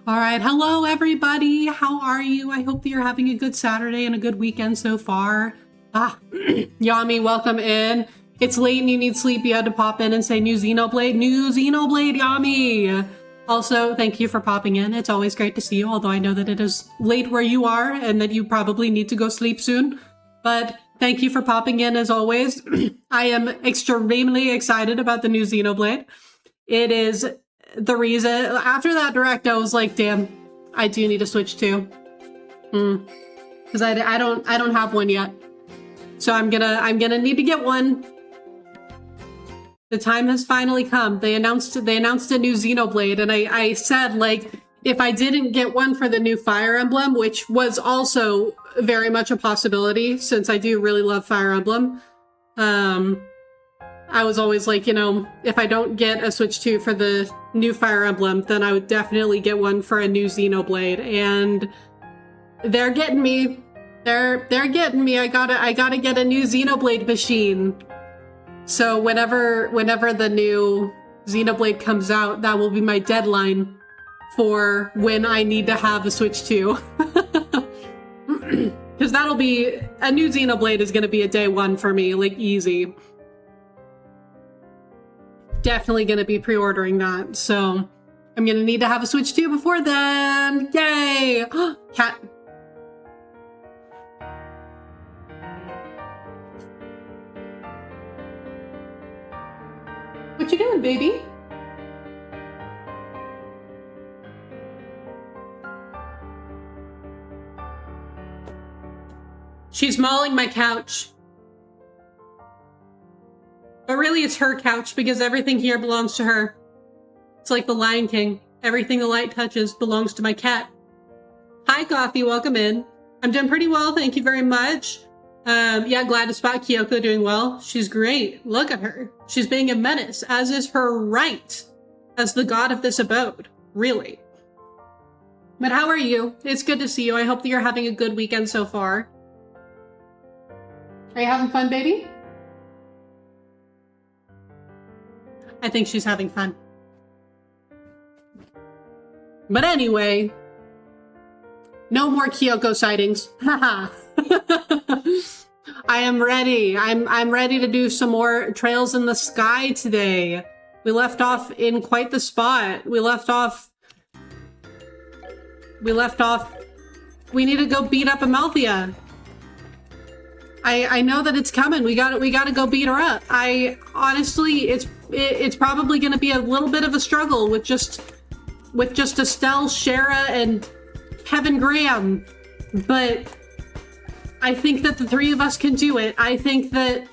All right. Hello, everybody. How are you? I hope that you're having a good Saturday and a good weekend so far. Yami, welcome in. It's late and you need sleep. You had to pop in and say new Xenoblade. New Xenoblade, Yami. Also, thank you for popping in. It's always great to see you, although I know that it is late where you are and that you probably need to go sleep soon. But thank you for popping in as always. I am extremely excited about the new Xenoblade. It is the reason after that direct I was like, damn, I do need a Switch 2. Because I don't have one yet. So I'm gonna need to get one. The time has finally come. They announced a new Xenoblade, and I said, like, if I didn't get one for the new Fire Emblem, which was also very much a possibility since I do really love Fire Emblem, I was always like, you know, if I don't get a Switch 2 for the new Fire Emblem, then I would definitely get one for a new Xenoblade. And they're getting me. They're getting me. I gotta get a new Xenoblade machine. So whenever the new Xenoblade comes out, that will be my deadline for when I need to have a Switch 2. Because that'll be a new Xenoblade is gonna be a day one for me, like easy. Definitely gonna be pre-ordering that, so I'm gonna need to have a Switch 2 before then. Yay! Cat. What you doing, baby? She's mauling my couch. But really, it's her couch because everything here belongs to her. It's like the Lion King. Everything the light touches belongs to my cat. Hi, Coffee. Welcome in. I'm doing pretty well. Thank you very much. Yeah, glad to spot Kyoko doing well. She's great. Look at her. She's being a menace, as is her right as the god of this abode. Really. But how are you? It's good to see you. I hope that you're having a good weekend so far. Are you having fun, baby? I think she's having fun. But anyway, no more Kyoko sightings. Haha. I am ready. I'm ready to do some more Trails in the Sky today. We left off in quite the spot. We left off. We need to go beat up Amalthea. I know that it's coming. We gotta go beat her up. I honestly, it's probably gonna be a little bit of a struggle with just Estelle, Shara, and Kevin Graham, but I think that the three of us can do it. I think that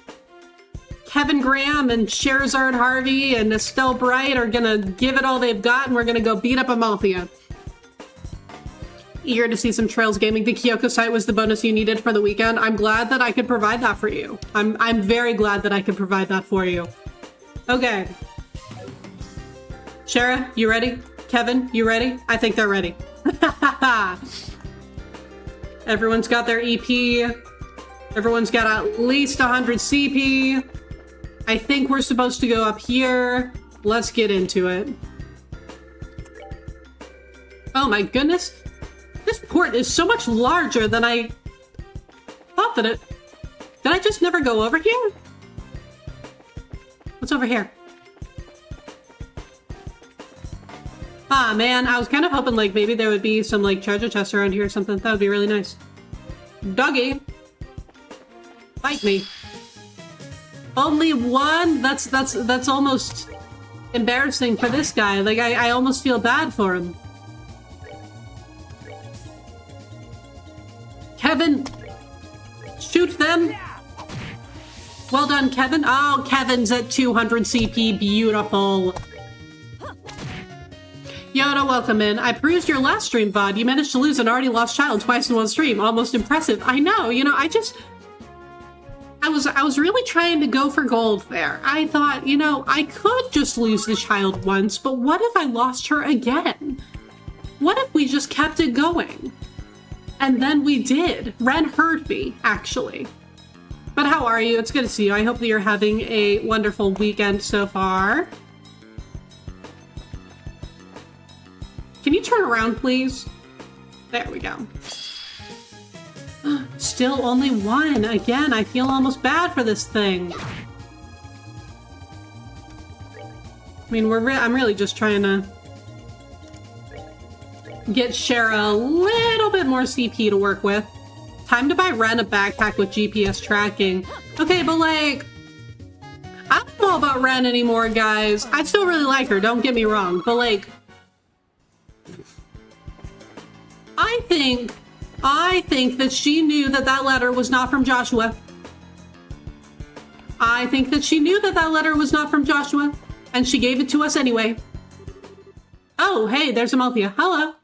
Kevin Graham and Sherazard Harvey and Estelle Bright are gonna give it all they've got, and we're gonna go beat up Amalthea. Eager to see some Trails gaming. The Kyoko site was the bonus you needed for the weekend. I'm glad that I could provide that for you. I'm very glad that I could provide that for you. Okay. Shara, you ready? Kevin, you ready? I think they're ready. Everyone's got their EP. Everyone's got at least 100 CP. I think we're supposed to go up here. Let's get into it. Oh my goodness. This port is so much larger than I thought that it... Did I just never go over here? What's over here? Ah, man, I was kind of hoping, like, maybe there would be some, like, treasure chests around here or something. That would be really nice. Doggy! Bite me. Only one? That's almost embarrassing for this guy. Like, I almost feel bad for him. Kevin! Shoot them! Well done, Kevin. Oh, Kevin's at 200 CP. Beautiful. Yoda, welcome in. I perused your last stream, VOD. You managed to lose an already lost child twice in one stream. Almost impressive. I know, you know, I was really trying to go for gold there. I thought, you know, I could just lose the child once, but what if I lost her again? What if we just kept it going? And then we did. Ren heard me, actually. But how are you? It's good to see you. I hope that you're having a wonderful weekend so far. Can you turn around, please? There we go. Still only one. Again, I feel almost bad for this thing. I mean, I'm really just trying to get Shara a little bit more CP to work with. Time to buy Ren a backpack with GPS tracking. Okay, but like, I don't know about Ren anymore, guys. I still really like her, don't get me wrong, but like, I think that she knew that that letter was not from Joshua. I think that she knew that that letter was not from Joshua, and she gave it to us anyway. Oh, hey, there's Amalthea. Hello.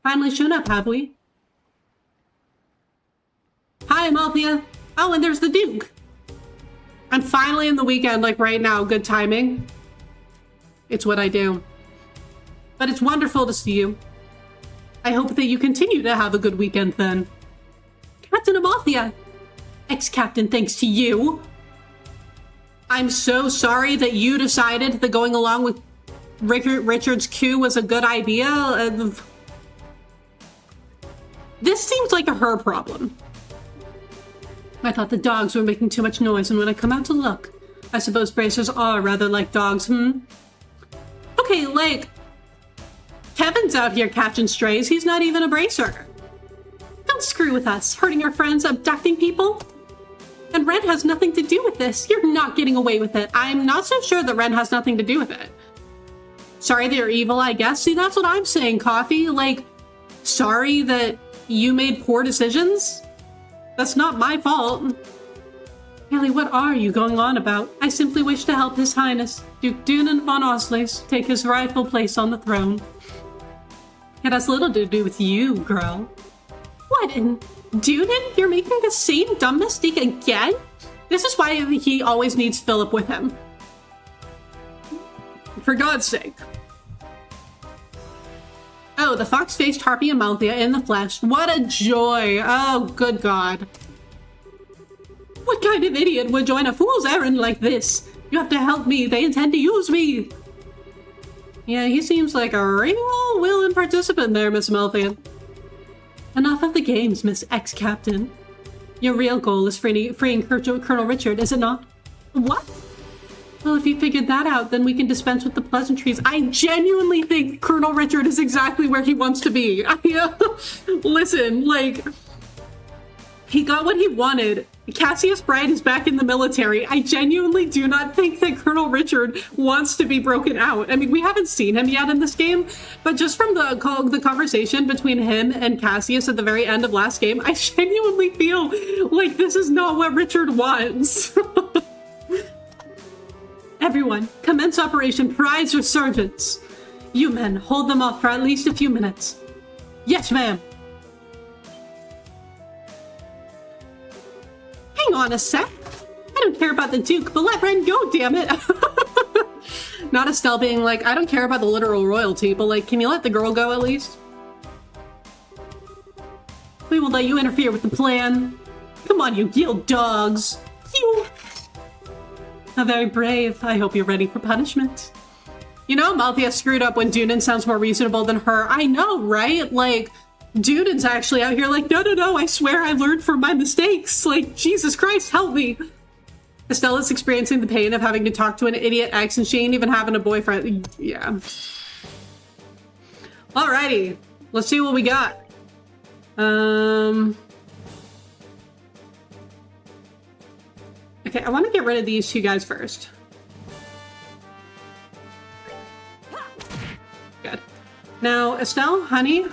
Finally shown up, have we? Hi, Amalthea. Oh, and there's the Duke. I'm finally in the weekend, like right now. Good timing. It's what I do. But it's wonderful to see you. I hope that you continue to have a good weekend then. Captain Amalthea! Ex-Captain, thanks to you. I'm so sorry that you decided that going along with Richard's coup was a good idea. This seems like a her problem. I thought the dogs were making too much noise, and when I come out to look, I suppose bracers are rather like dogs, Okay, like, Kevin's out here catching strays. He's not even a bracer. Don't screw with us, hurting our friends, abducting people. And Ren has nothing to do with this. You're not getting away with it. I'm not so sure that Ren has nothing to do with it. Sorry that you're evil, I guess. See, that's what I'm saying, Coffee. Like, sorry that you made poor decisions? That's not my fault. Haley, what are you going on about? I simply wish to help His Highness, Duke Dunan von Osleis, take his rightful place on the throne. It has little to do with you, girl. What in Dunan? You're making the same dumb mistake again? This is why he always needs Philip with him. For God's sake. Oh, the fox-faced harpy Amalthea in the flesh. What a joy. Oh, good God. What kind of idiot would join a fool's errand like this? You have to help me. They intend to use me. Yeah, he seems like a real willing participant there, Miss Amalthea. Enough of the games, Miss Ex-Captain. Your real goal is freeing Colonel Richard, is it not? What? Well, if you figured that out, then we can dispense with the pleasantries. I genuinely think Colonel Richard is exactly where he wants to be. Listen, like, he got what he wanted. Cassius Bright is back in the military. I genuinely do not think that Colonel Richard wants to be broken out. I mean, we haven't seen him yet in this game, but just from the conversation between him and Cassius at the very end of last game, I genuinely feel like this is not what Richard wants. Everyone, commence Operation Pride's Resurgence. You men, hold them off for at least a few minutes. Yes, ma'am. Hang on a sec. I don't care about the Duke, but let Ren go, damn it. Not Estelle being like, I don't care about the literal royalty, but like, can you let the girl go at least? We won't let you interfere with the plan. Come on, you guild dogs. You. How very brave. I hope you're ready for punishment. You know, Amalthea screwed up when Dunan sounds more reasonable than her. I know, right? Like, Dunan's actually out here like, no, I swear I learned from my mistakes. Like, Jesus Christ, help me. Estella's experiencing the pain of having to talk to an idiot ex and she ain't even having a boyfriend. Yeah. Alrighty. Let's see what we got. Okay, I want to get rid of these two guys first. Good. Now, Estelle, honey.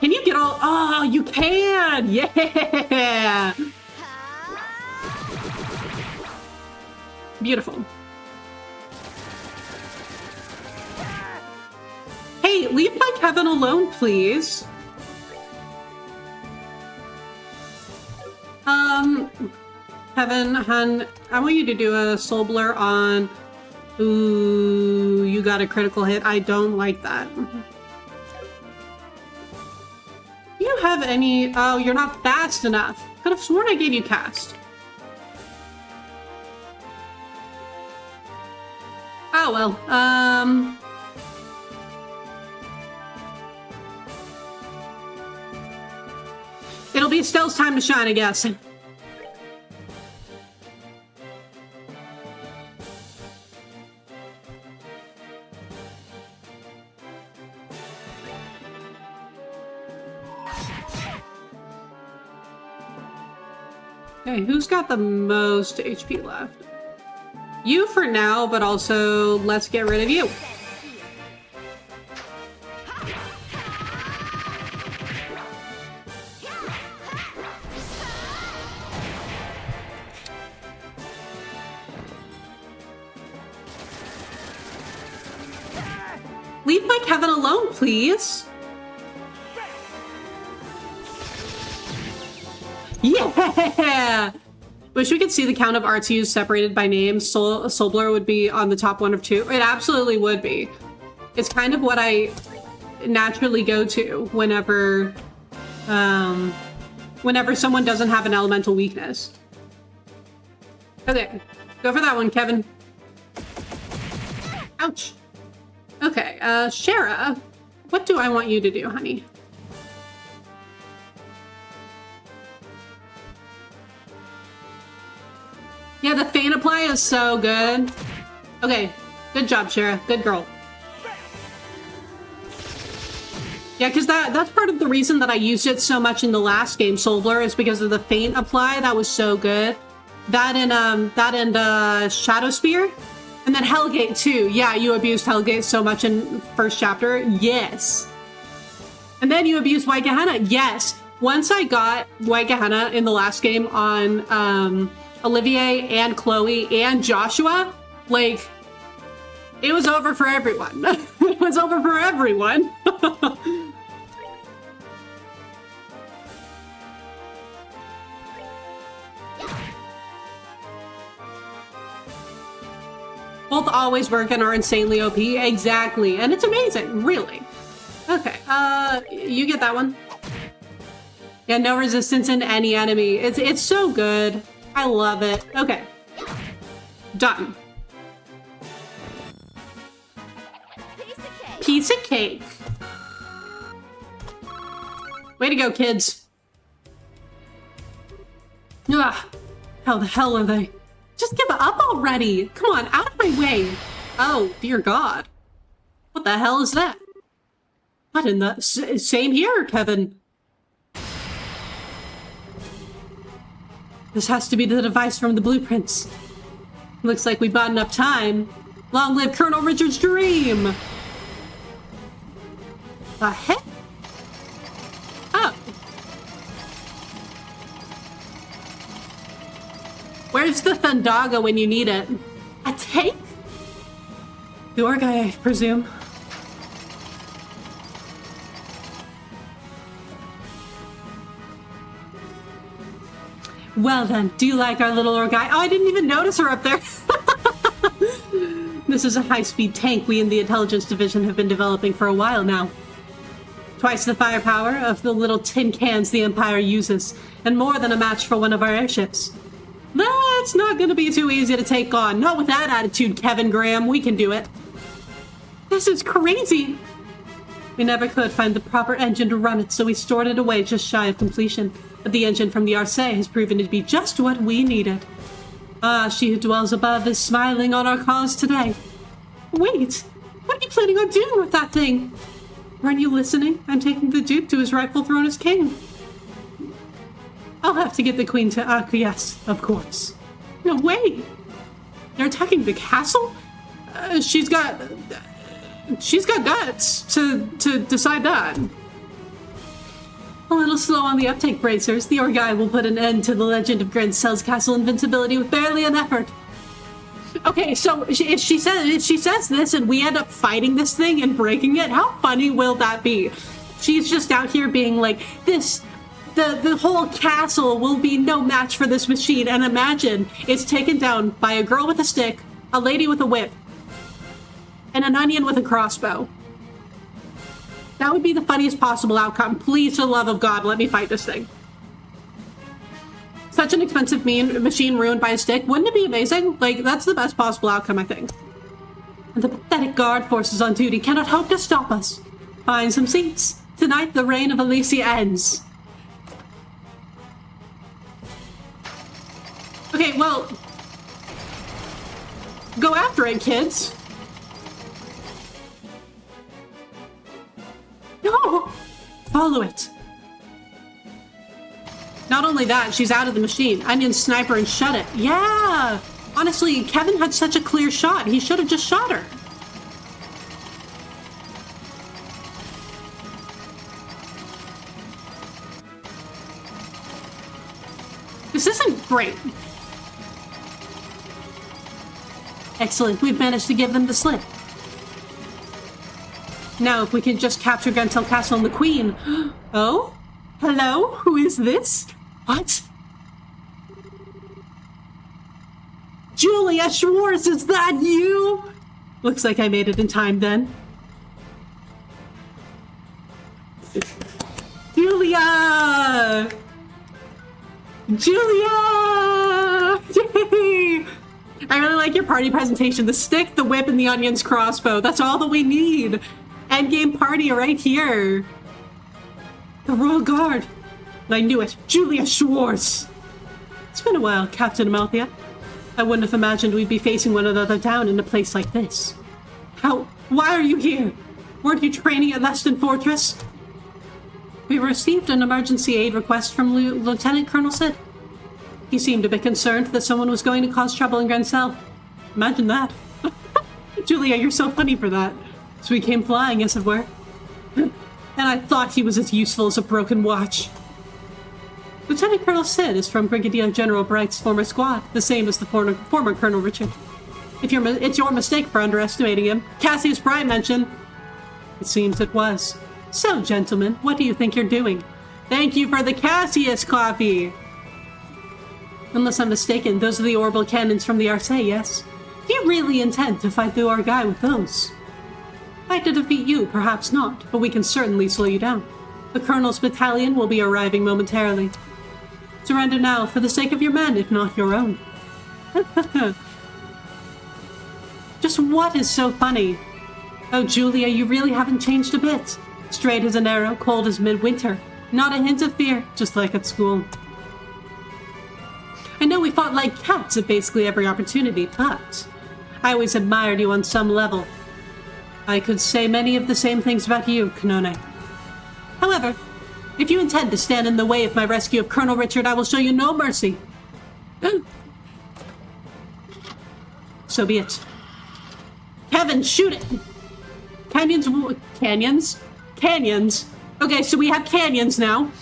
Can you get all... Oh, you can! Yeah! Beautiful. Hey, leave my Kevin alone, please. Kevin, hun, I want you to do a soul blur on... Ooh, you got a critical hit. I don't like that. Do you have any... Oh, you're not fast enough. Could have sworn I gave you cast. Oh well. It'll be Stell's time to shine, I guess. Okay, who's got the most HP left? You for now, but also let's get rid of you. Leave my Kevin alone, please. Yeah! Wish we could see the count of arts used separated by name. Soulblur would be on the top 1 of 2. It absolutely would be. It's kind of what I naturally go to whenever, whenever someone doesn't have an elemental weakness. Okay, go for that one, Kevin. Ouch. Okay, Shara, what do I want you to do, honey? Yeah, the Feint Apply is so good. Okay, good job, Shara. Good girl. Yeah, because that's part of the reason that I used it so much in the last game, Soulblur, is because of the Feint Apply. That was so good. That and Shadow Spear. And then Hellgate too. Yeah, you abused Hellgate so much in first chapter. Yes. And then you abused White Gehenna. Yes. Once I got White Gehenna in the last game on Olivier and Chloe and Joshua, like, it was over for everyone. It was over for everyone. Both always work and are insanely OP. Exactly. And it's amazing, really. Okay, you get that one. Yeah, no resistance in any enemy. It's so good. I love it. Okay. Done. Piece of cake. Way to go, kids. Ugh. How the hell are they? Just give up already. Come on, out of my way. Oh, dear God. What the hell is that? What in the... Same here, Kevin. This has to be the device from the blueprints. Looks like we bought enough time. Long live Colonel Richard's dream! The heck? Oh. Where's the Thundaga when you need it? A tank? The Orgai, I presume. Well then, do you like our little Orgai? Oh, I didn't even notice her up there. This is a high-speed tank we in the Intelligence Division have been developing for a while now. Twice the firepower of the little tin cans the Empire uses, and more than a match for one of our airships. That's not going to be too easy to take on. Not with that attitude, Kevin Graham. We can do it. This is crazy. We never could find the proper engine to run it, so we stored it away just shy of completion. But the engine from the Arce has proven to be just what we needed. Ah, she who dwells above is smiling on our cause today. Wait, what are you planning on doing with that thing? Weren't you listening? I'm taking the Duke to his rightful throne as king. I'll have to get the Queen to acquiesce, of course. No way! They're attacking the castle? She's got guts to decide that. A little slow on the uptake, bracers. The Orgai will put an end to the legend of Grand Cell's castle invincibility with barely an effort. Okay, so if she says this and we end up fighting this thing and breaking it, how funny will that be? She's just out here being like, the whole castle will be no match for this machine, and imagine it's taken down by a girl with a stick, a lady with a whip, and an onion with a crossbow. That would be the funniest possible outcome. Please, for the love of God, let me fight this thing. Such an expensive machine ruined by a stick. Wouldn't it be amazing? Like, that's the best possible outcome, I think. And the pathetic guard forces on duty cannot hope to stop us. Find some seats. Tonight, the reign of Alicia ends. Okay, well... Go after it, kids. No! Follow it. Not only that, she's out of the machine. Onion sniper and shut it. Yeah! Honestly, Kevin had such a clear shot. He should have just shot her. This isn't great. Excellent. We've managed to give them the slip. Now, if we can just capture Grentel Castle and the Queen. Oh? Hello? Who is this? What? Julia Schwartz, is that you? Looks like I made it in time then. Julia! Julia! Yay! I really like your party presentation. The stick, the whip, and the onions crossbow. That's all that we need. Endgame party right here. The Royal Guard. I knew it. Julia Schwartz. It's been a while, Captain Amalthea. I wouldn't have imagined we'd be facing one another down in a place like this. Why are you here? Weren't you training at Leston Fortress? We received an emergency aid request from Lieutenant Colonel Sid. He seemed a bit concerned that someone was going to cause trouble in Grencel. Imagine that. Julia, you're so funny for that. So we came flying, as it were. And I thought he was as useful as a broken watch. Lieutenant Colonel Sid is from Brigadier General Bright's former squad, the same as the former Colonel Richard. It's your mistake for underestimating him. Cassius Bright mentioned. It seems it was. So, gentlemen, what do you think you're doing? Thank you for the Cassius coffee! Unless I'm mistaken, those are the orbital cannons from the Arcee, yes? Do you really intend to fight the Orgai with those? Fight to defeat you, perhaps not, but we can certainly slow you down. The Colonel's battalion will be arriving momentarily. Surrender now for the sake of your men, if not your own. Just what is so funny? Oh, Julia, you really haven't changed a bit. Straight as an arrow, cold as midwinter. Not a hint of fear, just like at school. I know we fought like cats at basically every opportunity, but I always admired you on some level. I could say many of the same things about you, Kanone. However, if you intend to stand in the way of my rescue of Colonel Richard, I will show you no mercy. So be it. Kevin, shoot it! Canyons? Canyons? Okay, so we have canyons now.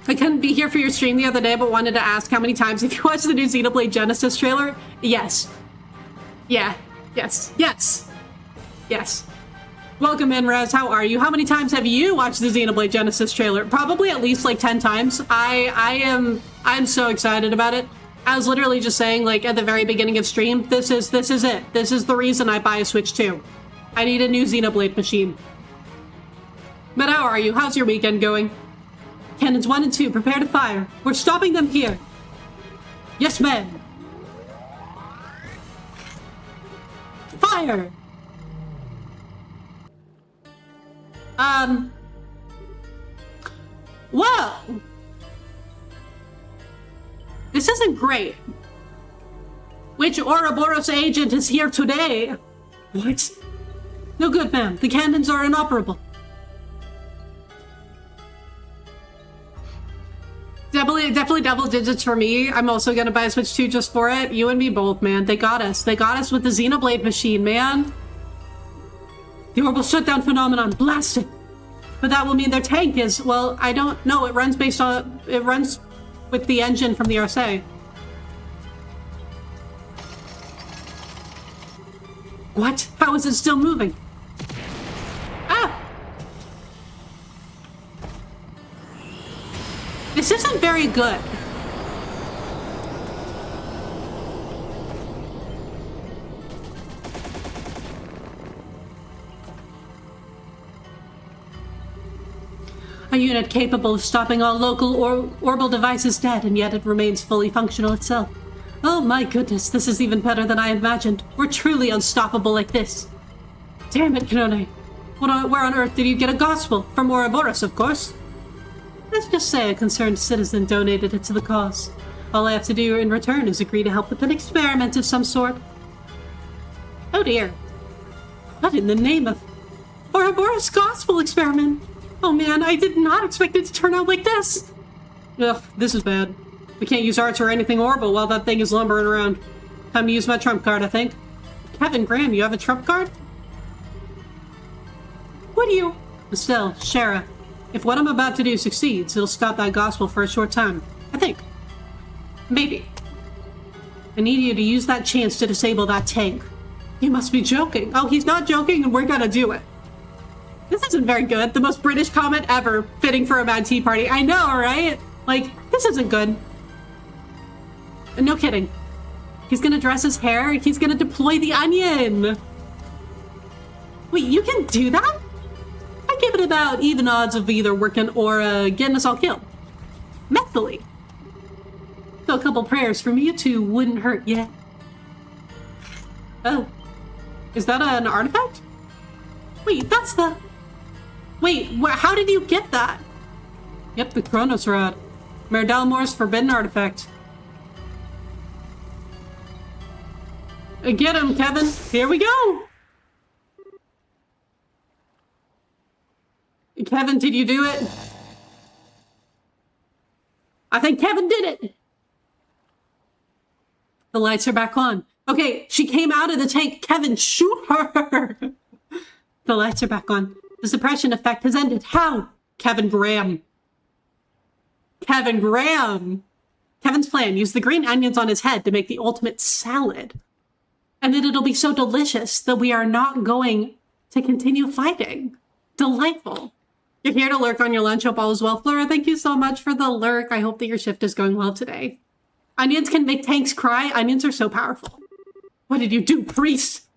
I couldn't be here for your stream the other day, but wanted to ask how many times have you watched the new Xenoblade Genesis trailer? Yes. Yeah. Yes. Yes. Yes. Welcome in, Rez. How are you? How many times have you watched the Xenoblade Genesis trailer? Probably at least like 10 times. I'm so excited about it. I was literally just saying, like, at the very beginning of stream, this is it. This is the reason I buy a Switch 2. I need a new Xenoblade machine. But how are you? How's your weekend going? Cannons 1 and 2, prepare to fire. We're stopping them here. Yes, ma'am. Fire! Well, this isn't great. Which Ouroboros agent is here today? What? No good, ma'am. The cannons are inoperable. Definitely double digits for me. I'm also gonna buy a Switch 2 just for it. You and me both, man. They got us. They got us with the Xenoblade machine, man. The orbital shutdown phenomenon. Blast it. But that will mean their tank is, well, I don't know. It runs with the engine from the Arcee. What? How is it still moving? Ah! This isn't very good. A unit capable of stopping all local orbital devices dead, and yet it remains fully functional itself. Oh my goodness, this is even better than I imagined. We're truly unstoppable like this. Damn it, Kanone. Where on earth did you get a gospel? From Ouroboros, of course. Let's just say a concerned citizen donated it to the cause. All I have to do in return is agree to help with an experiment of some sort. Oh dear. What in the name of... Ouroboros gospel experiment? Oh man, I did not expect it to turn out like this. Ugh, this is bad. We can't use arts or anything horrible while that thing is lumbering around. Time to use my trump card, I think. Kevin Graham, you have a trump card? What do you... Estelle, Shara, if what I'm about to do succeeds, it'll stop that gospel for a short time. I think. Maybe. I need you to use that chance to disable that tank. You must be joking. Oh, he's not joking and we're gonna do it. This isn't very good. The most British comment ever, fitting for a Mad Tea Party. I know, right? Like, this isn't good. No kidding. He's gonna dress his hair. He's gonna deploy the onion. Wait, you can do that? I give it about even odds of either working or getting us all killed. Methily. So a couple prayers from you two wouldn't hurt yet. Oh. Is that an artifact? Wait, that's the... Wait, how did you get that? Yep, the Chronos Rod. Mayor Dalmore's forbidden artifact. Get him, Kevin. Here we go. Kevin, did you do it? I think Kevin did it. The lights are back on. Okay, she came out of the tank. Kevin, shoot her. The lights are back on. The suppression effect has ended. How? Kevin Graham. Kevin Graham. Kevin's plan, use the green onions on his head to make the ultimate salad. And then it'll be so delicious that we are not going to continue fighting. Delightful. You're here to lurk on your lunch. Hope all is well, Flora. Thank you so much for the lurk. I hope that your shift is going well today. Onions can make tanks cry. Onions are so powerful. What did you do, priest?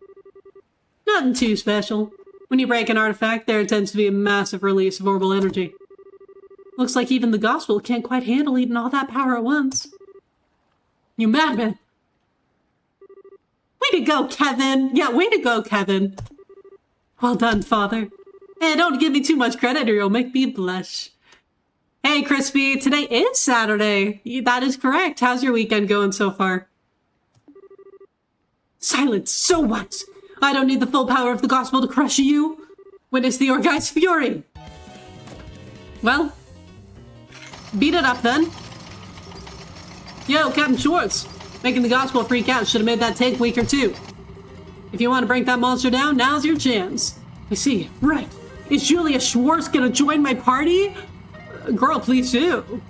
Nothing too special. When you break an artifact, there tends to be a massive release of orbital energy. Looks like even the gospel can't quite handle eating all that power at once. You madman. Way to go, Kevin. Yeah, way to go, Kevin. Well done, father. Hey, don't give me too much credit or you'll make me blush. Hey, Crispy, today is Saturday. That is correct. How's your weekend going so far? Silence. So what? I don't need the full power of the gospel to crush you. Witness the Orgai's fury. Well, beat it up then. Yo, Captain Schwartz. Making the gospel freak out should have made that tank weaker too. If you want to break that monster down, now's your chance. I see. Right. Is Julia Schwartz gonna join my party? Girl, please do.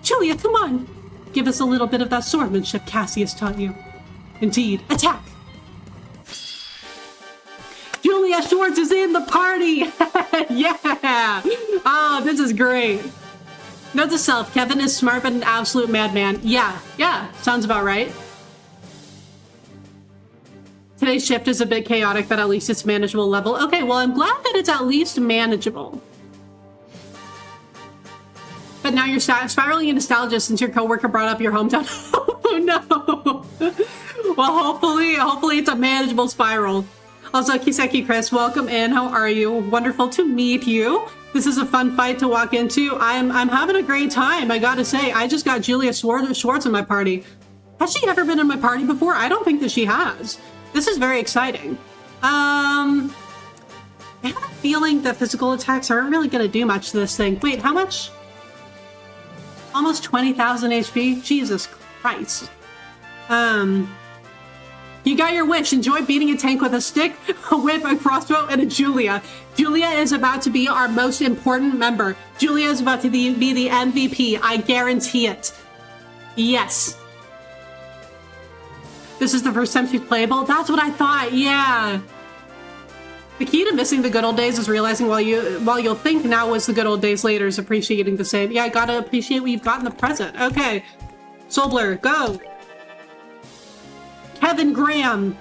Julia, come on. Give us a little bit of that swordsmanship Cassius taught you. Indeed. Attack! Julia Schwartz is in the party! Yeah! Oh, this is great. Note to self, Kevin is smart but an absolute madman. Yeah, sounds about right. Today's shift is a bit chaotic, but at least it's manageable level. Okay, well, I'm glad that it's at least manageable. But now you're spiraling in nostalgia since your coworker brought up your hometown. Oh, no. Well, hopefully it's a manageable spiral. Also, Kiseki Chris, welcome in. How are you? Wonderful to meet you. This is a fun fight to walk into. I'm having a great time, I gotta say. I just got Julia Schwartz in my party. Has she ever been in my party before? I don't think that she has. This is very exciting. I have a feeling that physical attacks aren't really gonna do much to this thing. Wait, how much? Almost 20,000 HP? Jesus Christ. You got your wish. Enjoy beating a tank with a stick, a whip, a crossbow, and a Julia. Julia is about to be our most important member. Julia is about to be the MVP. I guarantee it. Yes. This is the first time she's playable? That's what I thought, yeah. The key to missing the good old days is realizing while you'll think now was the good old days later is appreciating the same. Yeah, I gotta appreciate what you've got in the present. Okay. Sobler, go. Kevin Graham,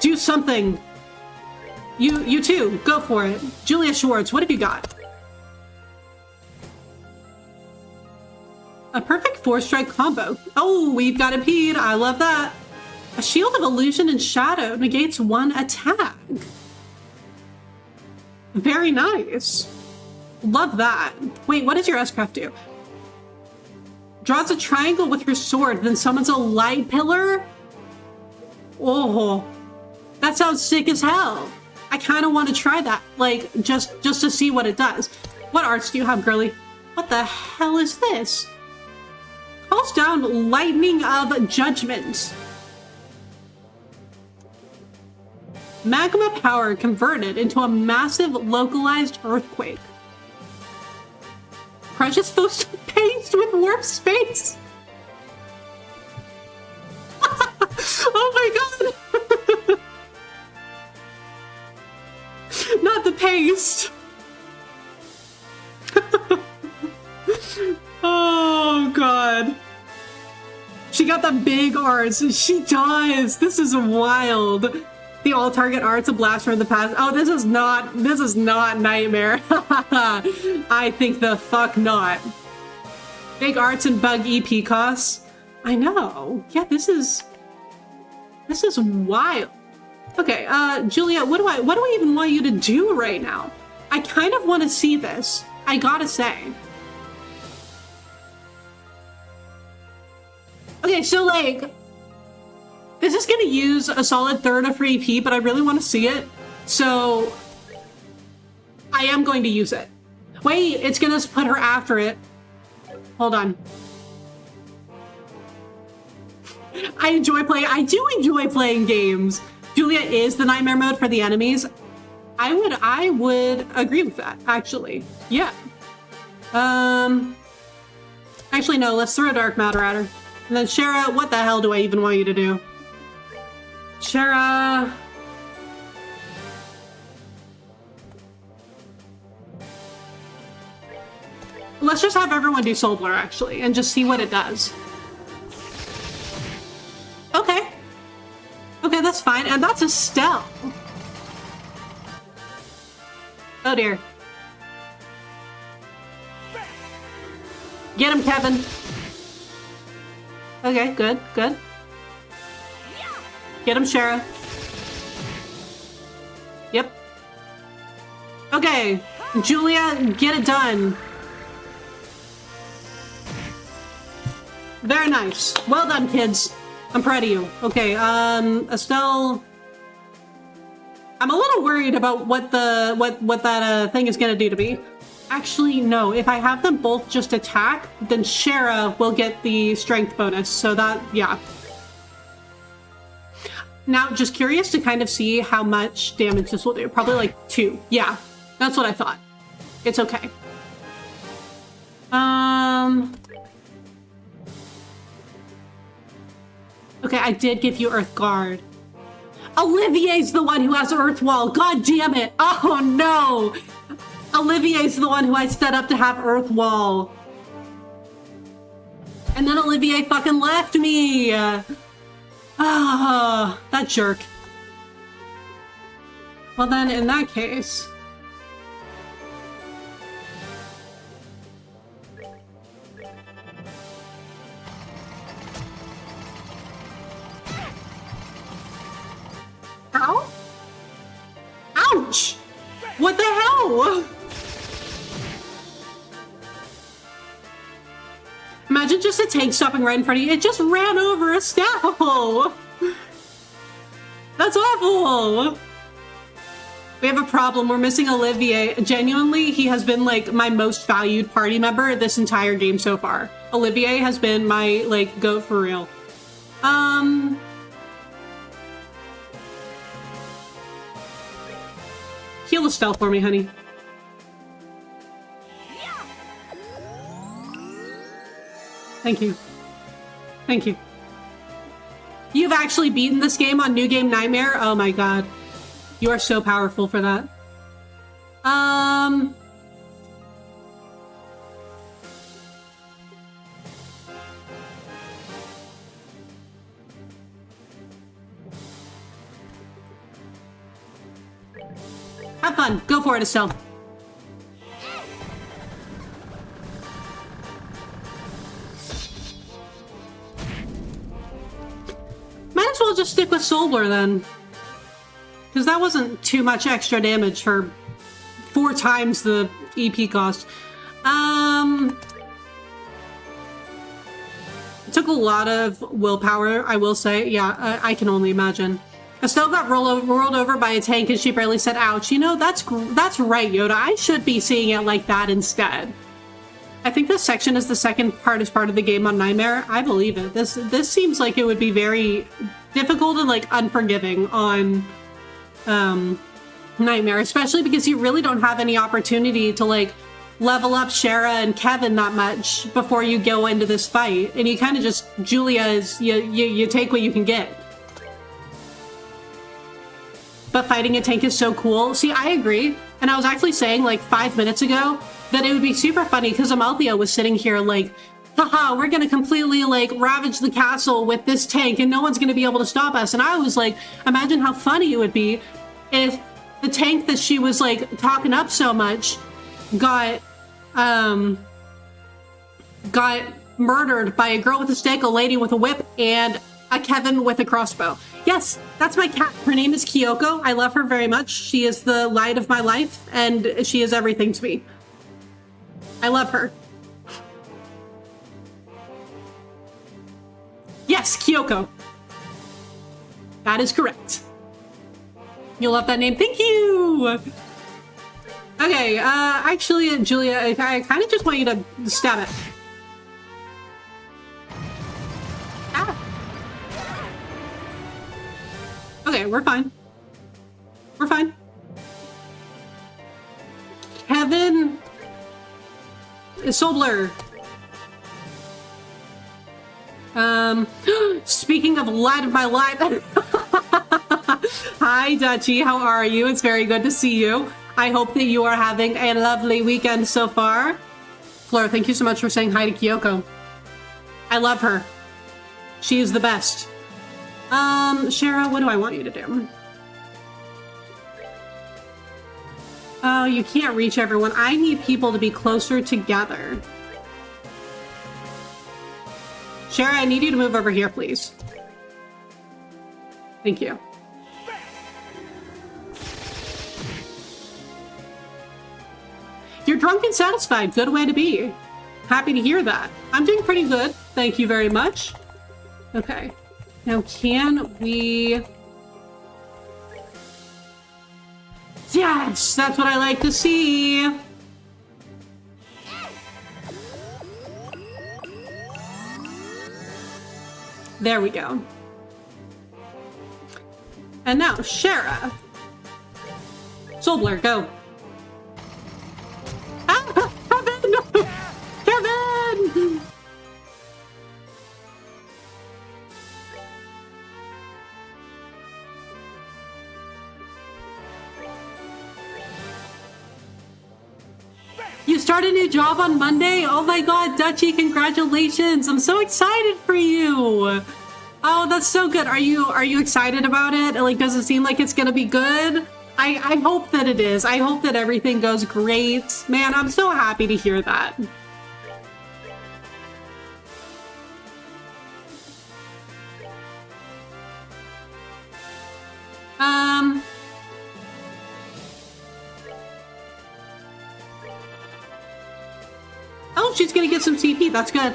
do something. You too, go for it. Julia Schwartz, what have you got? A perfect 4-strike combo. Oh, we've got a Pede. I love that. A Shield of Illusion and Shadow negates 1 attack. Very nice. Love that. Wait, what does your S-Craft do? Draws a triangle with her sword, then summons a light pillar? Oh, that sounds sick as hell. I kind of want to try that, like, just to see what it does. What arts do you have, girly? What the hell is this? Calls down Lightning of Judgment. Magma power converted into a massive localized earthquake. Precious paste with warp space. Oh my god. Not the paste. Oh god. She got the big arts. She does. This is wild. The all target arts, a blast from the past. Oh, this is not Nightmare. I think the fuck not. Big arts and bug EP costs. I know. Yeah, this is wild. Okay, Julia, what do I even want you to do right now? I kind of want to see this. I gotta say. Okay, so like, this is gonna use a solid third of her EP, but I really want to see it. So I am going to use it. Wait, it's gonna put her after it. Hold on. I do enjoy playing games. Julia is the nightmare mode for the enemies. I would agree with that, actually. Yeah. Actually, no, let's throw dark matter at her. And then Shara, what the hell do I even want you to do? Shara. Let's just have everyone do Soul Blur, actually, and just see what it does. Okay. Okay, that's fine. And that's a stealth. Oh dear. Get him, Kevin. Okay, good, good. Get him, Shara. Yep. Okay, Julia, get it done. Very nice. Well done, kids. I'm proud of you. Okay, Estelle. I'm a little worried about what that thing is gonna do to me. Actually, no. If I have them both just attack, then Shara will get the strength bonus. So that, yeah. Now, just curious to kind of see how much damage this will do. Probably like 2. Yeah, that's what I thought. It's okay. Okay, I did give you Earth Guard. Olivier's the one who has Earth Wall. God damn it. Oh no. Olivier's the one who I set up to have Earth Wall. And then Olivier fucking left me. Ah, that jerk. Well then, in that case... Ow? Ouch! What the hell? Imagine just a tank stopping right in front of you. It just ran over a Snapple! That's awful! We have a problem. We're missing Olivier. Genuinely, he has been like my most valued party member this entire game so far. Olivier has been my like goat for real. Heal a spell for me, honey. Thank you. Thank you. You've actually beaten this game on New Game Nightmare? Oh my god. You are so powerful for that. Have fun. Go for it, Estelle. just stick with Solbler then. Because that wasn't too much extra damage for 4 times the EP cost. It took a lot of willpower, I will say. Yeah, I can only imagine. Estelle got rolled over by a tank and she barely said ouch. You know, that's right, Yoda. I should be seeing it like that instead. I think this section is the second hardest part of the game on Nightmare. I believe it. This seems like it would be very difficult and like unforgiving on Nightmare, especially because you really don't have any opportunity to like level up Shara and Kevin that much before you go into this fight, and you kind of just Julia is you take what you can get. But fighting a tank is so cool. See, I agree, and I was actually saying like 5 minutes ago that it would be super funny because Amalthea was sitting here like, haha, we're gonna completely like ravage the castle with this tank and no one's gonna be able to stop us. And I was like, imagine how funny it would be if the tank that she was like talking up so much got murdered by a girl with a stick, a lady with a whip, and a Kevin with a crossbow. Yes, that's my cat. Her name is Kyoko. I love her very much. She is the light of my life, and she is everything to me. I love her. Yes, Kyoko. That is correct. You love that name. Thank you! Okay, actually, Julia, I kind of just want you to stab it. Ah. Okay, we're fine. We're fine. Kevin... Solbler. Speaking of light of my life... Hi, Dutchie. How are you? It's very good to see you. I hope that you are having a lovely weekend so far. Fleur, thank you so much for saying hi to Kyoko. I love her. She is the best. Shara, what do I want you to do? Oh, you can't reach everyone. I need people to be closer together. Shara, I need you to move over here, please. Thank you. You're drunk and satisfied. Good way to be. Happy to hear that. I'm doing pretty good. Thank you very much. Okay. Now, can we... Yes! That's what I like to see! There we go. And now, Shara. Solbler, go. Ah! Kevin! Kevin! You start a new job on Monday? Oh my god, Dutchie, congratulations! I'm so excited for you! Oh, that's so good. Are you excited about it? Like, does it seem like it's gonna be good? I hope that it is. I hope that everything goes great. Man, I'm so happy to hear that. Oh, she's gonna get some CP. That's good.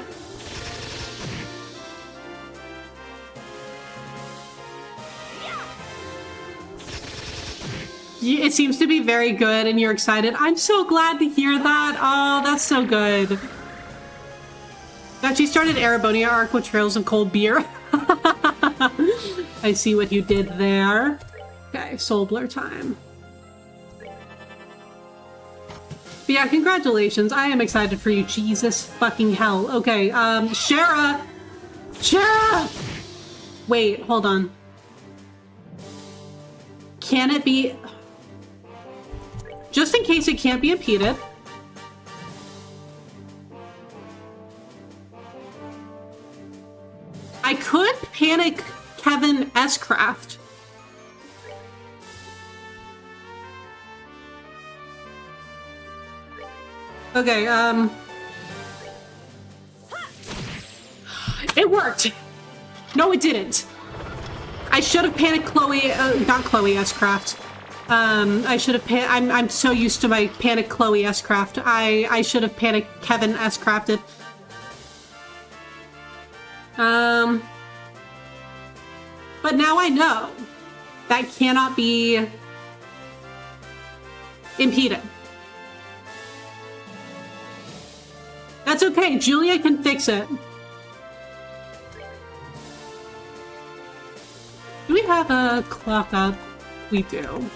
It seems to be very good and you're excited. I'm so glad to hear that. Oh, that's so good. That she started Arabonia arc with Trails of Cold Beer. I see what you did there. Okay, Solbler time. But yeah, congratulations. I am excited for you. Jesus fucking hell. Okay, Shara! Shara! Wait, hold on. Can it be... Just in case it can't be impeded. I could panic Kevin S-Craft. Okay, It worked! No, it didn't. I should have panicked Chloe, not Chloe S-Craft. I should have I'm so used to my panic Chloe S-Craft. I should have panicked Kevin S-Crafted. But now I know that cannot be impeded. That's okay, Julia can fix it. Do we have a clock up? We do.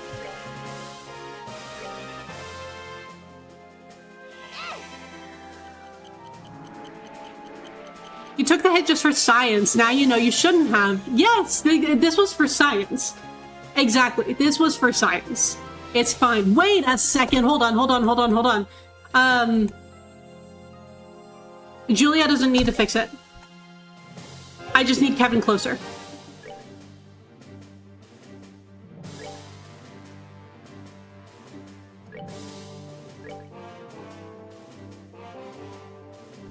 You took the hit just for science. Now you know you shouldn't have. Yes, this was for science. Exactly, this was for science. It's fine. Wait a second. Hold on. Julia doesn't need to fix it. I just need Kevin closer.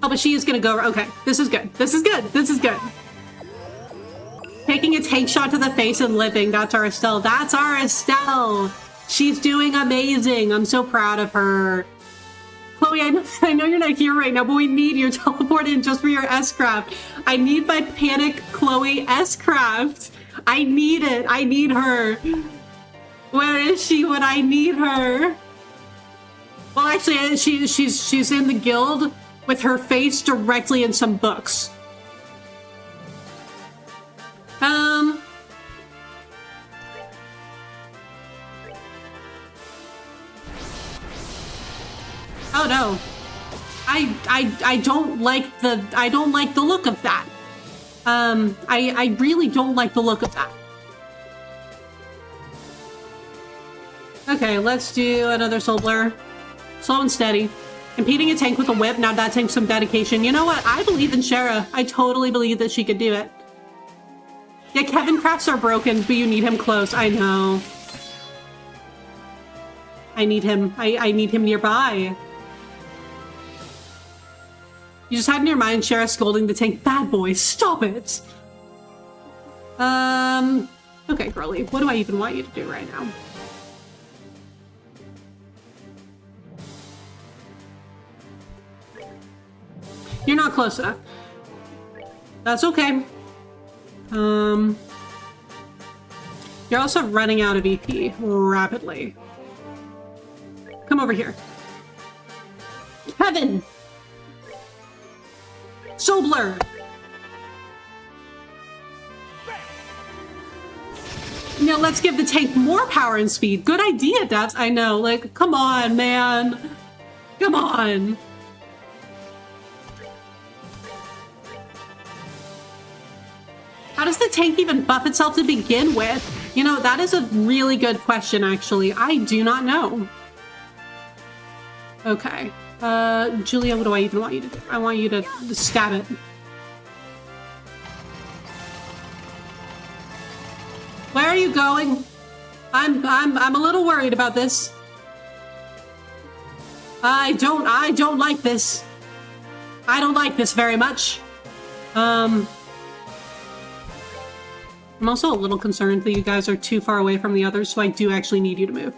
Oh, but she is gonna go. Okay, this is good. This is good. This is good. Taking a tank shot to the face and living. That's our Estelle. That's our Estelle. She's doing amazing. I'm so proud of her. Chloe, I know you're not here right now, but we need you to teleport in just for your S-Craft. I need my panic Chloe S-Craft. I need it. I need her. Where is she when I need her? Well, actually, she's in the guild with her face directly in some books. Oh no. I don't like the look of that. I really don't like the look of that. Okay, let's do another Soul Blur. Slow and steady. Impeding a tank with a whip, now that takes some dedication. You know what? I believe in Shara. I totally believe that she could do it. Yeah, Kevin crafts are broken, but you need him close. I know. I need him. I need him nearby. You just had in your mind Shara scolding the tank. Bad boy, stop it! Okay, girlie. What do I even want you to do right now? You're not close enough. That's okay. You're also running out of EP rapidly. Come over here. Kevin! Soul Blur! Now let's give the tank more power and speed. Good idea, devs. I know, like, come on, man. Come on. How does the tank even buff itself to begin with? You know, that is a really good question, actually. I do not know. Okay. Julia, what do I even want you to do? I want you to stab it. Where are you going? I'm a little worried about this. I don't like this. I don't like this very much. I'm also a little concerned that you guys are too far away from the others, so I do actually need you to move.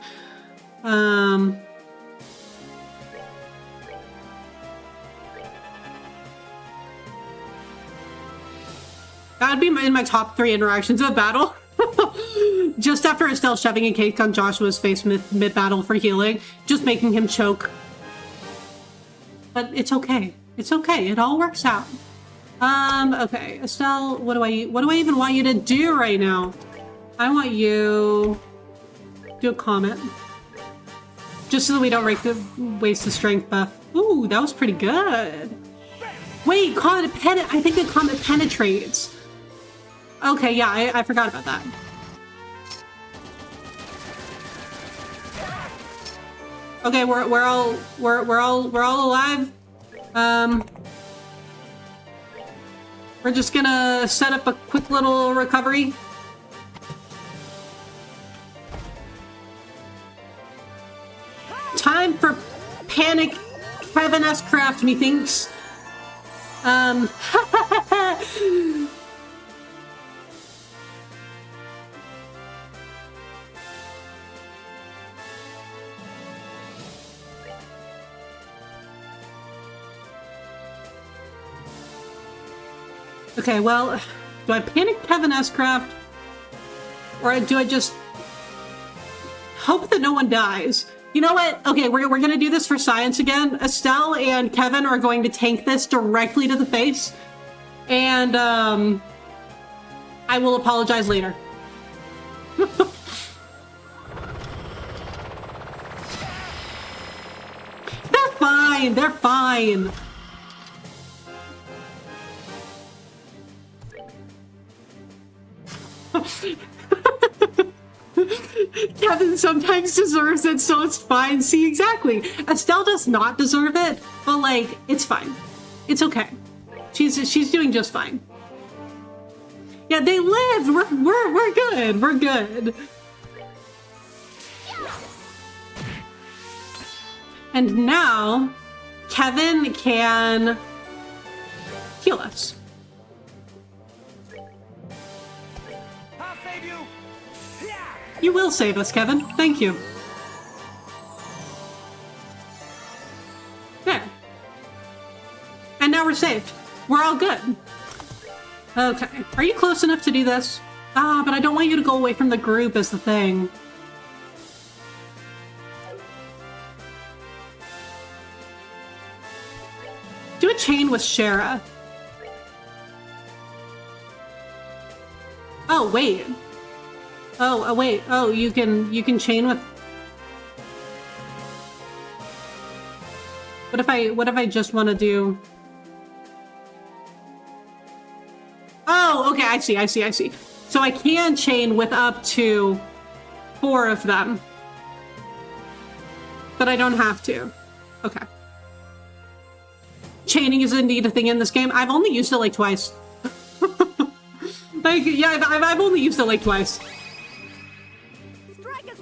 That would be in my top 3 interactions of battle. Just after Estelle shoving a cake on Joshua's face mid-battle for healing, just making him choke. But it's okay. It's okay. It all works out. Okay, Estelle, what do I even want you to do right now? I want you to do a comment. Just so that we don't waste the strength buff. Ooh, that was pretty good. Wait, I think the comment penetrates. Okay, yeah, I forgot about that. Okay, we're all alive. We're just gonna set up a quick little recovery. Time for panic Kevin S-Craft, methinks. Okay, well, do I panic Kevin S-Craft? Or do I just hope that no one dies? You know what? Okay, we're gonna do this for science again. Estelle and Kevin are going to tank this directly to the face. And, I will apologize later. They're fine, they're fine. Kevin sometimes deserves it, so it's fine. See, exactly. Estelle does not deserve it, but like, it's fine. It's okay. She's doing just fine. Yeah, they lived. We're good. We're good. And now, Kevin can heal us. I'll save you. You will save us, Kevin. Thank you. There. And now we're saved. We're all good. Okay. Are you close enough to do this? Ah, but I don't want you to go away from the group is the thing. Do a chain with Shara. Oh, wait. Oh, wait. Oh, you can chain with... What if I just want to do... Oh, okay, I see. So I can chain with up to 4 of them. But I don't have to. Okay. Chaining is indeed a thing in this game. I've only used it like twice. Like, yeah, I've only used it like twice. Strike us,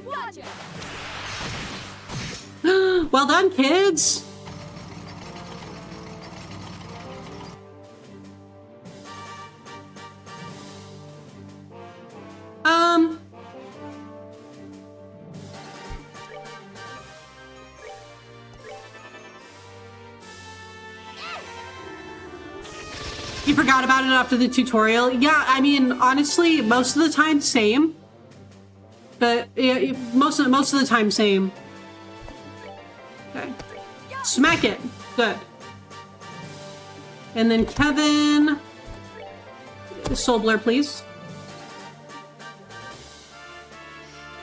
gotcha. Well done, kids! You forgot about it after the tutorial? Yeah, I mean, honestly, most of the time, same. But yeah, most of the time, same. Okay. Smack it. Good. And then Kevin. Soul Blur, please.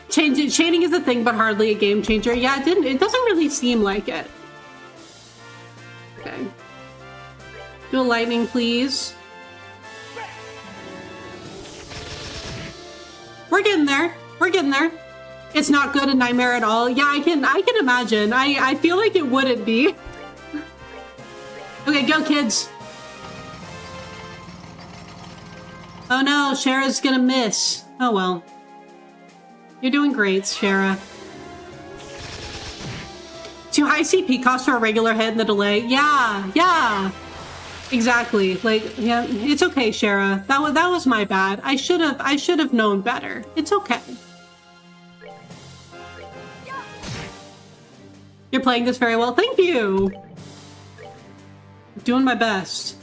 Chaining is a thing, but hardly a game changer. Yeah, it doesn't really seem like it. Okay. Do a lightning, please. We're getting there. We're getting there. It's not good in Nightmare at all. Yeah, I can imagine. I feel like it wouldn't be. Okay, go kids. Oh no, Shara's gonna miss. Oh well. You're doing great, Shara. Too high CP cost for a regular hit in the delay. Yeah. Exactly. Like, yeah, it's okay, Shara. That was my bad. I should have known better. It's okay. You're playing this very well. Thank you. Doing my best.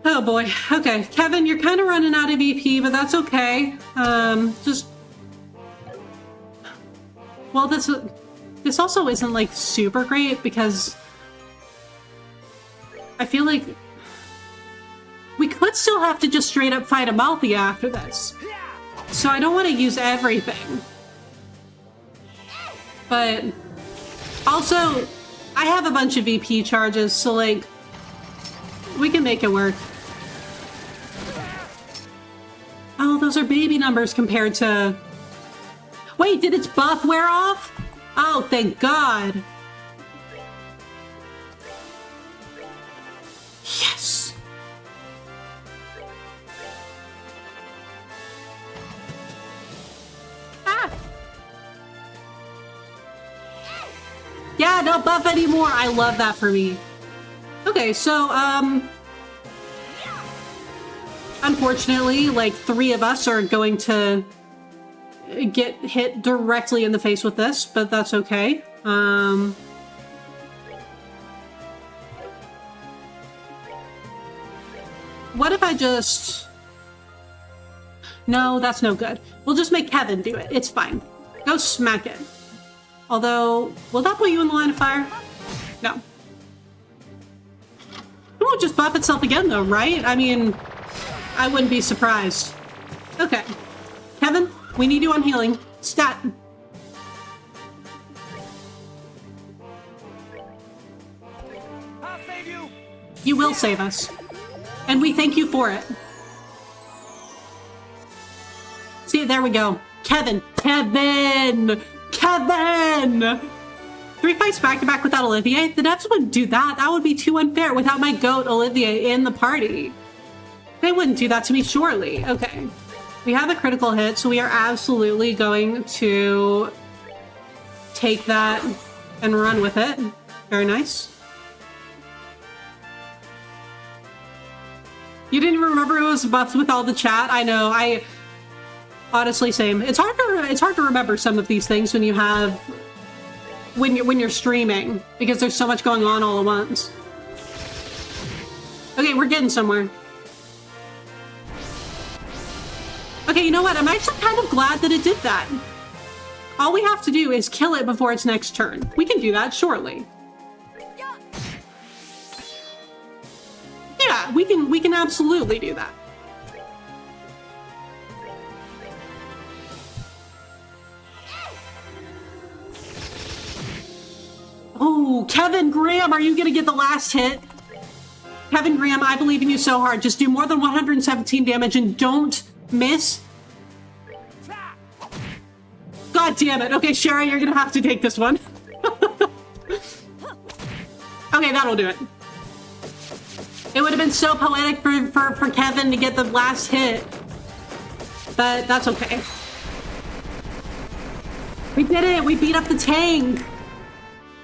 Oh boy. Okay, Kevin, you're kind of running out of EP, but that's okay. Just... Well, this also isn't, like, super great, because I feel like we could still have to just straight up fight Amalthea after this. So I don't want to use everything. But also, I have a bunch of EP charges, so, like, we can make it work. Oh, those are baby numbers compared to... Wait, did its buff wear off? Oh, thank God. Yes. Ah. Yeah, no buff anymore. I love that for me. Okay, so, unfortunately, like, 3 of us are going to get hit directly in the face with this, but that's okay. What if I just... No, that's no good. We'll just make Kevin do it. It's fine. Go smack it. Although, will that put you in the line of fire? No. It won't just buff itself again though, right? I mean, I wouldn't be surprised. Okay. Kevin, we need you on healing. Stat. I'll save you. You will save us. And we thank you for it. See, there we go. Kevin! Kevin! Kevin! 3 fights back-to-back without Olivier? The devs wouldn't do that. That would be too unfair without my goat, Olivier, in the party. They wouldn't do that to me, surely. Okay. We have a critical hit, so we are absolutely going to take that and run with it. Very nice. You didn't even remember it was buffed with all the chat? I know, honestly, same. It's hard to remember some of these things when you have when you're streaming because there's so much going on all at once. Okay, we're getting somewhere. Okay, you know what? I'm actually kind of glad that it did that. All we have to do is kill it before its next turn. We can do that shortly. Yeah, we can absolutely do that. Oh, Kevin Graham, are you gonna get the last hit? Kevin Graham, I believe in you so hard. Just do more than 117 damage and don't miss. God damn it. Okay, Sherry, you're gonna have to take this one. Okay, that'll do it. It would have been so poetic for Kevin to get the last hit. But that's okay. We did it! We beat up the tank!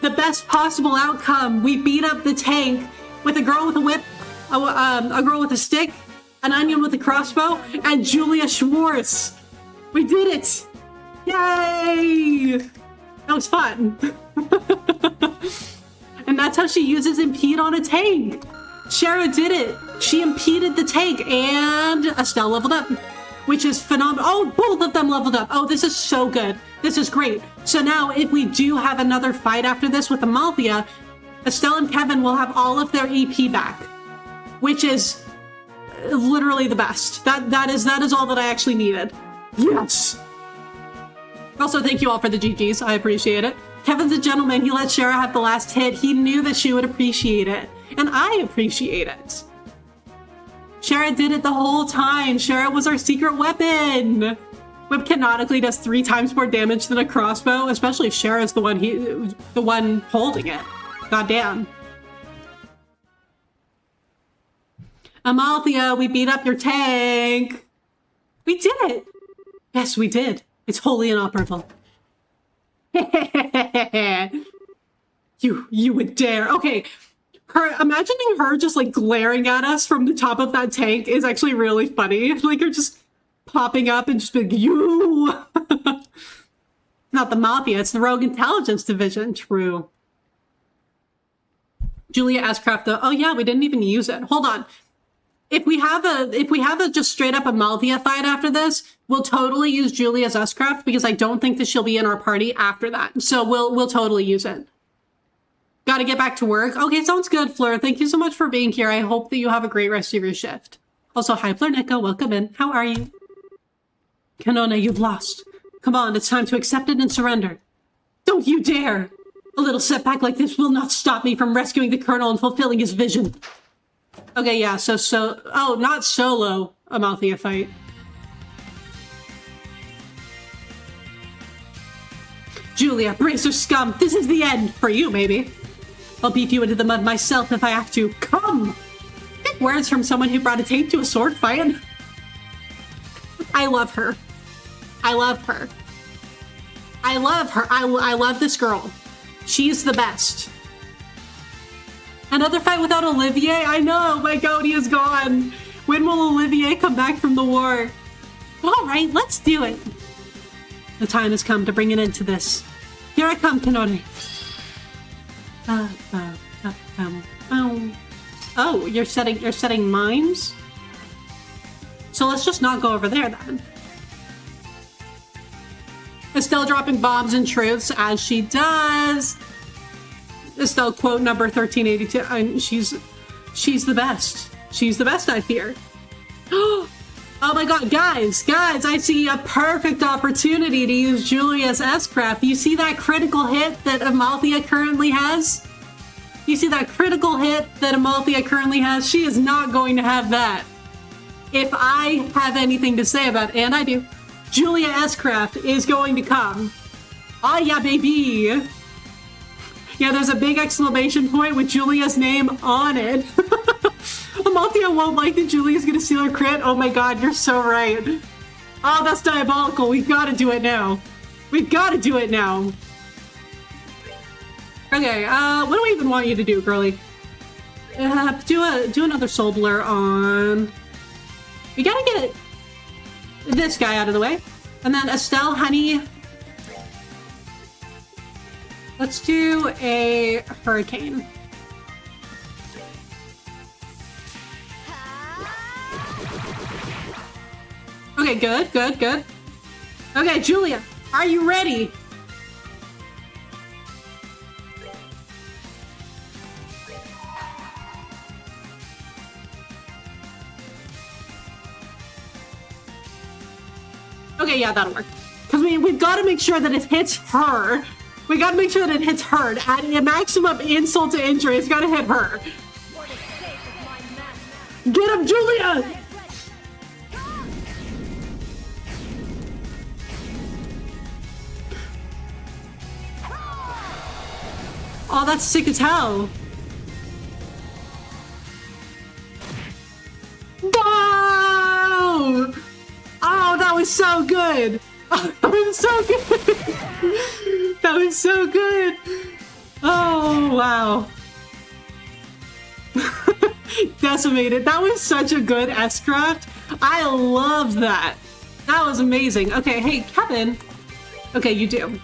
The best possible outcome. We beat up the tank with a girl with a whip, a girl with a stick, an onion with a crossbow, and Julia Schwartz. We did it! Yay! That was fun. And that's how she uses impede on a tank. Shara did it. She impeded the tank and Estelle leveled up, which is phenomenal. Oh, both of them leveled up. Oh, this is so good. This is great. So now if we do have another fight after this with Amalthea, Estelle and Kevin will have all of their EP back, which is literally the best. That is all that I actually needed. Yes. Also, thank you all for the GGs. I appreciate it. Kevin's a gentleman. He let Shara have the last hit. He knew that she would appreciate it. And I appreciate it. Shara did it the whole time. Shara was our secret weapon. Whip canonically does 3 times more damage than a crossbow, especially if Shara's the one holding it. Goddamn. Amalthea, we beat up your tank. We did it. Yes, we did. It's wholly inoperable. You would dare. Okay. Imagining her just like glaring at us from the top of that tank is actually really funny. Like her just popping up and just being, you! Not the Mafia, it's the Rogue Intelligence Division. True. Julia Ascraft though. Oh yeah, we didn't even use it. Hold on. If we have a just straight up Amalthea fight after this, we'll totally use Julia's S-Craft because I don't think that she'll be in our party after that. So we'll totally use it. Gotta get back to work. Okay, sounds good, Fleur. Thank you so much for being here. I hope that you have a great rest of your shift. Also, hi, Fleur welcome in. How are you? Kanona, you've lost. Come on, it's time to accept it and surrender. Don't you dare! A little setback like this will not stop me from rescuing the Colonel and fulfilling his vision. Okay, yeah, oh, not solo Amalthea fight. Julia, brace your scum. This is the end. For you, maybe. I'll beat you into the mud myself if I have to. Come! Big words from someone who brought a tank to a sword fight. I love her. I love her. I love her. I love this girl. She's the best. Another fight without Olivier? I know, my goatee is gone. When will Olivier come back from the war? All right, let's do it. The time has come to bring an end to this. Here I come, Kanone. Oh, you're setting mines? So let's just not go over there then. Estelle dropping bombs and truths as she does. Estelle quote number 1382. She's the best. She's the best, I fear. Oh my god, guys, I see a perfect opportunity to use Julia's S-Craft. You see that critical hit that Amalthea currently has? You see that critical hit that Amalthea currently has? She is not going to have that. If I have anything to say about it, and I do, Julia S-Craft is going to come. Ah, yeah, baby. Yeah, there's a big exclamation point with Julia's name on it. Amalthea won't like that Julia's gonna steal her crit. Oh my god, you're so right. Oh, that's diabolical. We've got to do it now. We've got to do it now. Okay, what do I even want you to do, girly? Do another Soul Blur on... We gotta get this guy out of the way. And then Estelle, honey... Let's do a Hurricane. Okay, good. Okay, Julia, are you ready? Okay, yeah, that'll work. Because we've got to make sure that it hits her. We got to make sure that it hits her. At a maximum insult to injury, it's got to hit her. Get him, Julia! Oh, that's sick as hell. Wow! Oh, that was so good. Oh, that was so good. That was so good. Oh, wow. Decimated. That was such a good S-Craft. I love that. That was amazing. Okay, hey, Kevin. Okay, you do.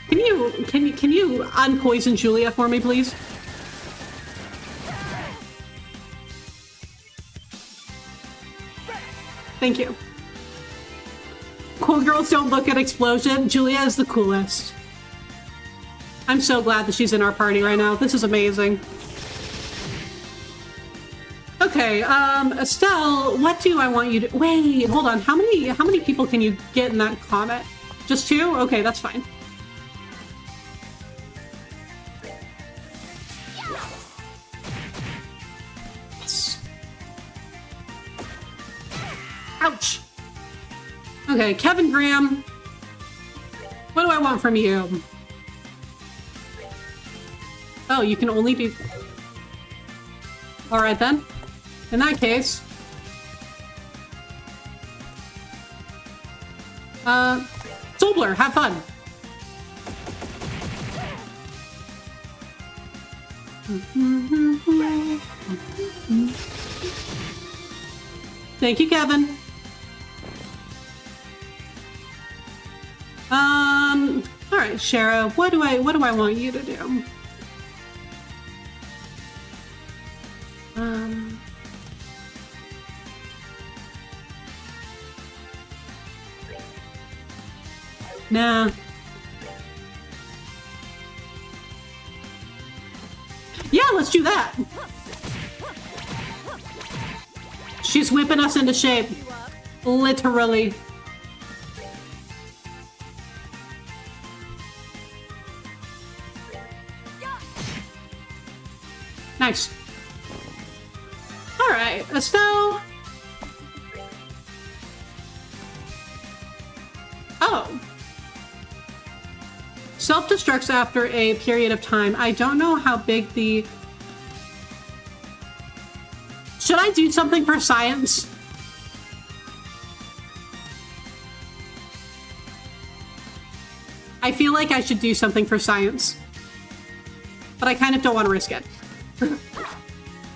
Can you unpoison Julia for me, please? Thank you. Cool girls don't look at explosion. Julia is the coolest. I'm so glad that she's in our party right now. This is amazing. Okay, Estelle, what do I want you to... Wait, hold on. How many people can you get in that comet? Just 2? Okay, that's fine. Yes. Ouch. Okay, Kevin Graham. What do I want from you? Oh, you can only do... Alright then. In that case... Soul Blur, have fun! Thank you, Kevin. Alright, Shara, what do I want you to do? Nah. Yeah, let's do that. She's whipping us into shape. Literally. Nice. Alright, Estelle. Oh. Self-destructs after a period of time. I don't know how big the... Should I do something for science? I feel like I should do something for science. But I kind of don't want to risk it.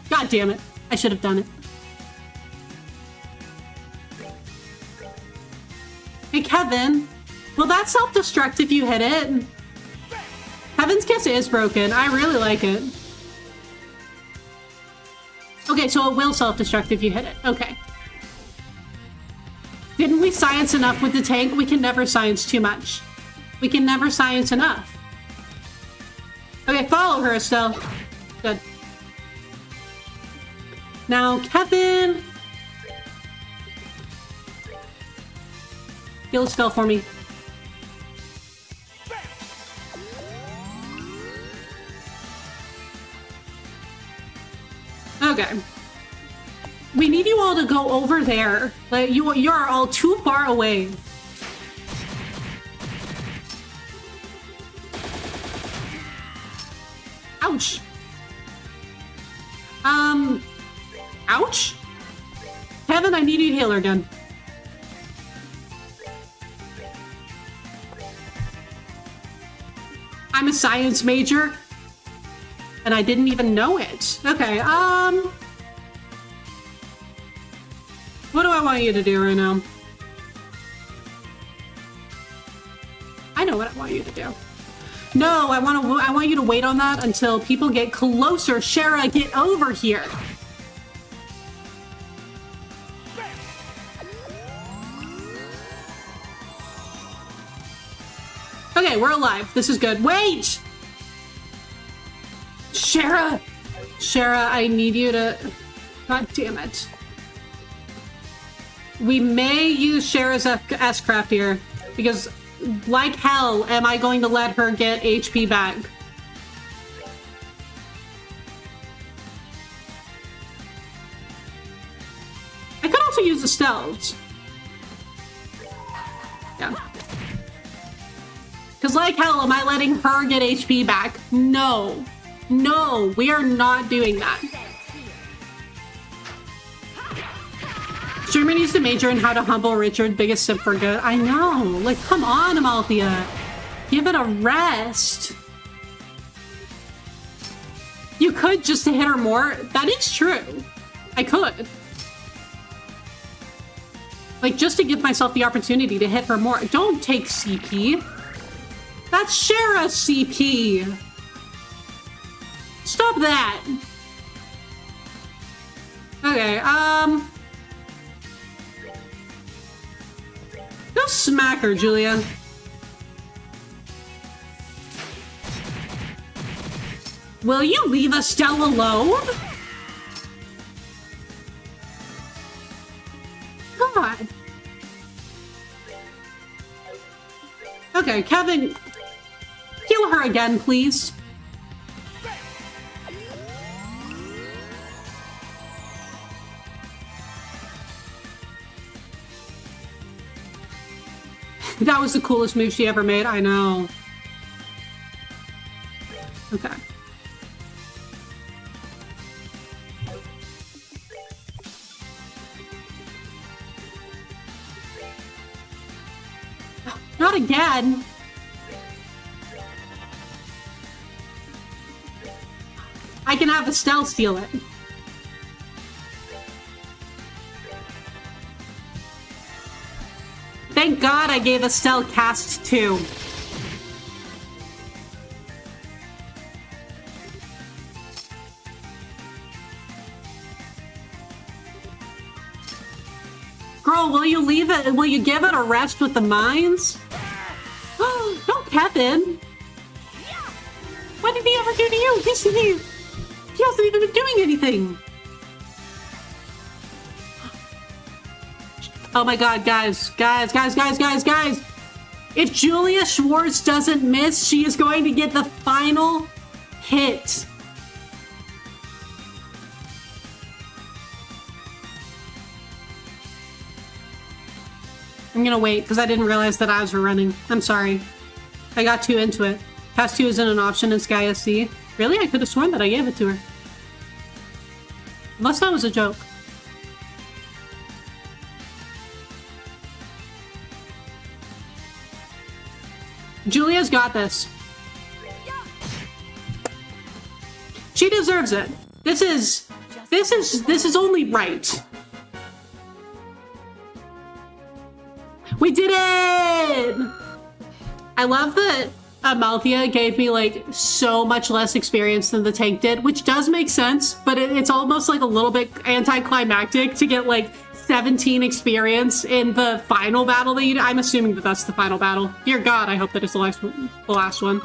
God damn it. I should have done it. Hey, Kevin. Will that self-destruct if you hit it? Heaven's Kiss is broken. I really like it. Okay, so it will self-destruct if you hit it. Okay. Didn't we science enough with the tank? We can never science too much. We can never science enough. Okay, follow her, Estelle. Good. Now, Kevin. Heal Estelle for me. Okay. We need you all to go over there. Like you are all too far away. Ouch. Ouch. Kevin, I need you to heal her again. I'm a science major, and I didn't even know it. Okay, what do I want you to do right now? I know what I want you to do. No, I want you to wait on that until people get closer. Shara, get over here. Okay, we're alive. This is good. Wait! Shara! Shara, I need you to... God damn it. We may use Shara's S-Craft here, because like hell am I going to let her get HP back. I could also use Estelle's. Yeah. Because like hell am I letting her get HP back? No. No, we are not doing that. Sherman needs to major in how to humble Richard, biggest simp for good. I know. Like, come on, Amalthea. Give it a rest. You could just to hit her more. That is true. I could. Like, just to give myself the opportunity to hit her more. Don't take CP. That's Shara's CP. Stop that. Okay, go smack her, Julia. Will you leave Estelle alone? God. Okay, Kevin, heal her again, please. That was the coolest move she ever made. I know. Okay. Not again. I can have Estelle steal it. Thank God I gave Estelle cast 2. Girl, will you leave it? Will you give it a rest with the mines? Don't Kevin. What did he ever do to you? He hasn't even been doing anything. Oh my god, guys. If Julia Schwartz doesn't miss, she is going to get the final hit. I'm gonna wait because I didn't realize that eyes were running. I'm sorry. I got too into it. Pass 2 isn't an option in Sky SC. Really? I could have sworn that I gave it to her. Unless that was a joke. Julia's got this. She deserves it. This is only right. We did it! I love that Amalthea gave me like so much less experience than the tank did, which does make sense, but it's almost like a little bit anticlimactic to get like 17 experience in the final battle that you did. I'm assuming that that's the final battle. Dear God, I hope that it's the last one.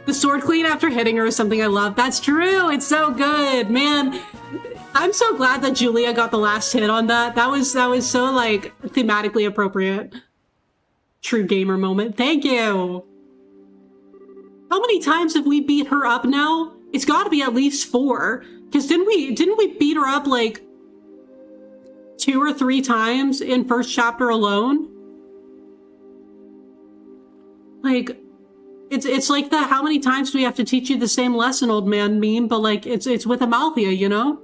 The Sword Queen after hitting her is something I love. That's true. It's so good, man. I'm so glad that Julia got the last hit on that. That was so like thematically appropriate. True gamer moment. Thank you. How many times have we beat her up now? It's got to be at least 4. Because didn't we beat her up like 2 or 3 times in first chapter alone? Like, it's like the how many times do we have to teach you the same lesson, old man meme, but like it's with Amalthea, you know?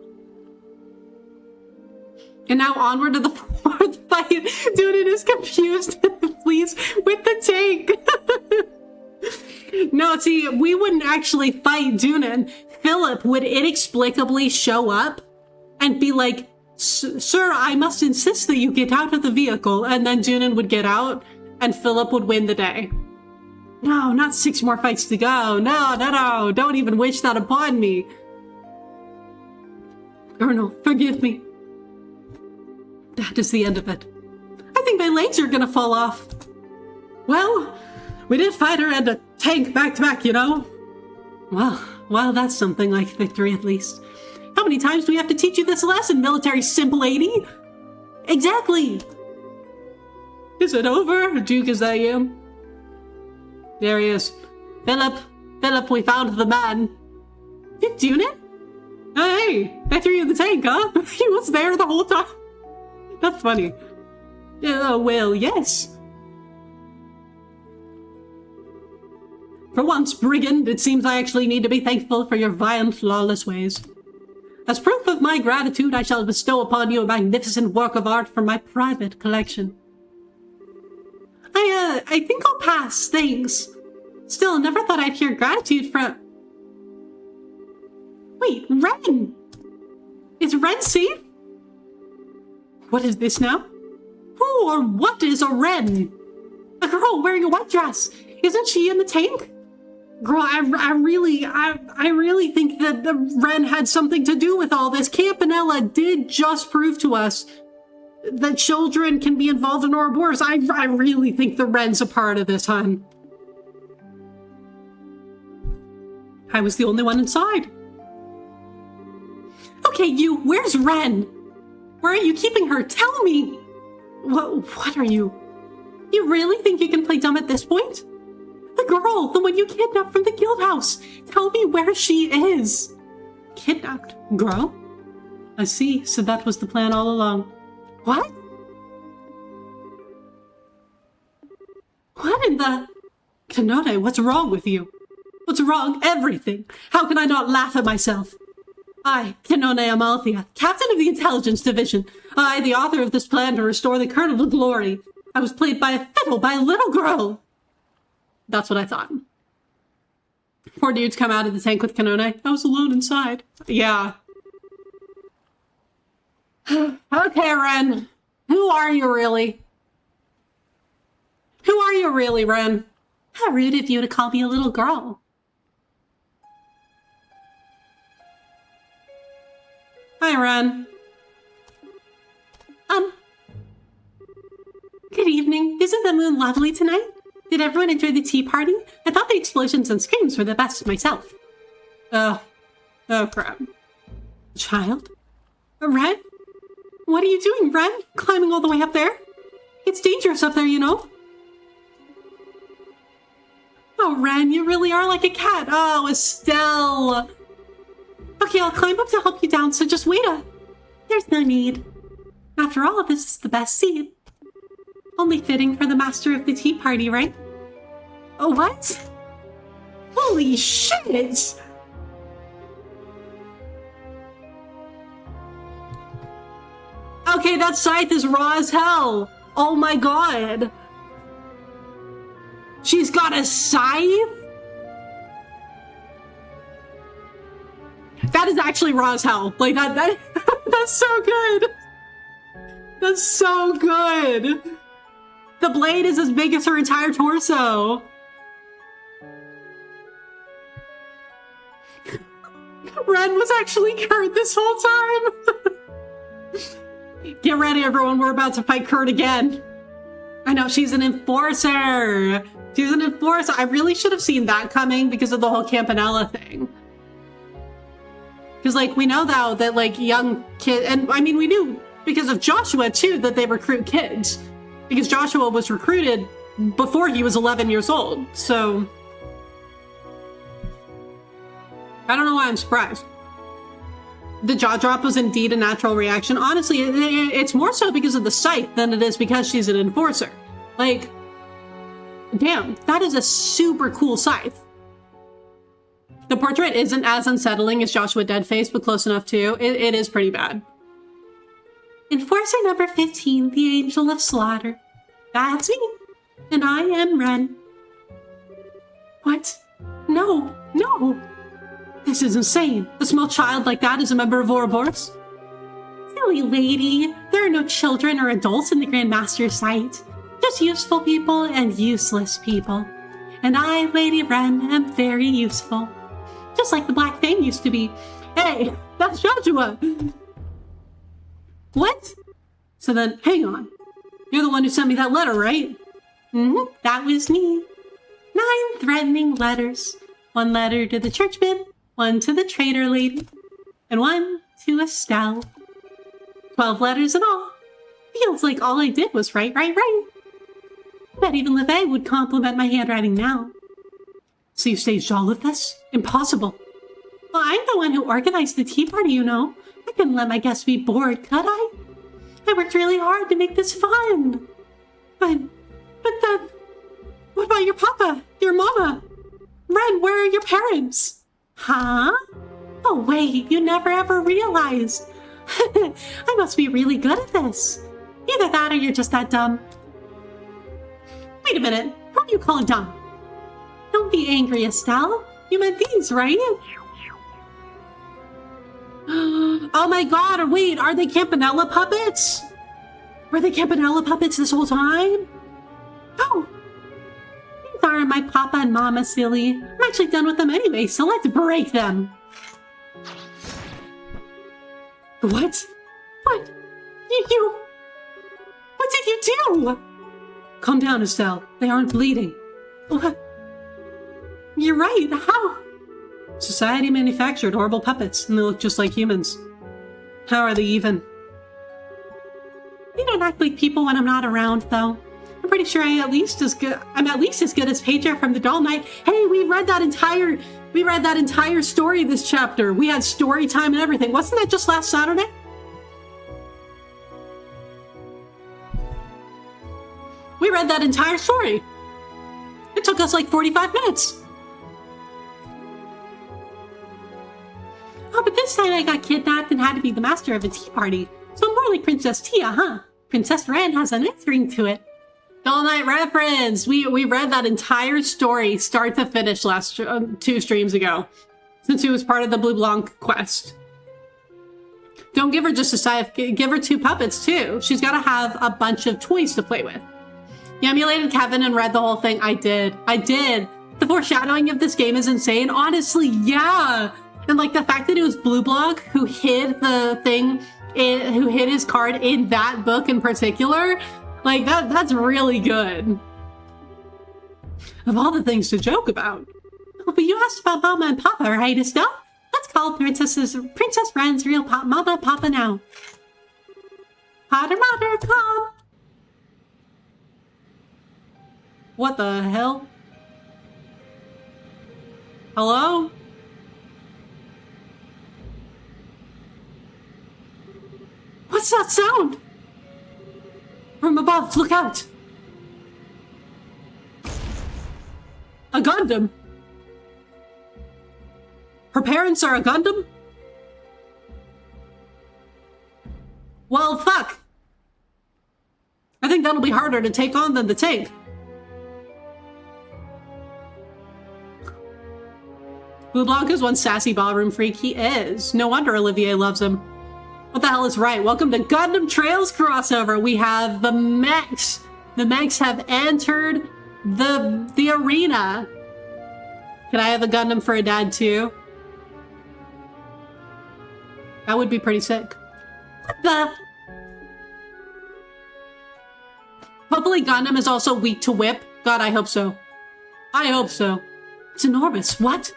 And now onward to the 4th fight. Dude, it is confused, please, with the tank. No, see, we wouldn't actually fight Dunan. Philip would inexplicably show up and be like, "Sir, I must insist that you get out of the vehicle." And then Dunan would get out and Philip would win the day. No, not 6 more fights to go. No. Don't even wish that upon me. Colonel, forgive me. That is the end of it. I think my legs are gonna fall off. Well, we did fight her and a tank back to back, you know? Well, that's something like victory at least. How many times do we have to teach you this lesson, military simple lady? Exactly. Is it over? Duke, is that you? There he is. Philip, we found the man. Did Dunan? Hey, I threw you in the tank, huh? He was there the whole time. That's funny. Well, yes. For once, brigand, it seems I actually need to be thankful for your violent, lawless ways. As proof of my gratitude, I shall bestow upon you a magnificent work of art from my private collection. I think I'll pass, thanks. Still, never thought I'd hear gratitude from... Wait, Ren! Is Ren safe? What is this now? Who or what is a Ren? A girl wearing a white dress. Isn't she in the tank? Girl, I really think that the Ren had something to do with all this. Campanella did just prove to us that children can be involved in Ouroboros. I really think the Ren's a part of this, hon. I was the only one inside. Okay, you, where's Ren? Where are you keeping her? Tell me! What are you? You really think you can play dumb at this point? The girl, the one you kidnapped from the guild house. Tell me where she is. Kidnapped? Girl? I see, so that was the plan all along. What? What in the... Kanone, what's wrong with you? What's wrong? Everything. How can I not laugh at myself? I, Kanone Amalthea, captain of the intelligence division. I, the author of this plan to restore the Colonel to glory. I was played by a fiddle by a little girl. That's what I thought. Poor dudes come out of the tank with Kanone. I was alone inside. Yeah. Okay, Ren. Who are you really? Who are you really, Ren? How rude of you to call me a little girl. Hi, Ren. Good evening. Isn't the moon lovely tonight? Did everyone enjoy the tea party? I thought the explosions and screams were the best myself. Oh crap. Child? Ren? What are you doing, Ren? Climbing all the way up there? It's dangerous up there, you know? Oh, Ren, you really are like a cat. Oh, Estelle. Okay, I'll climb up to help you down, so just wait There's no need. After all, this is the best seat. Only fitting for the master of the tea party, right? Oh, what? Holy shit! Okay, that scythe is raw as hell. Oh my god. She's got a scythe? That is actually raw as hell. Like, that that's so good. That's so good. The blade is as big as her entire torso. Ren was actually Kurt this whole time. Get ready, everyone. We're about to fight Kurt again. I know, she's an enforcer. She's an enforcer. I really should have seen that coming because of the whole Campanella thing. Because, like, we know now that, like, young kids... And, I mean, we knew because of Joshua, too, that they recruit kids. Because Joshua was recruited before he was 11 years old. So... I don't know why I'm surprised. The jaw drop was indeed a natural reaction. Honestly, it's more so because of the scythe than it is because she's an enforcer. Like, damn, that is a super cool scythe. The portrait isn't as unsettling as Joshua Deadface, but close enough too. It is pretty bad. Enforcer number 15, the Angel of Slaughter. That's me. And I am Ren. What? No, no. This is insane. A small child like that is a member of Ouroboros? Silly lady. There are no children or adults in the Grand Master's sight. Just useful people and useless people. And I, Lady Ren, am very useful. Just like the Black Fang used to be. Hey, that's Joshua! What? So then, hang on. You're the one who sent me that letter, right? Mm-hmm, that was me. 9 threatening letters. 1 letter to the churchman, 1 to the traitor lady, and 1 to Estelle. 12 letters in all. Feels like all I did was write. Bet even LeVay would compliment my handwriting now. So you staged all of this? Impossible. Well, I'm the one who organized the tea party, you know. I couldn't let my guests be bored, could I? I worked really hard to make this fun. But then, what about your papa, your mama? Ren, where are your parents? Huh? Oh wait, you never ever realized. I must be really good at this. Either that or you're just that dumb. Wait a minute, who are you calling dumb? Don't be angry, Estelle. You meant these, right? Oh my god, wait, are they Campanella puppets? Were they Campanella puppets this whole time? Oh! These aren't my papa and mama, silly. I'm actually done with them anyway, so let's break them. What? What? You... What did you do? Calm down, Estelle. They aren't bleeding. What? You're right, how? Society manufactured horrible puppets, and they look just like humans. How are they even? They don't act like people when I'm not around, though. I'm pretty sure I'm at least as good as Pager from the Doll Night. Hey, we read that entire story this chapter. We had story time and everything. Wasn't that just last Saturday? We read that entire story. It took us like 45 minutes. Oh, but this time I got kidnapped and had to be the master of a tea party. So I'm more like Princess Tia, huh? Princess Ren has a nice ring to it. Doll Night reference! We read that entire story start to finish last 2 streams ago. Since it was part of the Blue Blanc quest. Don't give her just a scythe, give her 2 puppets too. She's gotta have a bunch of toys to play with. You emulated Kevin and read the whole thing? I did. The foreshadowing of this game is insane. Honestly, yeah! And like the fact that it was Blue Block who hid the thing, who hid his card in that book in particular, like that's really good. Of all the things to joke about. Oh, but you asked about Mama and Papa, right, Estelle? Let's call Princess Ren's real Mama and Papa now. Potter, come! What the hell? Hello? What's that sound? From above, look out! A Gundam? Her parents are a Gundam? Well, fuck! I think that'll be harder to take on than the tank. Blue Blanc is one sassy ballroom freak. He is. No wonder Olivier loves him. What the hell is right? Welcome to Gundam Trails crossover. We have the mechs. The mechs have entered the arena. Can I have a Gundam for a dad too? That would be pretty sick. Hopefully Gundam is also weak to whip. God, I hope so. I hope so. It's enormous. What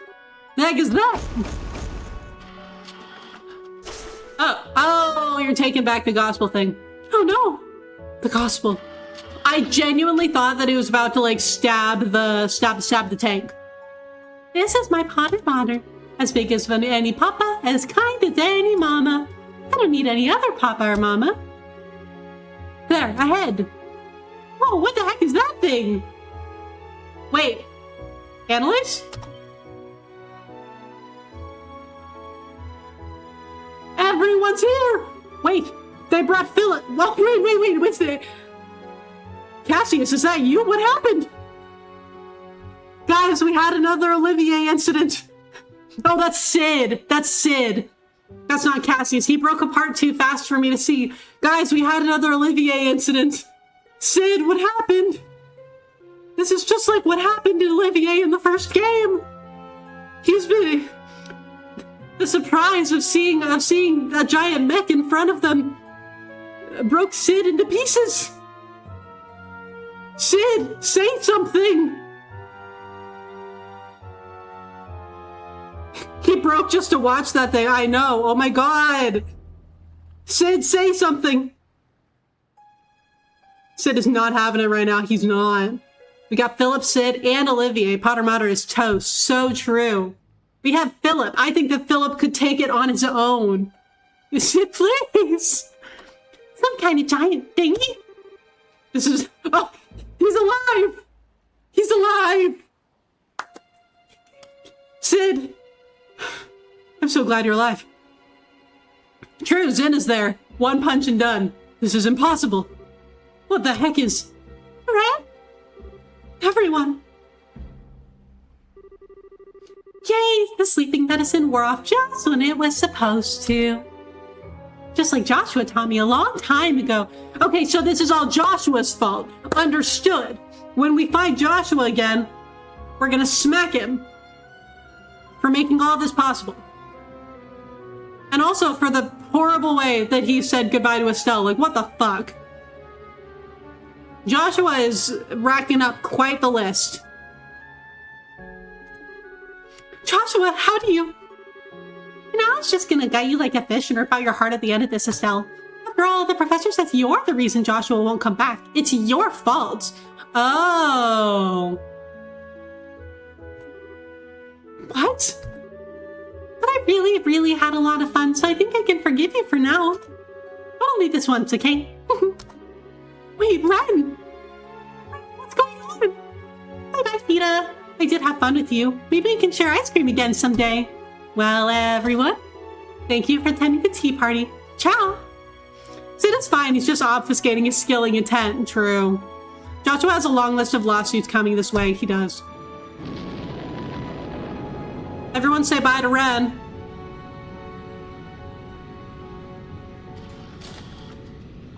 the heck is that? Oh, you're taking back the gospel thing. Oh no, the gospel. I genuinely thought that he was about to like stab the tank. This is my potted water. As big as any papa, as kind as any mama. I don't need any other papa or mama. There, ahead. Oh, what the heck is that thing? Wait, Annalise? Everyone's here! Wait, they brought Philip. Oh, wait, what's that? Cassius, is that you? What happened? Guys, we had another Olivier incident. Oh, that's Sid. That's Sid. That's not Cassius. He broke apart too fast for me to see. Guys, we had another Olivier incident. Sid, what happened? This is just like what happened to Olivier in the first game. He's been... The surprise of seeing a giant mech in front of them broke Sid into pieces. Sid, say something. He broke just to watch that thing. I know. Oh my god. Sid, say something. Sid is not having it right now. He's not. We got Philip, Sid, and Olivier. Potter Matter is toast. So true. We have Philip. I think that Philip could take it on his own. Sid, please. Some kind of giant thingy. This is... Oh, he's alive. He's alive. Sid. I'm so glad you're alive. True, Zin is there. One punch and done. This is impossible. What the heck is... Red? Everyone. Yay, the sleeping medicine wore off just when it was supposed to. Just like Joshua taught me a long time ago. Okay, so this is all Joshua's fault. Understood. When we find Joshua again, we're gonna smack him for making all this possible. And also for the horrible way that he said goodbye to Estelle. Like, what the fuck? Joshua is racking up quite the list. Joshua, how do you... I was just gonna gut you like a fish and rip out your heart at the end of this, Estelle. After all, the professor says you're the reason Joshua won't come back. It's your fault. Oh. What? But I really had a lot of fun, so I think I can forgive you for now. But only this once, okay? Wait, Ren! What's going on? Bye-bye, Fita. I did have fun with you. Maybe we can share ice cream again someday. Well, everyone, thank you for attending the tea party. Ciao! Sid is fine, he's just obfuscating his skilling intent. True. Joshua has a long list of lawsuits coming this way. He does. Everyone say bye to Ren.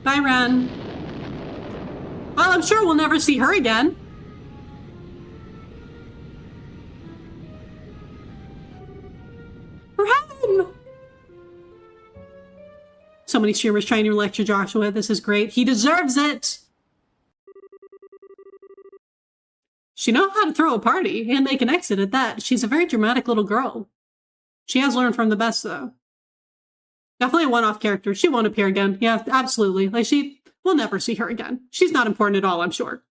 Bye, Ren. Well, I'm sure we'll never see her again. Ren! So many streamers trying to lecture Joshua. This is great. He deserves it! She knows how to throw a party and make an exit at that. She's a very dramatic little girl. She has learned from the best, though. Definitely a one-off character. She won't appear again. Yeah, absolutely. Like, we'll never see her again. She's not important at all, I'm sure.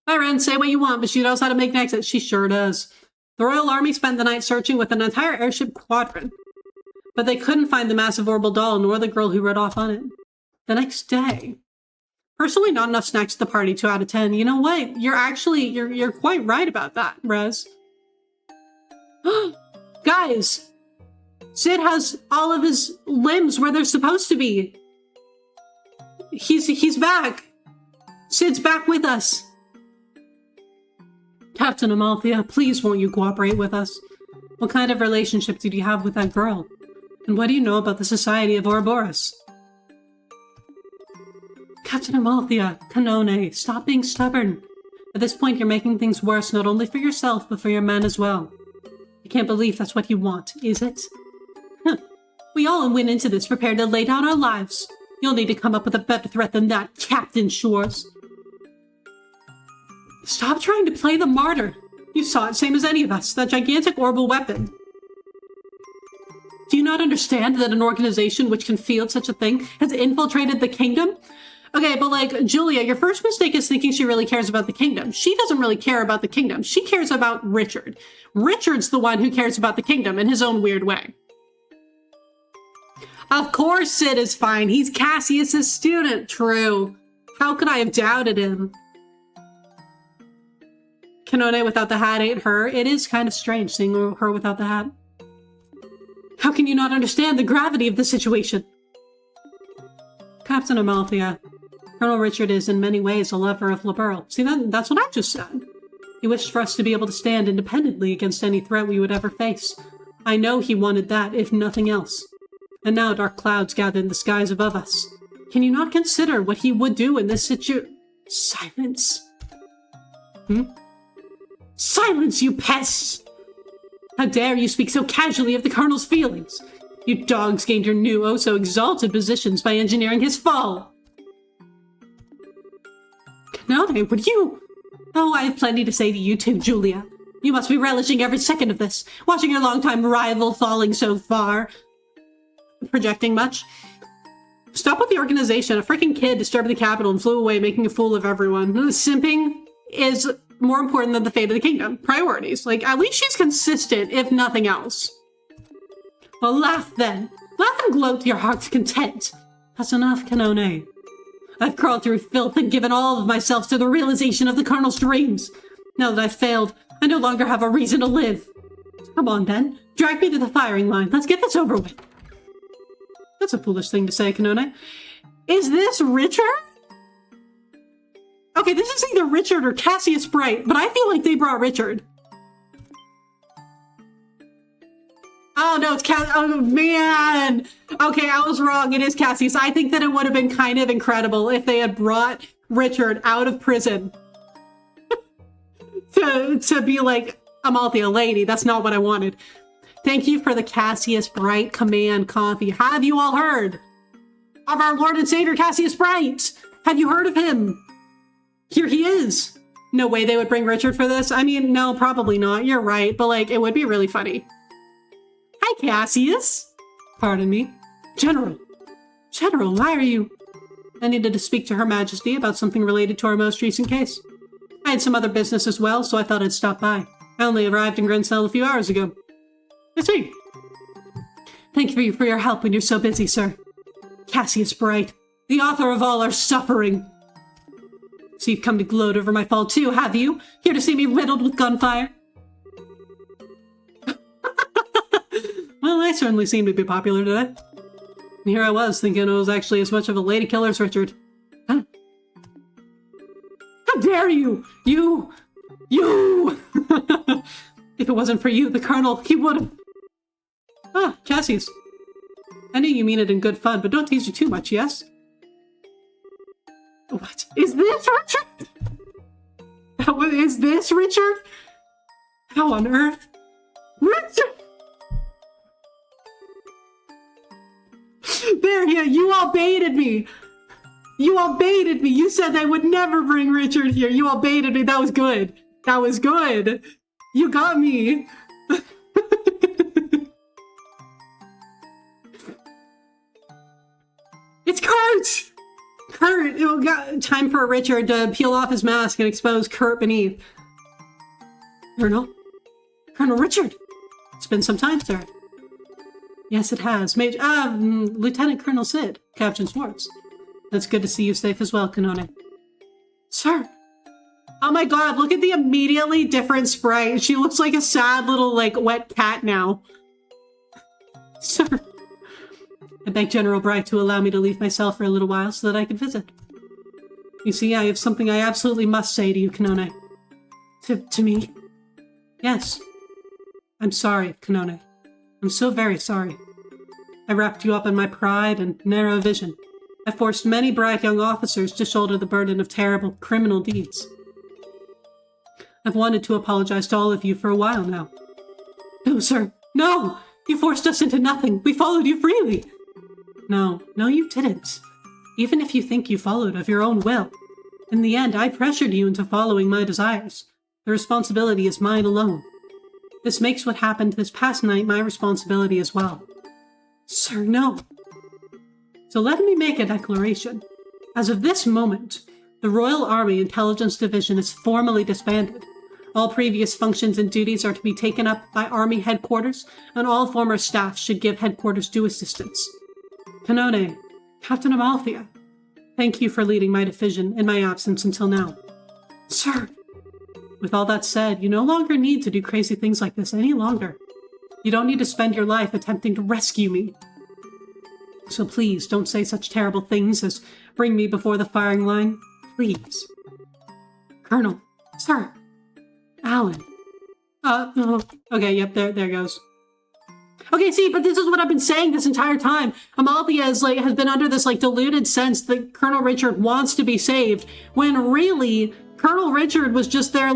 Bye, Ren. Say what you want, but she knows how to make an exit. She sure does. The Royal Army spent the night searching with an entire airship squadron, but they couldn't find the massive orbital doll nor the girl who rode off on it. The next day... Personally, not enough snacks at the party, 2 out of 10. You know what? You're quite right about that, Rez. Guys! Sid has all of his limbs where they're supposed to be. He's back. Sid's back with us. Captain Amalthea, please won't you cooperate with us? What kind of relationship did you have with that girl? And what do you know about the Society of Ouroboros? Captain Amalthea, Kanone, stop being stubborn. At this point, you're making things worse, not only for yourself, but for your men as well. I can't believe that's what you want, is it? Huh. We all went into this prepared to lay down our lives. You'll need to come up with a better threat than that, Captain Shores. Stop trying to play the martyr. You saw it, same as any of us, that gigantic orbital weapon. Do you not understand that an organization which can field such a thing has infiltrated the kingdom? Okay, but like, Julia, your first mistake is thinking she really cares about the kingdom. She doesn't really care about the kingdom. She cares about Richard. Richard's the one who cares about the kingdom in his own weird way. Of course Sid is fine. He's Cassius's student. True. How could I have doubted him? Kanone without the hat ain't her. It is kind of strange seeing her without the hat. How can you not understand the gravity of the situation? Captain Amalthea, Colonel Richard is in many ways a lover of Liberl. See, that's what I just said. He wished for us to be able to stand independently against any threat we would ever face. I know he wanted that, if nothing else. And now dark clouds gather in the skies above us. Can you not consider what he would do in this Silence. Silence, you pests! How dare you speak so casually of the Colonel's feelings? You dogs gained your new, oh-so-exalted positions by engineering his fall. Kanone, would you... Oh, I have plenty to say to you too, Julia. You must be relishing every second of this, watching your longtime rival falling so far. Projecting much? Stop with the organization. A freaking kid disturbed the capital and flew away, making a fool of everyone. Simping is more important than the fate of the kingdom. Priorities. Like, at least she's consistent, if nothing else. Well, laugh then. Laugh and gloat to your heart's content. That's enough, Kanone. I've crawled through filth and given all of myself to the realization of the Colonel's dreams. Now that I've failed, I no longer have a reason to live. Come on, then. Drag me to the firing line. Let's get this over with. That's a foolish thing to say, Kanone. Is this Richard? Okay, this is either Richard or Cassius Bright, but I feel like they brought Richard. Oh, no, it's Oh, man. Okay, I was wrong. It is Cassius. I think that it would have been kind of incredible if they had brought Richard out of prison to be like Amalthea lady. That's not what I wanted. Thank you for the Cassius Bright command coffee. Have you all heard of our Lord and Savior Cassius Bright? Have you heard of him? Here he is. No way they would bring Richard for this. I mean, no, probably not. You're right, but like, it would be really funny. Hi, Cassius. Pardon me. General, why are you? I needed to speak to Her Majesty about something related to our most recent case. I had some other business as well, so I thought I'd stop by. I only arrived in Grensel a few hours ago. I see. Thank you for your help when you're so busy, sir. Cassius Bright, the author of all our suffering. So you've come to gloat over my fall too, have you? Here to see me riddled with gunfire? Well, I certainly seem to be popular today. And here I was, thinking I was actually as much of a lady killer as Richard. Huh? How dare you! You! If it wasn't for you, the Colonel, he would've... Ah, Cassius. I know you mean it in good fun, but don't tease you too much, yes? What? Is this Richard? Is this Richard? How on earth? Richard! There, yeah, you all baited me. You all baited me. You said they would never bring Richard here. You all baited me. That was good. That was good. You got me. It's Kurt! Kurt! It got time for Richard to peel off his mask and expose Kurt beneath. Colonel Richard! It's been some time, sir. Yes, it has. Lieutenant Colonel Sid, Captain Schwartz. It's good to see you safe as well, Kanone. Sir! Oh my god, look at the immediately different sprite. She looks like a sad little, like, wet cat now. Sir! I begged General Bright to allow me to leave my cell for a little while so that I could visit. You see, I have something I absolutely must say to you, Kanone. To me? Yes. I'm sorry, Kanone. I'm so very sorry. I wrapped you up in my pride and narrow vision. I forced many bright young officers to shoulder the burden of terrible criminal deeds. I've wanted to apologize to all of you for a while now. No, sir. No! You forced us into nothing. We followed you freely. No, you didn't. Even if you think you followed of your own will. In the end, I pressured you into following my desires. The responsibility is mine alone. This makes what happened this past night my responsibility as well. Sir, no. So let me make a declaration. As of this moment, the Royal Army Intelligence Division is formally disbanded. All previous functions and duties are to be taken up by Army Headquarters, and all former staff should give Headquarters due assistance. Kanone, Captain Amalthea, thank you for leading my division in my absence until now. Sir, with all that said, you no longer need to do crazy things like this any longer. You don't need to spend your life attempting to rescue me. So please, don't say such terrible things as bring me before the firing line. Please. Colonel. Sir. Alan. Okay, yep, there goes. Okay, see, but this is what I've been saying this entire time. Amalthea has been under this, deluded sense that Colonel Richard wants to be saved, when really, Colonel Richard was just there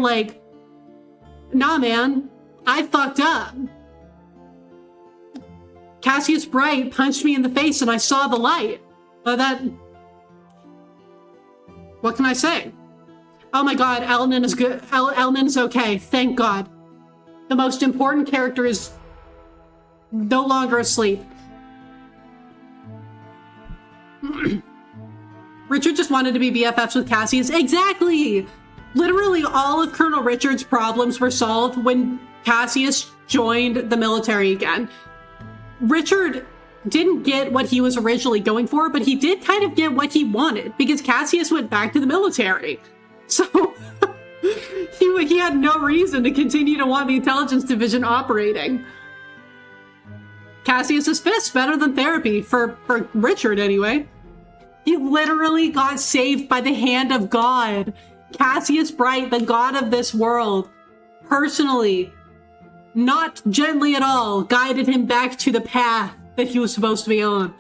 nah, man, I fucked up. Cassius Bright punched me in the face and I saw the light. What can I say? Oh my god, Elnan is good. Elnan is okay, thank god. The most important character is no longer asleep. Richard just wanted to be BFFs with Cassius. Exactly! Literally all of Colonel Richard's problems were solved when Cassius joined the military again. Richard didn't get what he was originally going for, but he did kind of get what he wanted because Cassius went back to the military. So he had no reason to continue to want the Intelligence Division operating. Cassius's fist better than therapy for Richard anyway. He literally got saved by the hand of God. Cassius Bright, the god of this world, personally, not gently at all, guided him back to the path that he was supposed to be on.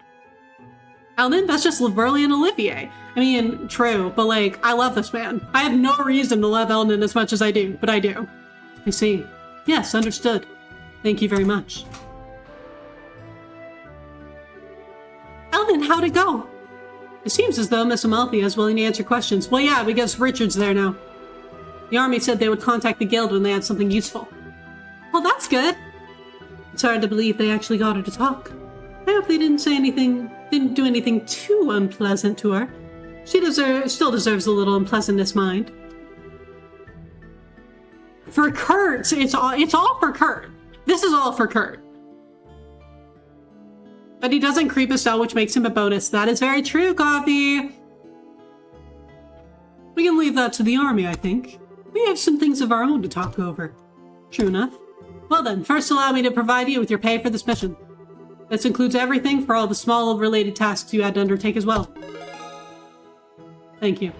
Elnan, that's just Laverly and Olivier. I mean, true, but I love this man. I have no reason to love Elnan as much as I do, but I do. I see. Yes, understood. Thank you very much. Elnan, how'd it go? It seems as though Miss Amalthea is willing to answer questions. Well, yeah, because Richard's there now. The army said they would contact the guild when they had something useful. Well, that's good. It's hard to believe they actually got her to talk. I hope they didn't do anything too unpleasant to her. She still deserves a little unpleasantness mind. For Kurt, it's all for Kurt. This is all for Kurt. But he doesn't creep us out, which makes him a bonus. That is very true, Coffee. We can leave that to the army, I think. We have some things of our own to talk over. True enough. Well then, first allow me to provide you with your pay for this mission. This includes everything for all the small related tasks you had to undertake as well. Thank you.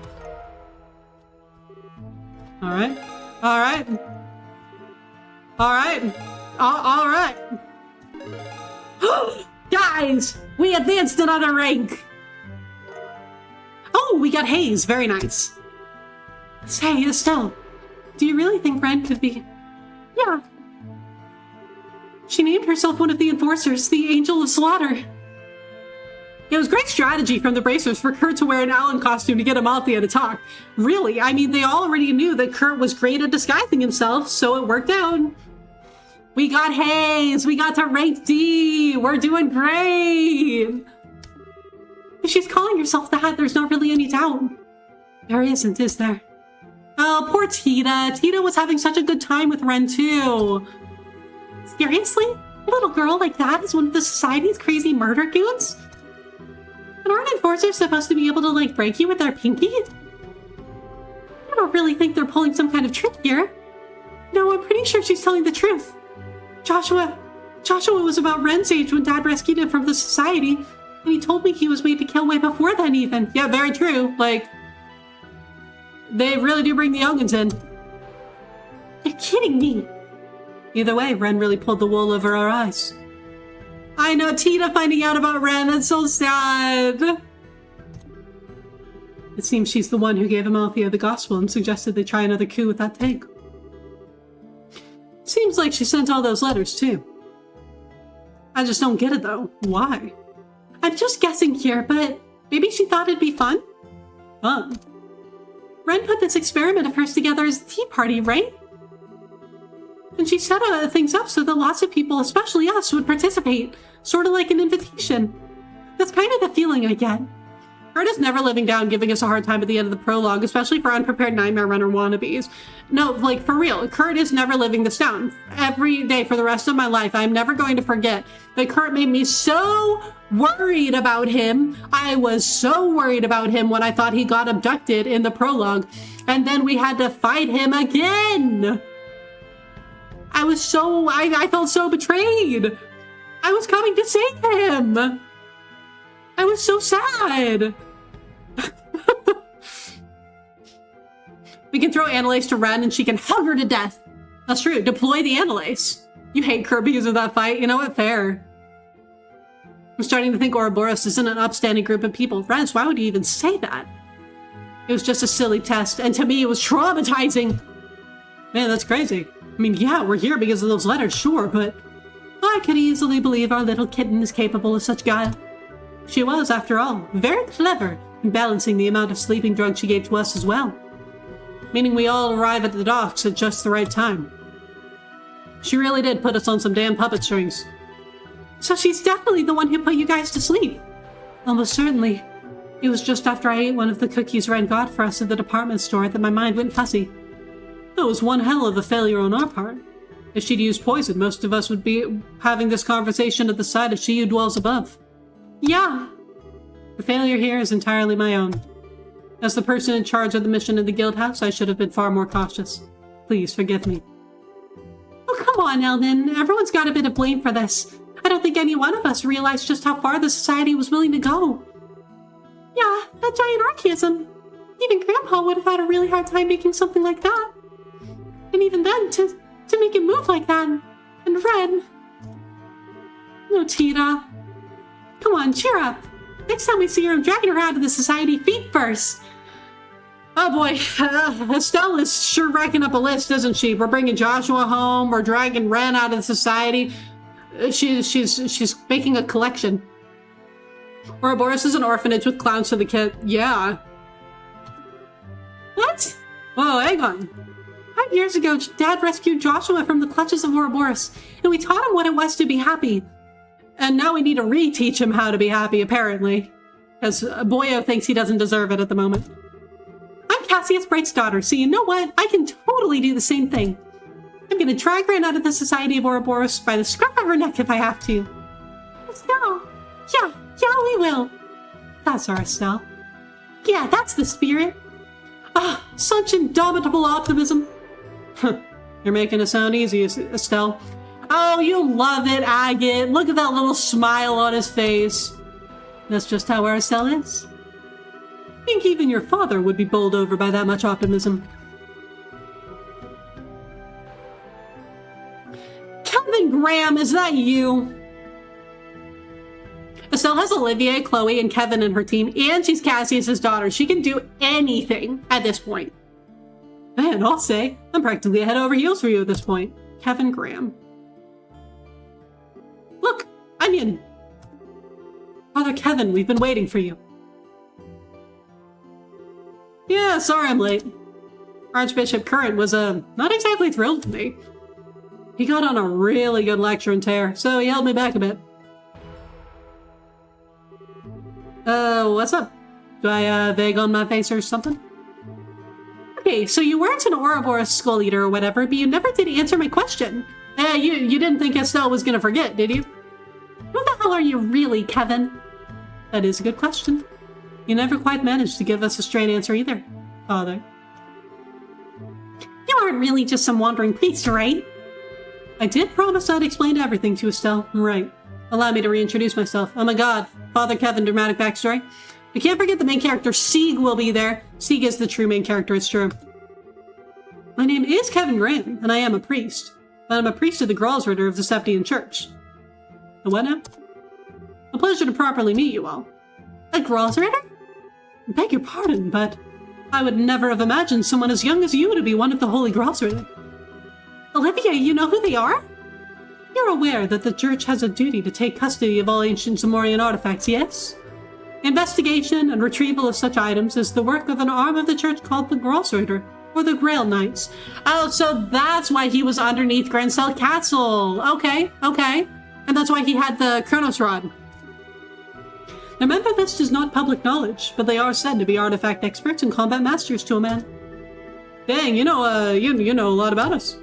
Alright. Alright. Alright. Alright. Guys! We advanced another rank! Oh, we got Hayes. Very nice. Say, Estelle, do you really think Ren could be... Yeah. She named herself one of the Enforcers, the Angel of Slaughter. It was great strategy from the Bracers for Kurt to wear an Alan costume to get Amalthea to talk. Really, I mean, they already knew that Kurt was great at disguising himself, so it worked out. We got Hayes! We got to rank D! We're doing great! If she's calling herself that, there's not really any doubt. There isn't, is there? Oh, poor Tita. Tita was having such a good time with Ren, too. Seriously? A little girl like that is one of the society's crazy murder goons? And aren't Enforcers supposed to be able to, break you with their pinky? I don't really think they're pulling some kind of trick here. No, I'm pretty sure she's telling the truth. Joshua was about Ren's age when Dad rescued him from the society, and he told me he was made to kill way before then even. Yeah, very true. They really do bring the youngins in. You're kidding me. Either way, Ren really pulled the wool over our eyes. I know, Tita finding out about Ren, that's so sad. It seems she's the one who gave Amalthea the gospel and suggested they try another coup with that tank. Seems like she sent all those letters, too. I just don't get it though. Why? I'm just guessing here, but maybe she thought it'd be fun? Fun? Ren put this experiment of hers together as a tea party, right? And she set things up so that lots of people, especially us, would participate. Sort of like an invitation. That's kind of the feeling I get. Kurt is never living down, giving us a hard time at the end of the prologue, especially for unprepared Nightmare Runner wannabes. No, like, for real, Kurt is never living this down. Every day for the rest of my life, I'm never going to forget that Kurt made me so worried about him. I was so worried about him when I thought he got abducted in the prologue, and then we had to fight him again. I felt so betrayed. I was coming to save him. I was so sad. We can throw Annalise to Ren and she can hug her to death. That's true. Deploy the Annalise. You hate Kurt because of that fight. You know what? Fair. I'm starting to think Ouroboros isn't an upstanding group of people. Ren, why would you even say that? It was just a silly test, and to me it was traumatizing. Man, that's crazy. I mean, yeah, we're here because of those letters, sure, but I could easily believe our little kitten is capable of such guile. She was, after all, very clever in balancing the amount of sleeping drugs she gave to us as well. Meaning we all arrive at the docks at just the right time. She really did put us on some damn puppet strings. So she's definitely the one who put you guys to sleep. Almost certainly. It was just after I ate one of the cookies Ren got for us at the department store that my mind went fuzzy. That was one hell of a failure on our part. If she'd used poison, most of us would be having this conversation at the sight of she who dwells above. Yeah. The failure here is entirely my own. As the person in charge of the mission in the guild house, I should have been far more cautious. Please forgive me. Oh, come on, Eldon. Everyone's got a bit of blame for this. I don't think any one of us realized just how far the society was willing to go. Yeah, that giant archaism. Even Grandpa would have had a really hard time making something like that. And even then, to make it move like that. And Ren. No, Tita. Come on, cheer up. Next time we see her, I'm dragging her out of the society feet first. Oh boy, Estelle is sure racking up a list, isn't she? We're bringing Joshua home, we're dragging Ren out of the society. She's making a collection. Ouroboros is an orphanage with clowns for the kid. Yeah. What? Whoa, hang on. 5 years ago, Dad rescued Joshua from the clutches of Ouroboros, and we taught him what it was to be happy. And now we need to reteach him how to be happy, apparently. Because Boyo thinks he doesn't deserve it at the moment. I'm Cassius Bright's daughter, so you know what? I can totally do the same thing. I'm gonna drag Ren out of the Society of Ouroboros by the scruff of her neck if I have to. Estelle! Yeah, we will. That's our Estelle. Yeah, that's the spirit. Ah, such indomitable optimism. You're making it sound easy, Estelle. Oh, you love it, Agate. Look at that little smile on his face. That's just how our Estelle is. I think even your father would be bowled over by that much optimism. Kevin Graham, is that you? Estelle has Olivier, Chloe, and Kevin in her team, and she's Cassius's daughter. She can do anything at this point. Man, I'll say, I'm practically head over heels for you at this point. Kevin Graham. Look, I'm in. Father Kevin, we've been waiting for you. Yeah, sorry I'm late. Archbishop Current was, not exactly thrilled with me. He got on a really good lecture in Terre, so he held me back a bit. What's up? Do I, vague on my face or something? Okay, so you weren't an Ouroboros Skull Eater or whatever, but you never did answer my question. You didn't think Estelle was gonna forget, did you? Who the hell are you really, Kevin? That is a good question. You never quite managed to give us a straight answer either, Father. You aren't really just some wandering priest, right? I did promise I'd explain everything to Estelle. Right. Allow me to reintroduce myself. Oh my god, Father Kevin, dramatic backstory. You can't forget the main character, Sieg, will be there. Sieg is the true main character, it's true. My name is Kevin Graham, and I am a priest. But I'm a priest of the Gralsritter of the Septian Church. A what now? A pleasure to properly meet you all. A Gralsritter? I beg your pardon, but I would never have imagined someone as young as you to be one of the Holy Gralsritter. Olivia, you know who they are? You're aware that the Church has a duty to take custody of all ancient Zamorian artifacts, yes? Investigation and retrieval of such items is the work of an arm of the Church called the Grossreiter, or the Grail Knights. Oh, so that's why he was underneath Grancel Castle. Okay. And that's why he had the Chronos Rod. Remember, this is not public knowledge, but they are said to be artifact experts and combat masters to a man. Dang, you know a lot about us.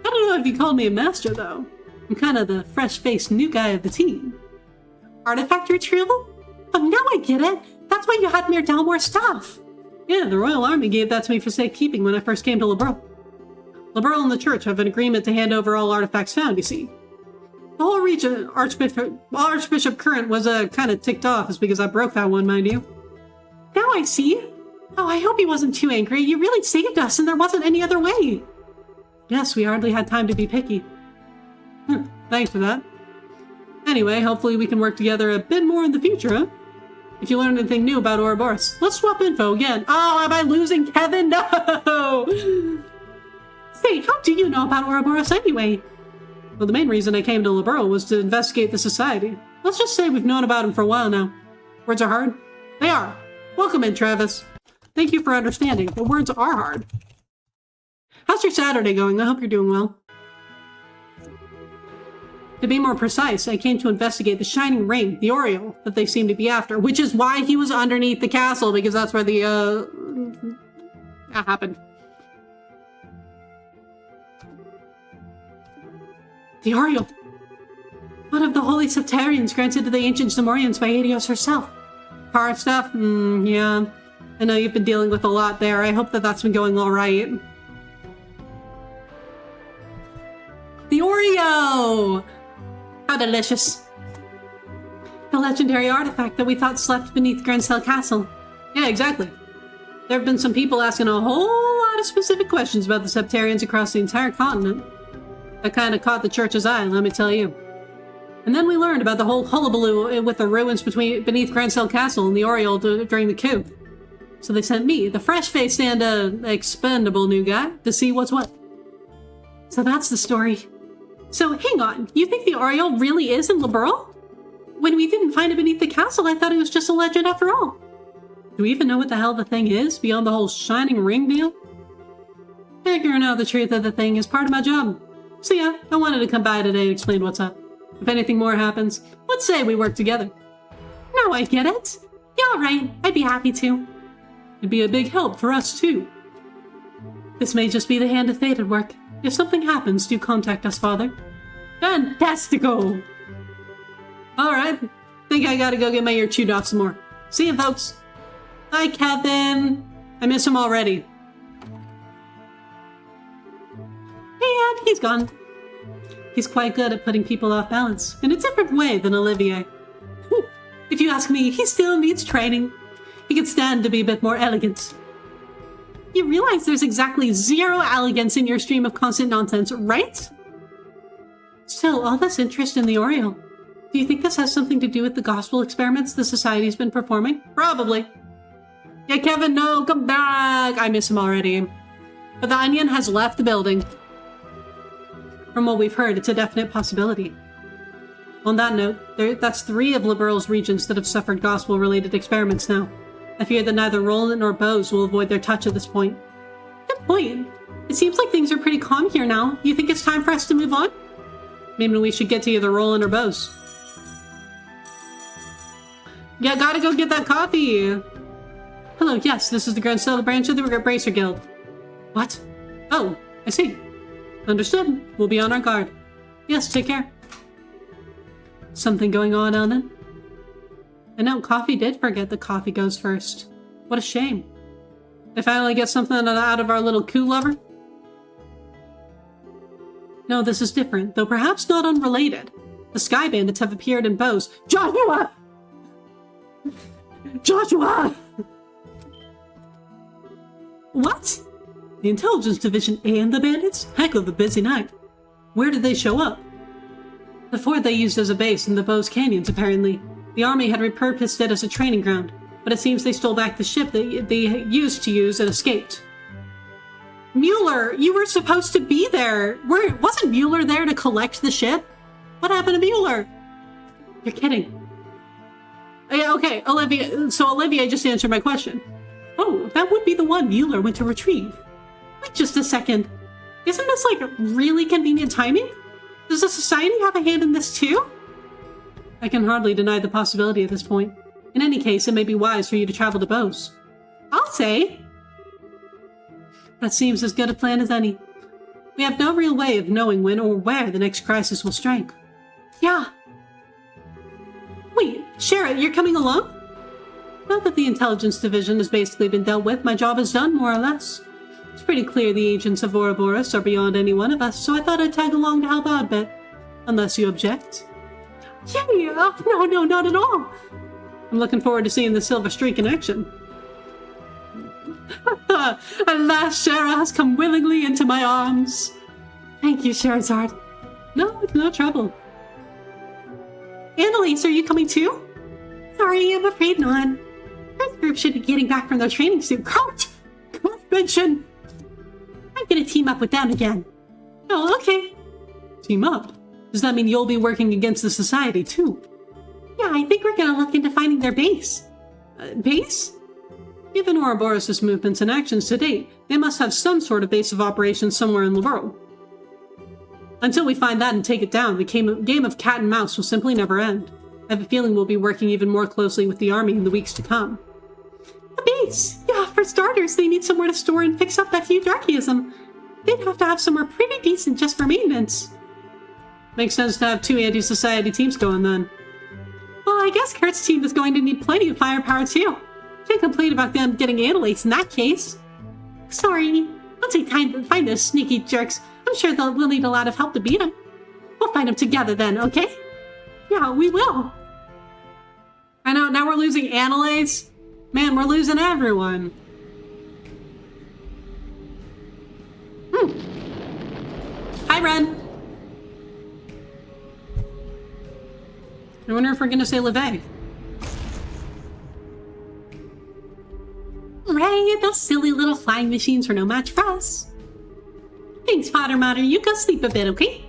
I don't know if you called me a master, though. I'm kind of the fresh-faced new guy of the team. Artifact retrieval? Oh, now I get it. That's why you had Mir Dalmore's stuff. Yeah, the Royal Army gave that to me for safekeeping when I first came to Liberl. Liberl and the Church have an agreement to hand over all artifacts found, you see. The whole region, Archbishop Current was kind of ticked off, is because I broke that one, mind you. Now I see. Oh, I hope he wasn't too angry. You really saved us, and there wasn't any other way. Yes, we hardly had time to be picky. Thanks for that. Anyway, hopefully we can work together a bit more in the future, huh? If you learn anything new about Ouroboros, let's swap info again. Oh, am I losing Kevin? No! Say, how do you know about Ouroboros anyway? Well, the main reason I came to Liberl was to investigate the society. Let's just say we've known about him for a while now. Words are hard? They are. Welcome in, Travis. Thank you for understanding. The words are hard. How's your Saturday going? I hope you're doing well. To be more precise, I came to investigate the Shining Ring, the Oriole, that they seem to be after, which is why he was underneath the castle, because that's where the, that happened. The Oriole. One of the Holy Septarians granted to the ancient Zamorians by Adios herself. Car stuff? Yeah. I know you've been dealing with a lot there. I hope that that's been going all right. The Oreo! How delicious. The legendary artifact that we thought slept beneath Grancel Castle. Yeah, exactly. There have been some people asking a whole lot of specific questions about the Septarians across the entire continent. That kind of caught the Church's eye, let me tell you. And then we learned about the whole hullabaloo with the ruins beneath Grancel Castle and the Oriole during the coup. So they sent me, the fresh-faced and expendable new guy, to see what's what. So that's the story. So hang on, you think the Oriole really is in Liberl? When we didn't find it beneath the castle, I thought it was just a legend after all. Do we even know what the hell the thing is, beyond the whole Shining Ring deal? Figuring out the truth of the thing is part of my job. So yeah, I wanted to come by today to explain what's up. If anything more happens, let's say we work together. Now I get it. Yeah, alright, I'd be happy to. It'd be a big help for us too. This may just be the hand of fate at work. If something happens, do contact us, Father. Fantastico! Alright, think I gotta go get my ear chewed off some more. See you, folks. Bye, Kevin. I miss him already. And he's gone. He's quite good at putting people off balance, in a different way than Olivier. If you ask me, he still needs training. He could stand to be a bit more elegant. You realize there's exactly zero elegance in your stream of constant nonsense, right? Still, all this interest in the Oriole. Do you think this has something to do with the gospel experiments the Society's been performing? Probably. Yeah, Kevin, no, come back! I miss him already. But the Onion has left the building. From what we've heard, it's a definite possibility. On that note, that's 3 of Liberl's regions that have suffered gospel-related experiments now. I fear that neither Roland nor Bose will avoid their touch at this point. Good point. It seems like things are pretty calm here now. You think it's time for us to move on? Maybe we should get to either Roland or Bose. Yeah, gotta go get that coffee! Hello, yes, this is the Grancel branch of the Bracer Guild. What? Oh, I see. Understood. We'll be on our guard. Yes, take care. Something going on, Elnan? I know, Coffee did forget that coffee goes first. What a shame. I finally get something out of our little coup lover? No, this is different, though perhaps not unrelated. The Sky Bandits have appeared in Bose. Joshua! Joshua! What? The Intelligence Division and the Bandits? Heck of a busy night. Where did they show up? The fort they used as a base in the Bose Canyons, apparently. The army had repurposed it as a training ground, but it seems they stole back the ship that they used to use and escaped. Mueller, you were supposed to be there! Wasn't Mueller there to collect the ship? What happened to Mueller? You're kidding. Yeah, okay, Olivia. So Olivia just answered my question. Oh, that would be the one Mueller went to retrieve. Wait just a second. Isn't this like really convenient timing? Does the society have a hand in this too? I can hardly deny the possibility at this point. In any case, it may be wise for you to travel to Bose. I'll say. That seems as good a plan as any. We have no real way of knowing when or where the next crisis will strike. Yeah. Wait, Shara, you're coming along? Now that the intelligence division has basically been dealt with, my job is done, more or less. It's pretty clear the agents of Ouroboros are beyond any one of us, so I thought I'd tag along to help out a bit. Unless you object. Yeah, no, not at all. I'm looking forward to seeing the Silver Streak in action. At last, Shara has come willingly into my arms. Thank you, Sherazard. No, it's no trouble. Annalise, are you coming too? Sorry, I'm afraid not. This group should be getting back from their training soon. Coach! Mention! I'm gonna team up with them again. Oh, okay. Team up? Does that mean you'll be working against the Society too? Yeah, I think we're gonna look into finding their base. Base? Given Ouroboros' movements and actions to date, they must have some sort of base of operations somewhere in the world. Until we find that and take it down, the game of cat and mouse will simply never end. I have a feeling we'll be working even more closely with the army in the weeks to come. The base! Yeah, for starters, they need somewhere to store and fix up that huge archaism. They'd have to have somewhere pretty decent just for maintenance. Makes sense to have two anti-society teams going then. Well, I guess Kurt's team is going to need plenty of firepower too. Can't complain about them getting Annalise in that case. Sorry, I'll take time to find those sneaky jerks. I'm sure we'll need a lot of help to beat them. We'll find them together then, okay? Yeah, we will. I know, now we're losing Annalise. Man, we're losing everyone. Hi, Ren. I wonder if we're gonna say LeVay. Right, those silly little flying machines were no match for us. Thanks, Potter Matter. You go sleep a bit, okay?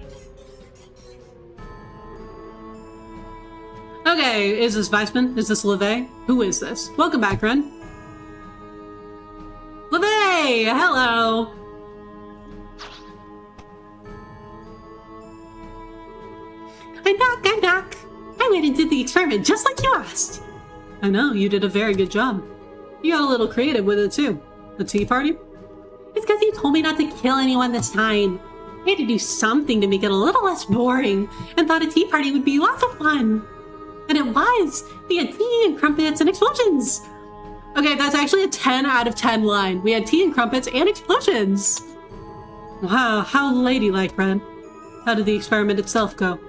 Okay, is this Weissman? Is this LeVay? Who is this? Welcome back, Ren. LeVay! Hello! I knock. I went and did the experiment just like you asked. I know, you did a very good job. You got a little creative with it too. The tea party? It's because you told me not to kill anyone this time. I had to do something to make it a little less boring, and thought a tea party would be lots of fun. And it was! We had tea and crumpets and explosions! Okay, that's actually a 10 out of 10 line. We had tea and crumpets and explosions! Wow, how ladylike, Ren. How did the experiment itself go?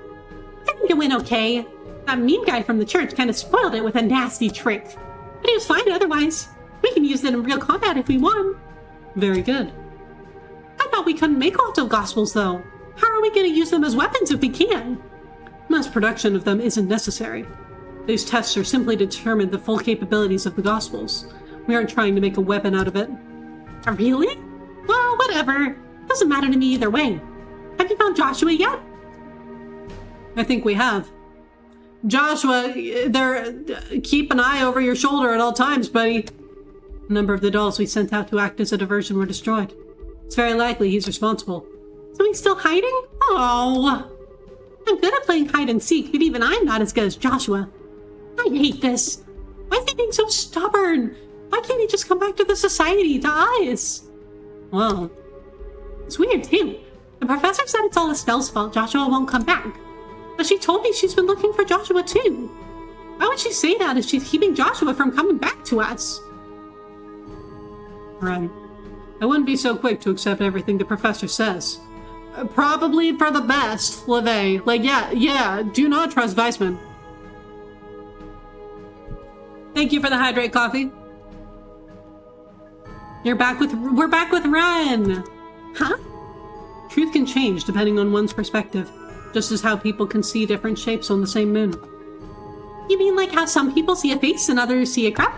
I think it went okay. That meme guy from the church kind of spoiled it with a nasty trick. But it was fine otherwise. We can use it in real combat if we want. Very good. I thought we couldn't make lots of gospels, though. How are we going to use them as weapons if we can? Mass production of them isn't necessary. These tests are simply to determine the full capabilities of the gospels. We aren't trying to make a weapon out of it. Really? Well, whatever. Doesn't matter to me either way. Have you found Joshua yet? I think we have. Joshua, keep an eye over your shoulder at all times, buddy. A number of the dolls we sent out to act as a diversion were destroyed. It's very likely he's responsible. So he's still hiding? Oh. I'm good at playing hide and seek, but even I'm not as good as Joshua. I hate this. Why is he being so stubborn? Why can't he just come back to the society, to us? Well, it's weird too. The professor said it's all Estelle's fault Joshua won't come back. But she told me she's been looking for Joshua too. Why would she say that if she's keeping Joshua from coming back to us? Right. I wouldn't be so quick to accept everything the professor says. Probably for the best, LeVay. Like, yeah, do not trust Weissman. Thank you for the hydrate coffee. We're back with Ren. Huh? Truth can change depending on one's perspective, just as how people can see different shapes on the same moon. You mean like how some people see a face and others see a crab?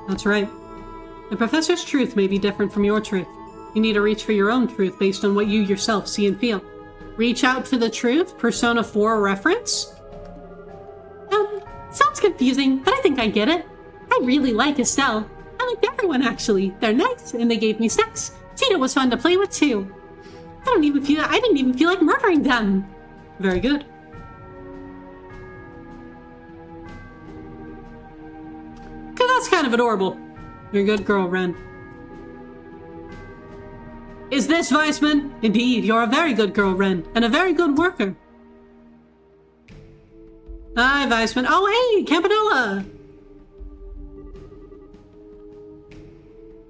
That's right. The professor's truth may be different from your truth. You need to reach for your own truth based on what you yourself see and feel. Reach out for the truth? Persona 4 reference? Sounds confusing, but I think I get it. I really like Estelle. I liked everyone, actually. They're nice, and they gave me snacks. Tita was fun to play with, too. I didn't even feel like murdering them. Very good. Okay, that's kind of adorable. You're a good girl, Ren. Is this Weissman? Indeed, you're a very good girl, Ren, and a very good worker. Hi, Weissman. Oh, hey, Campanella.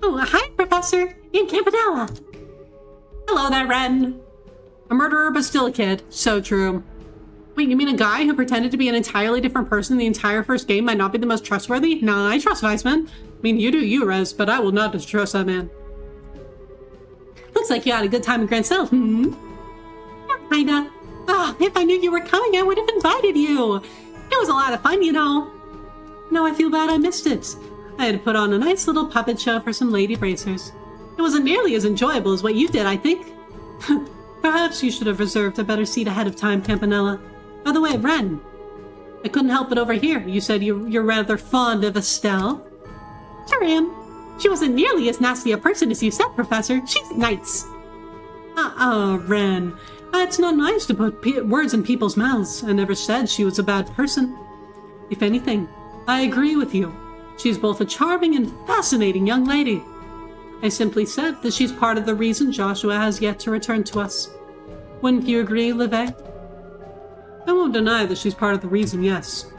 Oh, hi, Professor. And Campanella. Hello there, Ren. A murderer, but still a kid. So true. Wait, you mean a guy who pretended to be an entirely different person the entire first game might not be the most trustworthy? Nah, I trust Weissman. I mean, you do you, Rez, but I will not distrust that man. Looks like you had a good time in Grand Cell. Yeah, kinda. If I knew you were coming, I would have invited you. It was a lot of fun, you know. No, I feel bad I missed it. I had to put on a nice little puppet show for some lady bracers. It wasn't nearly as enjoyable as what you did, I think. Perhaps you should have reserved a better seat ahead of time, Campanella. By the way, Ren, I couldn't help but overhear. You said you're rather fond of Estelle. Sure am. She wasn't nearly as nasty a person as you said, Professor. She's nice. Ren. It's not nice to put words in people's mouths. I never said she was a bad person. If anything, I agree with you. She's both a charming and fascinating young lady. I simply said that she's part of the reason Joshua has yet to return to us. Wouldn't you agree, Levay? I won't deny that she's part of the reason, yes.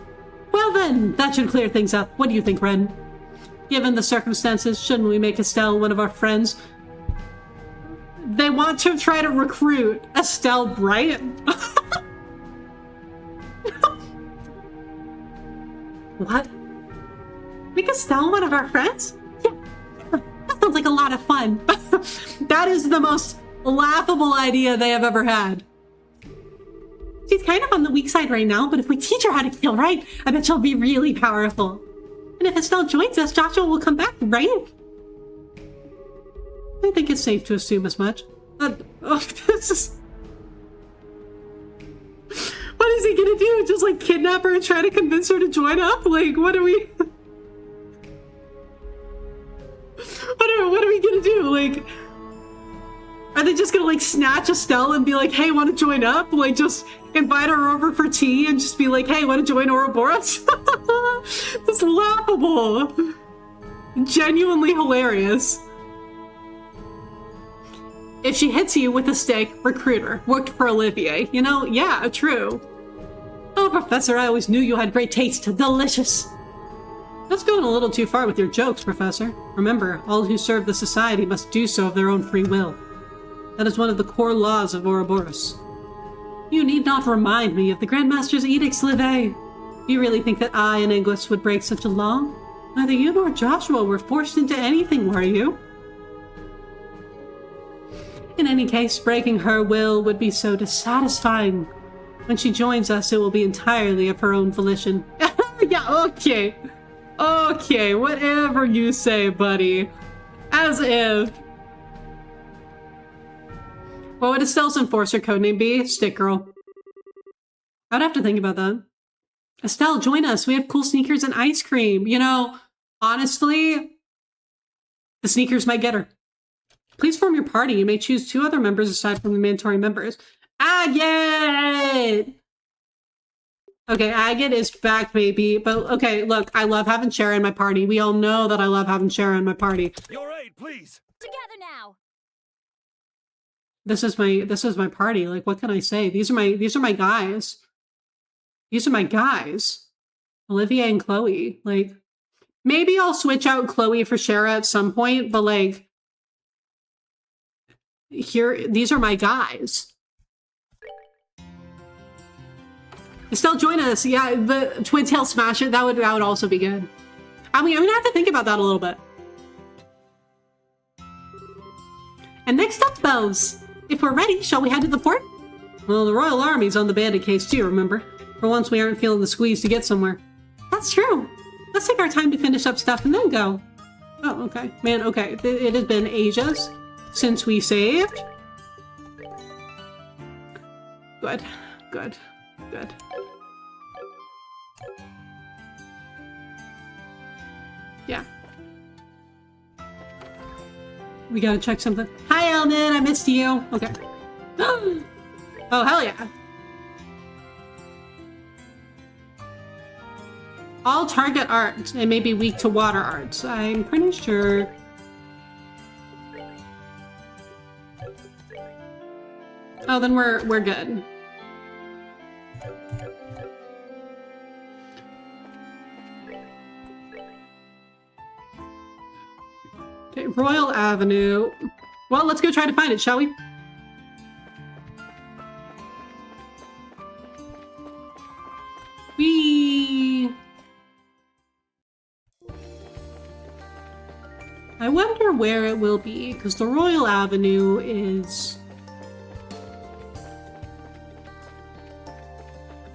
Well then, that should clear things up. What do you think, Ren? Given the circumstances, shouldn't we make Estelle one of our friends? They want to try to recruit Estelle Bryant. What? Make Estelle one of our friends? Yeah, that sounds like a lot of fun. That is the most laughable idea they have ever had. She's kind of on the weak side right now, but if we teach her how to kill right, I bet she'll be really powerful. And if Estelle joins us, Joshua will come back, right? I think it's safe to assume as much. This is... What is he gonna do? Just like kidnap her and try to convince her to join up? Like, what are we... What are we gonna do? Like... Are they just gonna like snatch Estelle and be like, hey, wanna join up? Like just invite her over for tea and just be like, hey, wanna join Ouroboros? That's laughable. Genuinely hilarious. If she hits you with a stick, recruit her. Worked for Olivier. You know, yeah, true. Oh, Professor, I always knew you had great taste. Delicious. That's going a little too far with your jokes, Professor. Remember, all who serve the society must do so of their own free will. That is one of the core laws of Ouroboros. You need not remind me of the Grandmaster's edicts, Levay. Do you really think that I and Anguis would break such a law? Neither you nor Joshua were forced into anything, were you? In any case, breaking her will would be so dissatisfying. When she joins us, it will be entirely of her own volition. Yeah, okay. Okay, whatever you say, buddy. As if. What would Estelle's enforcer codename be? Stick Girl. I'd have to think about that. Estelle, join us. We have cool sneakers and ice cream. You know, honestly, the sneakers might get her. Please form your party. You may choose 2 other members aside from the mandatory members. Agate! Okay, Agate is back, baby. But, okay, look, I love having Shara in my party. We all know that I love having Shara in my party. Your aid, please. Together now. This is my party. Like, what can I say? These are my guys. These are my guys. Olivier and Chloe. Like, maybe I'll switch out Chloe for Shara at some point, but like, these are my guys. Estelle, join us. Yeah, the Twin Tail Smasher, that would also be good. I mean, I'm gonna have to think about that a little bit. And next up, Bells. If we're ready, shall we head to the port? Well, the Royal Army's on the bandit case too, remember? For once, we aren't feeling the squeeze to get somewhere. That's true. Let's take our time to finish up stuff and then go. Oh, okay. Man, okay. It has been ages since we saved. Good. Good. Good. Yeah. We gotta check something. Hi, Elden! I missed you! Okay. Oh, hell yeah. All target arts. It may be weak to water arts. I'm pretty sure. Oh, then we're good. Okay, Royal Avenue. Well, let's go try to find it, shall we? Whee! I wonder where it will be, because the Royal Avenue is...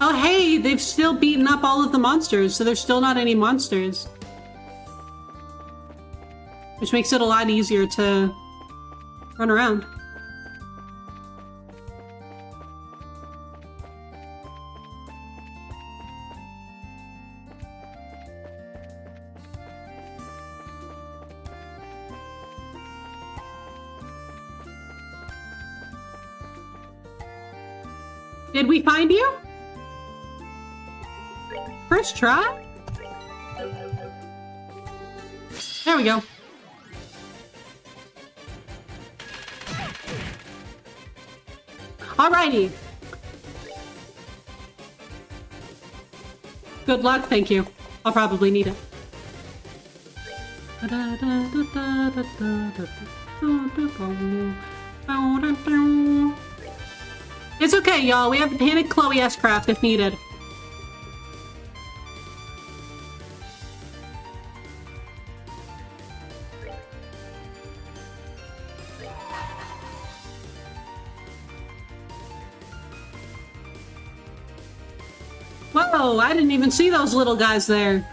Oh, hey! They've still beaten up all of the monsters, so there's still not any monsters. Which makes it a lot easier to run around. Did we find you? First try? There we go. Alrighty. Good luck, thank you. I'll probably need it. It's okay, y'all. We have the Panic Chloe S-Craft if needed. Whoa, I didn't even see those little guys there.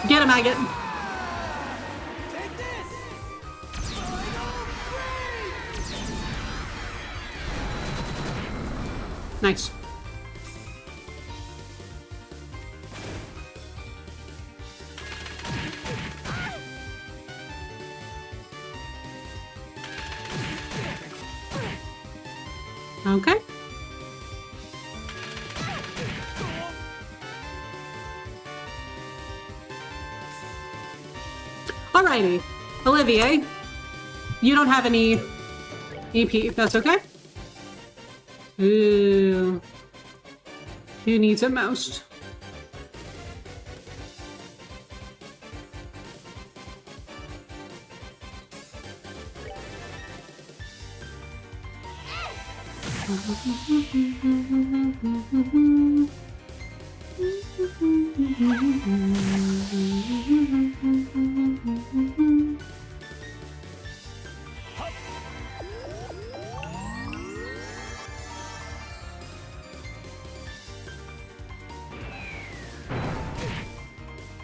Get him, Agate. Take this! Nice. Okay. Alrighty. Olivier, you don't have any EP, that's okay? Ooh. Who needs it most?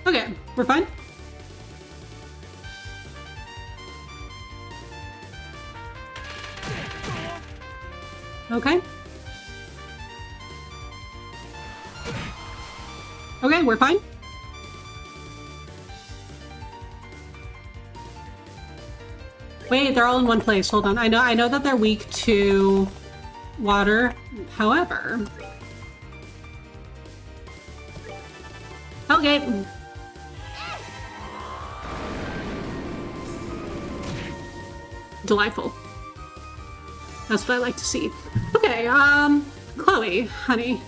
Okay, we're fine. Okay. Okay, we're fine. Wait, they're all in one place. Hold on. I know that they're weak to water. However, okay. Delightful. That's what I like to see. Okay, Chloe, honey.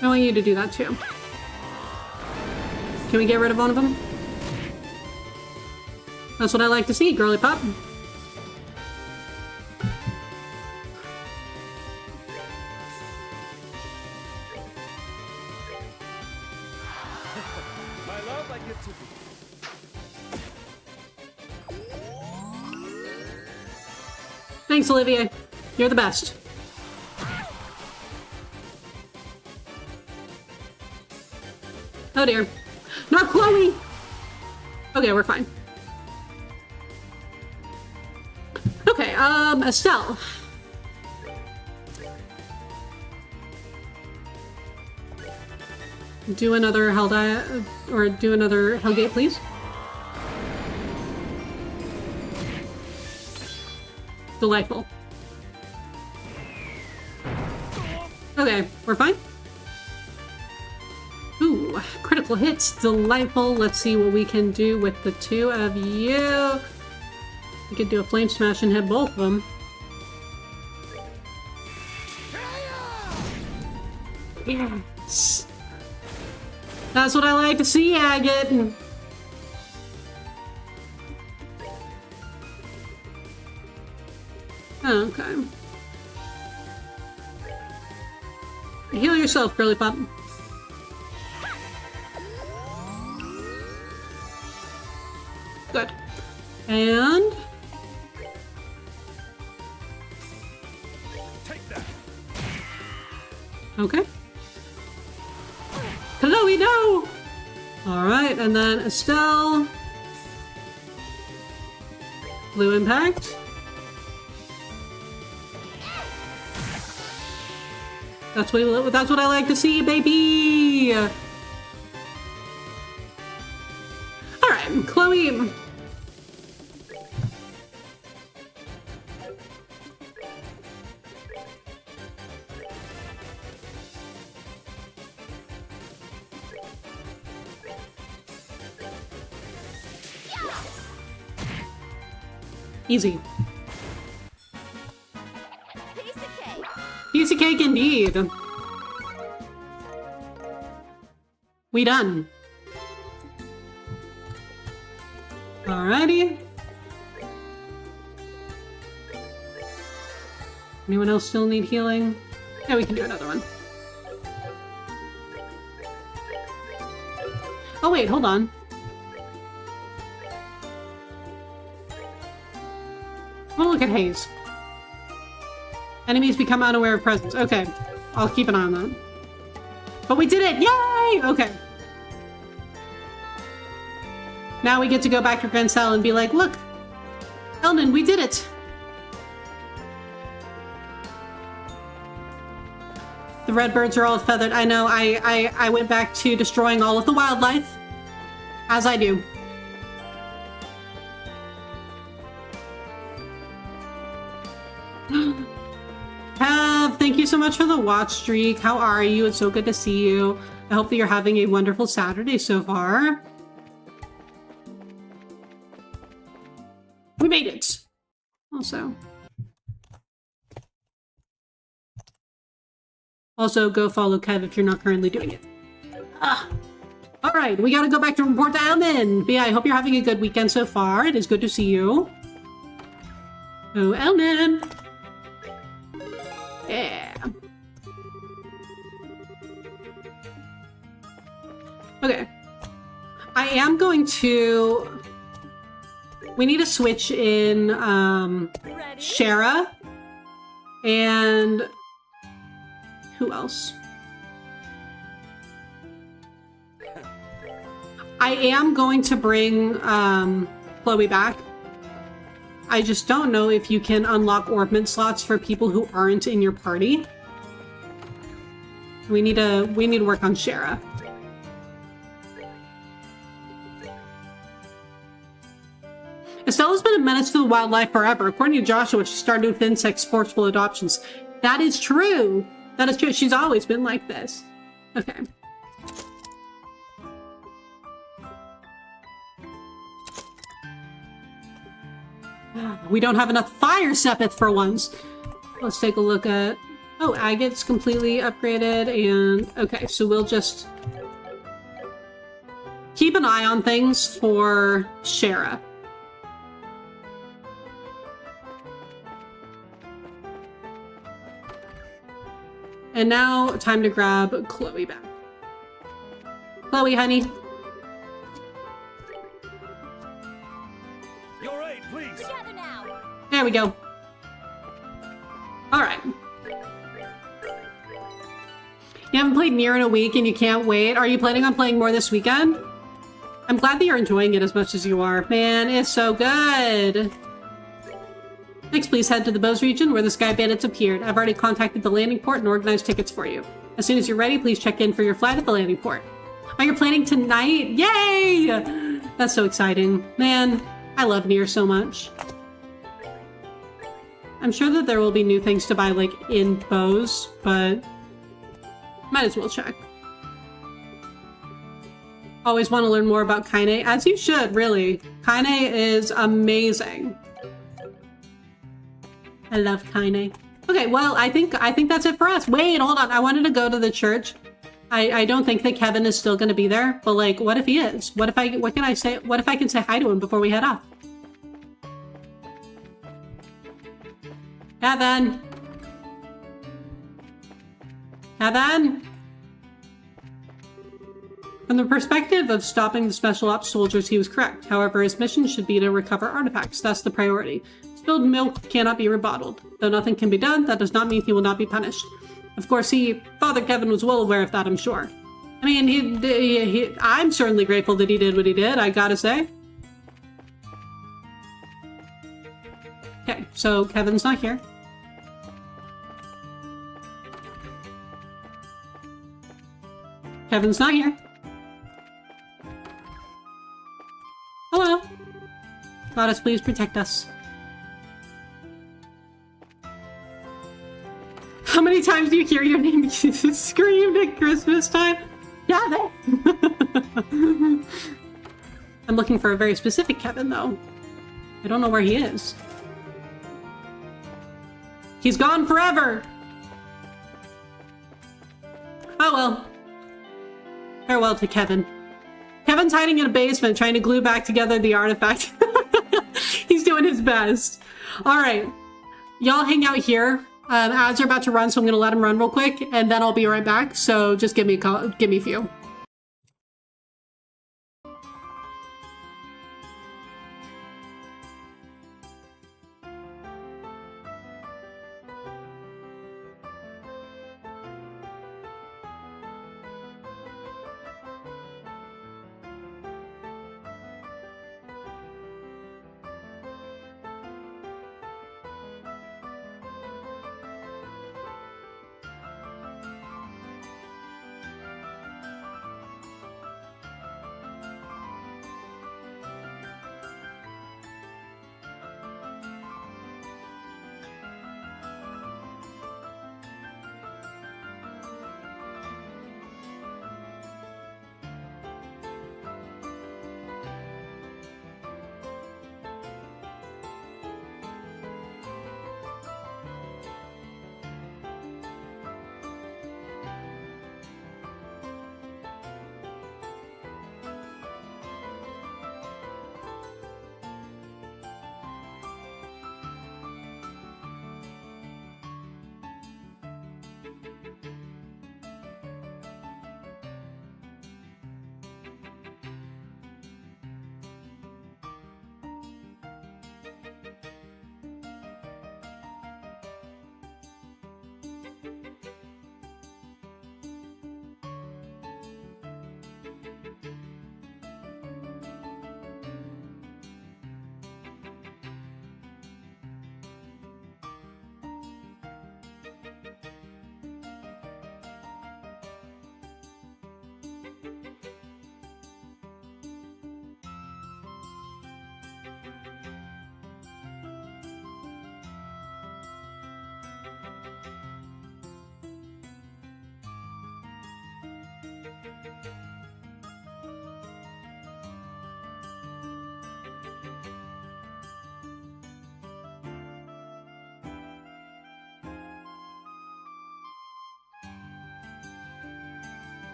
I want you to do that too. Can we get rid of one of them? That's what I like to see, girly pop. My love, I give to thee. Thanks, Olivier. You're the best. Oh dear. Not Chloe! Okay, we're fine. Okay, Estelle. Do another do another Hellgate, please. Delightful. Okay, we're fine. Ooh, critical hits, delightful. Let's see what we can do with the two of you. We could do a flame smash and hit both of them. Yes. That's what I like to see, Agate. Okay. Heal yourself, girly pop. Good. And Take that. okay. Chloe, no! Alright, and then Estelle. Blue impact. That's what I like to see, baby! Alright, Chloe. Easy. Piece of cake. Piece of cake indeed. We done. Alrighty. Anyone else still need healing? Yeah, we can do another one. Oh wait, hold on. Oh, look at Haze. Enemies become unaware of presence. Okay, I'll keep an eye on that. But we did it! Yay! Okay. Now we get to go back to Grancel and be like, look, Elnan, we did it! The red birds are all feathered. I know, I went back to destroying all of the wildlife. As I do. Thank you so much for the watch streak. How are you? It's so good to see you. I hope that you're having a wonderful Saturday so far. We made it. Also, go follow Kev if you're not currently doing it. All right, we gotta go back to report to Elnan. But yeah, I hope you're having a good weekend so far. It is good to see you. Oh, Elnan. Yeah. Okay. I am going to... We need to switch in Ready? Shara. And... Who else? I am going to bring Chloe back. I just don't know if you can unlock orbment slots for people who aren't in your party. We need to work on Shara. Estella's been a menace to the wildlife forever. According to Joshua, she started with insects' forceful adoptions. That is true. That is true. She's always been like this. Okay. We don't have enough fire sepith for once. Let's take a look at... Oh, Agate's completely upgraded, and... Okay, so we'll just... keep an eye on things for Shara. And now, time to grab Chloe back. Chloe, honey. Your aid, please. Together now. There we go. Alright. You haven't played Nier in a week and you can't wait. Are you planning on playing more this weekend? I'm glad that you're enjoying it as much as you are. Man, it's so good. Next, please head to the Bose region where the Sky Bandits appeared. I've already contacted the landing port and organized tickets for you. As soon as you're ready, please check in for your flight at the landing port. Oh, you're planning tonight? Yay! That's so exciting. Man, I love Nier so much. I'm sure that there will be new things to buy, like, in Bose, but might as well check. Always want to learn more about Kaine, as you should, really. Kaine is amazing. I love Kaine. Okay, well, I think that's it for us. Wait, hold on. I wanted to go to the church. I don't think that Kevin is still going to be there, but like, what if he is? What if I can say hi to him before we head off? Kevin. Kevin. From the perspective of stopping the special ops soldiers, he was correct. However, his mission should be to recover artifacts. That's the priority. Spilled milk cannot be rebottled. Though nothing can be done, that does not mean he will not be punished. Of course, Father Kevin was well aware of that, I'm sure. I mean, I'm certainly grateful that he did what he did, I gotta say. Okay, so Kevin's not here. Kevin's not here. Hello. Goddess, please protect us. How many times do you hear your name screamed at Christmas time? Kevin! I'm looking for a very specific Kevin, though. I don't know where he is. He's gone forever! Oh well. Farewell to Kevin. Kevin's hiding in a basement trying to glue back together the artifact. He's doing his best. Alright. Y'all hang out here. Ads are about to run, so I'm going to let him run real quick, and then I'll be right back. So just give me a call, give me a few.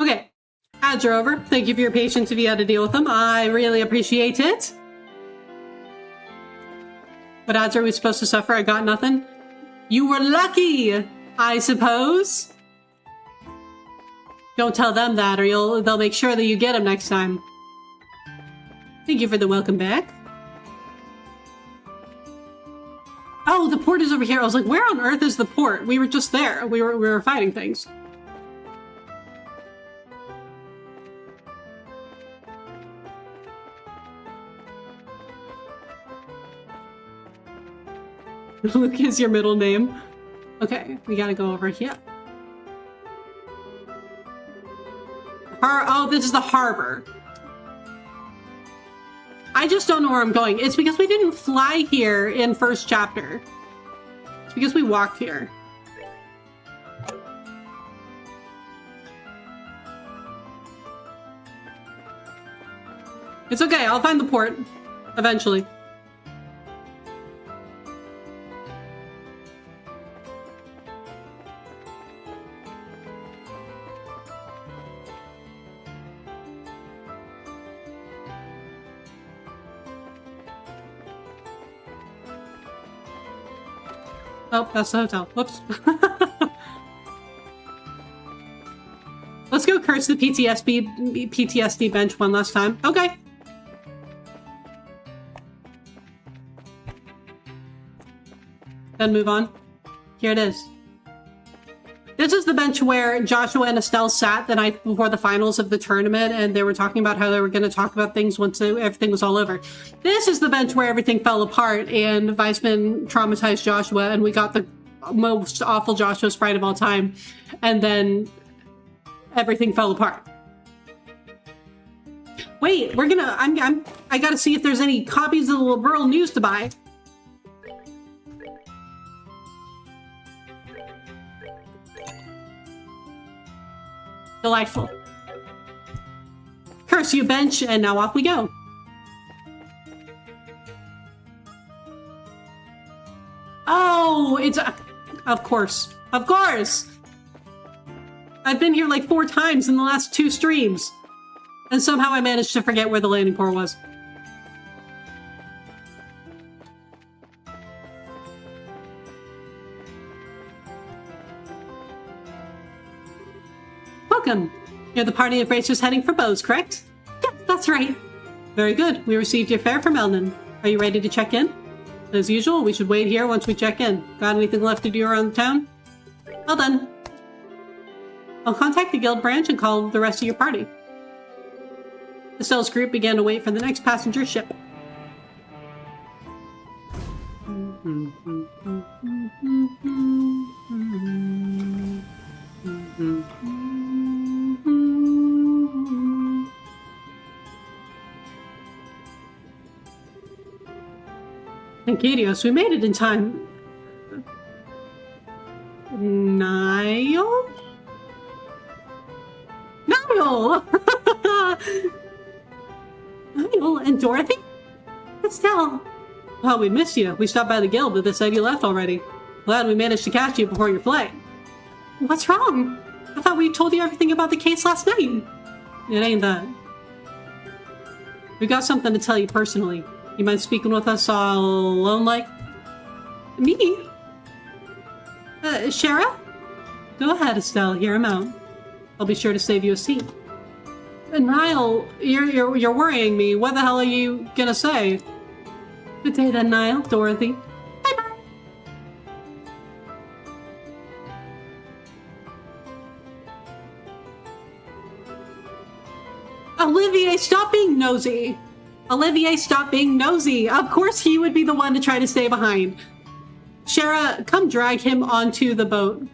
Okay, ads are over. Thank you for your patience if you had to deal with them. I really appreciate it. What ads are we supposed to suffer? I got nothing. You were lucky, I suppose. Don't tell them that, or they'll make sure that you get them next time. Thank you for the welcome back. Oh, the port is over here. I was like, where on earth is the port? We were just there. We were fighting things. Luke is your middle name. Okay, we gotta go over here. Oh, this is the harbor. I just don't know where I'm going. It's because we didn't fly here in first chapter. It's because we walked here. It's okay, I'll find the port eventually. Oh, that's the hotel. Whoops. Let's go curse the PTSD bench one last time. Okay. Then move on. Here it is. This is the bench where Joshua and Estelle sat the night before the finals of the tournament, and they were talking about how they were going to talk about things once everything was all over. This is the bench where everything fell apart, and Weissman traumatized Joshua, and we got the most awful Joshua sprite of all time, and then everything fell apart. Wait, I gotta see if there's any copies of the Liberal News to buy. Delightful. Curse you, bench, and now off we go. Oh, it's... of course. Of course! I've been here like 4 times in the last 2 streams. And somehow I managed to forget where the landing port was. Welcome. You're the party of racers heading for Bose, correct? Yeah, that's right. Very good. We received your fare from Elnan. Are you ready to check in? As usual, we should wait here once we check in. Got anything left to do around town? Well done. I'll contact the guild branch and call the rest of your party. Estelle's group began to wait for the next passenger ship. Encadios, we made it in time. Niall? Niall! Niall and Dorothy? Estelle. Well, we missed you. We stopped by the guild, but they said you left already. Glad we managed to catch you before your flight. What's wrong? I thought we told you everything about the case last night. It ain't that. We got something to tell you personally. You mind speaking with us all alone like? Me? Shara? Go ahead, Estelle. Hear him out. I'll be sure to save you a seat. Niall, you're worrying me. What the hell are you gonna say? Good day then, Niall. Dorothy. Bye-bye. Olivier, stop being nosy. Olivier, stop being nosy. Of course he would be the one to try to stay behind. Shara, come drag him onto the boat.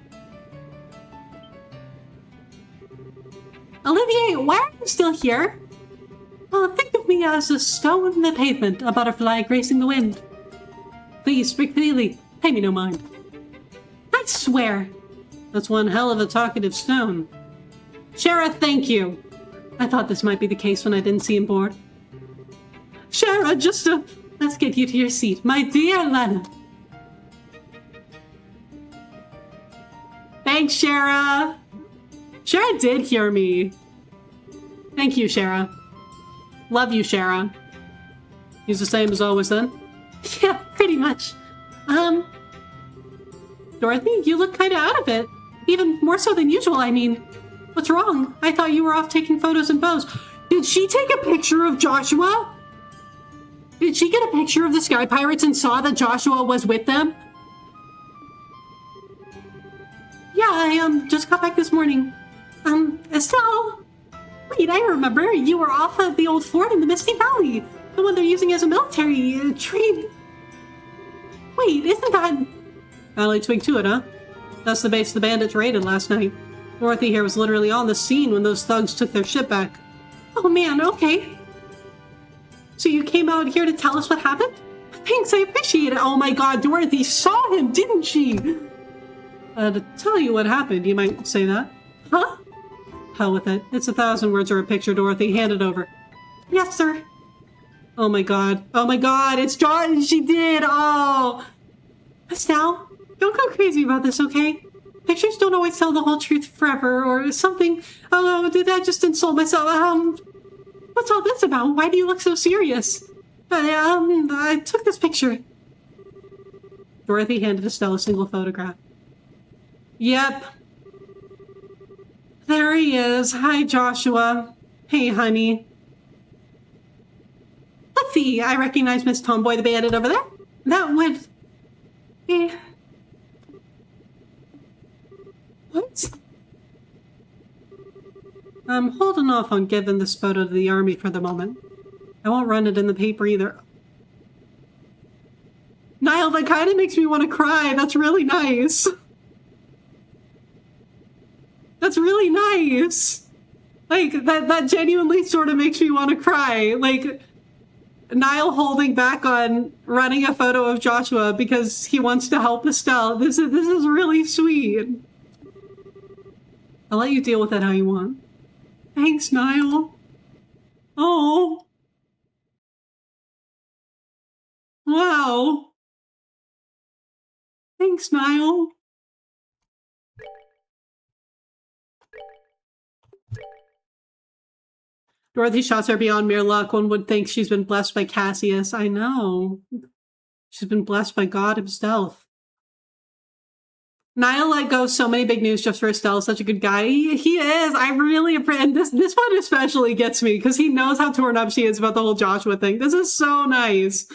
Olivier, why are you still here? Oh, think of me as a stone in the pavement, a butterfly gracing the wind. Please, speak freely. Pay me no mind. I swear. That's one hell of a talkative stone. Shara, thank you. I thought this might be the case when I didn't see him board. Shara, let's get you to your seat. My dear Lena. Thanks, Shara. Shara did hear me. Thank you, Shara. Love you, Shara. He's the same as always, then? Yeah, pretty much. Dorothy, you look kind of out of it. Even more so than usual, I mean. What's wrong? I thought you were off taking photos and bows. Did she take a picture of Joshua? Did she get a picture of the Sky Pirates and saw that Joshua was with them? Yeah, I just got back this morning. Estelle? Wait, I remember. You were off at the old fort in the Misty Valley. The one they're using as a military train. Wait, isn't that... Valley Twig to it, huh? That's the base the bandits raided last night. Dorothy here was literally on the scene when those thugs took their ship back. Oh man, okay. So you came out here to tell us what happened? Thanks, I appreciate it. Oh my god, Dorothy saw him, didn't she? To tell you what happened, you might say that. Huh? Hell with it. It's 1,000 words or a picture, Dorothy. Hand it over. Yes, sir. Oh my god. Oh my god, it's John. She did. Oh. Estelle, don't go crazy about this, okay? Pictures don't always tell the whole truth forever or something. Oh, did I just insult myself? What's all this about? Why do you look so serious? I took this picture. Dorothy handed Estelle a single photograph. Yep. There he is. Hi, Joshua. Hey, honey. Let's see. I recognize Miss Tomboy the Bandit over there. That would... What? I'm holding off on giving this photo to the army for the moment. I won't run it in the paper either. Niall, that kind of makes me want to cry. That's really nice. That's really nice. Like, that genuinely sort of makes me want to cry. Like, Niall holding back on running a photo of Joshua because he wants to help Estelle. This is really sweet. I'll let you deal with it how you want. Thanks, Niall. Oh. Wow. Thanks, Niall. Dorothy's shots are beyond mere luck. One would think she's been blessed by Cassius. I know. She's been blessed by God himself. Niall let go so many big news just for Estelle. Such a good guy. He is. I really appreciate. And this one especially gets me because he knows how torn up she is about the whole Joshua thing. This is so nice.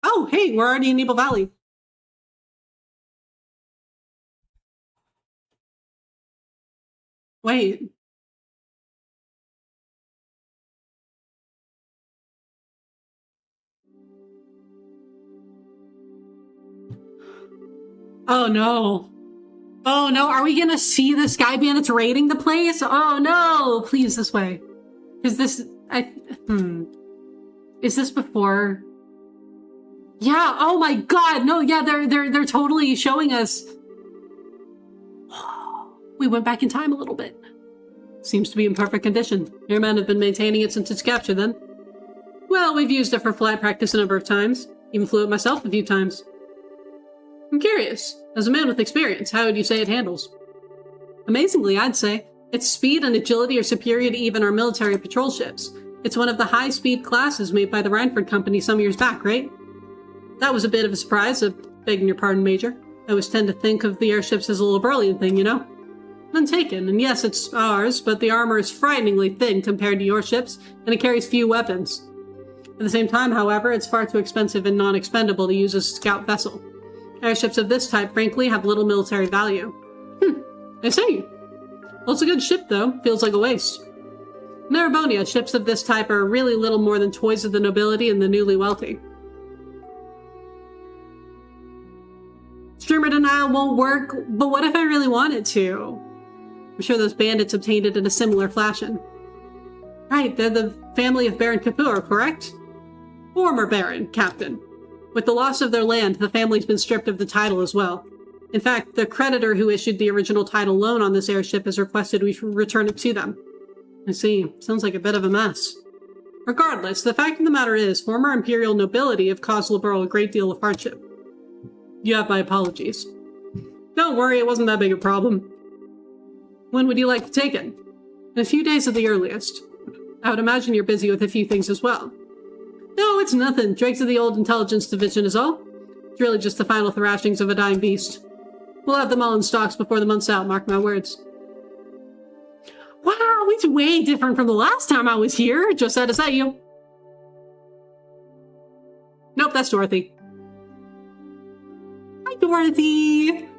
Oh, hey, we're already in Nebo Valley. Wait. Oh no. Oh no, are we gonna see the Sky Bandits raiding the place? Oh no! Please, this way. Is this... Is this before... Yeah, oh my god, no, yeah, they're totally showing us... We went back in time a little bit. Seems to be in perfect condition. Your men have been maintaining it since its capture, then? Well, we've used it for flight practice a number of times. Even flew it myself a few times. I'm curious. As a man with experience, how would you say it handles? Amazingly, I'd say. Its speed and agility are superior to even our military patrol ships. It's one of the high-speed classes made by the Rhineford Company some years back, right? That was a bit of a surprise, begging your pardon, Major. I always tend to think of the airships as a Liberlian thing, you know? None taken, and yes, it's ours, but the armor is frighteningly thin compared to your ships, and it carries few weapons. At the same time, however, it's far too expensive and non-expendable to use as a scout vessel. Airships of this type, frankly, have little military value. I see. Well, it's a good ship, though. Feels like a waste. In Erebonia, ships of this type are really little more than toys of the nobility and the newly wealthy. Streamer denial won't work, but what if I really wanted to? I'm sure those bandits obtained it in a similar fashion. Right, they're the family of Baron Kapur, correct? Former Baron, Captain. With the loss of their land, the family's been stripped of the title as well. In fact, the creditor who issued the original title loan on this airship has requested we return it to them. I see. Sounds like a bit of a mess. Regardless, the fact of the matter is, former Imperial nobility have caused Liberl a great deal of hardship. You have my apologies. Don't worry, it wasn't that big a problem. When would you like to take it? In a few days at the earliest. I would imagine you're busy with a few things as well. No, it's nothing. Dregs of the old intelligence division is all. It's really just the final thrashings of a dying beast. We'll have them all in stocks before the month's out, mark my words. Wow, it's way different from the last time I was here. Just had to say you. Nope, that's Dorothy. Hi, Dorothy.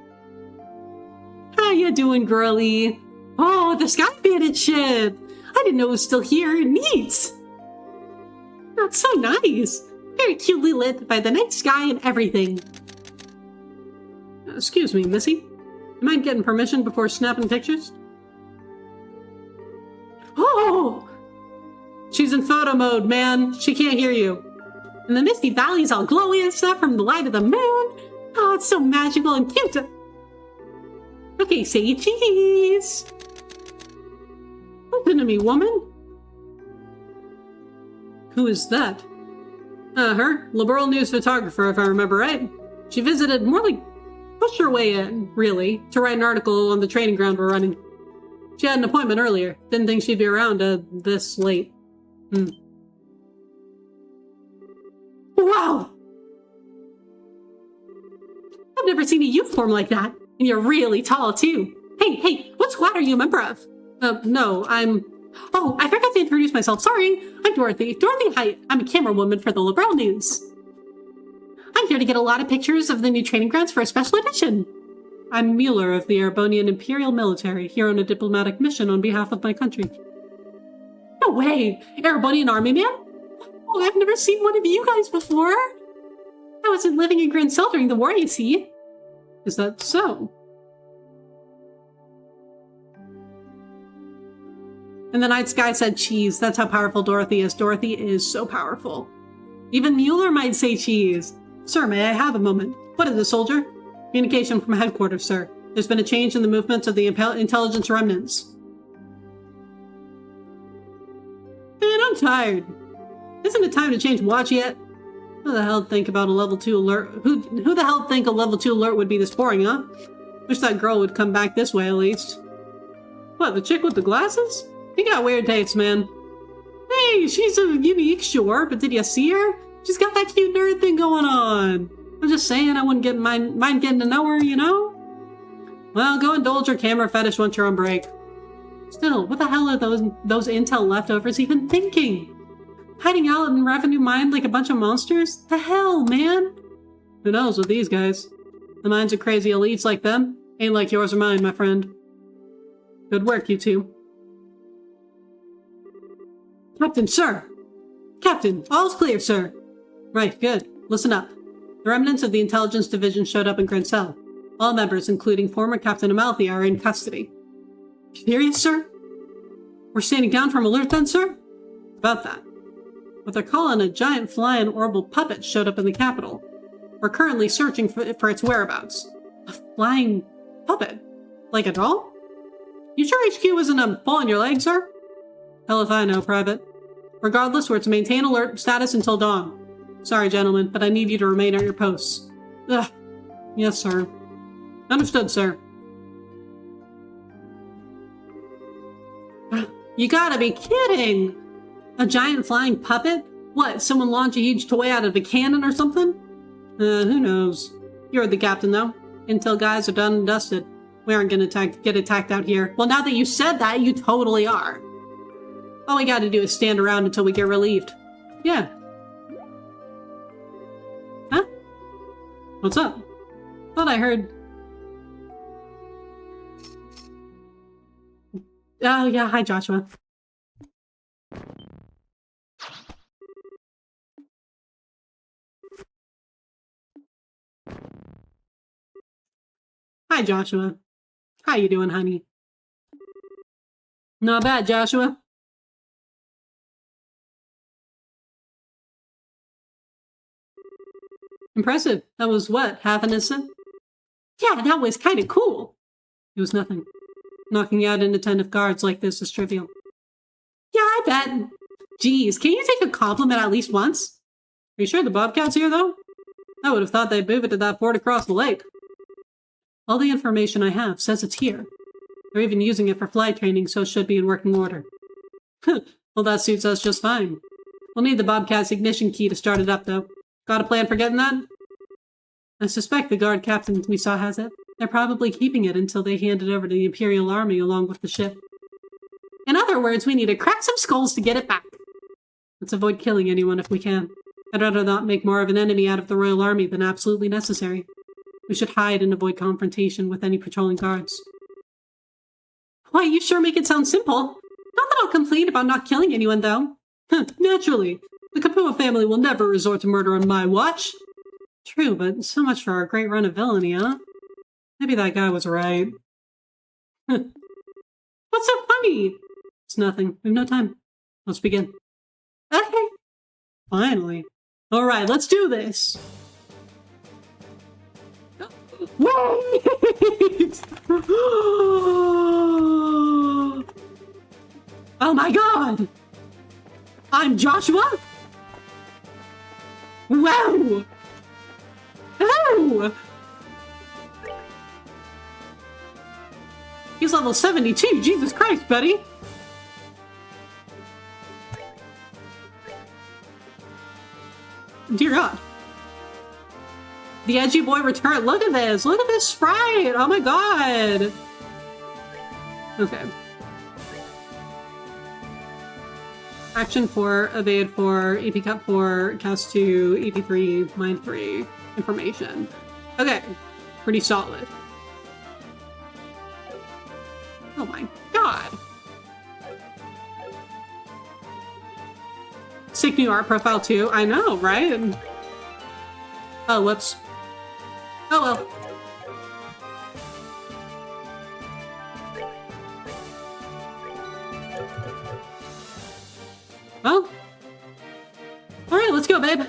How you doing, girlie? Oh, the Sky Bandit ship. I didn't know it was still here. Neat. That's so nice. Very cutely lit by the night sky and everything. Excuse me, Missy. You mind getting permission before snapping pictures? Oh! She's in photo mode, man. She can't hear you. And the Misty Valley's all glowy and stuff from the light of the moon. Oh, it's so magical and cute. Okay, say cheese. Listen to me, woman. Who is that? Her. Liberal news photographer, if I remember right. She visited, more like pushed her way in, really, to write an article on the training ground we're running. She had an appointment earlier. Didn't think she'd be around this late. Wow! I've never seen a youth form like that. And you're really tall, too. Hey, what squad are you a member of? No, I'm... Oh, I forgot to introduce myself. Sorry. I'm Dorothy. Dorothy Height. I'm a camerawoman for the Liberal News. I'm here to get a lot of pictures of the new training grounds for a special edition. I'm Mueller of the Erebonian Imperial Military, here on a diplomatic mission on behalf of my country. No way! Erebonian Army Man? Oh, I've never seen one of you guys before. I wasn't living in Grincell during the war, you see. Is that so? And the night sky said cheese. That's how powerful Dorothy is. Dorothy is so powerful. Even Mueller might say cheese. Sir, may I have a moment? What is it, soldier? Communication from headquarters, sir. There's been a change in the movements of the intelligence remnants. Man, I'm tired. Isn't it time to change watch yet? Who the hell think about a level 2 alert? Who the hell think a level 2 alert would be this boring, huh? Wish that girl would come back this way, at least. What, the chick with the glasses? You got weird tastes, man. Hey, she's a unique, sure, but did you see her? She's got that cute nerd thing going on. I'm just saying I wouldn't mind getting to know her, you know? Well, go indulge your camera fetish once you're on break. Still, what the hell are those intel leftovers even thinking? Hiding out in revenue mine like a bunch of monsters? The hell, man? Who knows with these guys? The minds of crazy elites like them ain't like yours or mine, my friend. Good work, you two. Captain, sir! Captain, all's clear, sir. Right, good. Listen up. The remnants of the intelligence division showed up in Grincell. All members, including former Captain Amalthea, are in custody. Serious, sir? We're standing down from alert then, sir? About that. What they're calling a giant flying orbital puppet showed up in the capital. We're currently searching for its whereabouts. A flying puppet? Like a doll? You sure HQ isn't pulling your leg, sir? Hell if I know, Private. Regardless, we're to maintain alert status until dawn. Sorry, gentlemen, but I need you to remain at your posts. Ugh. Yes, sir. Understood, sir. You gotta be kidding! A giant flying puppet? What, someone launch a huge toy out of a cannon or something? Who knows. You're the captain, though. Intel guys are done and dusted. We aren't gonna get attacked out here. Well, now that you said that, you totally are. All we gotta do is stand around until we get relieved. Yeah. Huh? What's up? Thought I heard... Oh, yeah, hi, Joshua. Hi, Joshua. How you doing, honey? Not bad, Joshua. Impressive. That was what, half an instant? Yeah, that was kind of cool. It was nothing. Knocking out inattentive guards like this is trivial. Yeah, I bet. Geez, can you take a compliment at least once? Are you sure the Bobcat's here, though? I would have thought they'd move it to that fort across the lake. All the information I have says it's here. They're even using it for flight training, so it should be in working order. Well, that suits us just fine. We'll need the Bobcat's ignition key to start it up, though. Got a plan for getting that? I suspect the guard captain we saw has it. They're probably keeping it until they hand it over to the Imperial Army along with the ship. In other words, we need to crack some skulls to get it back. Let's avoid killing anyone if we can. I'd rather not make more of an enemy out of the Royal Army than absolutely necessary. We should hide and avoid confrontation with any patrolling guards. Why, you sure make it sound simple. Not that I'll complain about not killing anyone, though. Naturally. The Kapua family will never resort to murder on my watch. True, but so much for our great run of villainy, huh? Maybe that guy was right. What's so funny? It's nothing. We have no time. Let's begin. Okay. Finally. Alright, let's do this. Wait! Oh my god! I'm Joshua? Wow! Oh! He's level 72, Jesus Christ, buddy! Dear God. The edgy boy returned. Look at this! Look at this sprite! Oh my god! Okay. Action 4, evade 4, AP cut 4, cast 2, AP 3, mind 3, information. Okay. Pretty solid. Oh my god. Sick new art profile too. I know, right? Oh, whoops. Oh well. Well. Alright, let's go, babe.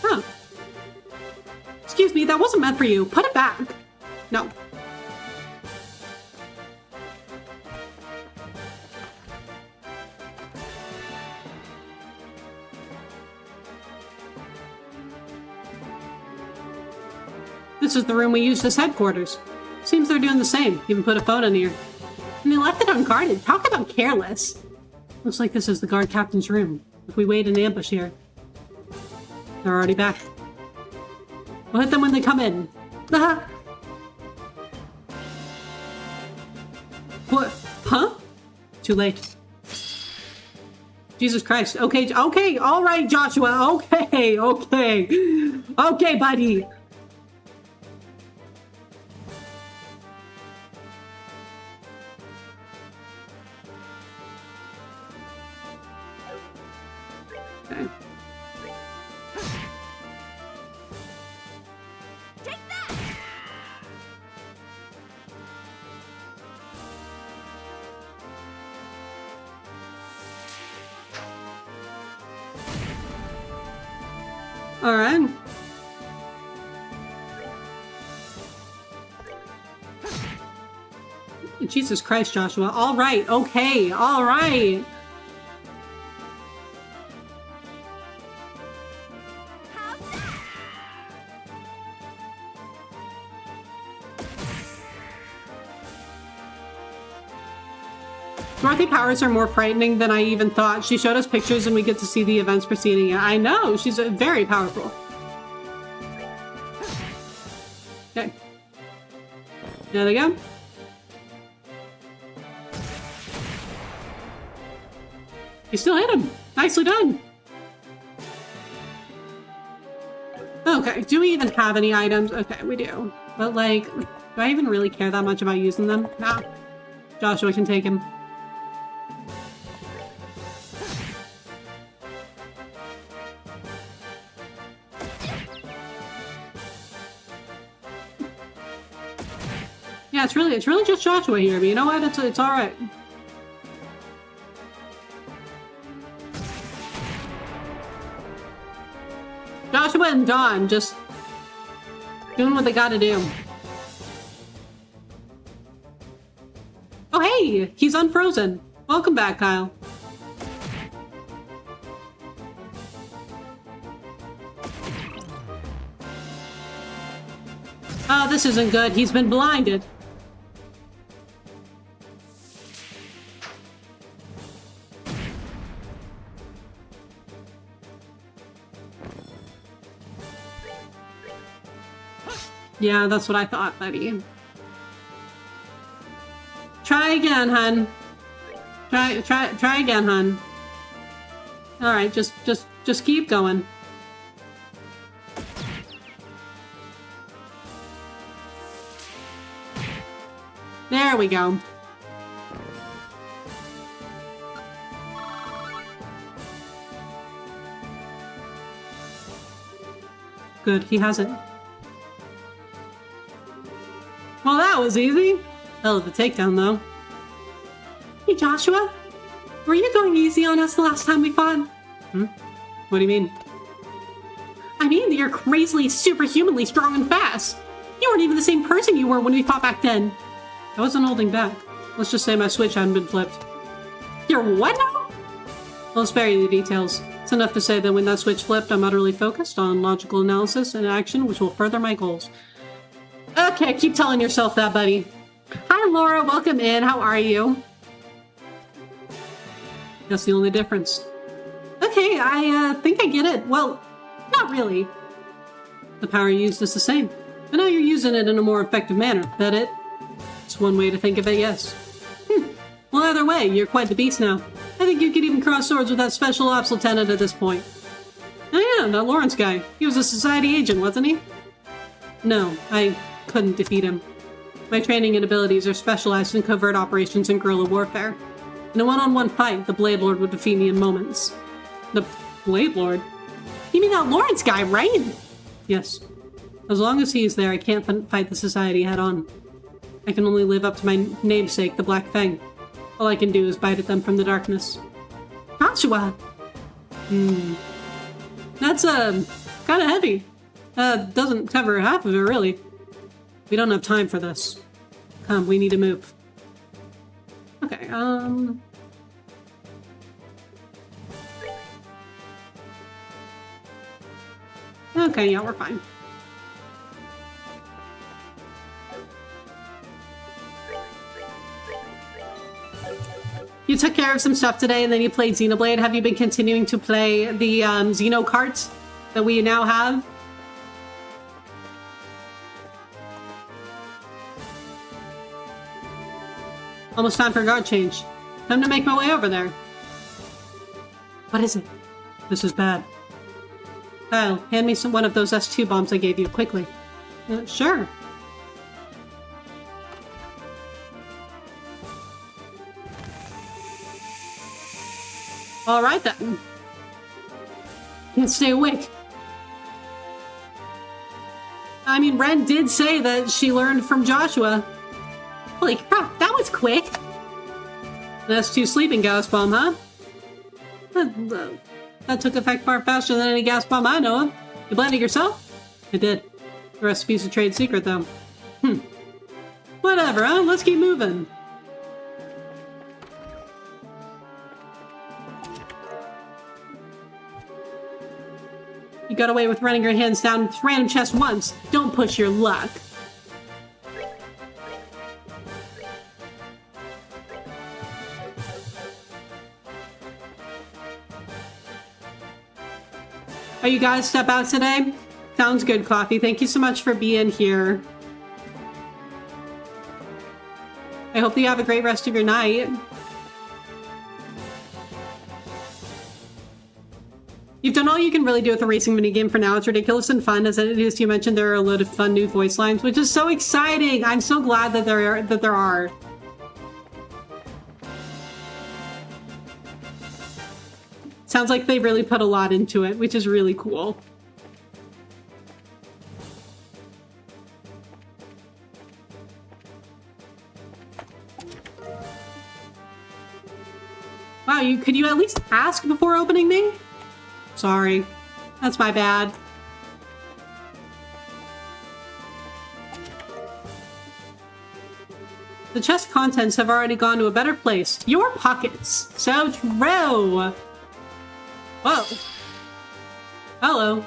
Huh. Excuse me, that wasn't meant for you. Put it back. No. This is the room we used as headquarters. Seems they're doing the same. Even put a phone in here. And they left it unguarded. Talk about careless. Looks like this is the guard captain's room. If we wait in ambush here. They're already back. We'll hit them when they come in. What? Huh? Too late. Jesus Christ. Okay, okay, alright, Joshua. Okay, okay. Okay, buddy. Okay. Take that! All right. Jesus Christ, Joshua. All right. Okay. All right. How's that? Dorothy Powers are more frightening than I even thought. She showed us pictures and we get to see the events preceding it. I know. She's very powerful. Okay. There they go. You still hit him. Nicely done. Okay, do we even have any items? Okay, we do. But, like, do I even really care that much about using them? Nah. Joshua can take him. Yeah, it's really just Joshua here, but you know what? It's all right. Joshua and Dawn just doing what they gotta do. Oh, hey! He's unfrozen. Welcome back, Kyle. this isn't good. He's been blinded. Yeah, that's what I thought, buddy. Try again, hun. Try again, hun. All right, just keep going. There we go. Good, he has it. Well, that was easy. Hell of a takedown, though. Hey, Joshua. Were you going easy on us the last time we fought? Hmm? What do you mean? I mean that you're crazily, superhumanly strong and fast. You weren't even the same person you were when we fought back then. I wasn't holding back. Let's just say my switch hadn't been flipped. You're what now? I'll spare you the details. It's enough to say that when that switch flipped, I'm utterly focused on logical analysis and action which will further my goals. Okay, keep telling yourself that, buddy. Hi, Laura. Welcome in. How are you? That's the only difference. Okay, I think I get it. Well, not really. The power you used is the same, but now you're using it in a more effective manner. That it? It's one way to think of it, yes. Well, either way, you're quite the beast now. I think you could even cross swords with that special ops lieutenant at this point. Oh yeah, that Lawrence guy. He was a society agent, wasn't he? No, I couldn't defeat him. My training and abilities are specialized in covert operations and guerrilla warfare. In a one-on-one fight, the Blade Lord would defeat me in moments. The Blade Lord? You mean that Lawrence guy, right? Yes. As long as he's there, I can't fight the Society head-on. I can only live up to my namesake, the Black Fang. All I can do is bite at them from the darkness. Joshua! That's, kind of heavy. Doesn't cover half of it, really. We don't have time for this. Come, we need to move. Okay, Okay, yeah, we're fine. You took care of some stuff today and then you played Xenoblade. Have you been continuing to play the Xeno carts that we now have? Almost time for a guard change. Time to make my way over there. What is it? This is bad. Kyle, hand me one of those S2 bombs I gave you, quickly. Sure. Alright then. Can't stay awake. I mean, Ren did say that she learned from Joshua. Holy crap, that was quick! That's 2 sleeping gas bomb, huh? That took effect far faster than any gas bomb I know of. You blended it yourself? I did. The recipe's a trade secret, though. Whatever, huh? Let's keep moving. You got away with running your hands down random chests once. Don't push your luck. Are you guys step out today? Sounds good, Coffee. Thank you so much for being here. I hope that you have a great rest of your night. You've done all you can really do with the racing minigame for now. It's ridiculous and fun. As it is, you mentioned there are a load of fun new voice lines, which is so exciting. I'm so glad that there are. Sounds like they really put a lot into it, which is really cool. Wow, could you at least ask before opening me? Sorry. That's my bad. The chest contents have already gone to a better place. Your pockets. So true. Whoa. Hello.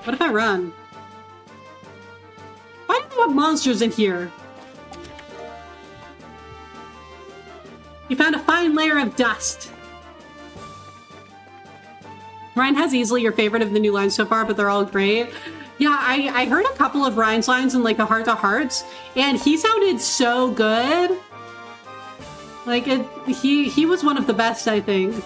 What if I run? Why do they have monsters in here? You found a fine layer of dust. Ryan has easily your favorite of the new lines so far, but they're all great. Yeah, I heard a couple of Ryan's lines in like the Heart to Hearts, and he sounded so good. Like he was one of the best, I think.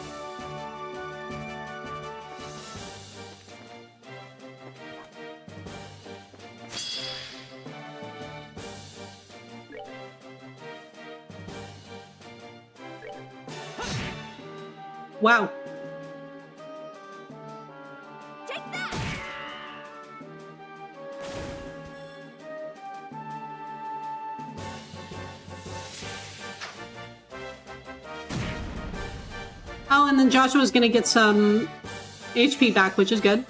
Wow. Take that! Oh, and then Joshua's gonna get some HP back, which is good.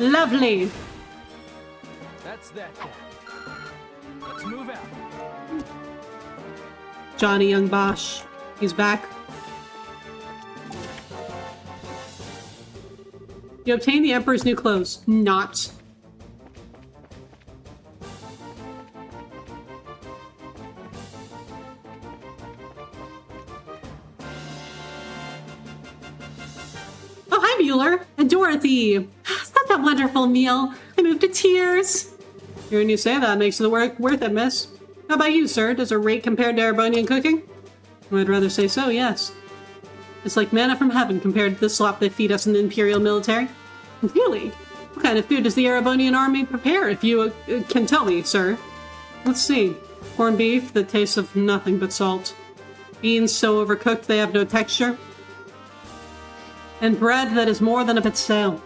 Lovely. That's that then. Let's move out. Johnny Young Bosch. He's back. You obtained the Emperor's new clothes. Not. Oh, hi, Mueller. And Dorothy. Such a wonderful meal. I moved to tears. Hearing you say that makes the work worth it, miss. How about you, sir? Does a rate compare to Erebonian cooking? I'd rather say so, yes. It's like manna from heaven compared to the slop they feed us in the Imperial military. Really? What kind of food does the Erebonian army prepare, if you can tell me, sir? Let's see. Corned beef that tastes of nothing but salt. Beans so overcooked they have no texture. And bread that is more than a bit stale.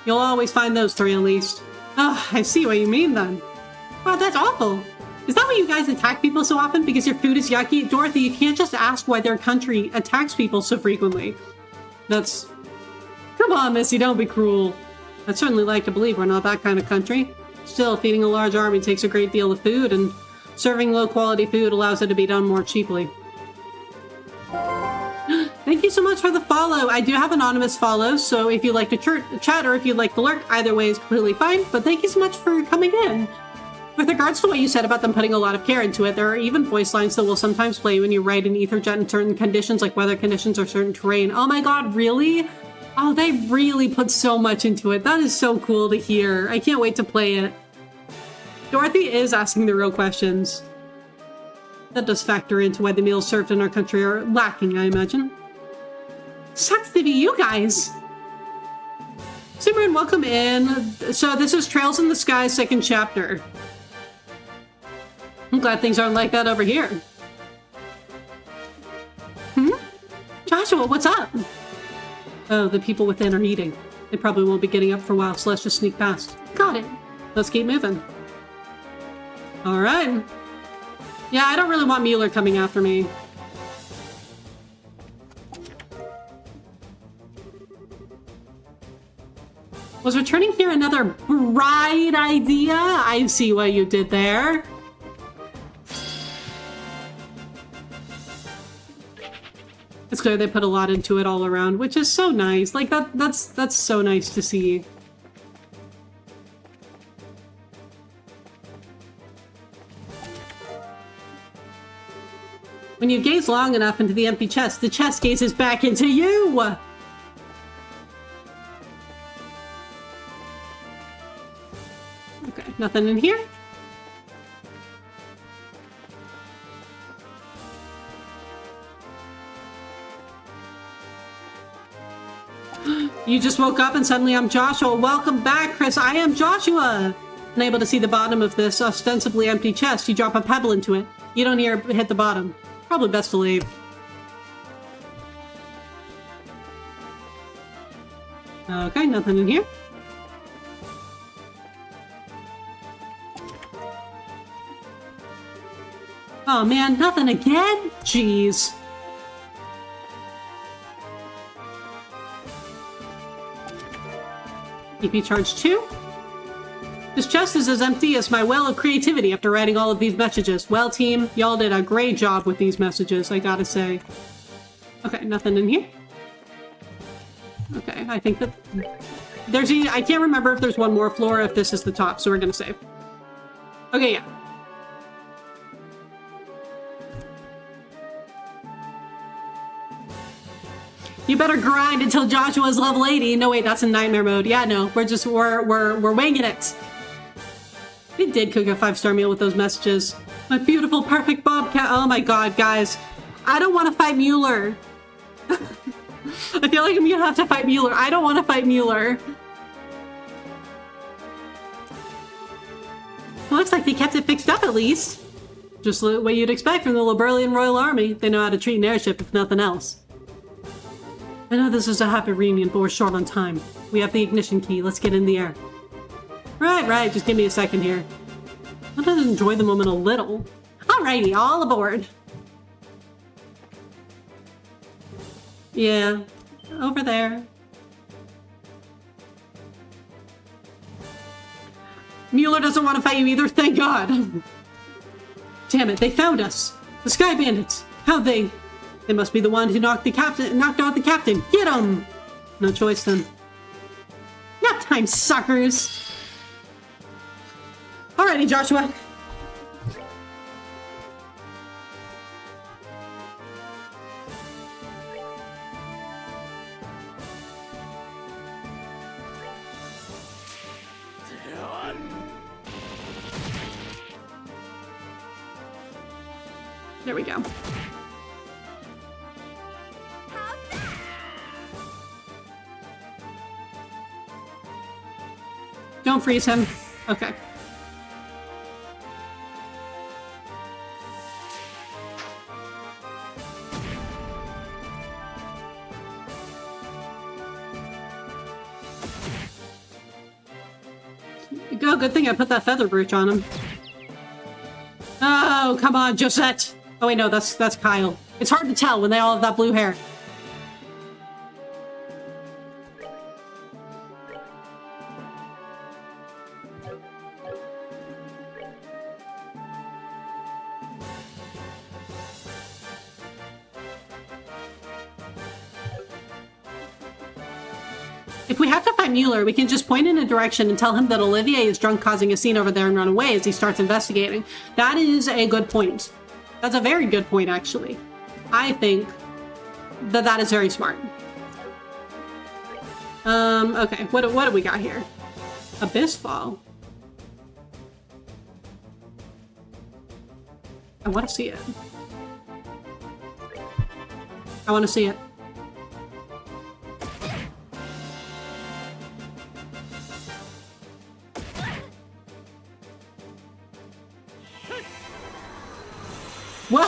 You'll always find those three at least. Oh, I see what you mean then. Wow, that's awful. Is that why you guys attack people so often? Because your food is yucky? Dorothy, you can't just ask why their country attacks people so frequently. That's... Come on, Missy, don't be cruel. I'd certainly like to believe we're not that kind of country. Still, feeding a large army takes a great deal of food, and serving low-quality food allows it to be done more cheaply. Thank you so much for the follow. I do have anonymous follows, so if you'd like to chat or if you'd like to lurk, either way is completely fine. But thank you so much for coming in. With regards to what you said about them putting a lot of care into it, there are even voice lines that will sometimes play when you ride an Etherjet in certain conditions, like weather conditions or certain terrain. Oh my god, really? Oh, they really put so much into it. That is so cool to hear. I can't wait to play it. Dorothy is asking the real questions. That does factor into why the meals served in our country are lacking, I imagine. Sucks to be you guys. Simran, welcome in. So this is Trails in the Sky, second chapter. I'm glad things aren't like that over here. Joshua, what's up? Oh, the people within are eating. They probably won't be getting up for a while, so let's just sneak past. Got it. Let's keep moving. All right. Yeah, I don't really want Mueller coming after me. Was returning here another bright idea? I see what you did there. It's clear they put a lot into it all around, which is so nice. Like that's so nice to see. When you gaze long enough into the empty chest, the chest gazes back into you! Okay, nothing in here? You just woke up and suddenly I'm Joshua. Welcome back, Chris. I am Joshua! Unable to see the bottom of this ostensibly empty chest, you drop a pebble into it. You don't hear it hit the bottom. Probably best to leave. Okay, nothing in here. Oh man, nothing again? Jeez. EP charge 2. This chest is as empty as my well of creativity after writing all of these messages. Well, team, y'all did a great job with these messages, I gotta say. Okay, nothing in here. Okay, I think that there's I can't remember if there's one more floor, if this is the top, so we're gonna save. Okay, yeah. You better grind until Joshua's level 80. No, wait, that's in nightmare mode. Yeah, no, we're winging it. We did cook a 5-star meal with those messages. My beautiful, perfect bobcat. Oh my god, guys. I don't want to fight Mueller. I feel like I'm gonna have to fight Mueller. I don't want to fight Mueller. Well, looks like they kept it fixed up at least. Just what you'd expect from the Liberlian Royal Army. They know how to treat an airship, if nothing else. I know this is a happy reunion, but we're short on time. We have the ignition key. Let's get in the air. Right. Just give me a second here. I want to enjoy the moment a little. Alrighty, all aboard. Yeah, over there. Mueller doesn't want to fight you either, thank God. Damn it, they found us. The Sky Bandits. How'd they? They must be the one who knocked out the captain. Get him! No choice then. Nap time, suckers! Alrighty, Joshua. There we go. Don't freeze him. Okay. Go, good thing I put that feather brooch on him. Oh, come on, Josette. Oh wait, no, that's Kyle. It's hard to tell when they all have that blue hair. If we have to fight Mueller, we can just point in a direction and tell him that Olivier is drunk causing a scene over there and run away as he starts investigating. That is a good point. That's a very good point, actually. I think that is very smart. Okay, what do we got here? Abyss Fall. I want to see it. I want to see it. Whoa!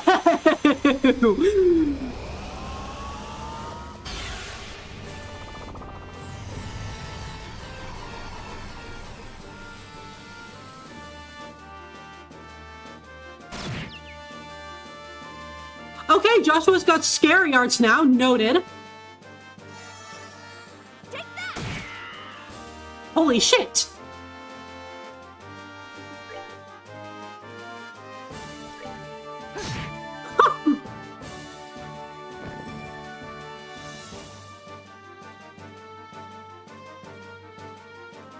Okay, Joshua's got scary arts now. Noted. Take that! Holy shit!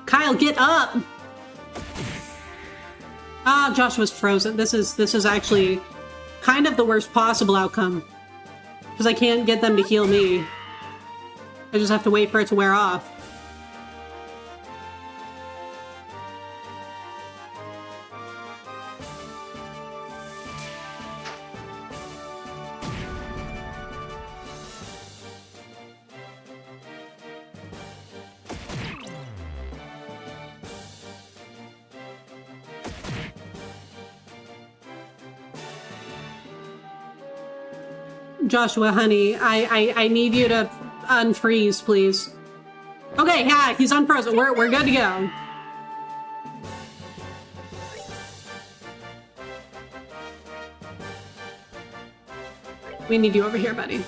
Kyle, get up! Ah, Joshua's frozen. This is actually kind of the worst possible outcome. Because I can't get them to heal me. I just have to wait for it to wear off. Joshua, honey, I need you to unfreeze, please. Okay, yeah, he's unfrozen. We're good to go. We need you over here, buddy.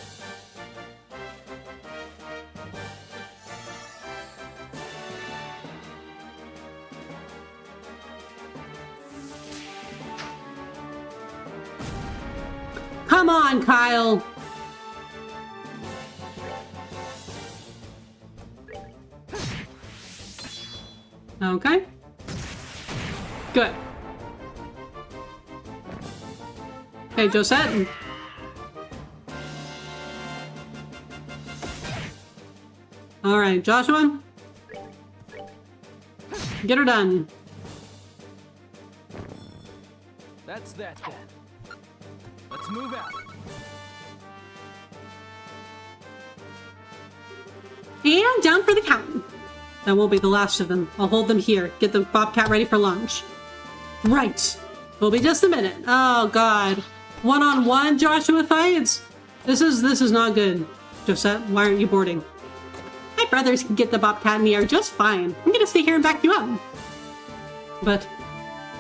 Come on, Kyle. Okay. Good. Okay, Josette. All right, Joshua. Get her done. That's that then. Let's move out. And down for the count. That won't be the last of them. I'll hold them here. Get the Bobcat ready for lunch. Right. Will be just a minute. Oh God. One-on-one Joshua fights. This is not good. Josette, why aren't you boarding? My brothers can get the Bobcat in the air just fine. I'm gonna stay here and back you up. But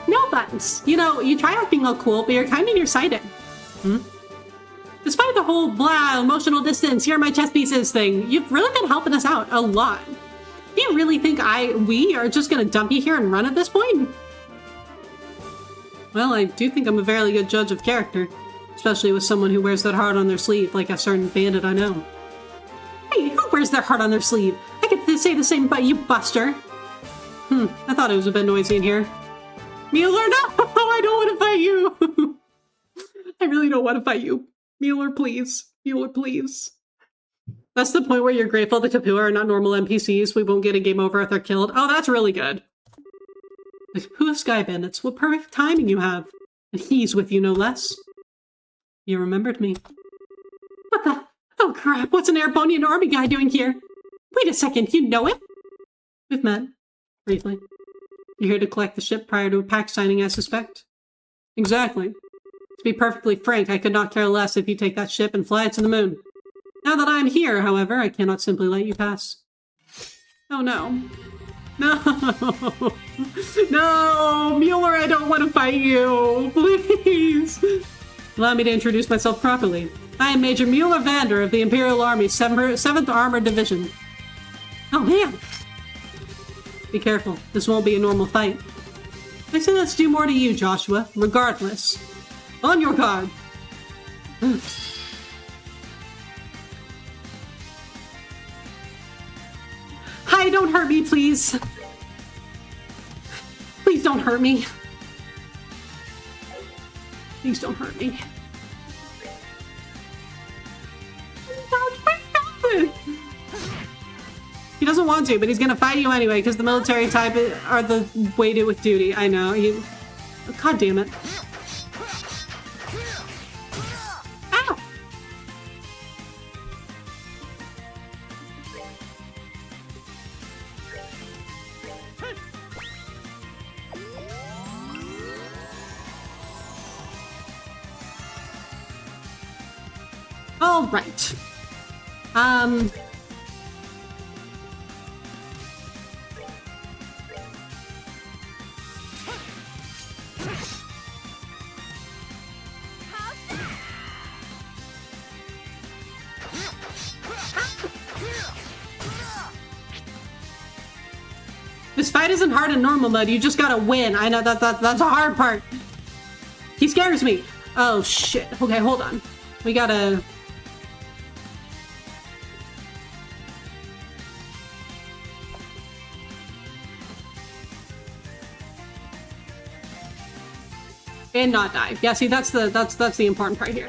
no buttons. You know, you try out being all cool, but you're kind of nearsighted. Despite the whole blah, emotional distance, here are my chess pieces thing, you've really been helping us out a lot. Do you really think we are just gonna dump you here and run at this point? Well, I do think I'm a fairly good judge of character, especially with someone who wears their heart on their sleeve, like a certain bandit I know. Hey, who wears their heart on their sleeve? I could say the same about you, Buster. I thought it was a bit noisy in here. Mueller, no! I don't want to fight you! I really don't want to fight you. Mueller, please. Mueller, please. That's the point where you're grateful the Kapua are not normal NPCs. We won't get a game over if they're killed. Oh, that's really good. The Kapua Sky Bandits. What perfect timing you have. And he's with you, no less. You remembered me. What the? Oh crap, what's an Erebonian army guy doing here? Wait a second, you know him? We've met. Briefly. You're here to collect the ship prior to a pact signing, I suspect? Exactly. To be perfectly frank, I could not care less if you take that ship and fly it to the moon. Now that I'm here, however, I cannot simply let you pass. Oh no. No! No! Mueller, I don't want to fight you! Please! Allow me to introduce myself properly. I am Major Mueller Vander of the Imperial Army 7th Armored Division. Oh man! Be careful, this won't be a normal fight. I say let's do more to you, Joshua, regardless. On your guard! Hi, don't hurt me, please. Please don't hurt me. Please don't hurt me. He doesn't want to, but he's gonna fight you anyway, because the military type are the way to with duty. I know. God damn it. Ow! All right. This fight isn't hard in normal mode. You just gotta win. I know that's the hard part. He scares me. Oh shit. Okay, hold on. We gotta. And not die. Yeah, see, that's the important part here.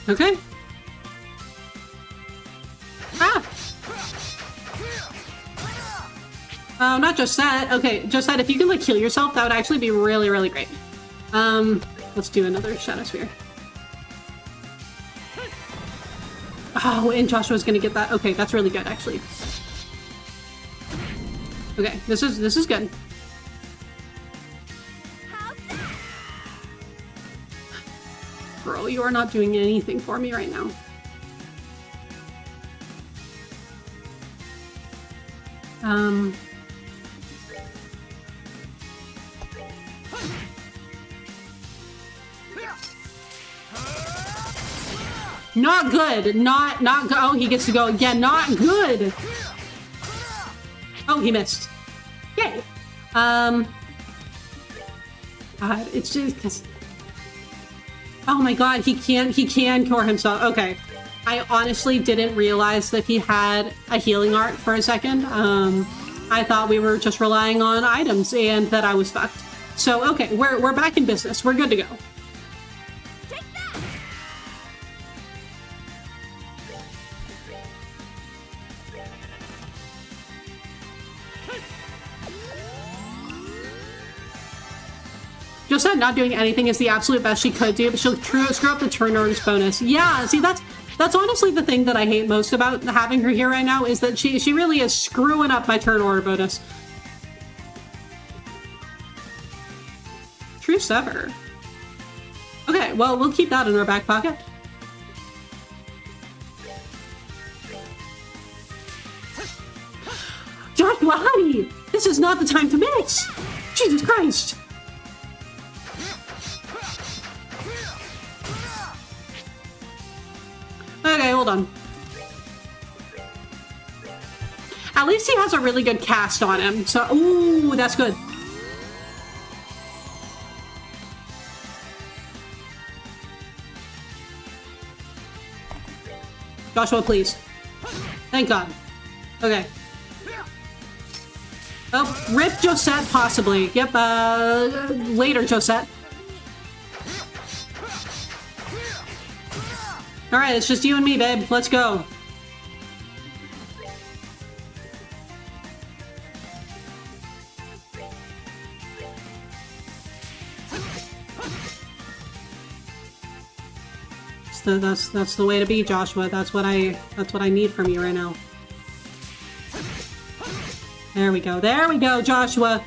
Okay. Ah! Oh, not just that. Okay, just that if you can, like, heal yourself, that would actually be really, really great. Let's do another Shadow Sphere. Oh, and Joshua's gonna get that. Okay, that's really good, actually. Okay, this is good. Girl, you are not doing anything for me right now. Not good. Not good. Oh, he gets to go again. Not good. Oh, he missed. Yay. God, it's just because. Oh my God, he can cure himself. Okay, I honestly didn't realize that he had a healing art for a second. I thought we were just relying on items and that I was fucked. So okay, we're back in business. We're good to go. Take that! Josette not doing anything is the absolute best she could do, but she'll screw up the turn orders bonus. Yeah, see, that's honestly the thing that I hate most about having her here right now, is that she really is screwing up my turn order bonus. True Sever. Okay, well, we'll keep that in our back pocket. Joshua, honey! This is not the time to miss! Jesus Christ! Okay, hold on. At least he has a really good cast on him, so ooh, that's good. Joshua, please. Thank God. Okay. Oh, rip Josette, possibly. Yep, later, Josette. Alright, it's just you and me, babe. Let's go. That's the way to be, Joshua. That's what I need from you right now. There we go. There we go, Joshua.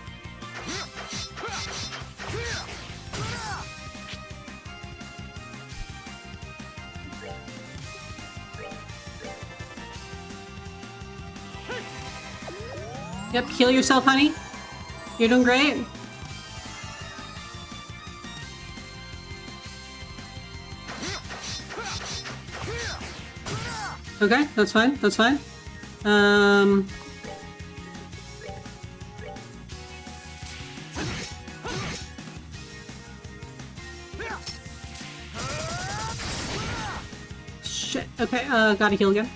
Yep, heal yourself, honey. You're doing great. Okay, that's fine. That's fine. Shit. Okay, gotta heal again.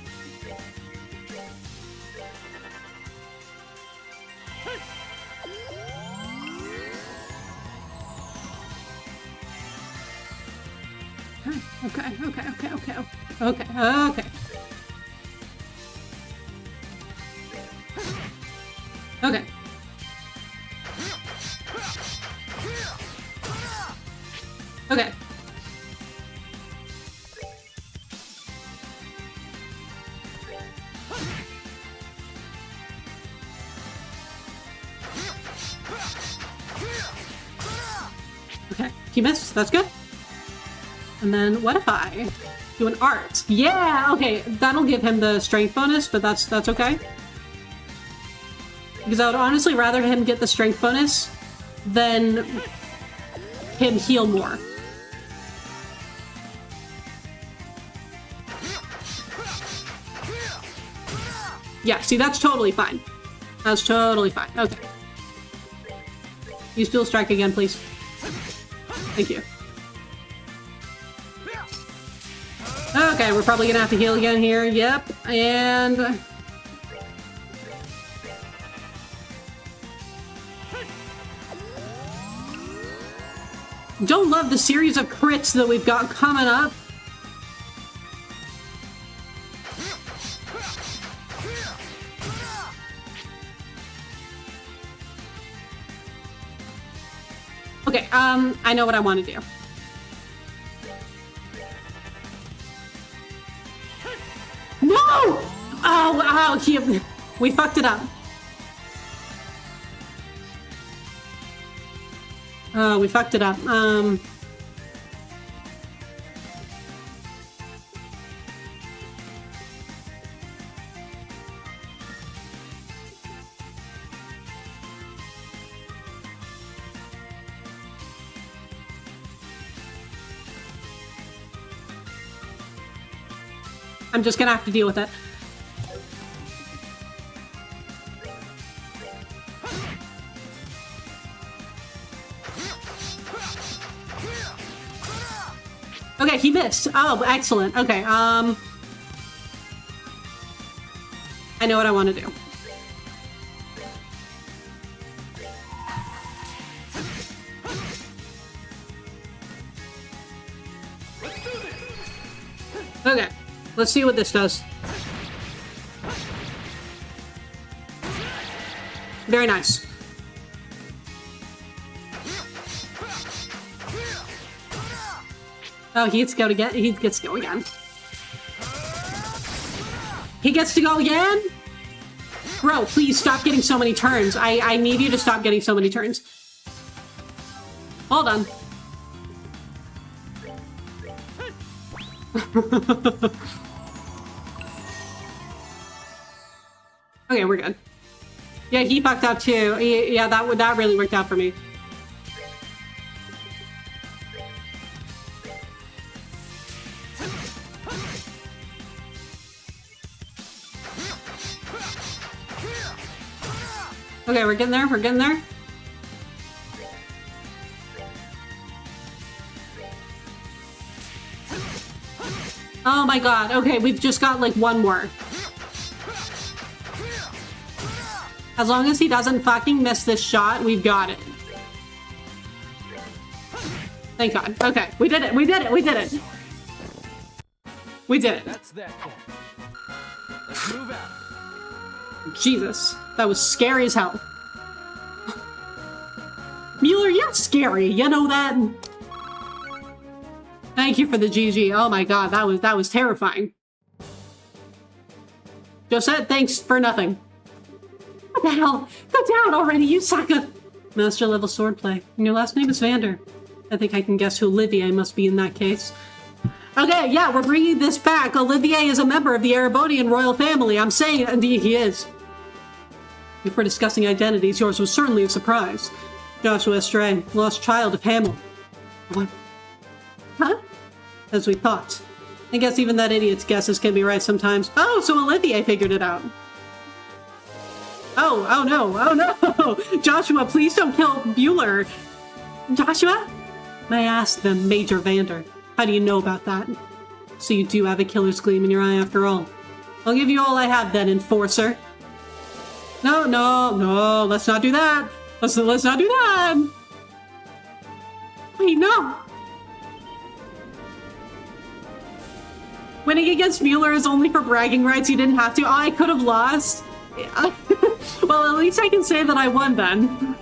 Okay. Okay. Okay. Okay, he missed. That's good. And then what if I do an art? Yeah, okay, that'll give him the strength bonus, but that's okay. Because I would honestly rather him get the strength bonus than him heal more. Yeah, see, that's totally fine. That's totally fine. Okay. Use dual strike again, please. Thank you. Okay, we're probably gonna have to heal again here. Yep, and... Don't love the series of crits that we've got coming up. Okay, I know what I want to do. No! Oh, we fucked it up. Oh, we fucked it up. I'm just gonna have to deal with it. Okay, he missed. Oh, excellent. Okay, I know what I want to do. Okay, let's see what this does. Very nice. Oh, he gets to go again. He gets to go again. He gets to go again? Bro, please stop getting so many turns. I need you to stop getting so many turns. Hold on. Okay, we're good. Yeah, he fucked up too. Yeah, that really worked out for me. Okay, we're getting there. We're getting there. Oh my god. Okay, we've just got like one more. As long as he doesn't fucking miss this shot, we've got it. Thank god. Okay, we did it. We did it. We did it. We did it. That's that then. Let's move out. Jesus, that was scary as hell. Mueller, you're scary. You know that? Thank you for the GG. Oh my god, that was terrifying. Josette, thanks for nothing. What the hell? Go down already, you sucker! Master level swordplay. And your last name is Vander. I think I can guess who Olivier must be in that case. Okay, yeah, we're bringing this back. Olivier is a member of the Erebonian royal family. I'm saying, indeed he is. If we're discussing identities, yours was certainly a surprise. Joshua Estray, lost child of Hamel. What? Huh? As we thought. I guess even that idiot's guesses can be right sometimes. Oh, so Olivier figured it out. Oh no, oh no! Joshua, please don't kill Bueller. Joshua? May I ask them, Major Vander, how do you know about that? So you do have a killer's gleam in your eye after all. I'll give you all I have then, Enforcer. No, let's not do that. Let's not do that. Wait, no. Winning against Mueller is only for bragging rights. You didn't have to. Oh, I could have lost. Yeah. Well, at least I can say that I won then.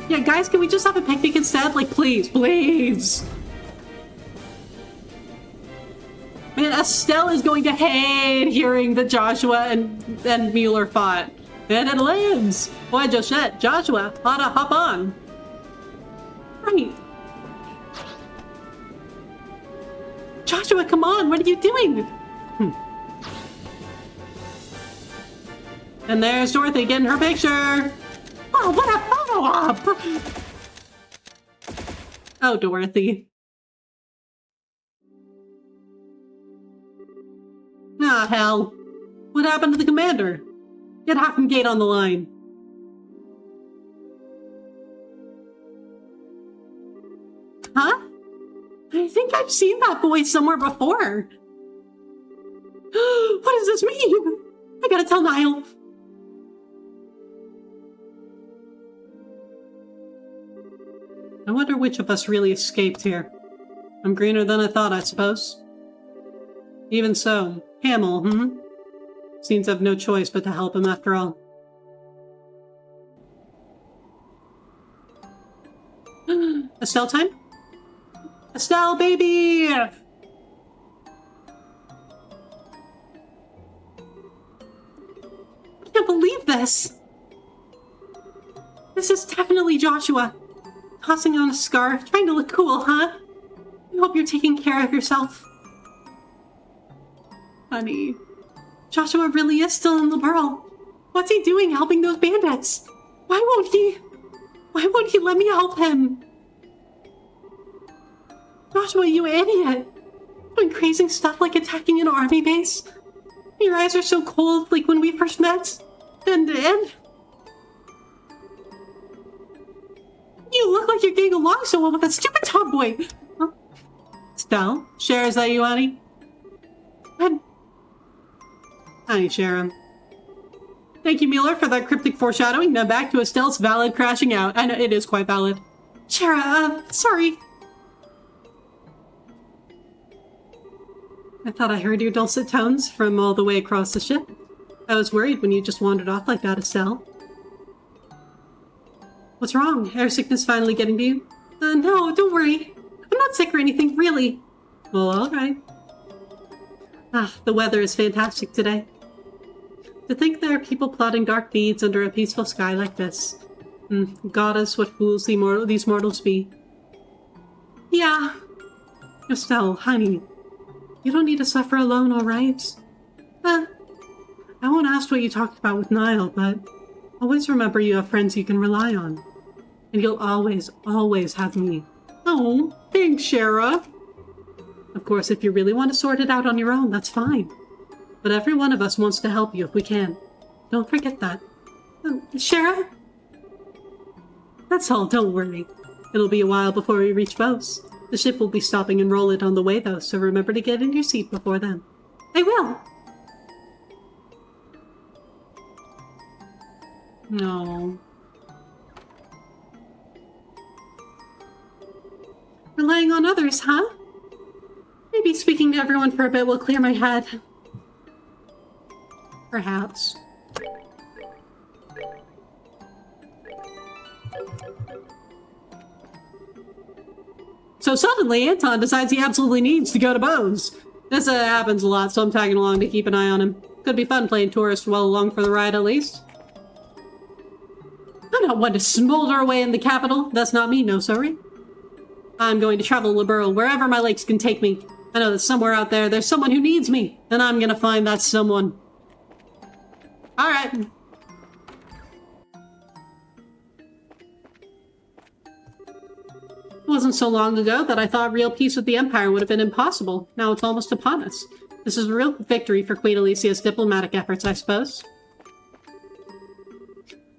Yeah, guys, can we just have a picnic instead? Like, please, please. Man, Estelle is going to hate hearing that Joshua and Mueller fought. And it lands. Why, Joshua, hop on. Right. Joshua, come on, what are you doing? And there's Dorothy getting her picture. Oh, what a follow-up! Oh, Dorothy. Ah, hell. What happened to the commander? Get Hawken Gate on the line. Huh? I think I've seen that boy somewhere before. What does this mean? I gotta tell Niall. I wonder which of us really escaped here. I'm greener than I thought, I suppose. Even so, Hamel, Seems I've no choice but to help him after all. Estelle time? Estelle, baby! I can't believe this! This is definitely Joshua. Tossing on a scarf, trying to look cool, huh? I hope you're taking care of yourself. Honey, Joshua really is still in the burrow. What's he doing helping those bandits? Why won't he let me help him? Joshua, you idiot! Doing crazy stuff like attacking an army base? Your eyes are so cold, like when we first met. And you look like you're getting along so well with that stupid tomboy. Huh? Estelle? Cher, is that you, honey? Hi, Sharon. Thank you, Mueller, for that cryptic foreshadowing. Now back to Estelle's valid crashing out. I know, it is quite valid. Shara, sorry. I thought I heard your dulcet tones from all the way across the ship. I was worried when you just wandered off like that, Estelle. What's wrong? Air sickness finally getting to you? No, don't worry. I'm not sick or anything, really. Well, alright. The weather is fantastic today. To think there are people plotting dark deeds under a peaceful sky like this. Goddess, what fools these mortals be. Yeah. Estelle, honey. You don't need to suffer alone, alright? I won't ask what you talked about with Niall, but always remember you have friends you can rely on. And you'll always, always have me. Oh, thanks, Shara. Of course, if you really want to sort it out on your own, that's fine. But every one of us wants to help you if we can. Don't forget that. Shara? That's all, don't worry. It'll be a while before we reach Bose. The ship will be stopping in Roland on the way, though, so remember to get in your seat before then. I will! No. Relying on others, huh? Maybe speaking to everyone for a bit will clear my head. Perhaps. So suddenly, Anton decides he absolutely needs to go to Bose. This happens a lot, so I'm tagging along to keep an eye on him. Could be fun playing tourist well along for the ride, at least. I'm not one to smolder away in the capital. That's not me, no sorry. I'm going to travel liberal wherever my legs can take me. I know that somewhere out there, there's someone who needs me, and I'm gonna find that someone. Alright. It wasn't so long ago that I thought real peace with the Empire would have been impossible. Now it's almost upon us. This is a real victory for Queen Alicia's diplomatic efforts, I suppose.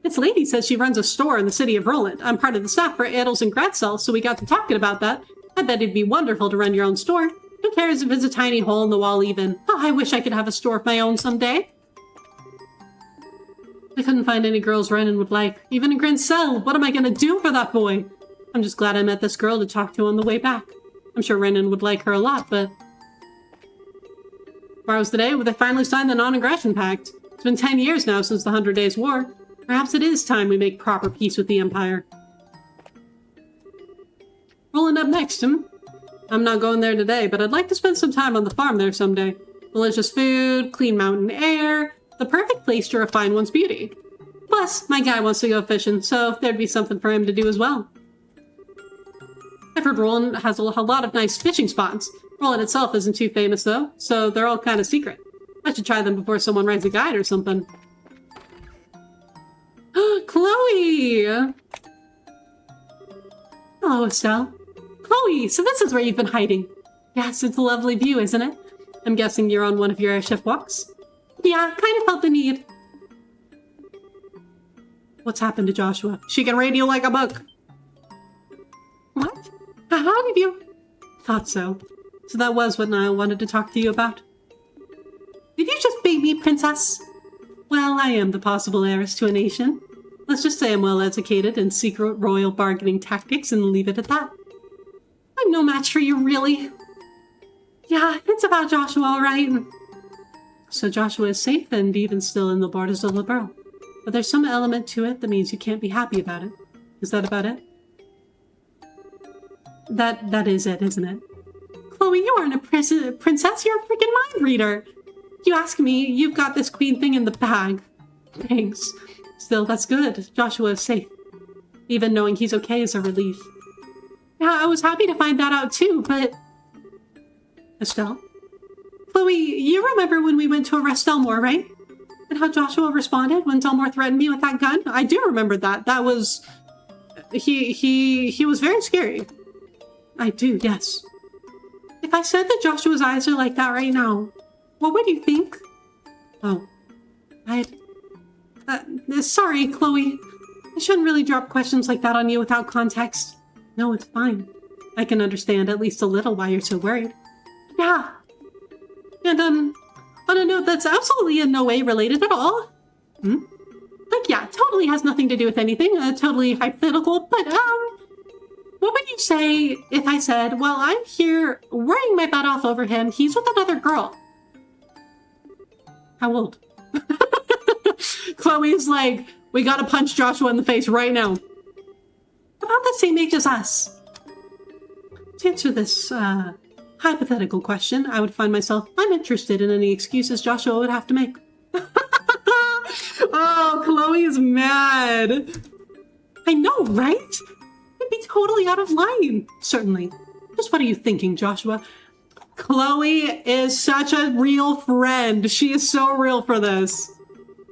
This lady says she runs a store in the city of Roland. I'm part of the staff for Adels and Gratzel, so we got to talking about that. I bet it'd be wonderful to run your own store. Who cares if it's a tiny hole in the wall even? Oh, I wish I could have a store of my own someday. I couldn't find any girls Renan would like. Even in Grincell, what am I gonna do for that boy? I'm just glad I met this girl to talk to on the way back. I'm sure Renan would like her a lot, but... Tomorrow's the day when they finally signed the Non-Aggression Pact. It's been 10 years now since the 100 Days' War. Perhaps it is time we make proper peace with the Empire. Rolling up next, I'm not going there today, but I'd like to spend some time on the farm there someday. Delicious food, clean mountain air, the perfect place to refine one's beauty. Plus, my guy wants to go fishing, so there'd be something for him to do as well. I've heard Roland has a lot of nice fishing spots. Roland itself isn't too famous, though, so they're all kind of secret. I should try them before someone writes a guide or something. Chloe! Hello, Estelle. Chloe, so this is where you've been hiding. Yes, it's a lovely view, isn't it? I'm guessing you're on one of your airship walks? Yeah, kind of felt the need. What's happened to Joshua? She can read you like a book. What? How did you? Thought so. So that was what Niall wanted to talk to you about. Did you just bait me, princess? Well, I am the possible heiress to a nation. Let's just say I'm well educated in secret royal bargaining tactics and leave it at that. I'm no match for you, really. Yeah, it's about Joshua, all right. So Joshua is safe and even still in the borders of Liberl. But there's some element to it that means you can't be happy about it. Is that about it? That is it, isn't it? Chloe, you aren't a princess, you're a freaking mind reader. You ask me, you've got this queen thing in the bag. Thanks. Still, that's good. Joshua is safe. Even knowing he's okay is a relief. Yeah, I was happy to find that out too, but... Estelle? Chloe, you remember when we went to arrest Delmore, right? And how Joshua responded when Delmore threatened me with that gun? I do remember that. That was... He was very scary. I do, yes. If I said that Joshua's eyes are like that right now, what would you think? Oh. Sorry, Chloe. I shouldn't really drop questions like that on you without context. No, it's fine. I can understand at least a little why you're so worried. Yeah. And, on a note that's absolutely in no way related at all. Like, yeah, totally has nothing to do with anything, totally hypothetical, but, what would you say if I said, well, I'm here worrying my butt off over him, he's with another girl? How old? Chloe's like, we gotta punch Joshua in the face right now. About the same age as us. To answer this, hypothetical question, I would find myself uninterested in any excuses Joshua would have to make. Oh, Chloe is mad. I know, right? It'd be totally out of line. Certainly. Just what are you thinking, Joshua? Chloe is such a real friend. She is so real for this.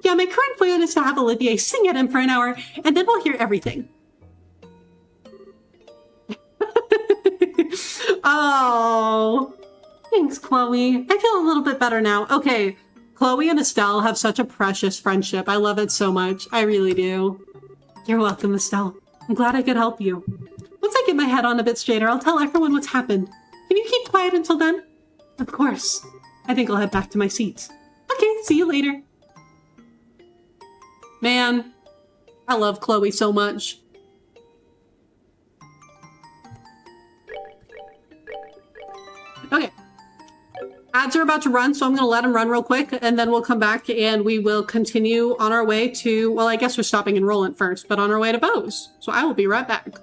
Yeah, my current plan is to have Olivier sing at him for an hour, and then we'll hear everything. Oh, thanks, Chloe. I feel a little bit better now. Okay, Chloe and Estelle have such a precious friendship. I love it so much. I really do. You're welcome, Estelle. I'm glad I could help you. Once I get my head on a bit straighter, I'll tell everyone what's happened. Can you keep quiet until then? Of course. I think I'll head back to my seat. Okay, see you later. Man, I love Chloe so much. Okay. Ads are about to run, so I'm going to let them run real quick, and then we'll come back and we will continue on our way to, well, I guess we're stopping in Roland first, but on our way to Bose. So I will be right back.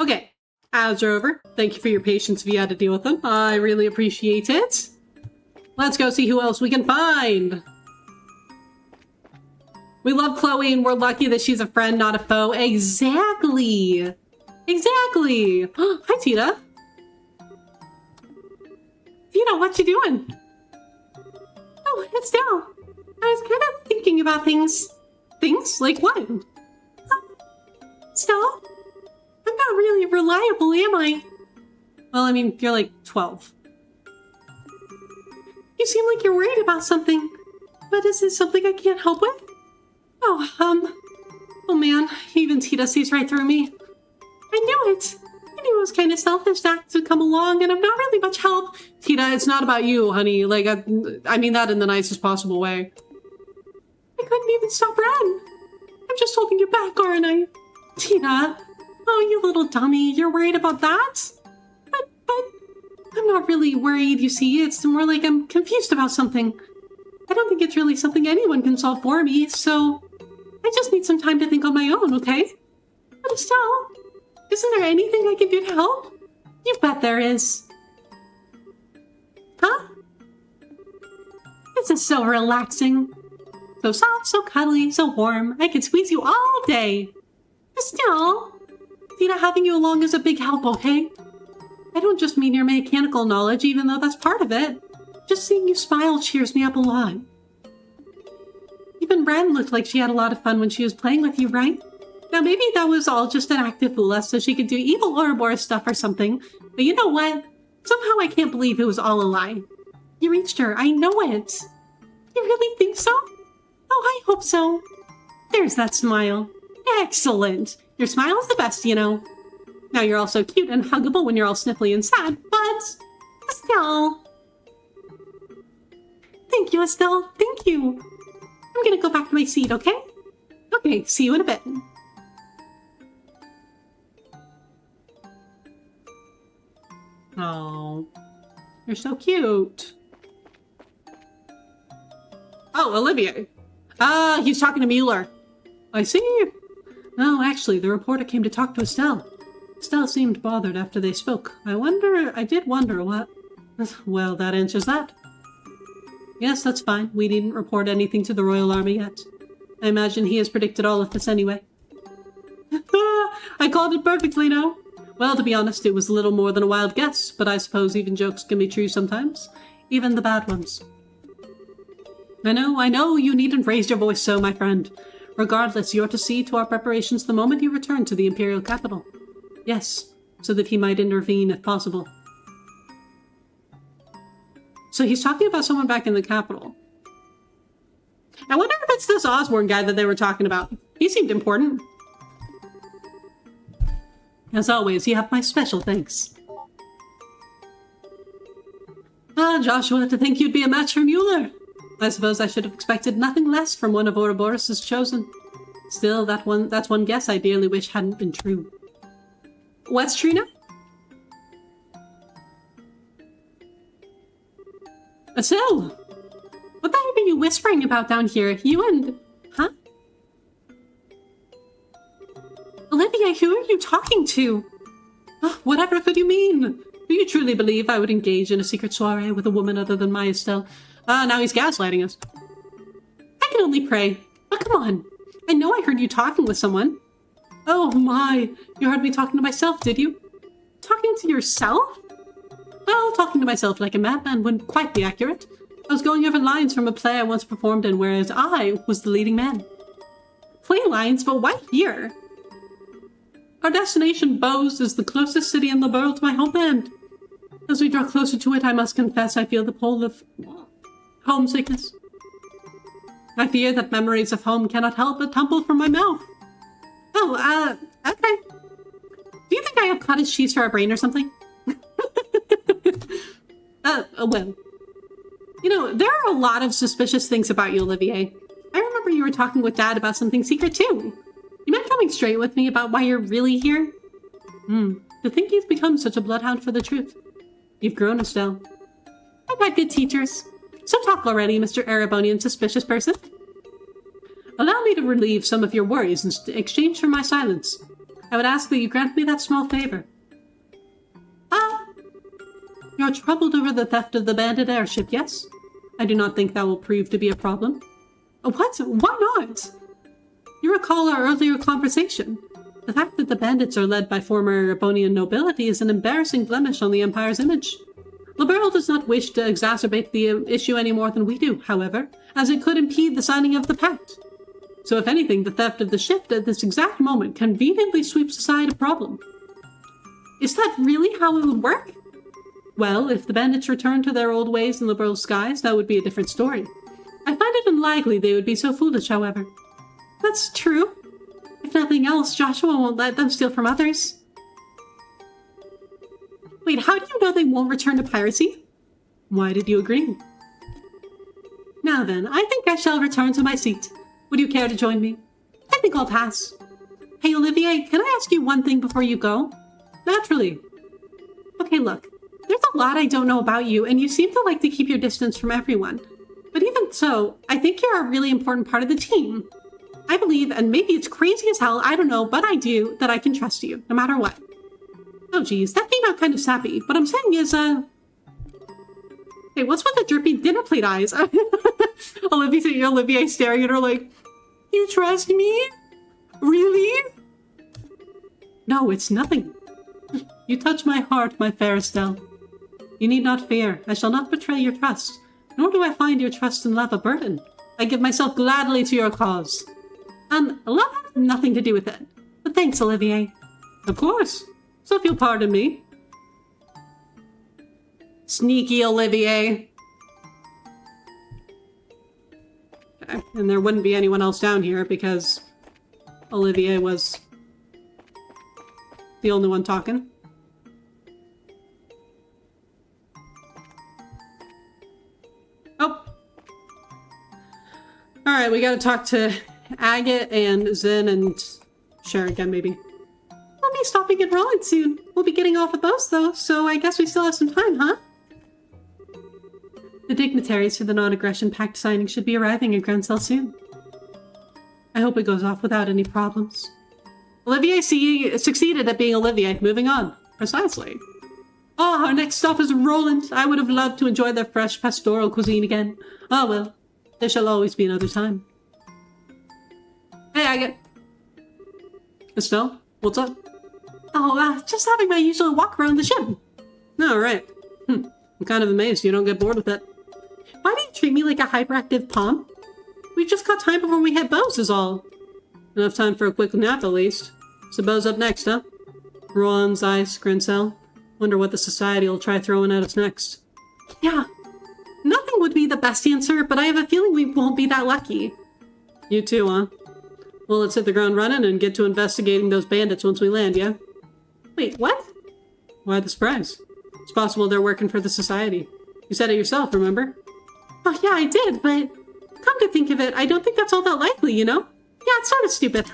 Okay, ads are over. Thank you for your patience if you had to deal with them. I really appreciate it. Let's go see who else we can find. We love Chloe and we're lucky that she's a friend, not a foe. Exactly. Exactly. Hi, Tita. Tina, what you doing? Oh, it's Dell. I was kind of thinking about things. Things? Like what? Stella? I'm not really reliable, am I? Well, I mean, you're like 12. You seem like you're worried about something. But is this something I can't help with? Oh, oh man, even Tita sees right through me. knew it. I knew it was kind of selfish to act to come along, and I'm not really much help. Tina, it's not about you, honey. Like, I mean that in the nicest possible way. I couldn't even stop Ren. I'm just holding you back, aren't I? Tina. Oh, you little dummy. You're worried about that? But I'm not really worried, you see. It's more like I'm confused about something. I don't think it's really something anyone can solve for me, so I just need some time to think on my own, okay? But Estelle, isn't there anything I can do to help? You bet there is. Huh? This is so relaxing. So soft, so cuddly, so warm. I could squeeze you all day. Estelle, Tina, having you along is a big help, okay? I don't just mean your mechanical knowledge, even though that's part of it. Just seeing you smile cheers me up a lot. Even Ren looked like she had a lot of fun when she was playing with you, right? Now maybe that was all just an act of fool us so she could do evil Ouroboros stuff or something. But you know what? Somehow I can't believe it was all a lie. You reached her, I know it. You really think so? Oh, I hope so. There's that smile. Excellent. Your smile is the best, you know. Now you're also cute and huggable when you're all sniffly and sad, but Estelle. Thank you, Estelle. Thank you. I'm gonna go back to my seat, okay? Okay, see you in a bit. Oh, you're so cute. Oh, Olivier. He's talking to Mueller. I see. No, actually, the reporter came to talk to Estelle. Estelle seemed bothered after they spoke. I did wonder what... Well, that answers that. Yes, that's fine. We needn't report anything to the Royal Army yet. I imagine he has predicted all of this anyway. I called it perfectly now. Well, to be honest, it was a little more than a wild guess, but I suppose even jokes can be true sometimes. Even the bad ones. I know, you needn't raise your voice so, my friend. Regardless, you're to see to our preparations the moment you return to the Imperial capital. Yes, so that he might intervene if possible. So he's talking about someone back in the capital. I wonder if it's this Osborne guy that they were talking about. He seemed important. As always, you have my special thanks. Ah, Joshua, to think you'd be a match for Mueller. I suppose I should have expected nothing less from one of Ouroboros' chosen. Still, that's one guess I dearly wish hadn't been true. What's true now? Estelle! What the heck are you whispering about down here? You and... Huh? Olivia, who are you talking to? Oh, whatever could you mean? Do you truly believe I would engage in a secret soiree with a woman other than my Estelle? Now he's gaslighting us. I can only pray. Oh, come on. I know I heard you talking with someone. Oh my, you heard me talking to myself, did you? Talking to yourself? Well, talking to myself like a madman wouldn't quite be accurate. I was going over lines from a play I once performed in, whereas I was the leading man. Play lines, but why here? Our destination, Bose, is the closest city in the world to my homeland. As we draw closer to it, I must confess I feel the pull of homesickness. I fear that memories of home cannot help but tumble from my mouth. Oh, okay. Do you think I have cottage cheese for a brain or something? Well. You know, there are a lot of suspicious things about you, Olivier. I remember you were talking with Dad about something secret, too. You mind coming straight with me about why you're really here? To think you've become such a bloodhound for the truth. You've grown, Estelle. I've had good teachers. So talk already, Mr. Erebonian suspicious person. Allow me to relieve some of your worries in exchange for my silence. I would ask that you grant me that small favor. You're troubled over the theft of the bandit airship, yes? I do not think that will prove to be a problem. What? Why not? You recall our earlier conversation. The fact that the bandits are led by former Erebonian nobility is an embarrassing blemish on the Empire's image. Liberl does not wish to exacerbate the issue any more than we do, however, as it could impede the signing of the pact. So if anything, the theft of the ship at this exact moment conveniently sweeps aside a problem. Is that really how it would work? Well, if the bandits return to their old ways in Liberl skies, that would be a different story. I find it unlikely they would be so foolish, however. That's true. If nothing else, Joshua won't let them steal from others. Wait, how do you know they won't return to piracy? Why did you agree? Now then, I think I shall return to my seat. Would you care to join me? I think I'll pass. Hey, Olivier, can I ask you one thing before you go? Naturally. Okay, look. There's a lot I don't know about you, and you seem to like to keep your distance from everyone. But even so, I think you're a really important part of the team. I believe, and maybe it's crazy as hell, I don't know, but I do, that I can trust you, no matter what. Oh geez, that came out kind of sappy. What I'm saying is, hey, what's with the drippy dinner plate eyes? Olivier staring at her like, you trust me? Really? No, it's nothing. You touch my heart, my fair Estelle. You need not fear. I shall not betray your trust, nor do I find your trust and love a burden. I give myself gladly to your cause. Love has nothing to do with it. But thanks, Olivier. Of course. So if you'll pardon me. Sneaky Olivier. Okay. And there wouldn't be anyone else down here because Olivier was the only one talking. Oh. Alright, we gotta talk to Agate and Zen and Cher again, maybe. We'll be stopping in Rollin soon. We'll be getting off a bus, though, so I guess we still have some time, huh? The dignitaries for the non-aggression pact signing should be arriving at Grancel soon. I hope it goes off without any problems. Olivier succeeded at being Olivier. Moving on. Precisely. Oh, our next stop is Roland. I would have loved to enjoy their fresh pastoral cuisine again. Oh well, there shall always be another time. Hey, Agate. Estelle, what's up? Oh, just having my usual walk around the ship. Oh, right. I'm kind of amazed you don't get bored with it. Why do you treat me like a hyperactive palm? We've just got time before we hit Bose is all. Enough time for a quick nap, at least. So Bose up next, huh? Rollin, Zeiss, Grancel. Wonder what the Society will try throwing at us next. Yeah. Nothing would be the best answer, but I have a feeling we won't be that lucky. You too, huh? Well, let's hit the ground running and get to investigating those bandits once we land, yeah? Wait, what? Why the surprise? It's possible they're working for the Society. You said it yourself, remember? Oh, yeah, I did, but come to think of it, I don't think that's all that likely, you know? Yeah, it's sort of stupid.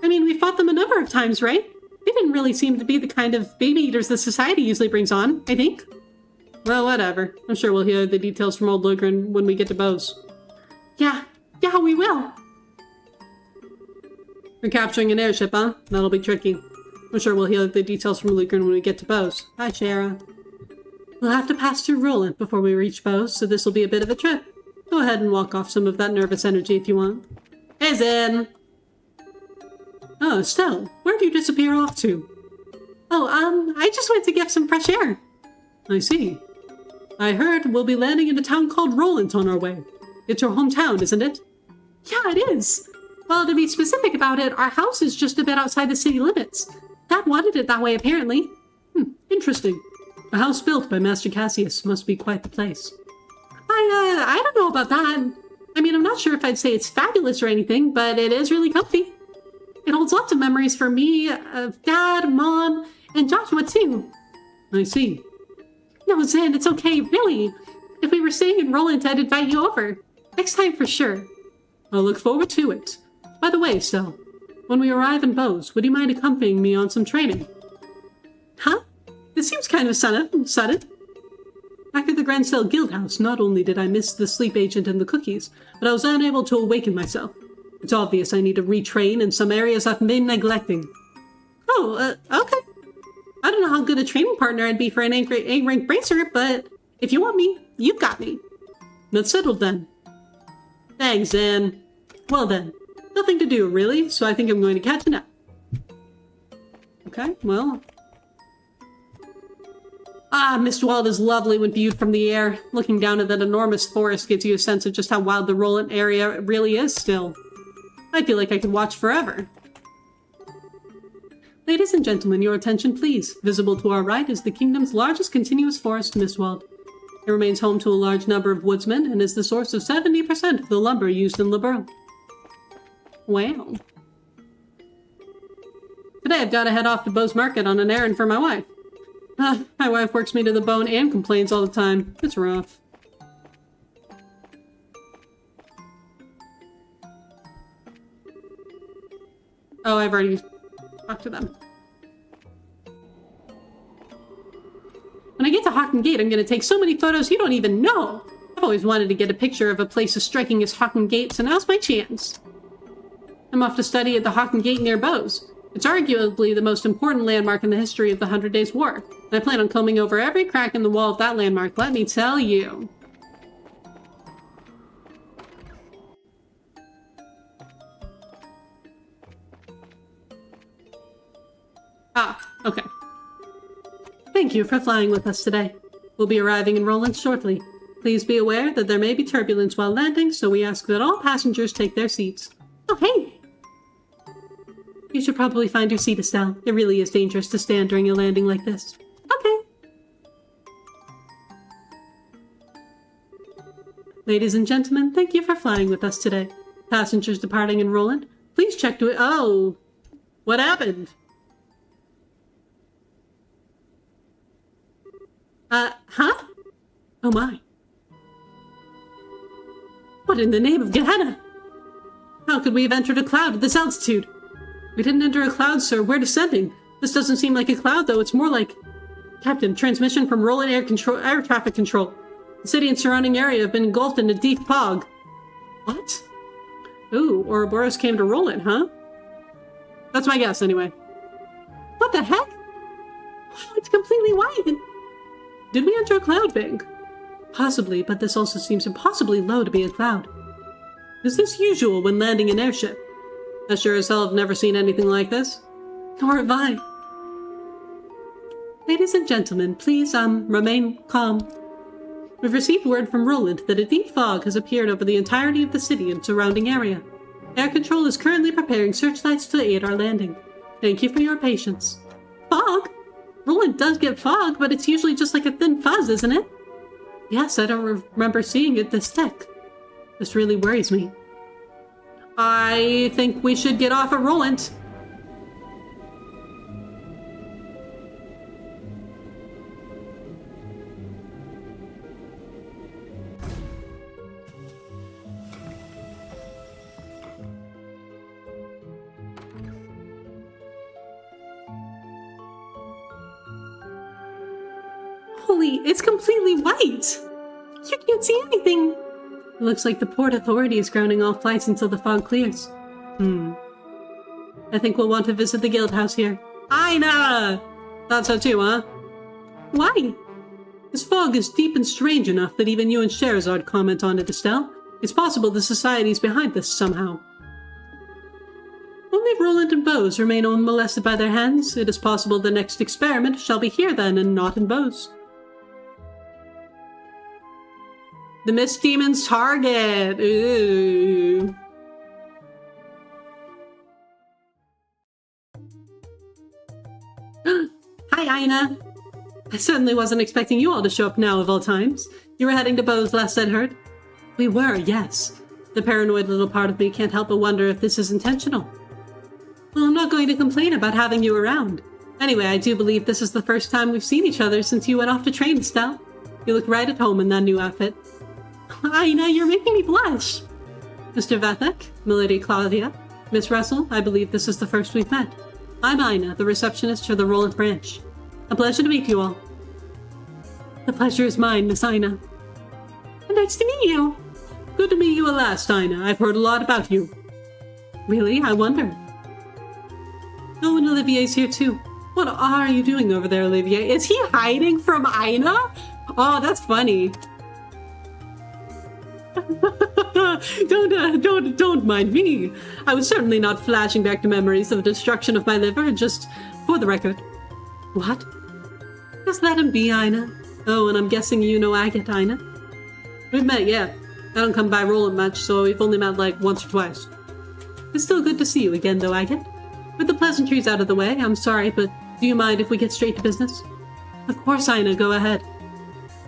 I mean, we fought them a number of times, right? They didn't really seem to be the kind of baby eaters the Society usually brings on, I think. Well, whatever. I'm sure we'll hear the details from old Lugren when we get to Bose. Yeah, we will. We're capturing an airship, huh? That'll be tricky. I'm sure we'll hear the details from Lugren when we get to Bose. Hi, Shara. We'll have to pass through Roland before we reach Bose, so this will be a bit of a trip. Go ahead and walk off some of that nervous energy if you want. Hey, Zen! Oh, Estelle, where'd you disappear off to? Oh, I just went to get some fresh air. I see. I heard we'll be landing in a town called Roland on our way. It's your hometown, isn't it? Yeah, it is. Well, to be specific about it, our house is just a bit outside the city limits. Dad wanted it that way, apparently. Interesting. A house built by Master Cassius must be quite the place. I don't know about that. I mean, I'm not sure if I'd say it's fabulous or anything, but it is really comfy. It holds lots of memories for me, of Dad, Mom, and Joshua, too. I see. No, Zen, it's okay, really. If we were staying in Roland, I'd invite you over. Next time for sure. I'll look forward to it. By the way, Estelle, when we arrive in Bose, would you mind accompanying me on some training? Huh? This seems kind of sudden. Back at the Grancel Guildhouse, not only did I miss the sleep agent and the cookies, but I was unable to awaken myself. It's obvious I need to retrain in some areas I've been neglecting. Oh, okay. I don't know how good a training partner I'd be for an A-rank bracer, but if you want me, you've got me. That's settled then. Thanks, Zen. Well then, nothing to do, really, so I think I'm going to catch a nap. Okay, well... Mistwald is lovely when viewed from the air. Looking down at that enormous forest gives you a sense of just how wild the Roland area really is still. I feel like I could watch forever. Ladies and gentlemen, your attention please. Visible to our right is the kingdom's largest continuous forest, Mistwald. It remains home to a large number of woodsmen and is the source of 70% of the lumber used in Liberl. Wow. Today I've got to head off to Bose Market on an errand for my wife. My wife works me to the bone and complains all the time. It's rough. Oh, I've already talked to them. When I get to Hawken Gate, I'm going to take so many photos you don't even know. I've always wanted to get a picture of a place as striking as Hawken Gate, so now's my chance. I'm off to study at the Hawken Gate near Bose. It's arguably the most important landmark in the history of the 100 Days' War, and I plan on combing over every crack in the wall of that landmark, let me tell you. Ah, okay. Thank you for flying with us today. We'll be arriving in Roland shortly. Please be aware that there may be turbulence while landing, so we ask that all passengers take their seats. Oh, hey! You should probably find your seat, Estelle. It really is dangerous to stand during a landing like this. Okay. Ladies and gentlemen, thank you for flying with us today. Passengers departing in Roland, please check to it. Oh! What happened? Huh? Oh my. What in the name of Gehenna? How could we have entered a cloud at this altitude? We didn't enter a cloud, sir. We're descending. This doesn't seem like a cloud, though. It's more like... Captain, transmission from Roland air traffic control. The city and surrounding area have been engulfed in a deep fog. What? Ooh, Ouroboros came to Roland, huh? That's my guess, anyway. What the heck? Wow, it's completely white. Did we enter a cloud bank? Possibly, but this also seems impossibly low to be a cloud. Is this usual when landing an airship? I sure as hell have never seen anything like this. Nor have I. Ladies and gentlemen, please, remain calm. We've received word from Roland that a deep fog has appeared over the entirety of the city and surrounding area. Air Control is currently preparing searchlights to aid our landing. Thank you for your patience. Fog? Roland does get fog, but it's usually just like a thin fuzz, isn't it? Yes, I don't remember seeing it this thick. This really worries me. I think we should get off at Roland. Holy, it's completely white! You can't see anything! It looks like the Port Authority is grounding all flights until the fog clears. I think we'll want to visit the guild house here. Aina! Thought so too, huh? Why? This fog is deep and strange enough that even you and Sherazard comment on it, Estelle. It's possible the Society's behind this somehow. Only Roland and Bose remain unmolested by their hands. It is possible the next experiment shall be here then, and not in Bose. The Mist Demon's target! Ooh. Hi, Aina! I certainly wasn't expecting you all to show up now of all times. You were heading to Bose last I'd heard? We were, yes. The paranoid little part of me can't help but wonder if this is intentional. Well, I'm not going to complain about having you around. Anyway, I do believe this is the first time we've seen each other since you went off to train, Estelle. You look right at home in that new outfit. Aina, you're making me blush! Mr. Vethek, Milady Claudia, Miss Russell, I believe this is the first we've met. I'm Aina, the receptionist for the Roland branch. A pleasure to meet you all. The pleasure is mine, Miss Aina. Nice to meet you. Good to meet you at last, Aina. I've heard a lot about you. Really? I wonder. Oh, and Olivier's here too. What are you doing over there, Olivier? Is he hiding from Aina? Oh, that's funny. Don't mind me. I was certainly not flashing back to memories of the destruction of my liver, just for the record. What? Just let him be, Aina. Oh, and I'm guessing you know Agate, Aina. We've met, yeah. I don't come by Roland much, so we've only met like once or twice. It's still good to see you again, though, Agate. With the pleasantries out of the way, I'm sorry, but do you mind if we get straight to business? Of course, Aina, go ahead.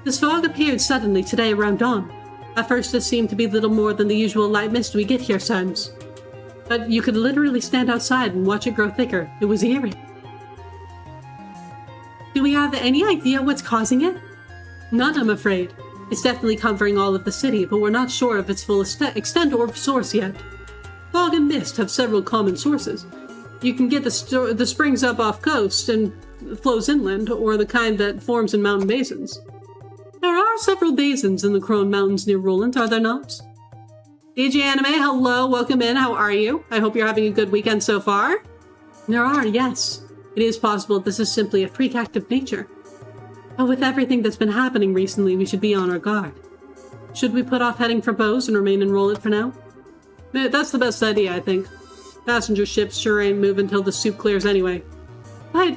This fog appeared suddenly today around dawn. At first, it seemed to be little more than the usual light mist we get here sometimes. But you could literally stand outside and watch it grow thicker. It was eerie. Do we have any idea what's causing it? None, I'm afraid. It's definitely covering all of the city, but we're not sure of its full extent or source yet. Fog and mist have several common sources. You can get the springs up off coast and flows inland, or the kind that forms in mountain basins. There are several basins in the Crone Mountains near Roland, are there not? DJ Anime, hello, welcome in, how are you? I hope you're having a good weekend so far. There are, yes. It is possible this is simply a freak act of nature. But with everything that's been happening recently, we should be on our guard. Should we put off heading for Bose and remain in Roland for now? That's the best idea, I think. Passenger ships sure ain't moving till the soup clears anyway. But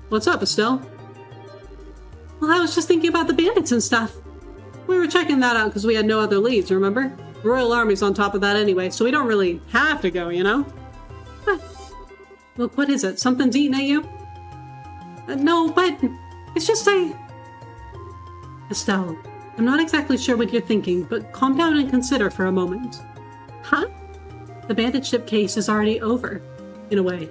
what's up, Estelle? Well, I was just thinking about the bandits and stuff. We were checking that out because we had no other leads, remember? The Royal Army's on top of that anyway, so we don't really have to go, you know? But, look, what is it? Something's eating at you? No, but it's just Estelle, I'm not exactly sure what you're thinking, but calm down and consider for a moment. Huh? The bandit ship case is already over, in a way.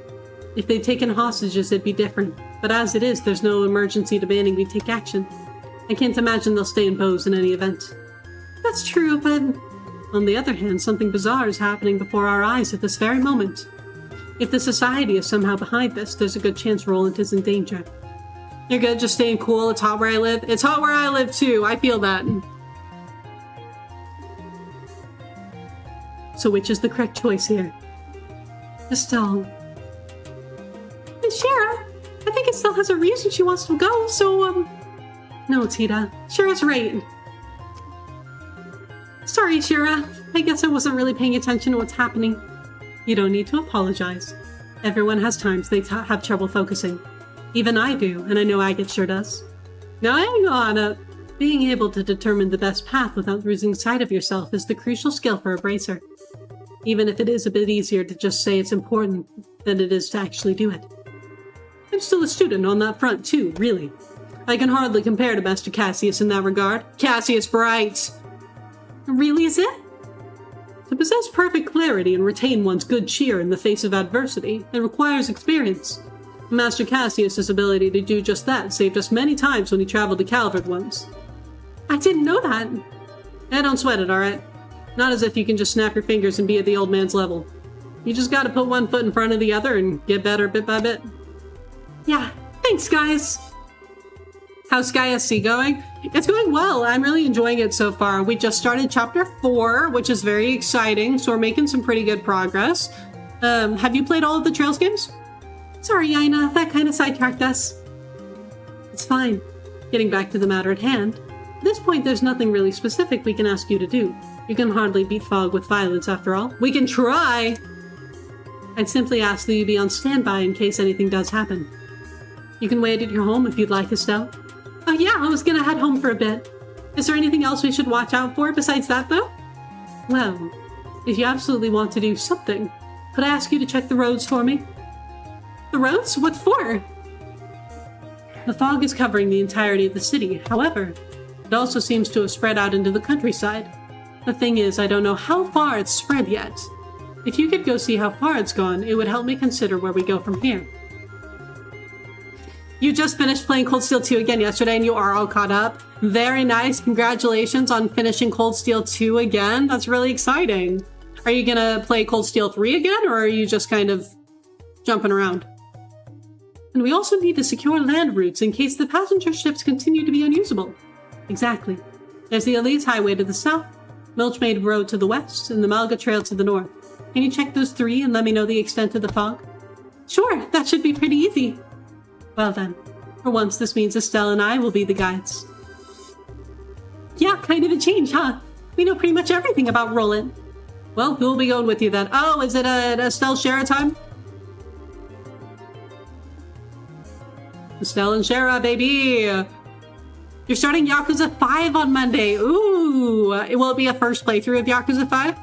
If they'd taken hostages, it'd be different. But as it is, there's no emergency demanding we take action. I can't imagine they'll stay in Bose in any event. That's true, but on the other hand, something bizarre is happening before our eyes at this very moment. If the Society is somehow behind this, there's a good chance Roland is in danger. You're good, just staying cool. It's hot where I live. It's hot where I live too. I feel that. So which is the correct choice here? Estelle. Shira, I think Estelle has a reason she wants to go, so, No, Tita. Shira's right. Sorry, Shira. I guess I wasn't really paying attention to what's happening. You don't need to apologize. Everyone has times they have trouble focusing. Even I do, and I know Agate sure does. Now hang on, being able to determine the best path without losing sight of yourself is the crucial skill for a bracer. Even if it is a bit easier to just say it's important than it is to actually do it. I'm still a student on that front too, really. I can hardly compare to Master Cassius in that regard. Cassius Bright! Really, is it? To possess perfect clarity and retain one's good cheer in the face of adversity, it requires experience. Master Cassius's ability to do just that saved us many times when he traveled to Calvert once. I didn't know that. Don't sweat it, alright? Not as if you can just snap your fingers and be at the old man's level. You just gotta put one foot in front of the other and get better bit by bit. Yeah, thanks guys! How's Sky SC going? It's going well. I'm really enjoying it so far. We just started chapter 4, which is very exciting, so we're making some pretty good progress. Have you played all of the Trails games? Sorry, Aina, that kind of sidetracked us. It's fine. Getting back to the matter at hand, at this point there's nothing really specific we can ask you to do. You can hardly beat Fog with violence after all. We can try! I'd simply ask that you be on standby in case anything does happen. You can wait at your home if you'd like, Estelle. Oh yeah, I was gonna head home for a bit. Is there anything else we should watch out for besides that, though? Well, if you absolutely want to do something, could I ask you to check the roads for me? The roads? What for? The fog is covering the entirety of the city. However, it also seems to have spread out into the countryside. The thing is, I don't know how far it's spread yet. If you could go see how far it's gone, it would help me consider where we go from here. You just finished playing Cold Steel 2 again yesterday and you are all caught up. Very nice. Congratulations on finishing Cold Steel 2 again. That's really exciting. Are you gonna play Cold Steel 3 again, or are you just kind of jumping around? And we also need to secure land routes in case the passenger ships continue to be unusable. Exactly. There's the Elise Highway to the south, Milchmaid Road to the west, and the Malga Trail to the north. Can you check those 3 and let me know the extent of the fog? Sure, that should be pretty easy. Well then, for once this means Estelle and I will be the guides. Yeah, kind of a change, huh? We know pretty much everything about Roland. Well, who will be going with you then? Oh, is it a Estelle Shara time? Estelle and Shara, baby! You're starting Yakuza 5 on Monday. Ooh! Will it be a first playthrough of Yakuza 5?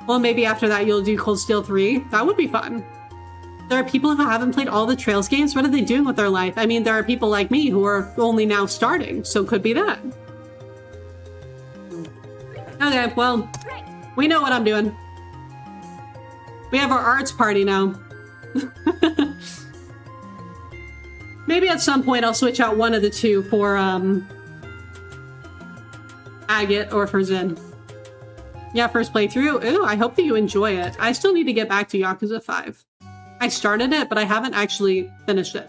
Well, maybe after that you'll do Cold Steel 3. That would be fun. There are people who haven't played all the Trails games. What are they doing with their life? I mean, there are people like me who are only now starting, so could be that. Okay, well, we know what I'm doing. We have our arts party now. Maybe at some point I'll switch out one of the two for, Agate or for Zin. Yeah, first playthrough. Ooh, I hope that you enjoy it. I still need to get back to Yakuza 5. I started it, but I haven't actually finished it.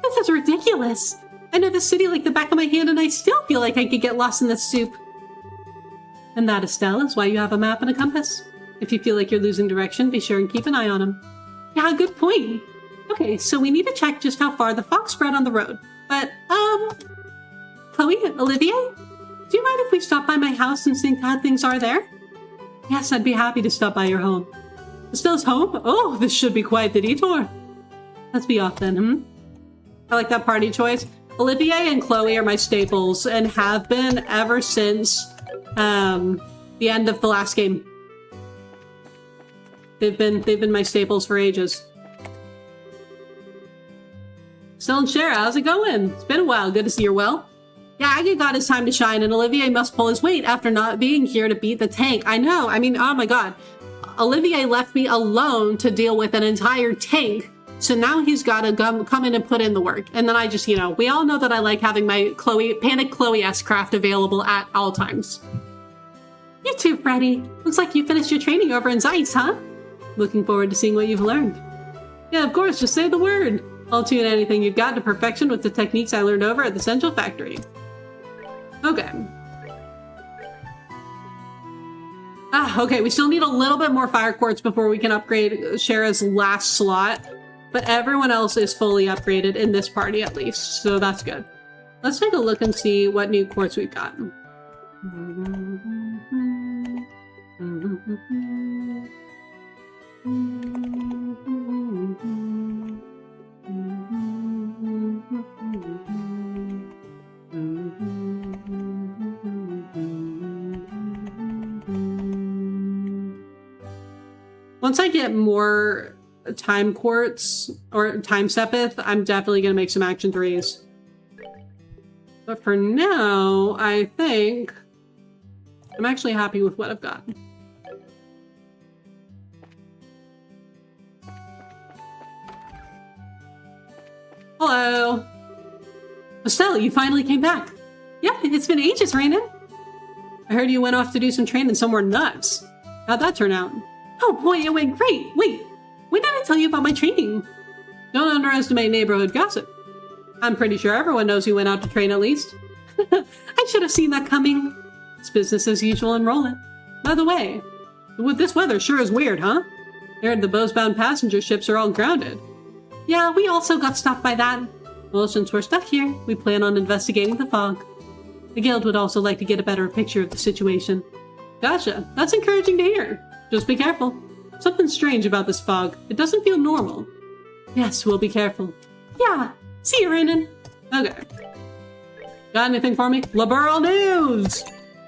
This is ridiculous. I know this city like the back of my hand, and I still feel like I could get lost in this soup. And that, Estelle, is why you have a map and a compass. If you feel like you're losing direction, be sure and keep an eye on them. Yeah, good point. Okay, so we need to check just how far the fog spread on the road. But, Chloe, Olivier? Do you mind if we stop by my house and see how things are there? Yes, I'd be happy to stop by your home. Estelle's home? Oh, this should be quite the detour. Let's be off then, I like that party choice. Olivier and Chloe are my staples and have been ever since the end of the last game. They've been my staples for ages. Estelle and Shara, how's it going? It's been a while. Good to see you're well. Yeah, Agate got his time to shine, and Olivier must pull his weight after not being here to beat the tank. I know. I mean, oh my god. Olivier left me alone to deal with an entire tank. So now he's got to come in and put in the work. And then I just, you know, we all know that I like having my Panic Chloe S-Craft available at all times. You too, Freddy. Looks like you finished your training over in Zeiss, huh? Looking forward to seeing what you've learned. Yeah, of course, just say the word. I'll tune anything you've got to perfection with the techniques I learned over at the Central Factory. Okay. Okay, we still need a little bit more fire quartz before we can upgrade Shara's last slot. But everyone else is fully upgraded in this party, at least. So that's good. Let's take a look and see what new quartz we've gotten. Once I get more time quartz or time sepith, I'm definitely gonna make some action 3s. But for now, I think I'm actually happy with what I've got. Hello. Estelle, you finally came back. Yep, it's been ages, Rainen. I heard you went off to do some training somewhere nuts. How'd that turn out? Oh boy, it went great. Wait, when did I tell you about my training? Don't underestimate neighborhood gossip. I'm pretty sure everyone knows you went out to train at least. I should have seen that coming. It's business as usual in Roland. By the way, with this weather sure is weird, huh? I heard the Bowsbound passenger ships are all grounded. Yeah, we also got stopped by that. Well, since we're stuck here, we plan on investigating the fog. The guild would also like to get a better picture of the situation. Gotcha. That's encouraging to hear. Just be careful. Something's strange about this fog. It doesn't feel normal. Yes, we'll be careful. Yeah. See you, Rainen. Okay. Got anything for me? Liberl News!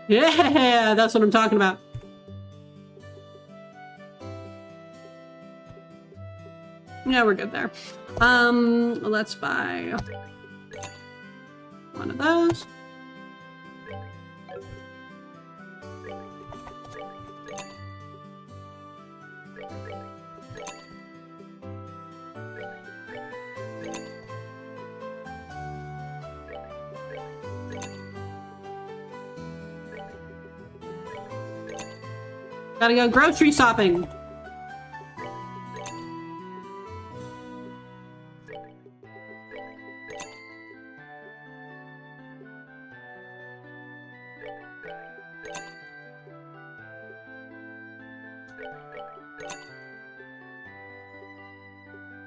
Yeah, that's what I'm talking about. Yeah, we're good there. Let's buy one of those. Gotta go grocery shopping.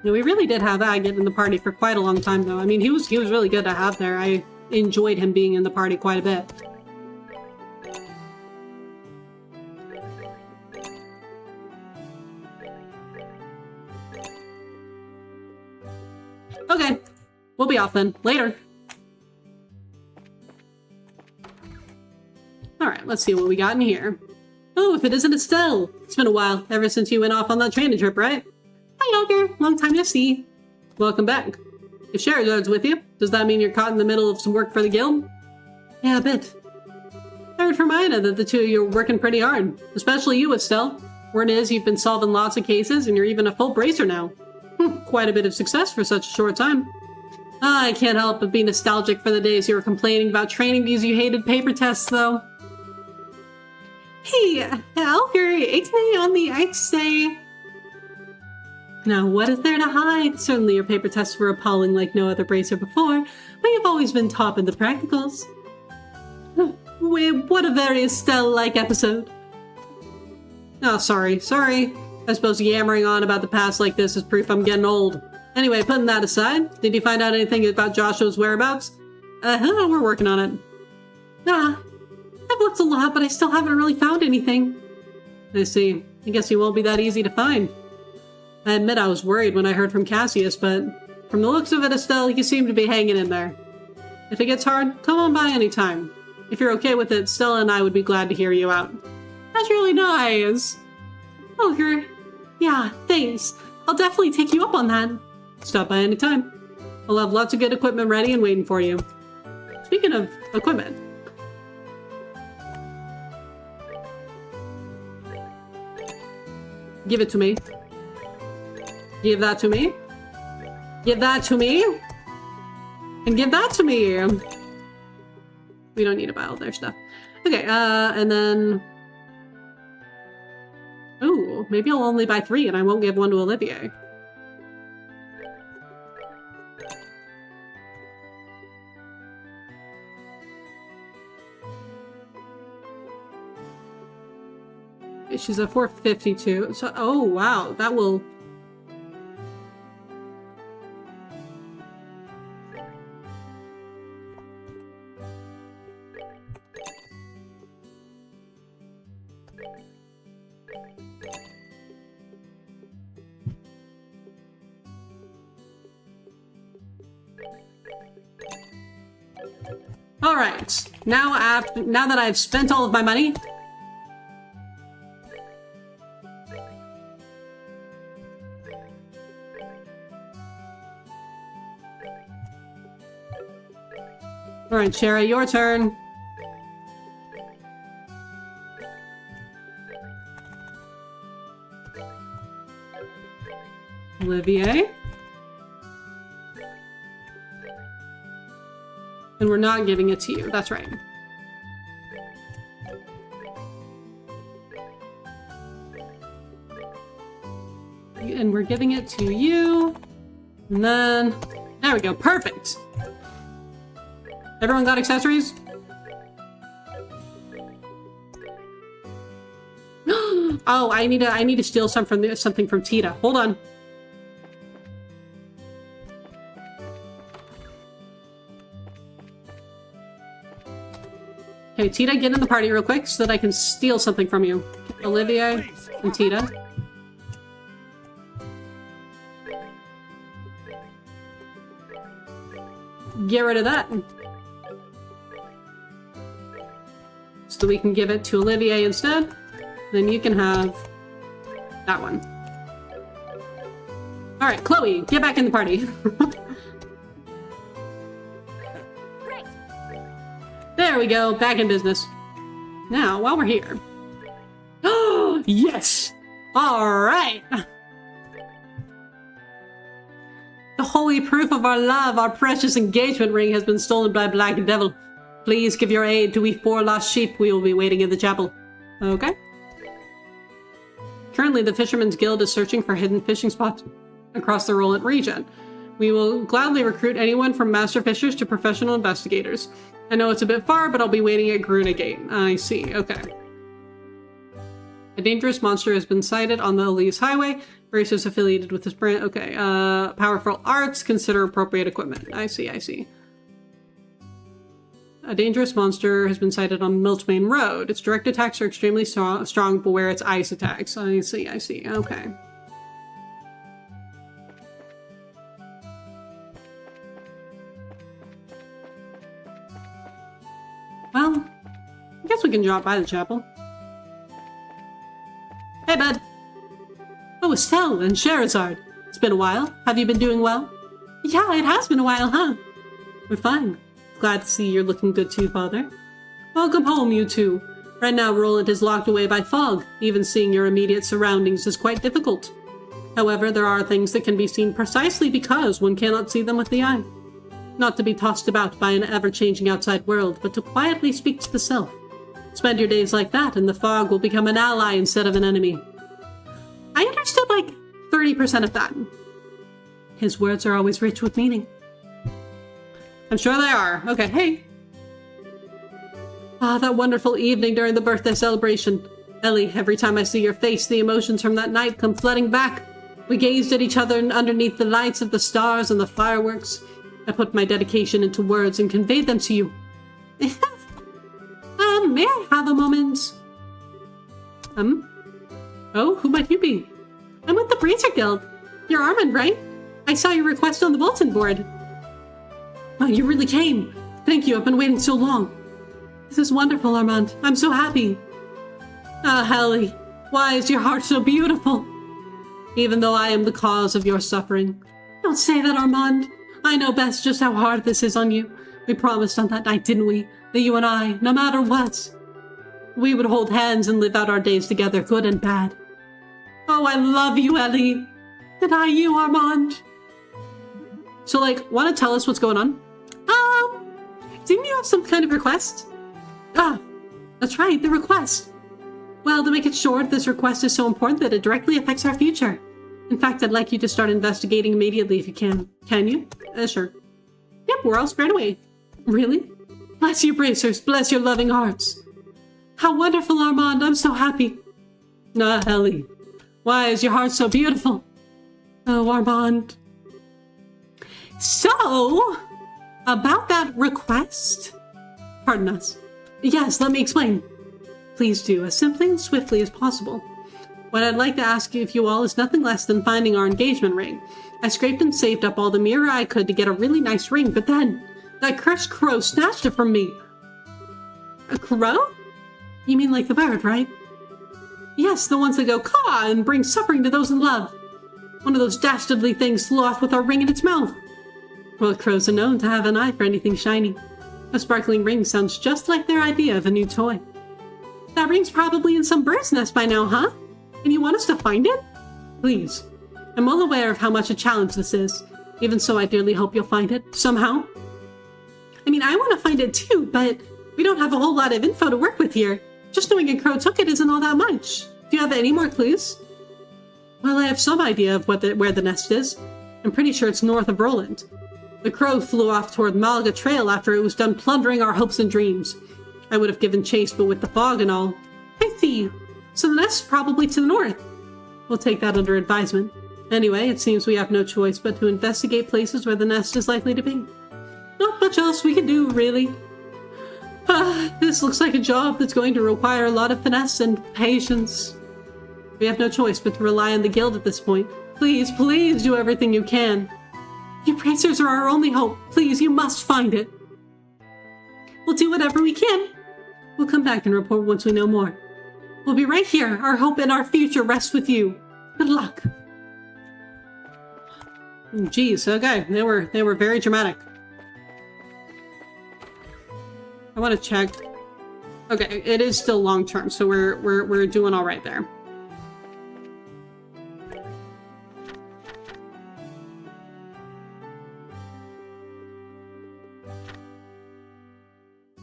Yeah, we really did have Agate in the party for quite a long time, though. I mean, he was really good to have there. I enjoyed him being in the party quite a bit. Okay, we'll be off then. Later. Alright, let's see what we got in here. Oh, if it isn't Estelle! It's been a while, ever since you went off on that training trip, right? Hi, Ogre! Long time no see. Welcome back. If Sherazard's with you, does that mean you're caught in the middle of some work for the guild? Yeah, a bit. I heard from Ina that the two of you are working pretty hard. Especially you, Estelle. Word is you've been solving lots of cases and you're even a full bracer now. Quite a bit of success for such a short time. I can't help but be nostalgic for the days you were complaining about training because you hated paper tests, though. Hey, Alger, Ixnay on the X-Day. Now, what is there to hide? Certainly your paper tests were appalling like no other bracer before, but you've always been top in the practicals. What a very Estelle-like episode. Oh, sorry. I suppose yammering on about the past like this is proof I'm getting old. Anyway, putting that aside, did you find out anything about Joshua's whereabouts? We're working on it. I've looked a lot, but I still haven't really found anything. I see. I guess he won't be that easy to find. I admit I was worried when I heard from Cassius, but from the looks of it, Estelle, you seem to be hanging in there. If it gets hard, come on by anytime. If you're okay with it, Stella and I would be glad to hear you out. That's really nice. Okay. Yeah, thanks. I'll definitely take you up on that. Stop by anytime. I'll have lots of good equipment ready and waiting for you. Speaking of equipment. Give it to me. Give that to me. Give that to me. And give that to me. We don't need to buy all their stuff. Okay, and then... Ooh, maybe I'll only buy 3 and I won't give one to Olivier. She's at 452. So, oh wow, that will... All right. Now that I've spent all of my money, all right, Shara, your turn. Olivier. And we're not giving it to you. That's right. And we're giving it to you. And then... There we go. Perfect. Everyone got accessories? Oh, I need to steal something from Tita. Hold on. Okay, Tita, get in the party real quick so that I can steal something from you. Olivier and Tita. Get rid of that. So we can give it to Olivier instead. Then you can have that one. Alright, Chloe, get back in the party. Great. There we go, back in business. Now, while we're here... Oh, yes! Alright! The holy proof of our love, our precious engagement ring, has been stolen by Black Devil. Please give your aid to we 4 lost sheep. We will be waiting in the chapel. Okay. Currently, the Fisherman's Guild is searching for hidden fishing spots across the Roland region. We will gladly recruit anyone from master fishers to professional investigators. I know it's a bit far, but I'll be waiting at Gruna Gate. I see. Okay. A dangerous monster has been sighted on the Elise Highway. Bracers affiliated with this brand. Okay. Powerful arts. Consider appropriate equipment. I see. I see. A dangerous monster has been sighted on Milchmane Road. Its direct attacks are extremely strong, beware its ice attacks. I see, I see. Okay. Well, I guess we can drop by the chapel. Hey, bud. Oh, Estelle and Sherazard. It's been a while. Have you been doing well? Yeah, it has been a while, huh? We're fine. Glad to see you're looking good too, Father. Welcome home, you two. Right now, Roland is locked away by fog. Even seeing your immediate surroundings is quite difficult. However, there are things that can be seen precisely because one cannot see them with the eye. Not to be tossed about by an ever-changing outside world, but to quietly speak to the self. Spend your days like that, and the fog will become an ally instead of an enemy. I understood like 30% of that. His words are always rich with meaning. I'm sure they are. Okay, hey. Ah, that wonderful evening during the birthday celebration. Ellie, every time I see your face, the emotions from that night come flooding back. We gazed at each other underneath the lights of the stars and the fireworks. I put my dedication into words and conveyed them to you. May I have a moment? Oh, who might you be? I'm with the Bracer Guild. You're Armand, right? I saw your request on the bulletin board. Oh, you really came. Thank you, I've been waiting so long. This is wonderful, Armand. I'm so happy. Ah, Ellie, why is your heart so beautiful? Even though I am the cause of your suffering. Don't say that, Armand. I know best just how hard this is on you. We promised on that night, didn't we? That you and I, no matter what, we would hold hands and live out our days together, good and bad. Oh, I love you, Ellie. And I you, Armand. So, want to tell us what's going on? Didn't you have some kind of request? Ah, that's right, the request. Well, to make it short, this request is so important that it directly affects our future. In fact, I'd like you to start investigating immediately if you can. Can you? Sure. Yep, we're all squared away. Really? Bless you, Bracers. Bless your loving hearts. How wonderful, Armand. I'm so happy. Ah, Ellie. Why is your heart so beautiful? Oh, Armand. So, about that request? Pardon us. Yes, let me explain. Please do, as simply and swiftly as possible. What I'd like to ask you, if you all, is nothing less than finding our engagement ring. I scraped and saved up all the mirror I could to get a really nice ring, but then that cursed crow snatched it from me. A crow? You mean like the bird, right? Yes, the ones that go caw and bring suffering to those in love. One of those dastardly things flew off with our ring in its mouth. Well, crows are known to have an eye for anything shiny. A sparkling ring sounds just like their idea of a new toy. That ring's probably in some bird's nest by now, huh? And you want us to find it? Please. I'm well aware of how much a challenge this is. Even so, I dearly hope you'll find it, somehow. I mean, I want to find it too, but we don't have a whole lot of info to work with here. Just knowing a crow took it isn't all that much. Do you have any more clues? Well, I have some idea of where the nest is. I'm pretty sure it's north of Roland. The crow flew off toward Malga Trail after it was done plundering our hopes and dreams. I would have given chase, but with the fog and all. I see. So the nest's probably to the north. We'll take that under advisement. Anyway, it seems we have no choice but to investigate places where the nest is likely to be. Not much else we can do, really. This looks like a job that's going to require a lot of finesse and patience. We have no choice but to rely on the guild at this point. Please, please do everything you can. You Bracers are our only hope. Please, you must find it. We'll do whatever we can. We'll come back and report once we know more. We'll be right here. Our hope and our future rests with you. Good luck. Geez, okay. They were very dramatic. I want to check. Okay, it is still long term, so we're doing all right there.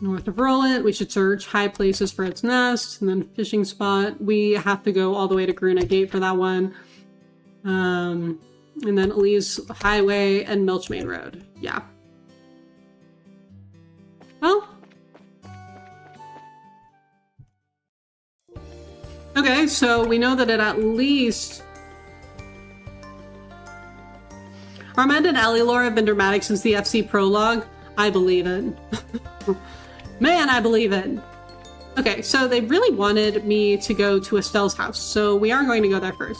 North of Roland, we should search high places for its nest, and then fishing spot. We have to go all the way to Gruna Gate for that one. And then Elise Highway and Milchmain Road. Yeah. Well. Okay, so we know that it at least... Armand and Elilor have been dramatic since the FC prologue. I believe it. Man, I believe it. Okay, so they really wanted me to go to Estelle's house, so we are going to go there first.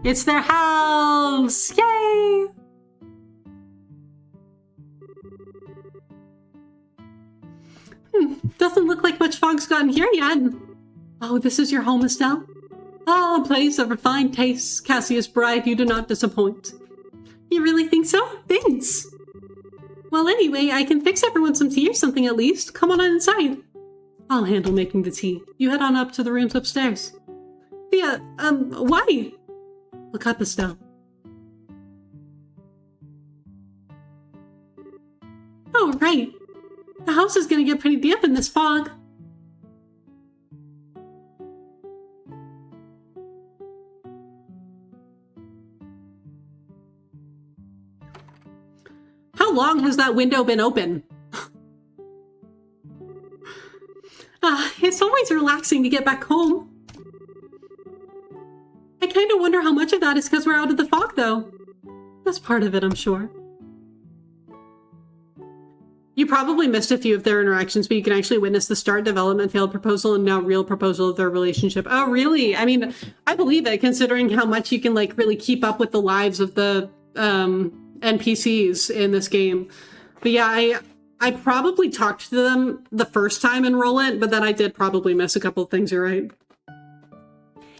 It's their house! Yay! Doesn't look like much fog's gotten here yet. Oh, this is your home, Estelle? Ah, place of refined tastes. Cassius Bride, you do not disappoint. You really think so? Thanks. Well, anyway, I can fix everyone some tea or something at least. Come on inside. I'll handle making the tea. You head on up to the rooms upstairs. Yeah, why? Look up, Estelle. Oh, right. The house is gonna get pretty damp in this fog. How long has that window been open? It's always relaxing to get back home. I kind of wonder how much of that is because we're out of the fog, though. That's part of it, I'm sure. You probably missed a few of their interactions, but you can actually witness the start, development, failed proposal, and now real proposal of their relationship. Oh, really? I mean, I believe it, considering how much you can, like, really keep up with the lives of the NPCs in this game. But yeah, I probably talked to them the first time in Roll It, but then I did probably miss a couple of things, you're right.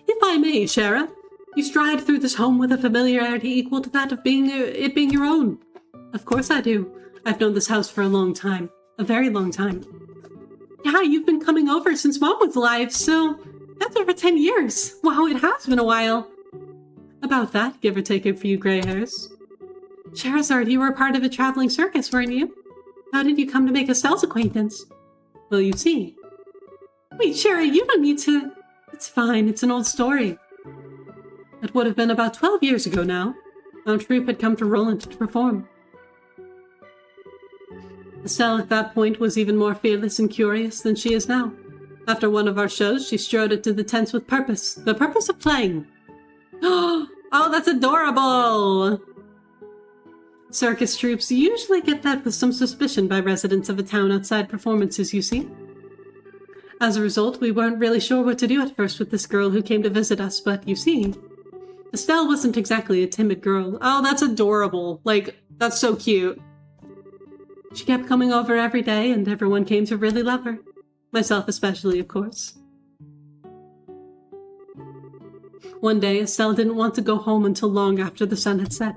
If I may, Shara, you stride through this home with a familiarity equal to that of it being your own. Of course I do. I've known this house for a long time. A very long time. Yeah, you've been coming over since Mom was alive, so that's over 10 years. Wow, it has been a while. About that, give or take a few gray hairs. Sherazard, you were a part of a traveling circus, weren't you? How did you come to make Estelle's acquaintance? Well, you see. Wait, Shara, you don't need to... It's fine, it's an old story. It would have been about 12 years ago now. Our troupe had come to Roland to perform. Estelle at that point was even more fearless and curious than she is now. After one of our shows, she strode into the tents with purpose. The purpose of playing. Oh, that's adorable! Circus troupes usually get met with some suspicion by residents of a town outside performances, you see. As a result, we weren't really sure what to do at first with this girl who came to visit us, but you see, Estelle wasn't exactly a timid girl. Oh, that's adorable. Like, that's so cute. She kept coming over every day, and everyone came to really love her. Myself especially, of course. One day, Estelle didn't want to go home until long after the sun had set.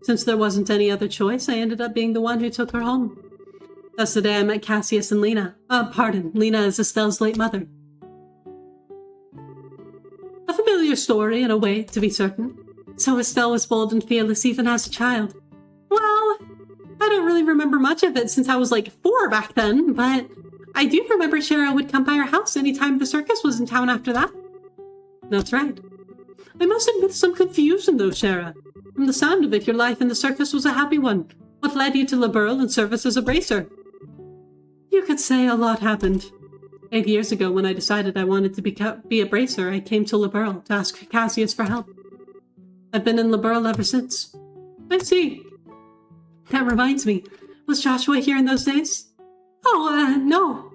Since there wasn't any other choice, I ended up being the one who took her home. That's the day I met Cassius and Lena. Lena is Estelle's late mother. A familiar story, in a way, to be certain. So Estelle was bold and fearless even as a child. Well, I don't really remember much of it since I was like 4 back then, but I do remember Shara would come by our house anytime the circus was in town after that. That's right. I must admit some confusion though, Shara. From the sound of it, your life in the circus was a happy one. What led you to Liberl and service as a bracer? You could say a lot happened. 8 years ago, when I decided I wanted to be a bracer, I came to Liberl to ask Cassius for help. I've been in Liberl ever since. I see. That reminds me, was Joshua here in those days? Oh, no.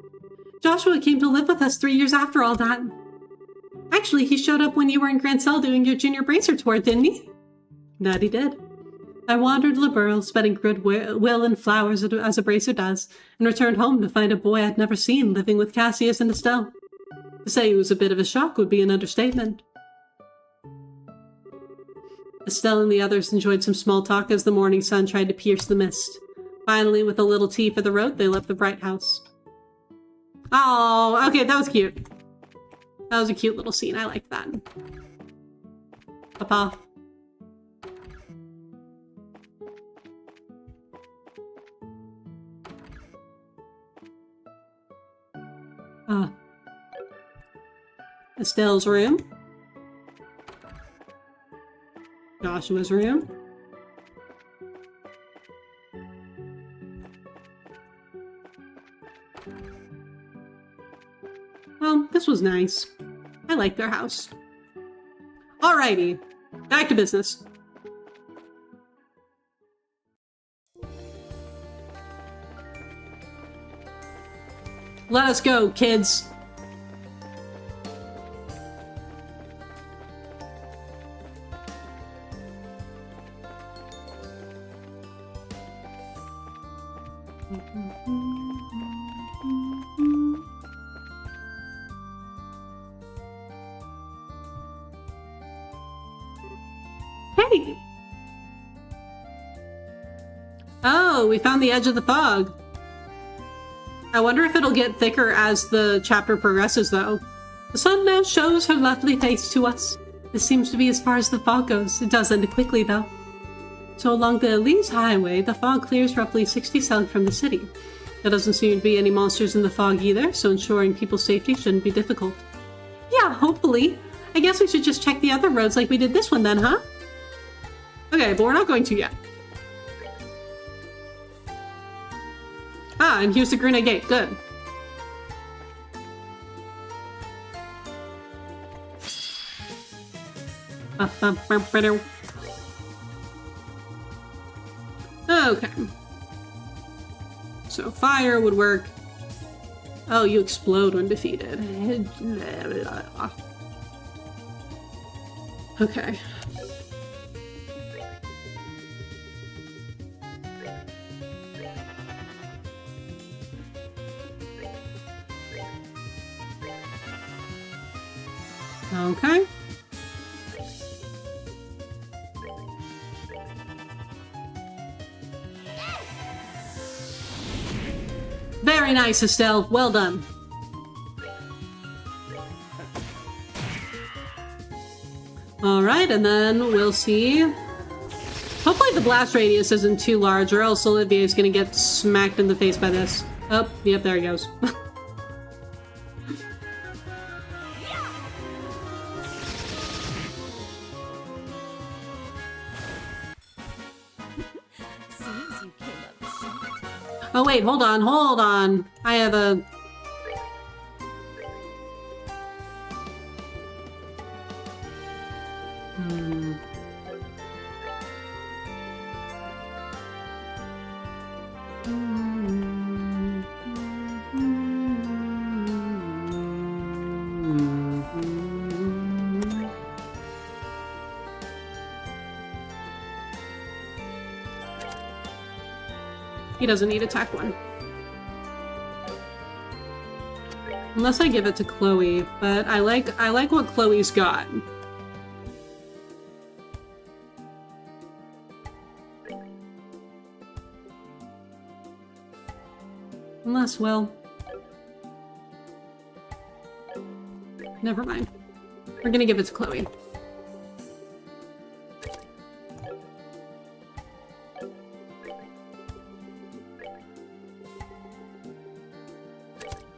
Joshua came to live with us 3 years after all that. Actually, he showed up when you were in Grand Cell doing your junior bracer tour, didn't he? That he did. I wandered Liberl, spending goodwill and flowers as a bracer does, and returned home to find a boy I'd never seen living with Cassius and Estelle. To say it was a bit of a shock would be an understatement. Estelle and the others enjoyed some small talk as the morning sun tried to pierce the mist. Finally, with a little tea for the road, they left the bright house. Oh, okay, that was cute. That was a cute little scene. I liked that. Papa. Estelle's room. Joshua's room. Well, this was nice. I like their house. Alrighty, back to business. Let us go, kids. Hey! Oh, we found the edge of the fog. I wonder if it'll get thicker as the chapter progresses, though. The sun now shows her lovely face to us. This seems to be as far as the fog goes. It does end quickly, though. So along the Elise Highway, the fog clears roughly 60 south from the city. There doesn't seem to be any monsters in the fog either, so ensuring people's safety shouldn't be difficult. Yeah, hopefully. I guess we should just check the other roads like we did this one then, huh? Okay, but we're not going to yet. Ah, and here's the Green Gate. Good. Okay. So fire would work. Oh, you explode when defeated. Okay. Okay. Very nice, Estelle. Well done. Alright, and then we'll see. Hopefully the blast radius isn't too large, or else Olivier's gonna get smacked in the face by this. Oh, yep, there he goes. Seems you came up short. Oh wait, hold on. I have a... He doesn't need attack one. Unless I give it to Chloe, but I like what Chloe's got. Unless, well... Never mind. We're gonna give it to Chloe.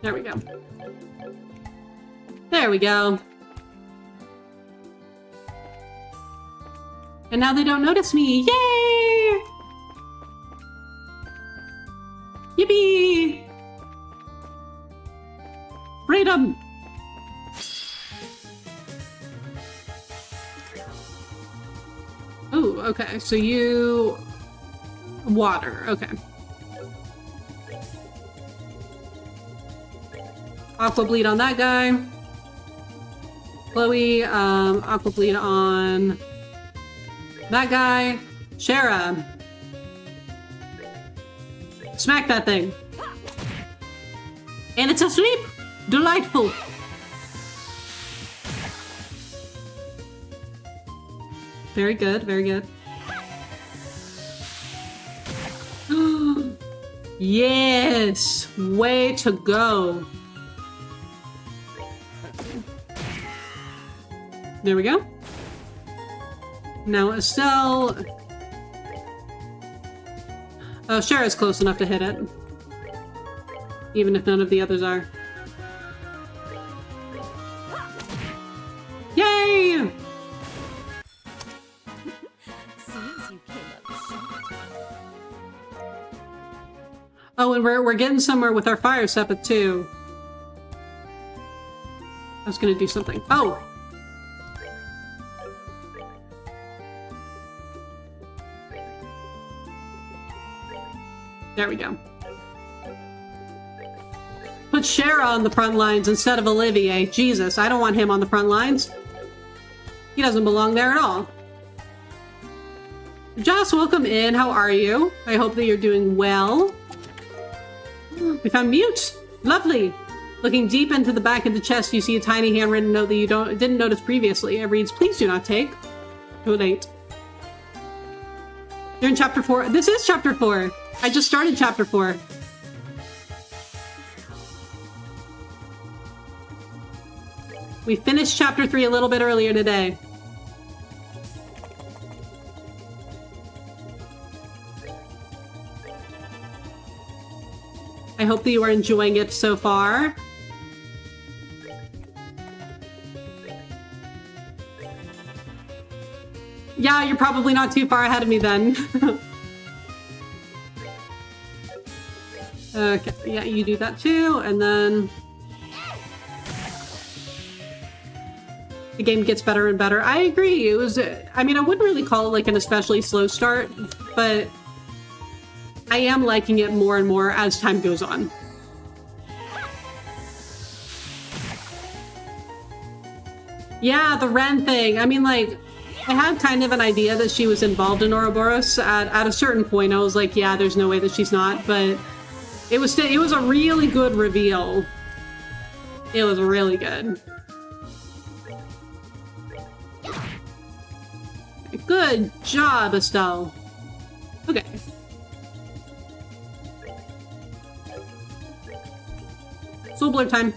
There we go. There we go. And now they don't notice me. Yay! Yippee! Freedom! Ooh, okay. So you... Water. Okay. Aqua Bleed on that guy. Chloe, Aqua Bleed on that guy. Shara. Smack that thing. And it's asleep! Delightful! Very good, very good. Yes! Way to go! There we go. Now Estelle... Oh, Shara's close enough to hit it. Even if none of the others are. Yay! Seems you came up short. Oh, and we're getting somewhere with our fire sepet too. I was gonna do something. Oh! There we go. Put Shara on the front lines instead of Olivier. Jesus, I don't want him on the front lines. He doesn't belong there at all. Joss, welcome in. How are you? I hope that you're doing well. We found Mute. Lovely. Looking deep into the back of the chest, you see a tiny handwritten note that you didn't notice previously. It reads, "Please do not take." Too late. You're in chapter 4. This is chapter 4. I just started chapter 4. We finished chapter 3 a little bit earlier today. I hope that you are enjoying it so far. Yeah, you're probably not too far ahead of me then. Okay, yeah, you do that too, and then the game gets better and better. I agree. It was, I mean, I wouldn't really call it like an especially slow start, but I am liking it more and more as time goes on. Yeah, the Ren thing. I mean, like, I had kind of an idea that she was involved in Ouroboros. At a certain point, I was like, yeah, there's no way that she's not, but it was a really good reveal. It was really good. Good job, Estelle. Okay. Soul Blur time.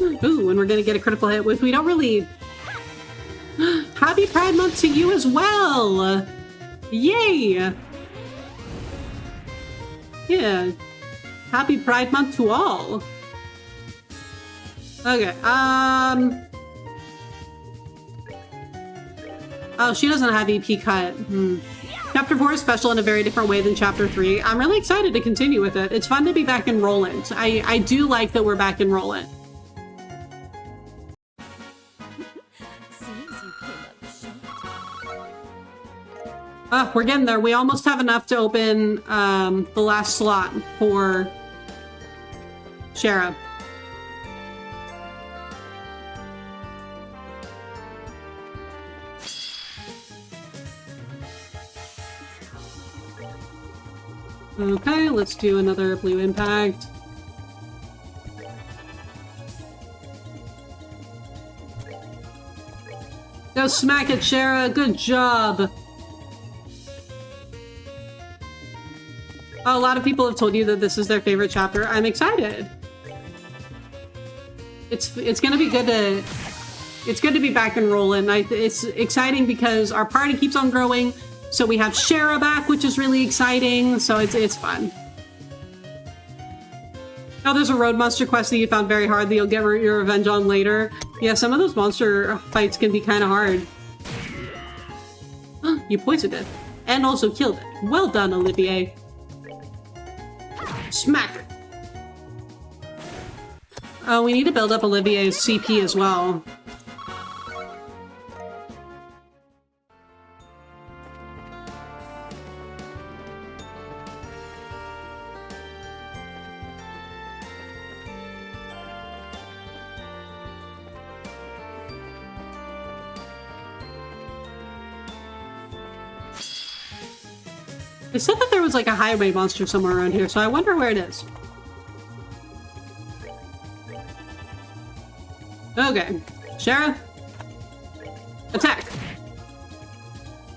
Ooh, and we're gonna get a critical hit with, we don't really... Happy Pride Month to you as well! Yay! Yeah. Happy Pride Month to all. Okay, oh, she doesn't have EP cut. Chapter 4 is special in a very different way than Chapter 3. I'm really excited to continue with it. It's fun to be back in Roland. I do like that we're back in Roland. Seems you came up short. We're getting there. We almost have enough to open the last slot for Shara. Okay, let's do another blue impact. Go smack it, Shara. Good job. Oh, a lot of people have told you that this is their favorite chapter. I'm excited. It's gonna be good to... It's good to be back in Roland. It's exciting because our party keeps on growing. So we have Shara back, which is really exciting. So it's fun. Oh, there's a road monster quest that you found very hard that you'll get your revenge on later. Yeah, some of those monster fights can be kind of hard. You poisoned it. And also killed it. Well done, Olivier. Smack! Oh, we need to build up Olivier's CP as well. They said that there was like a highway monster somewhere around here, so I wonder where it is. Okay, Shara, attack.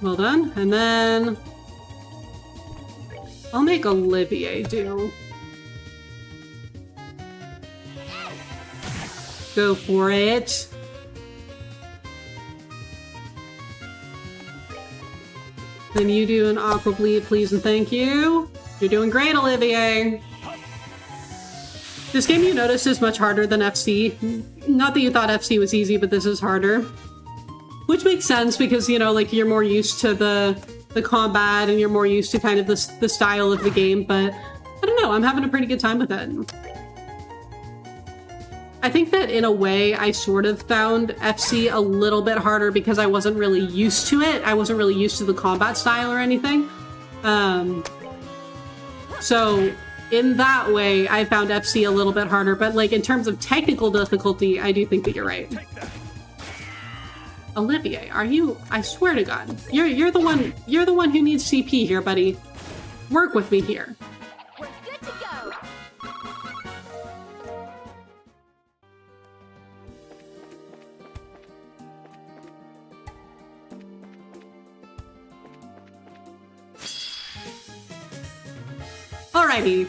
Well done, and then I'll make Olivier do. Go for it. Then you do an aqua bleed, please and thank you. You're doing great, Olivier. This game, you notice, is much harder than FC. Not that you thought FC was easy, but this is harder. Which makes sense because, you know, like, you're more used to the combat and you're more used to kind of the style of the game, but I don't know, I'm having a pretty good time with it. I think that in a way I sort of found FC a little bit harder because I wasn't really used to it. I wasn't really used to the combat style or anything. So in that way, I found FC a little bit harder, but like in terms of technical difficulty, I do think that you're right. Olivier, are you? I swear to God, you're the one who needs CP here, buddy. Work with me here. We're good to go. Alrighty.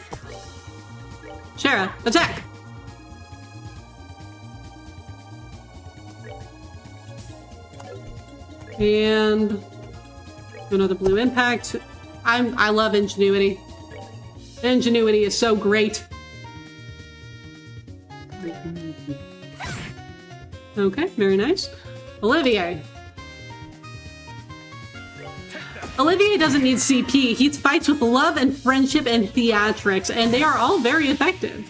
Shara, attack! And another blue impact. I love Ingenuity. Ingenuity is so great. Okay, very nice. Olivier. Olivier doesn't need CP. He fights with love and friendship and theatrics, and they are all very effective.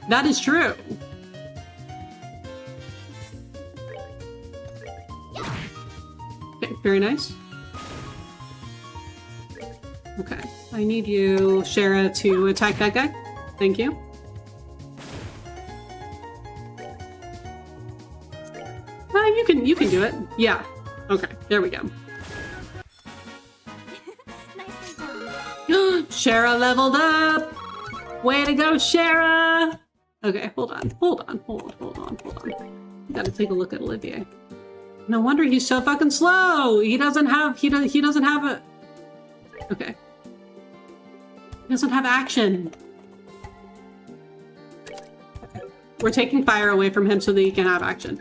That is true. Okay, very nice. Okay, I need you, Shara, to attack that guy. Thank you. You can do it. Yeah. Okay, there we go. Nicely done. Shara leveled up! Way to go, Shara! Okay, hold on. Gotta take a look at Olivier. No wonder he's so fucking slow! He doesn't have a... Okay. He doesn't have action. We're taking fire away from him so that he can have action.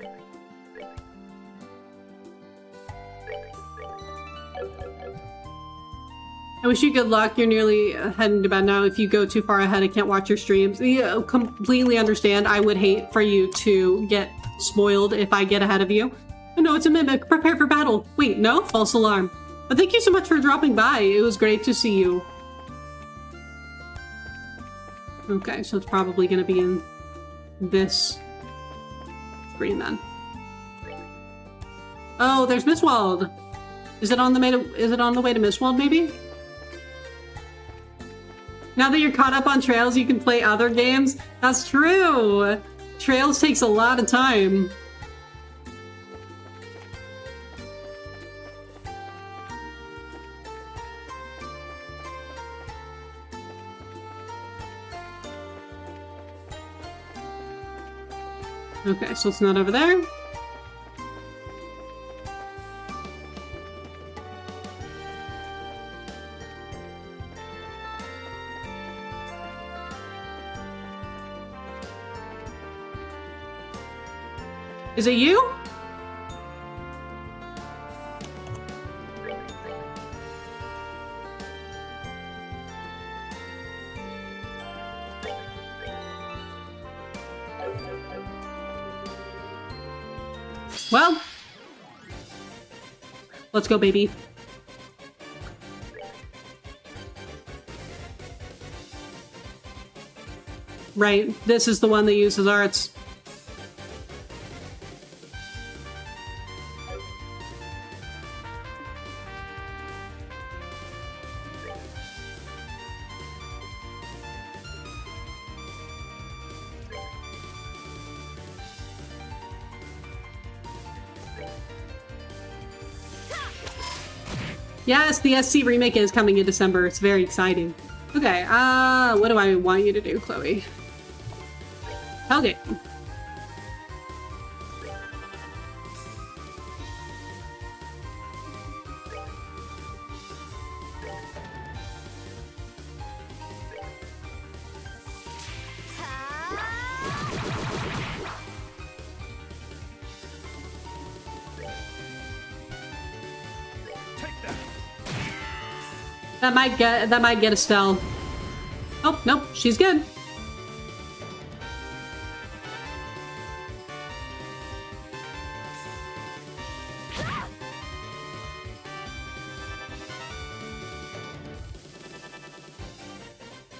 I wish you good luck. You're nearly heading to bed now. If you go too far ahead, I can't watch your streams. Yeah, completely understand. I would hate for you to get spoiled if I get ahead of you. Oh no, it's a mimic. Prepare for battle. Wait, no? False alarm. But thank you so much for dropping by. It was great to see you. Okay, so it's probably going to be in this screen then. Oh, there's Mistwald. Is it on the way to Mistwald, maybe? Now that you're caught up on Trails, you can play other games. That's true. Trails takes a lot of time. Okay, so it's not over there. Is it you? Well, let's go, baby. Right, this is the one that uses arts. Yes, the SC remake is coming in December. It's very exciting. Okay, what do I want you to do, Chloe? Okay. That might get Estelle. Oh, nope, she's good.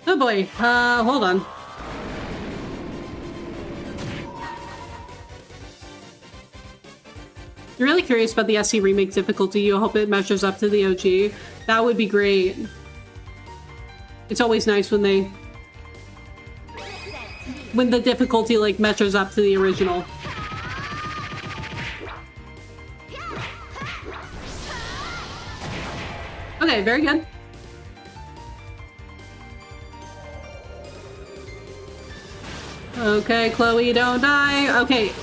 Oh boy, hold on. You're really curious about the SC remake difficulty. You hope it measures up to the OG. That would be great. It's always nice when the difficulty like measures up to the original. Okay, very good. Okay, Chloe, don't die. Okay,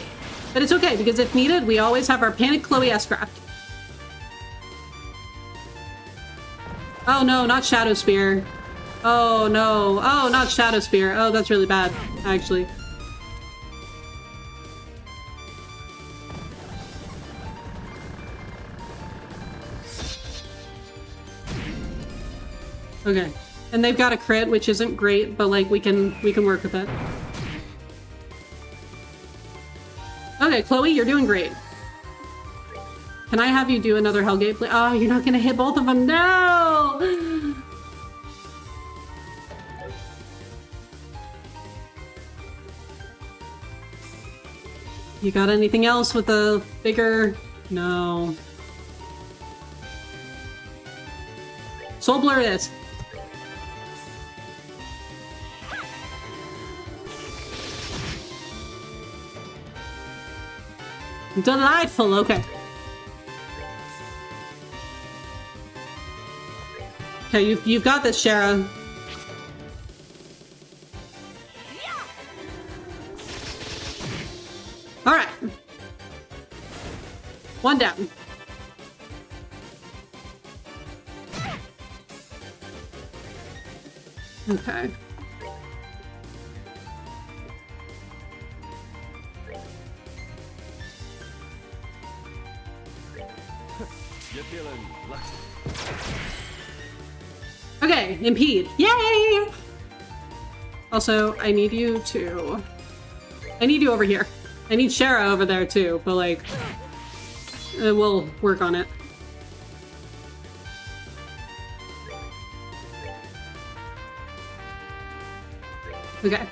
but it's okay because if needed, we always have our Panic Chloe S-Craft. Oh no, not Shadow Spear. Oh no. Oh, not Shadow Spear. Oh, that's really bad, actually. Okay. And they've got a crit, which isn't great, but like we can work with it. Okay, Chloe, you're doing great. Can I have you do another Hellgate, please? Oh, you're not gonna hit both of them. No! You got anything else with a bigger... No. Soul Blur it is. Delightful, okay. Okay, you've got this, Shara. Alright. One down. Okay. You're feeling lucky. Okay, impede. Yay! Also, I need you over here. I need Shara over there too, but like, we'll work on it. Okay.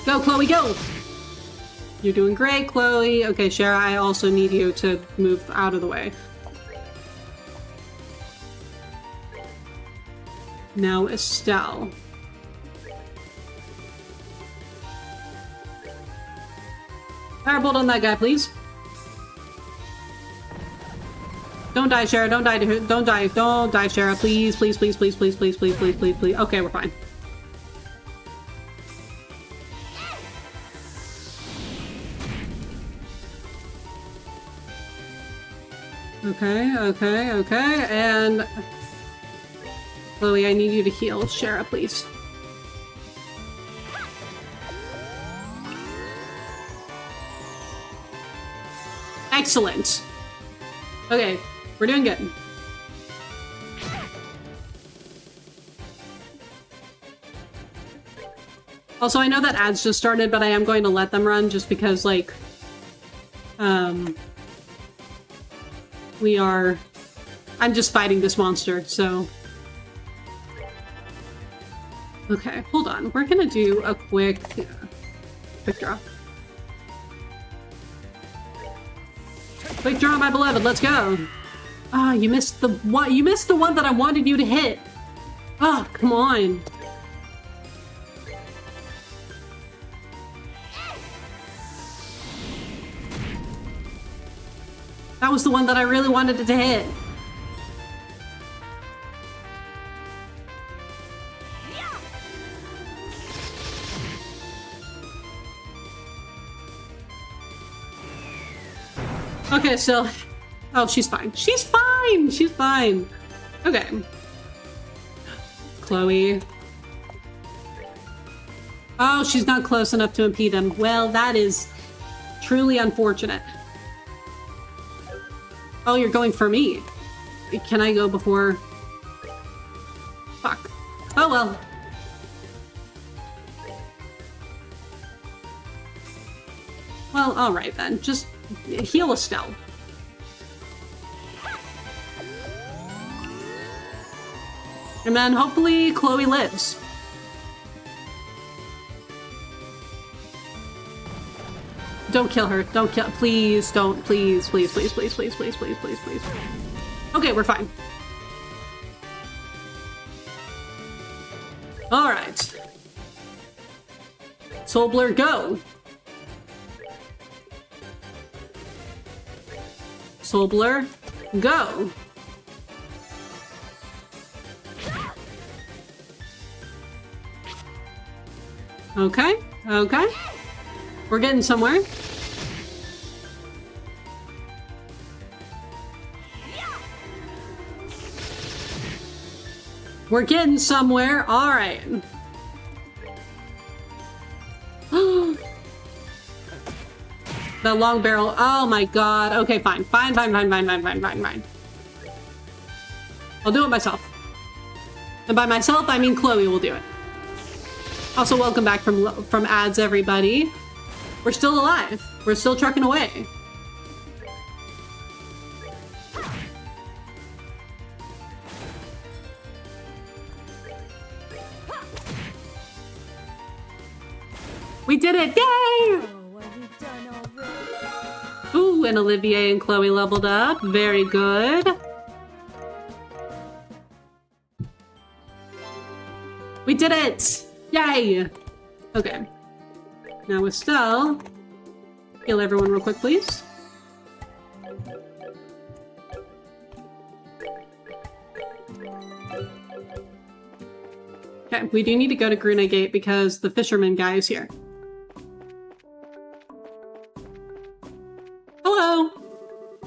Go, Chloe, go! You're doing great, Chloe. Okay, Shara, I also need you to move out of the way. Now, Estelle. Firebolt on that guy, please. Don't die, Shara. Don't die. Don't die. Don't die, Shara. Please, please, please, please, please, please, please, please, please, please. Okay, we're fine. Okay, okay, okay, and... Chloe, I need you to heal Shara, please. Excellent! Okay, we're doing good. Also, I know that ads just started, but I am going to let them run just because, like, I'm just fighting this monster, so. Okay, hold on. We're gonna do a quick draw. Quick draw, my beloved, let's go. Ah, you missed the one. You missed the one that I wanted you to hit. Ah, come on. That was the one that I really wanted it to hit. Okay, so... Oh, she's fine. She's fine! She's fine! Okay. Chloe. Oh, she's not close enough to impede him. Well, that is truly unfortunate. Oh, you're going for me. Can I go before... Fuck. Oh, well. Well, alright then. Just heal Estelle. And then hopefully Chloe lives. Don't kill her. Don't kill. Please don't. Please, please, please, please, please, please, please, please, please. Okay, we're fine. All right. Soul Blur, go. Soul Blur, go. Okay. Okay. We're getting somewhere. We're getting somewhere. All right. That long barrel. Oh my god. Okay, fine. Fine. I'll do it myself. And by myself, I mean Chloe will do it. Also, welcome back from ads, everybody. We're still alive. We're still trucking away. We did it! Yay! Oh, are we done already? Ooh, and Olivier and Chloe leveled up. Very good. We did it! Yay! Okay. Now Estelle, heal everyone real quick, please. Okay, we do need to go to Gruna Gate because the fisherman guy is here. Hello!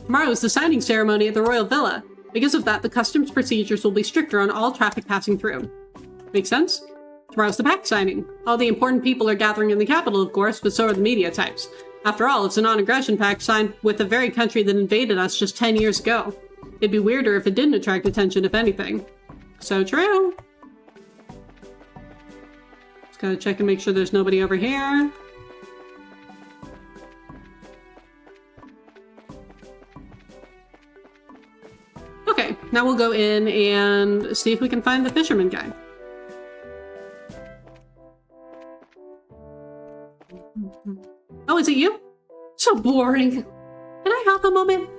Tomorrow is the signing ceremony at the Royal Villa. Because of that, the customs procedures will be stricter on all traffic passing through. Makes sense? Tomorrow's the pact signing. All the important people are gathering in the capital, of course, but so are the media types. After all, it's a non-aggression pact signed with the very country that invaded us just 10 years ago. It'd be weirder if it didn't attract attention, if anything. So true. Just gotta check and make sure there's nobody over here. Okay, now we'll go in and see if we can find the fisherman guy. Oh, is it you? So boring. Can I have a moment?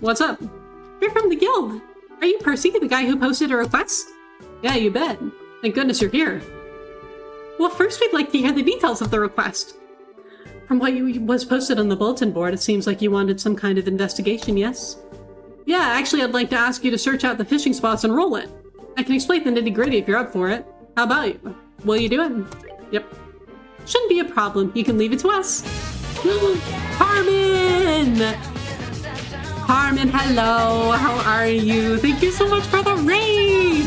What's up? You're from the guild. Are you Percy, the guy who posted a request? Yeah, you bet. Thank goodness you're here. Well, first we'd like to hear the details of the request. From what was posted on the bulletin board, it seems like you wanted some kind of investigation, yes? Yeah, actually I'd like to ask you to search out the fishing spots and roll it. I can explain the nitty-gritty if you're up for it. How about you? Will you do it? Yep. Shouldn't be a problem. You can leave it to us. Carmen! Carmen, hello. How are you? Thank you so much for the raid!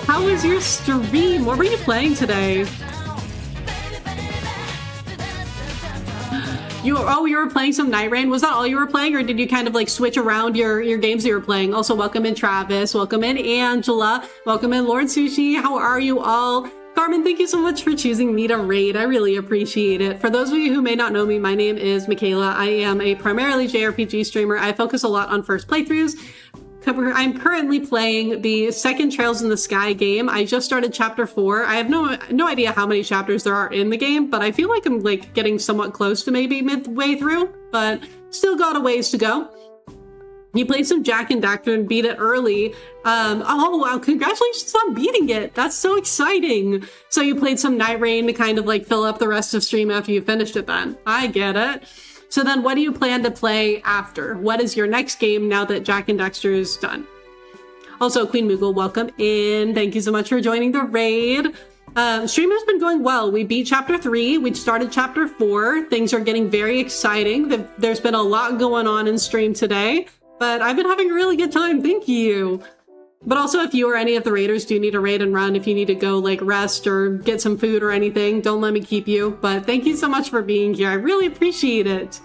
How was your stream? What were you playing today? You were playing some Night Rain. Was that all you were playing, or did you kind of like switch around your games that you were playing? Also, welcome in Travis. Welcome in Angela. Welcome in Lord Sushi. How are you all? Carmen, thank you so much for choosing me to raid. I really appreciate it. For those of you who may not know me, my name is Michaela. I am a primarily JRPG streamer. I focus a lot on first playthroughs. I'm currently playing the second Trails in the Sky game. I just started chapter 4. I have no idea how many chapters there are in the game, but I feel like I'm like getting somewhat close to maybe midway through, but still got a ways to go. You played some Jak and Daxter and beat it early. Oh wow, congratulations on beating it. That's so exciting. So you played some Night Rain to kind of like fill up the rest of stream after you finished it then. I get it. So then what do you plan to play after? What is your next game now that Jak and Daxter is done? Also, Queen Moogle, welcome in. Thank you so much for joining the raid. Stream has been going well. We beat chapter 3. We started chapter 4. Things are getting very exciting. There's been a lot going on in stream today, but I've been having a really good time. Thank you. But also, if you or any of the raiders do need a raid and run, if you need to go like rest or get some food or anything, don't let me keep you. But thank you so much for being here. I really appreciate it.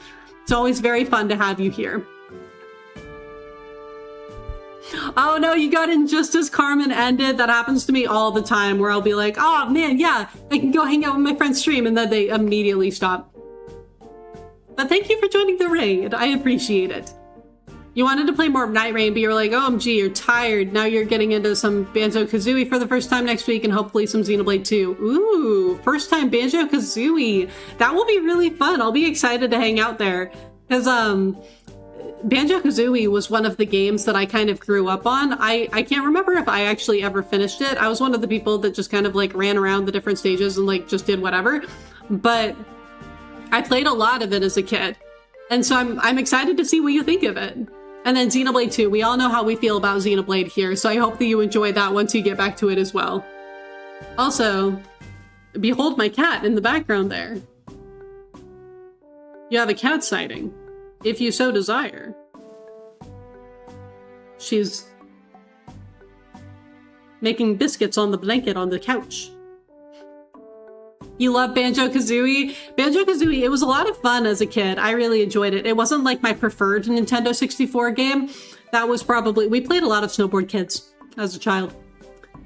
It's always very fun to have you here. Oh no, you got in just as Carmen ended. That happens to me all the time where I'll be like, oh man, yeah, I can go hang out with my friend's stream, and then they immediately stop. But thank you for joining the raid. I appreciate it. You wanted to play more of Night Rain, but you were like, OMG, you're tired. Now you're getting into some Banjo-Kazooie for the first time next week and hopefully some Xenoblade 2. Ooh, first time Banjo-Kazooie. That will be really fun. I'll be excited to hang out there. Because Banjo-Kazooie was one of the games that I kind of grew up on. I can't remember if I actually ever finished it. I was one of the people that just kind of like ran around the different stages and like just did whatever. But I played a lot of it as a kid. And so I'm excited to see what you think of it. And then Xenoblade 2, we all know how we feel about Xenoblade here, so I hope that you enjoy that once you get back to it as well. Also, behold my cat in the background there. You have a cat sighting, if you so desire. She's making biscuits on the blanket on the couch. You love Banjo-Kazooie? Banjo-Kazooie, it was a lot of fun as a kid. I really enjoyed it. It wasn't like my preferred Nintendo 64 game. That was probably... We played a lot of Snowboard Kids as a child.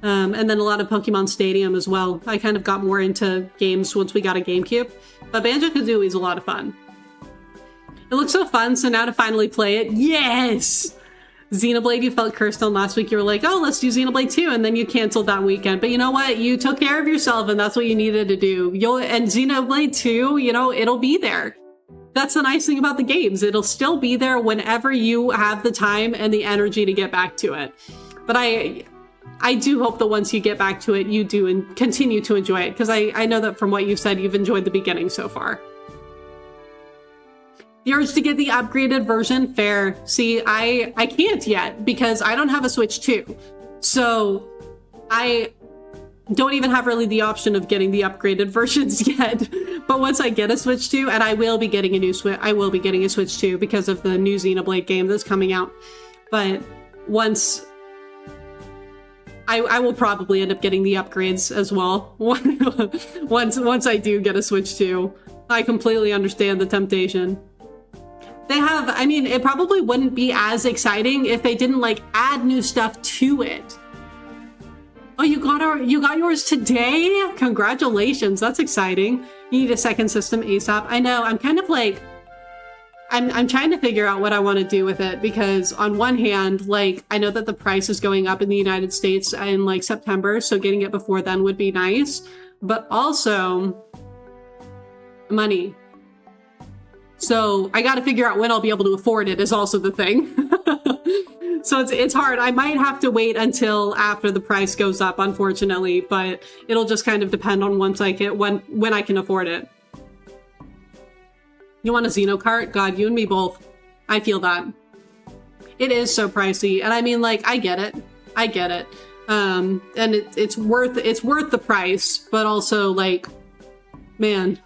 And then a lot of Pokemon Stadium as well. I kind of got more into games once we got a GameCube. But Banjo-Kazooie is a lot of fun. It looks so fun, so now to finally play it, yes! Xenoblade, you felt cursed on last week. You were like, oh, let's do Xenoblade 2, and then you canceled that weekend. But you know what? You took care of yourself, and that's what you needed to do. And Xenoblade 2, you know, it'll be there. That's the nice thing about the games. It'll still be there whenever you have the time and the energy to get back to it. But I do hope that once you get back to it, you do and continue to enjoy it, because I know that from what you've said, you've enjoyed the beginning so far. The urge to get the upgraded version, fair. See, I can't yet because I don't have a Switch 2. So I don't even have really the option of getting the upgraded versions yet. But once I get a Switch 2, and I will be getting a Switch 2 because of the new Xenoblade game that's coming out. But once I will probably end up getting the upgrades as well. once I do get a Switch 2. I completely understand the temptation. They have, I mean, it probably wouldn't be as exciting if they didn't like add new stuff to it. Oh, you got yours today? Congratulations, that's exciting. You need a second system ASAP. I know, I'm kind of like, I'm trying to figure out what I want to do with it, because on one hand, like, I know that the price is going up in the United States in like September, so getting it before then would be nice, but also money. So I got to figure out when I'll be able to afford it is also the thing. So it's hard. I might have to wait until after the price goes up, unfortunately, but it'll just kind of depend on when I can afford it. You want a Xenocart? God, you and me both. I feel that. It is so pricey, and I mean, like, I get it. And it's worth the price, but also, like, man,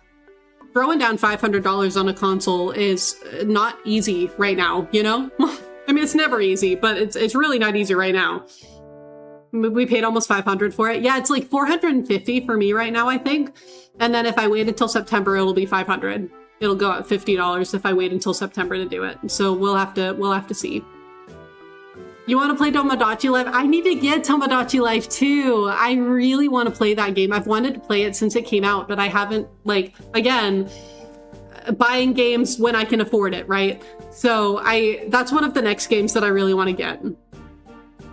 throwing down $500 on a console is not easy right now, you know? I mean, it's never easy, but it's really not easy right now. We paid almost $500 for it. Yeah, it's like $450 for me right now, I think. And then if I wait until September, it'll be $500. It'll go up $50 if I wait until September to do it. So we'll have to see. You want to play Tomodachi Life? I need to get Tomodachi Life too. I really want to play that game. I've wanted to play it since it came out, but I haven't, like, again, buying games when I can afford it, right? So that's one of the next games that I really want to get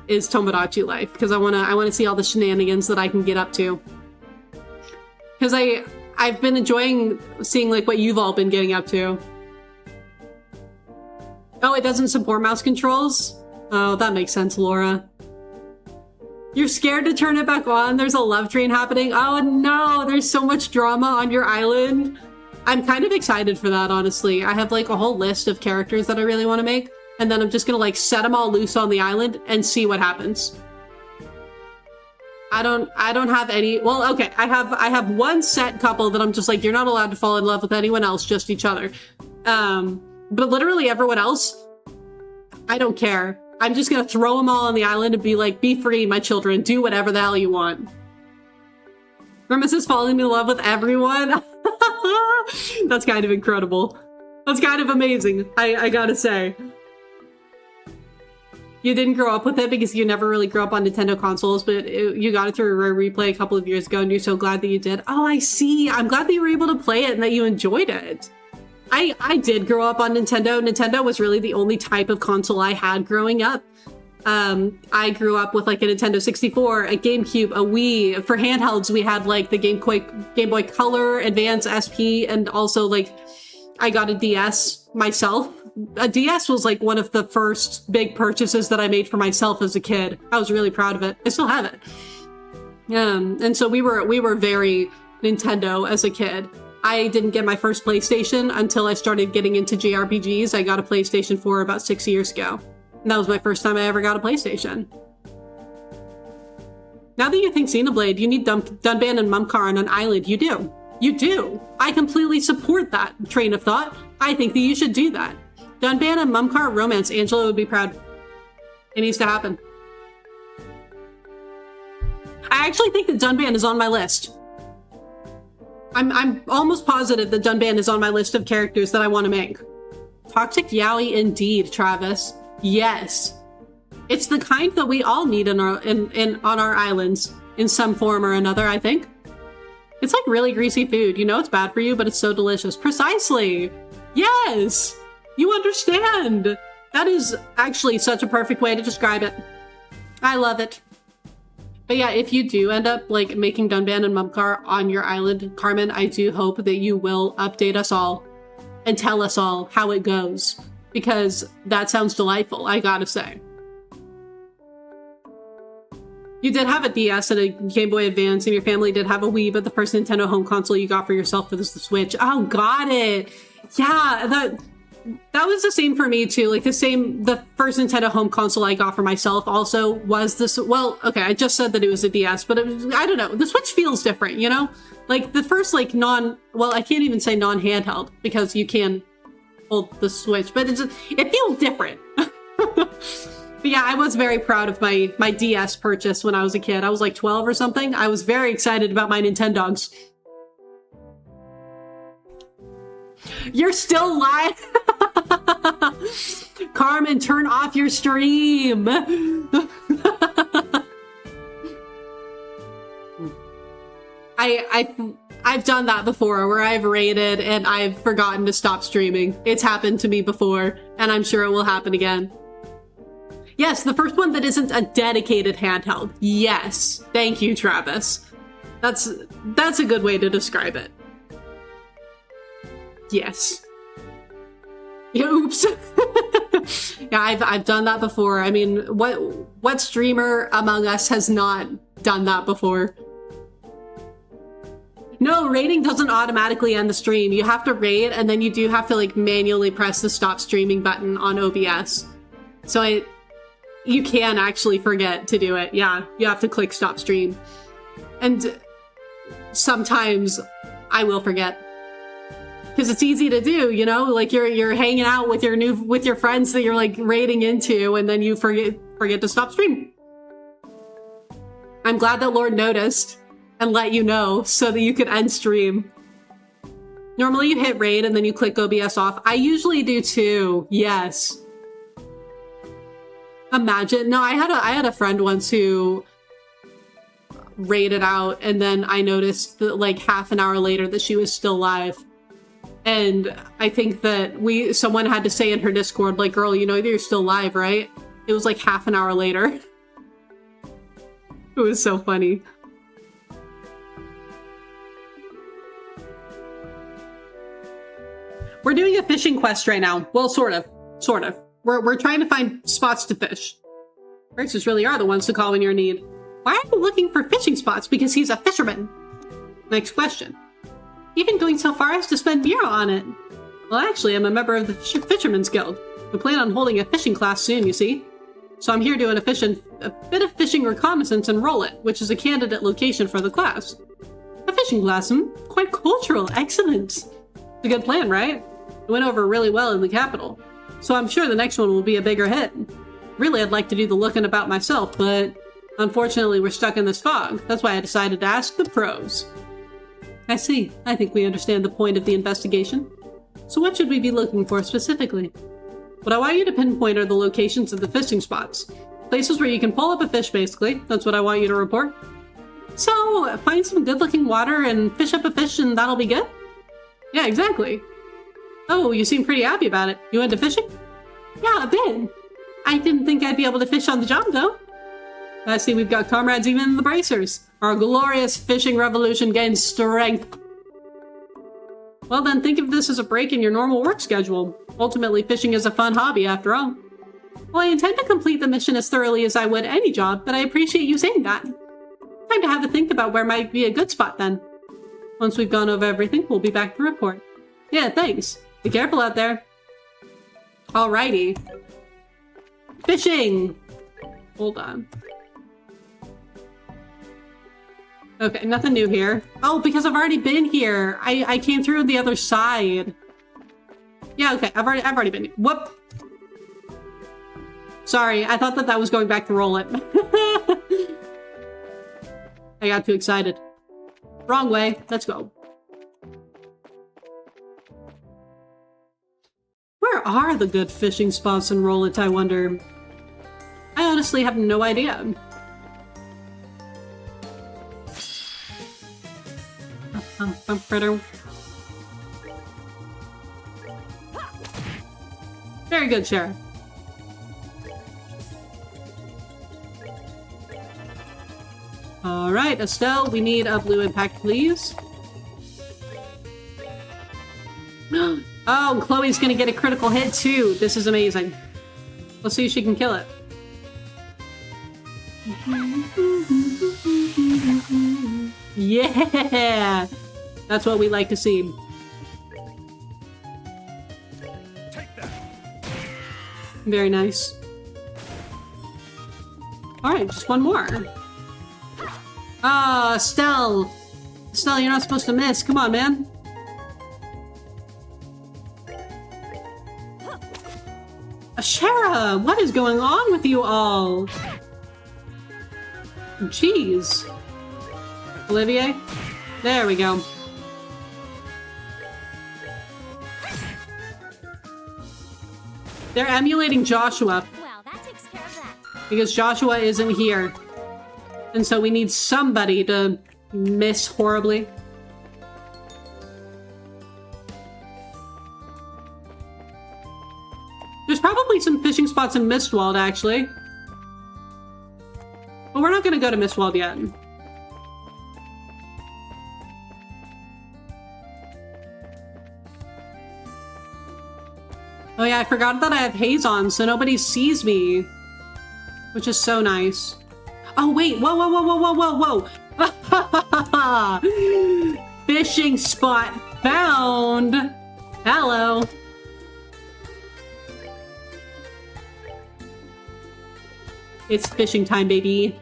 is Tomodachi Life, because I want to see all the shenanigans that I can get up to. Because I've been enjoying seeing like what you've all been getting up to. Oh, it doesn't support mouse controls? Oh, that makes sense, Laura. You're scared to turn it back on? There's a love train happening? Oh no, there's so much drama on your island. I'm kind of excited for that, honestly. I have like a whole list of characters that I really want to make, and then I'm just gonna like set them all loose on the island and see what happens. I don't have any, well, okay, I have one set couple that I'm just like, you're not allowed to fall in love with anyone else, just each other. But literally everyone else, I don't care. I'm just gonna throw them all on the island and be like, be free, my children, do whatever the hell you want. Grimace is falling in love with everyone. That's kind of incredible. That's kind of amazing, I gotta say. You didn't grow up with it because you never really grew up on Nintendo consoles, but you got it through a Rare Replay a couple of years ago, and you're so glad that you did. Oh, I see. I'm glad that you were able to play it and that you enjoyed it. I did grow up on Nintendo. Nintendo was really the only type of console I had growing up. I grew up with like a Nintendo 64, a GameCube, a Wii. For handhelds, we had like the Game Boy Color, Advance, SP, and also like I got a DS myself. A DS was like one of the first big purchases that I made for myself as a kid. I was really proud of it. I still have it. And so we were very Nintendo as a kid. I didn't get my first PlayStation until I started getting into JRPGs. I got a PlayStation 4 about 6 years ago. And that was my first time I ever got a PlayStation. Now that you think Xenoblade, you need Dunban and Mumkar on an island. You do. You do. I completely support that train of thought. I think that you should do that. Dunban and Mumkar romance. Angela would be proud. It needs to happen. I actually think that Dunban is on my list. I'm almost positive that Dunban is on my list of characters that I want to make. Toxic Yaoi indeed, Travis. Yes. It's the kind that we all need on our islands in some form or another, I think. It's like really greasy food. You know it's bad for you, but it's so delicious. Precisely. Yes. You understand. That is actually such a perfect way to describe it. I love it. But yeah, if you do end up like making Dunban and Mumkar on your island, Carmen, I do hope that you will update us all and tell us all how it goes, because that sounds delightful, I gotta say. You did have a DS and a Game Boy Advance, and your family did have a Wii, but the first Nintendo home console you got for yourself was the Switch. Oh, got it. Yeah, that was the same for me too. Like the first Nintendo home console I got for myself also was this. Well, okay, I just said that it was a DS, but I don't know. The Switch feels different, you know? Like the first like well, I can't even say non-handheld because you can hold the Switch, but it feels different. But yeah, I was very proud of my DS purchase when I was a kid. I was like 12 or something. I was very excited about my Nintendogs. You're still live? Carmen, turn off your stream. I've done that before where I've raided and I've forgotten to stop streaming. It's happened to me before, and I'm sure it will happen again. Yes, the first one that isn't a dedicated handheld. Yes. Thank you, Travis. That's a good way to describe it. Yes. Yeah, oops. Yeah, I've done that before. I mean, what streamer among us has not done that before? No, raiding doesn't automatically end the stream. You have to raid, and then you do have to like manually press the stop streaming button on OBS. So you can actually forget to do it. Yeah, you have to click stop stream. And sometimes I will forget. Because it's easy to do, you know? Like you're hanging out with your friends that you're like raiding into, and then you forget to stop stream. I'm glad that Lord noticed and let you know so that you could end stream. Normally you hit raid and then you click OBS off. I usually do too. Yes. Imagine. No, I had a friend once who raided out, and then I noticed that like half an hour later that she was still live. And I think that someone had to say in her Discord, like, girl, you know you're still live, right? It was like half an hour later. It was so funny. We're doing a fishing quest right now. Well, sort of. We're trying to find spots to fish. Racers really are the ones to call when you're in need. Why are you looking for fishing spots? Because he's a fisherman. Next question. Even going so far as to spend Mira on it. Well, actually, I'm a member of the Fisherman's Guild. We plan on holding a fishing class soon, you see. So I'm here doing a bit of fishing reconnaissance in Rollet, which is a candidate location for the class. A fishing class, Quite cultural, excellent. It's a good plan, right? It went over really well in the capital. So I'm sure the next one will be a bigger hit. Really, I'd like to do the looking about myself, but unfortunately we're stuck in this fog. That's why I decided to ask the pros. I see. I think we understand the point of the investigation. So what should we be looking for specifically? What I want you to pinpoint are the locations of the fishing spots. Places where you can pull up a fish, basically. That's what I want you to report. So, find some good-looking water and fish up a fish and that'll be good? Yeah, exactly. Oh, you seem pretty happy about it. You into fishing? Yeah, a bit. I didn't think I'd be able to fish on the job, though. I see we've got comrades even in the bracers. Our glorious fishing revolution gains strength. Well then, think of this as a break in your normal work schedule. Ultimately, fishing is a fun hobby, after all. Well, I intend to complete the mission as thoroughly as I would any job, but I appreciate you saying that. Time to have a think about where might be a good spot, then. Once we've gone over everything, we'll be back to report. Yeah, thanks. Be careful out there. Alrighty. Fishing! Hold on. Okay, nothing new here. Oh, because I've already been here. I came through the other side. Yeah, okay, I've already been here. Whoop! Sorry, I thought that was going back to roll it. I got too excited. Wrong way. Let's go. Where are the good fishing spots in Roll It, I wonder? I honestly have no idea. Very good, Sheriff. Alright, Estelle, we need a blue impact, please. Oh, Chloe's gonna get a critical hit too. This is amazing. Let's see if she can kill it. Yeah! That's what we like to see. Very nice. Alright, just one more. Ah, Estelle! Estelle, you're not supposed to miss. Come on, man. Shara, what is going on with you all? Jeez. Olivier? There we go. They're emulating Joshua. Well, that takes care of that. Because Joshua isn't here. And so we need somebody to miss horribly. There's probably some fishing spots in Mistwald, actually. But we're not going to go to Mistwald yet. Oh yeah, I forgot that I have haze on, so nobody sees me. Which is so nice. Oh wait, whoa, whoa, whoa, whoa, whoa, whoa, whoa! Fishing spot found! Hello! It's fishing time, baby.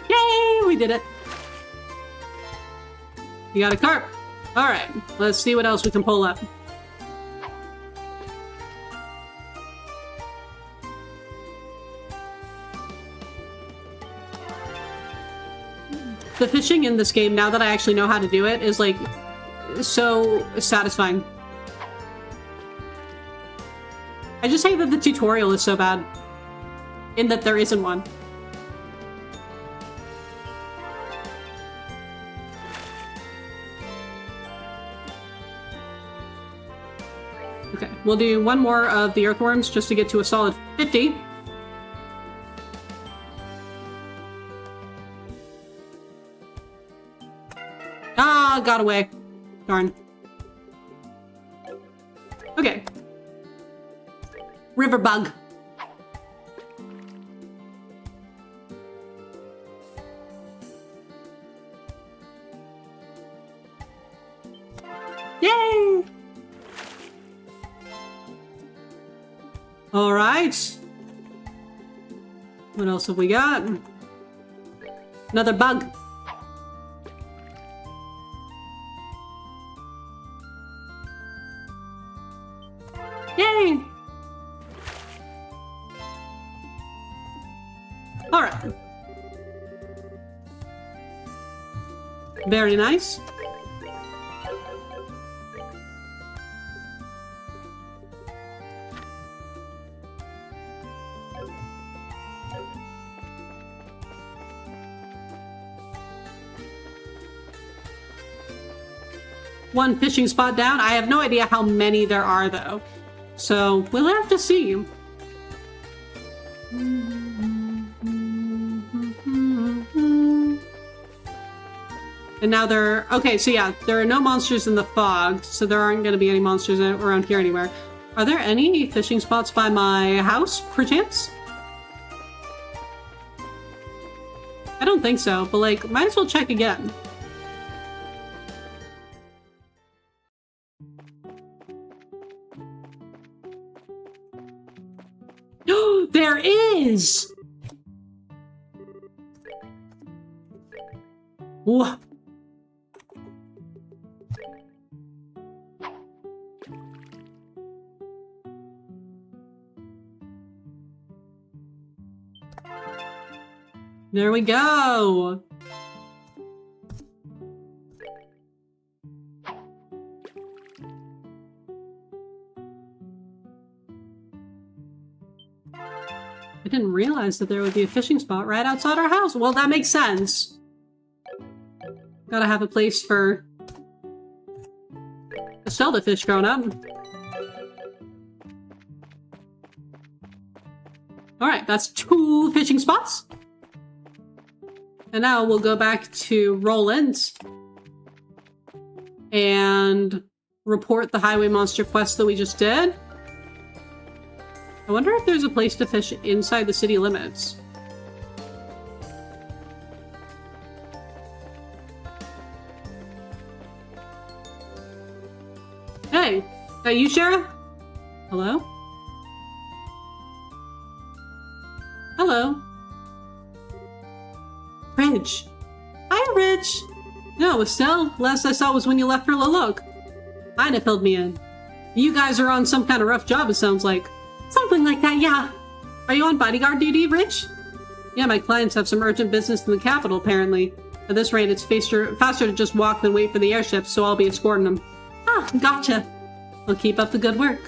Yay! We did it. You got a carp. Alright, let's see what else we can pull up. The fishing in this game, now that I actually know how to do it, is like so satisfying. I just hate that the tutorial is so bad. In that there isn't one. Okay, we'll do one more of the earthworms just to get to a solid 50. Ah, got away. Darn. Okay. River bug. Yay! All right. What else have we got? Another bug. Yay! All right. Very nice. One fishing spot down. I have no idea how many there are, though. So, we'll have to see. And now there... Okay, so yeah, there are no monsters in the fog, so there aren't going to be any monsters around here anywhere. Are there any fishing spots by my house, perchance? I don't think so, but like, might as well check again. There is! Whoa. There we go. I didn't realize that there would be a fishing spot right outside our house. Well, that makes sense. Gotta have a place for to sell the fish growing up. Alright, that's 2 fishing spots. And now we'll go back to Roland and report the highway monster quest that we just did. I wonder if there's a place to fish inside the city limits. Hey, is that you, Sheriff? Hello? Hello? Ridge. Hi, Ridge. No, Estelle. Last I saw was when you left for Lolok. Ina filled me in. You guys are on some kind of rough job, it sounds like. Something like that, yeah. Are you on bodyguard duty, Ridge? Yeah, my clients have some urgent business in the capital, apparently. At this rate, it's faster to just walk than wait for the airship, so I'll be escorting them. Ah, gotcha. Well, keep up the good work.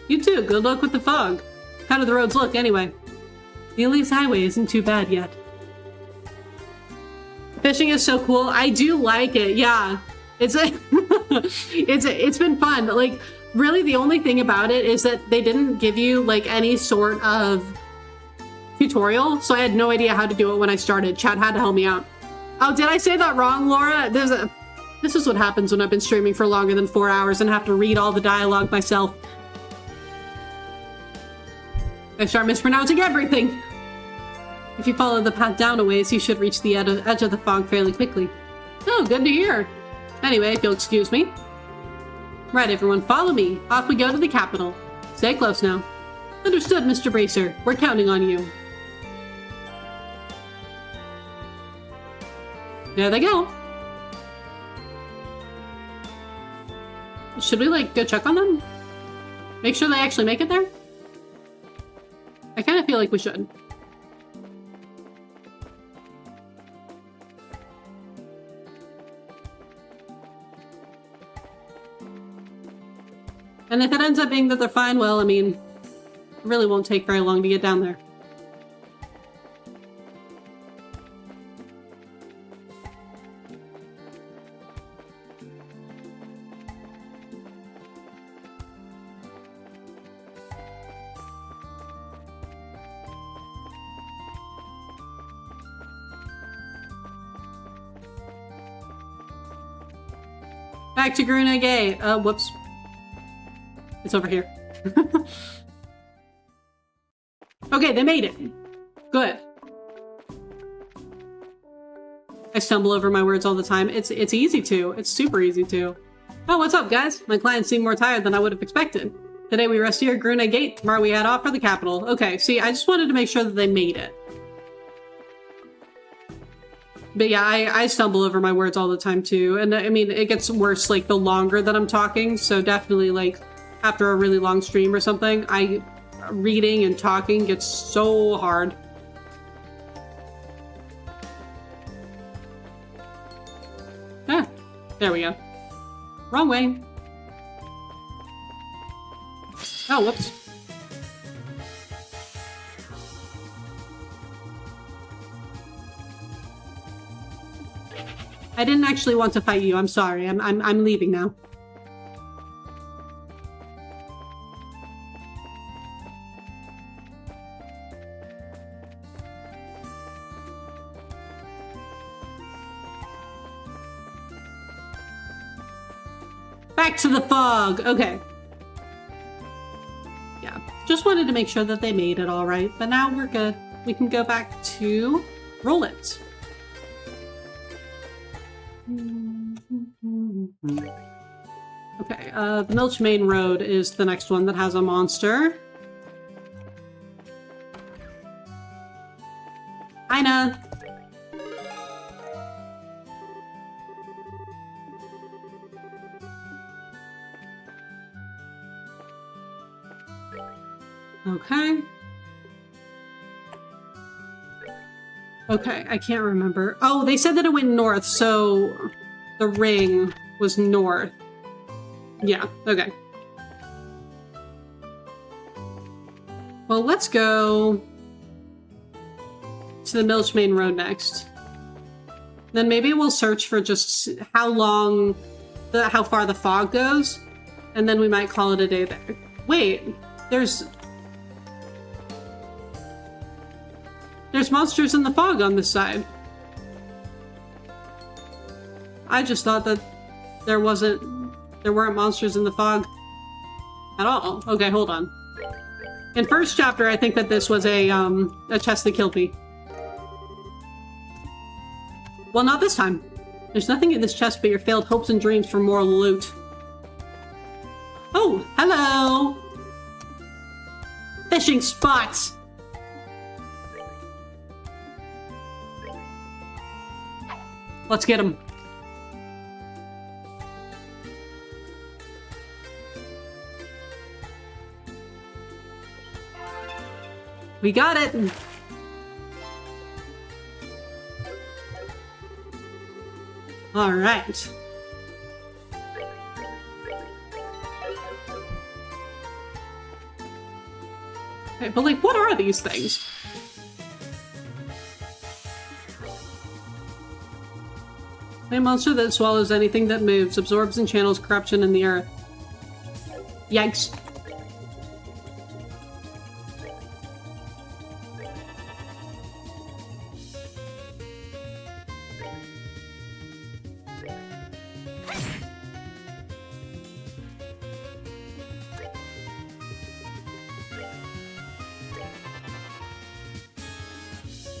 You too, good luck with the fog. How do the roads look, anyway? The Elise Highway isn't too bad yet. Fishing is so cool. I do like it, yeah. It's been fun. Like, really, the only thing about it is that they didn't give you, like, any sort of tutorial, so I had no idea how to do it when I started. Chad had to help me out. Oh, did I say that wrong, Laura? This is what happens when I've been streaming for longer than 4 hours and have to read all the dialogue myself. I start mispronouncing everything. If you follow the path down a ways, you should reach the edge of the fog fairly quickly. Oh, good to hear. Anyway, if you'll excuse me. Right, everyone, follow me. Off we go to the capital. Stay close now. Understood, Mr. Bracer. We're counting on you. There they go. Should we, like, go check on them? Make sure they actually make it there? I kind of feel like we should. And if it ends up being that they're fine, well, I mean, it really won't take very long to get down there. Back to Gruna Gate. Whoops. It's over here. Okay, they made it. Good. I stumble over my words all the time. It's easy to. It's super easy to. Oh, what's up, guys? My clients seem more tired than I would have expected. Today we rest here at Gruna Gate. Tomorrow we head off for the capital. Okay, see, I just wanted to make sure that they made it. But yeah, I stumble over my words all the time too. And I mean, it gets worse like the longer that I'm talking. So definitely like after a really long stream or something, reading and talking gets so hard. Ah, there we go. Wrong way. Oh, whoops. I didn't actually want to fight you. I'm sorry. I'm leaving now. Back to the fog. Okay. Yeah. Just wanted to make sure that they made it all right. But now we're good. We can go back to Roll It. Okay, the Milch Main Road is the next one that has a monster. Ina! Okay. Okay, I can't remember. Oh, they said that it went north, so the ring was north. Yeah, okay. Well, let's go to the Milchmain Road next. Then maybe we'll search for just how far the fog goes, and then we might call it a day there. Wait, there's monsters in the fog on this side. I just thought that there weren't monsters in the fog at all. Okay, hold on. In first chapter, I think that this was a chest that killed me. Well, not this time. There's nothing in this chest but your failed hopes and dreams for more loot. Oh, hello! Fishing spots! Let's get them. We got it! Alright. Okay, but like, what are these things? A monster that swallows anything that moves, absorbs and channels corruption in the earth. Yikes.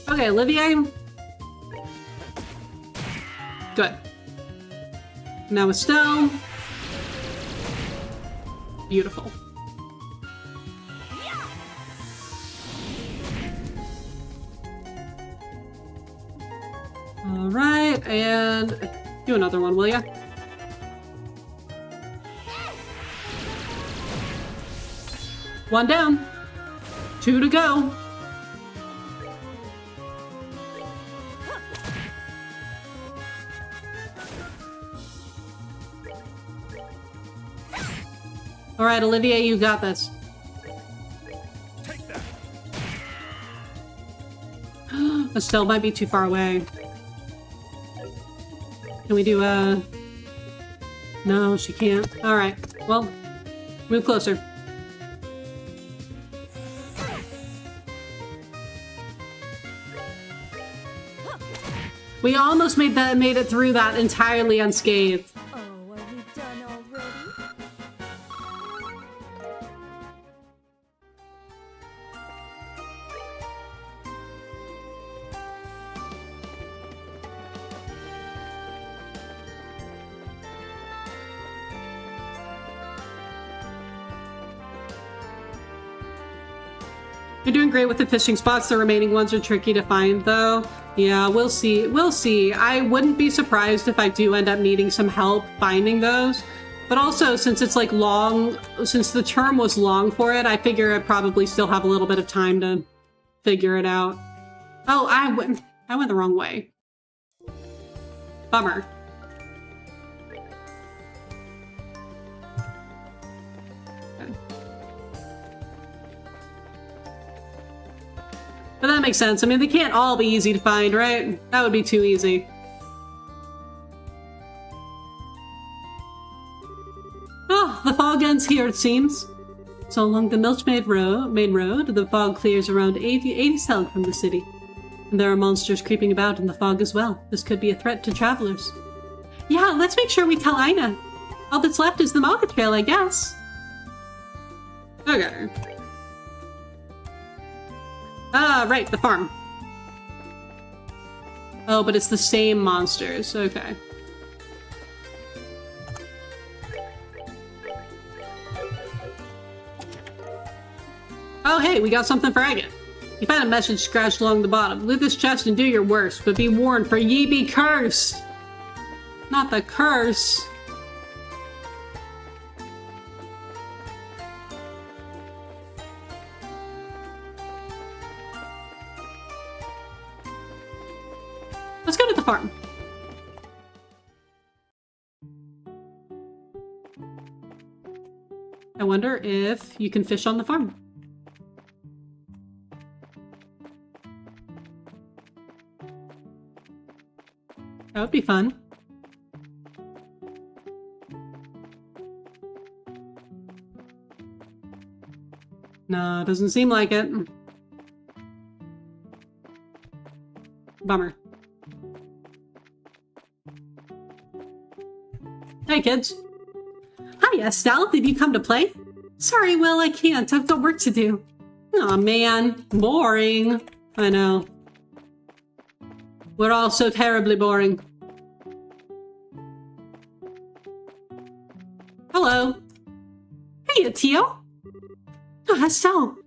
Okay, Olivier. Good. Now Estelle. Beautiful. All right, and do another one, will ya? One down. 2 to go. All right, Olivier, you got this. Take that. Estelle might be too far away. Can we do No, she can't. All right. Well, move closer. We almost made it through that entirely unscathed. Oh, are we done already? You're doing great with the fishing spots. The remaining ones are tricky to find, though. Yeah, we'll see. We'll see. I wouldn't be surprised if I do end up needing some help finding those. But also, since it's like long, since the term was long for it, I figure I probably still have a little bit of time to figure it out. Oh, I went the wrong way. Bummer. But that makes sense. I mean, they can't all be easy to find, right? That would be too easy. Oh, the fog ends here, it seems. So along the Milchmain main road, the fog clears around 80 seld from the city. And there are monsters creeping about in the fog as well. This could be a threat to travelers. Yeah, let's make sure we tell Aina. All that's left is the Malka Trail, I guess. Okay. Ah, right, the farm. Oh, but it's the same monsters. Okay. Oh, hey, we got something for Agate. You found a message scratched along the bottom. Loot this chest and do your worst, but be warned, for ye be cursed. Not the curse. Let's go to the farm. I wonder if you can fish on the farm. That would be fun. No, doesn't seem like it. Bummer. Hey, kids. Hi, Estelle. Did you come to play? Sorry, Will, I can't. I've got work to do. Aw, man. Boring. I know. We're all so terribly boring. Hello. Hey, Tio. Oh, Estelle.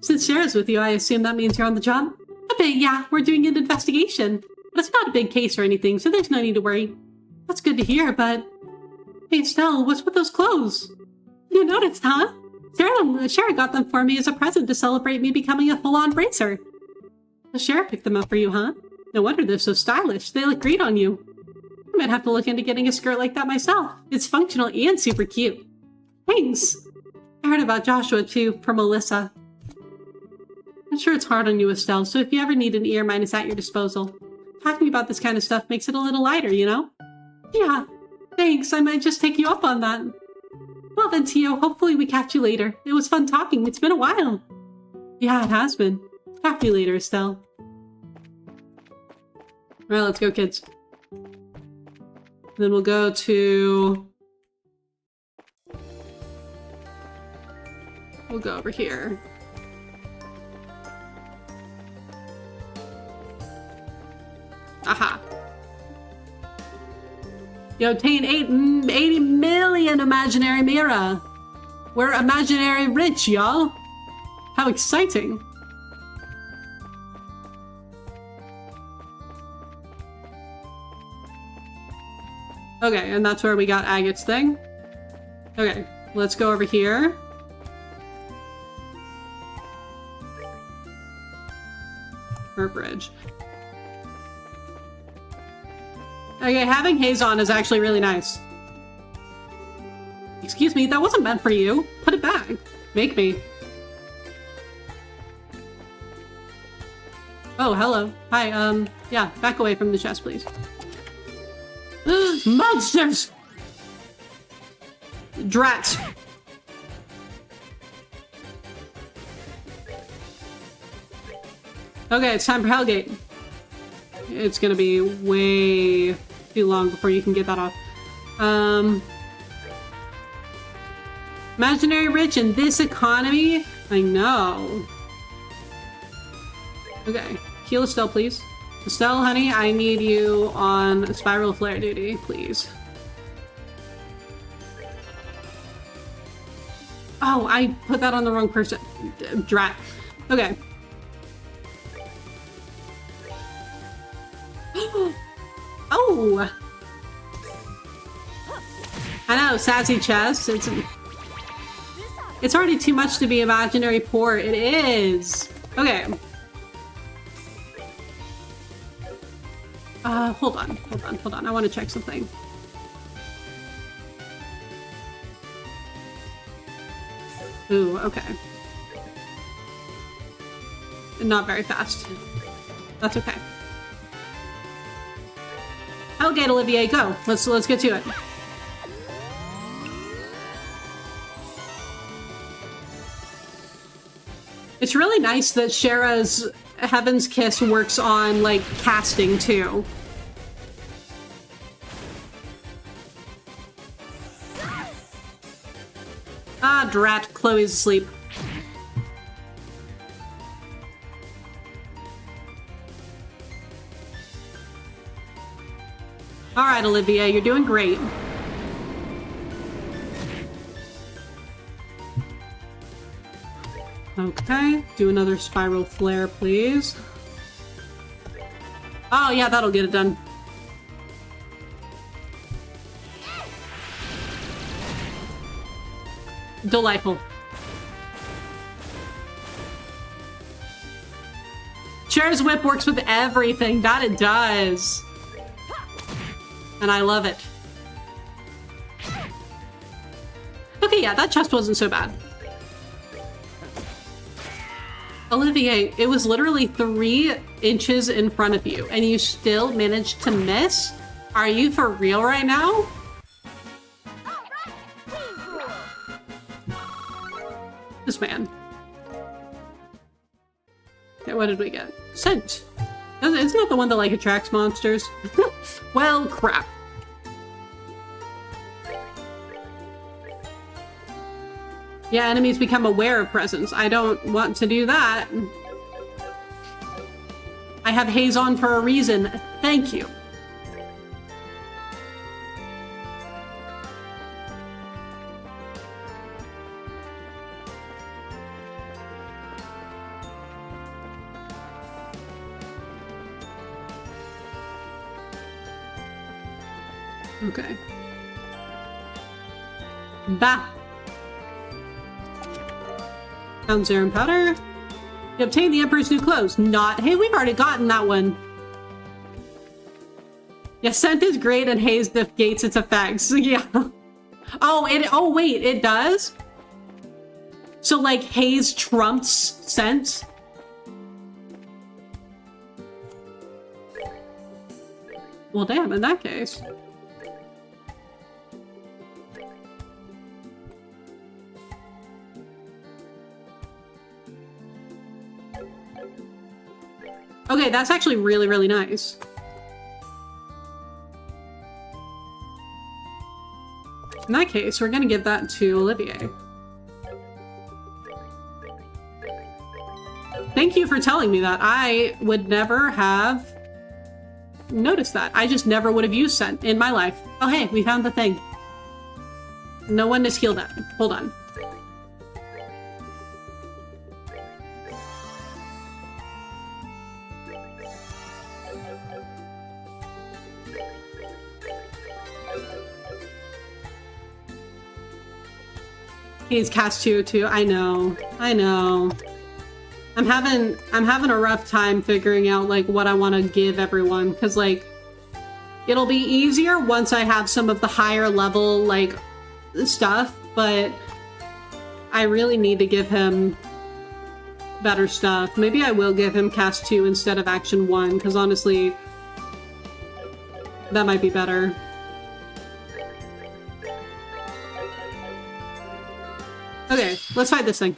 Since Shara's with you, I assume that means you're on the job? A bit, yeah. We're doing an investigation. But it's not a big case or anything, so there's no need to worry. That's good to hear, but... Hey, Estelle, what's with those clothes? You noticed, huh? Shara got them for me as a present to celebrate me becoming a full-on bracer. Shara picked them up for you, huh? No wonder they're so stylish. They look great on you. I might have to look into getting a skirt like that myself. It's functional and super cute. Thanks. I heard about Joshua, too, from Alyssa. I'm sure it's hard on you, Estelle, so if you ever need an ear, mine is at your disposal. Talking about this kind of stuff makes it a little lighter, you know? Yeah. Thanks, I might just take you up on that. Well then, Tio, hopefully we catch you later. It was fun talking. It's been a while. Yeah, it has been. Talk to you later, Estelle. Alright, let's go, kids. Then we'll go to... We'll go over here. Aha. You obtain 80 million imaginary Mira. We're imaginary rich, y'all. How exciting. Okay, and that's where we got Agate's thing. Okay, let's go over here. Her bridge. Okay, having Haze on is actually really nice. Excuse me, that wasn't meant for you. Put it back. Make me. Oh, hello. Hi, yeah, back away from the chest, please. Monsters! Drats. Okay, it's time for Hellgate. It's gonna be way too long before you can get that off. Imaginary rich in this economy? I know. Okay, heal Estelle, please. Estelle, honey, I need you on spiral flare duty, please. Oh, I put that on the wrong person. Drat. Okay. Oh! I know, sassy chest. It's already too much to be imaginary poor. It is. Okay. Hold on. I want to check something. Ooh, okay. Not very fast. That's okay. Hellgate, Olivier, go. Let's get to it. It's really nice that Shara's Heaven's Kiss works on, like, casting, too. Ah, drat. Chloe's asleep. Alright, Olivia, you're doing great. Okay, do another spiral flare, please. Oh, yeah, that'll get it done. Delightful. Sure. Sarah's whip works with everything. That it does. And I love it. Okay, yeah, that chest wasn't so bad. Olivier, it was literally 3 inches in front of you, and you still managed to miss? Are you for real right now? This man. Okay, what did we get? Scent. Isn't that the one that, like, attracts monsters? Well, crap. Yeah, enemies become aware of presence. I don't want to do that. I have haze on for a reason. Thank you. Okay. Bah. Found serum powder. You obtained the Emperor's new clothes. Not. Hey, we've already gotten that one. Yeah, scent is great and haze negates its effects. Yeah. Oh, wait, it does? So, like, haze trumps scent? Well, damn, in that case. Okay, that's actually really, really nice. In that case, we're gonna give that to Olivier. Thank you for telling me that. I would never have noticed that. I just never would have used scent in my life. Oh, hey, we found the thing. No one has healed that. Hold on. He's cast 2 too. I know. I'm having a rough time figuring out like what I want to give everyone, because like it'll be easier once I have some of the higher level like stuff, but I really need to give him better stuff. Maybe I will give him cast 2 instead of action 1, because honestly that might be better. Okay, let's fight this thing.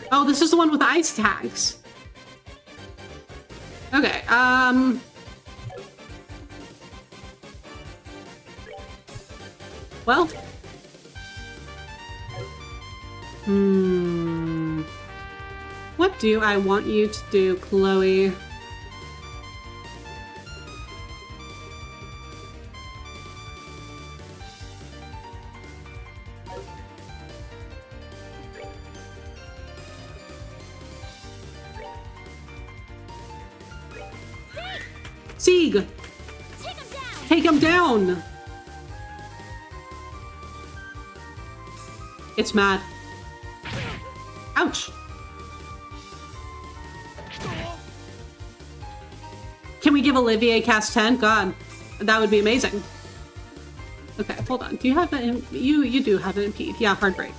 Oh, this is the one with the ice tags. Okay, well. What do I want you to do, Chloe? Sieg! Take him down! It's mad. Ouch! Can we give Olivier cast 10? God, that would be amazing. Okay, hold on. Do you have it? You do have it impede. Yeah, hard break.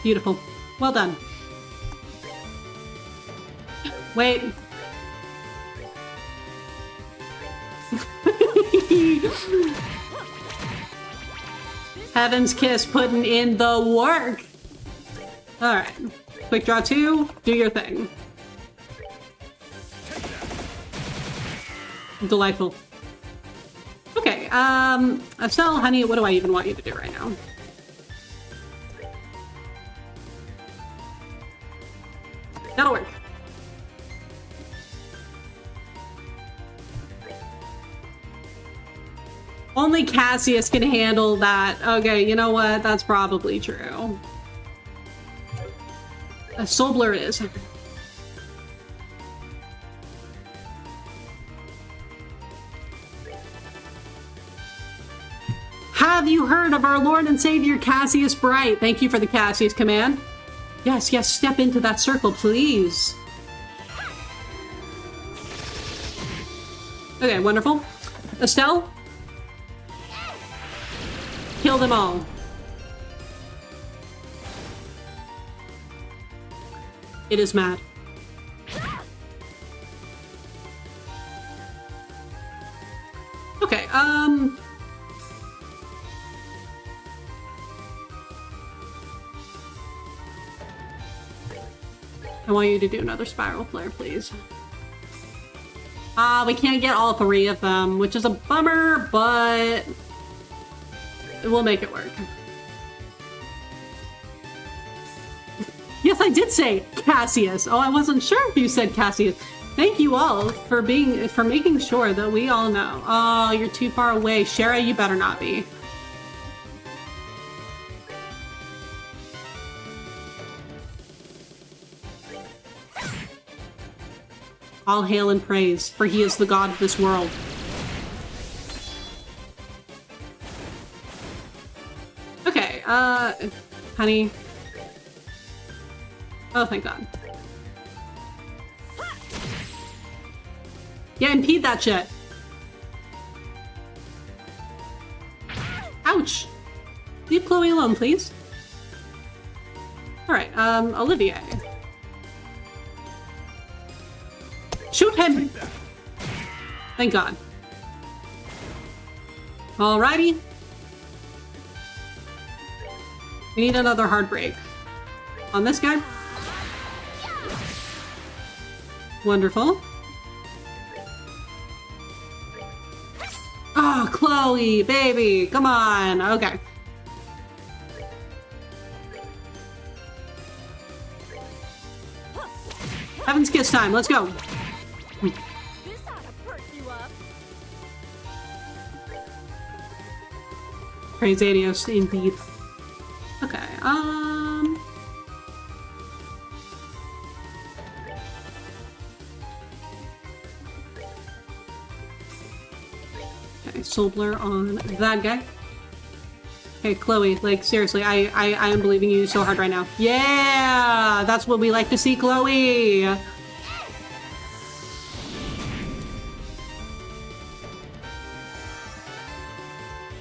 Beautiful. Well done. Wait. Heaven's Kiss putting in the work. Alright. Quick draw 2. Do your thing. Delightful. Okay, Estelle, honey, what do I even want you to do right now? That'll work. Only Cassius can handle that. Okay, you know what? That's probably true. A Soul Blur it is. Have you heard of our Lord and Savior Cassius Bright? Thank you for the Cassius command. Yes, yes, step into that circle, please. Okay, wonderful. Estelle? Kill them all. It is mad. Okay, I want you to do another spiral flare, please. We can't get all 3 of them, which is a bummer, but we'll make it work. Yes, I did say Cassius. Oh, I wasn't sure if you said Cassius. Thank you all for making sure that we all know. Oh, you're too far away. Shara, you better not be. All hail and praise, for he is the god of this world. Okay, honey. Oh, thank God. Yeah, impede that shit. Ouch. Leave Chloe alone, please. Alright, Olivier. Shoot him! Thank God. Alrighty. We need another hard break. On this guy. Wonderful. Oh, Chloe, baby, come on. Okay. Heaven's Kiss time, let's go. This ought to perk you up. Praise Adios, indeed. Okay, Okay, Soul Blur on that guy. Okay, Chloe, like, seriously, I am believing you so hard right now. Yeah! That's what we like to see, Chloe!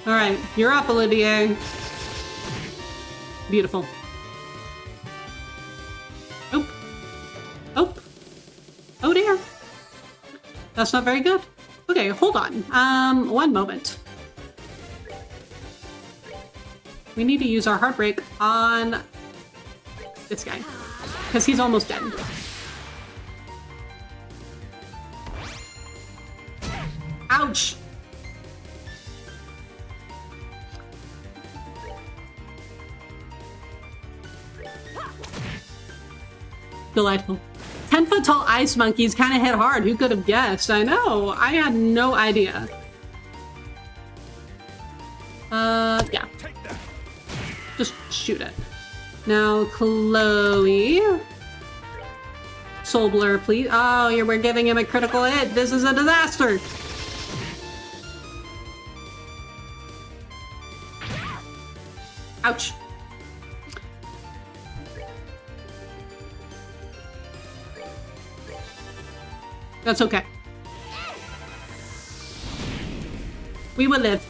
Alright, you're up, Olivier. Beautiful. Oh. Oh. Oh dear. That's not very good. Okay, hold on. One moment. We need to use our Heartbreak on this guy, because he's almost dead. Ouch! Delightful. 10-foot tall ice monkeys kind of hit hard. Who could have guessed? I know. I had no idea. Yeah. Just shoot it. Now, Chloe. Soul Blur, please. Oh, we're giving him a critical hit. This is a disaster. Ouch. That's okay. We will live.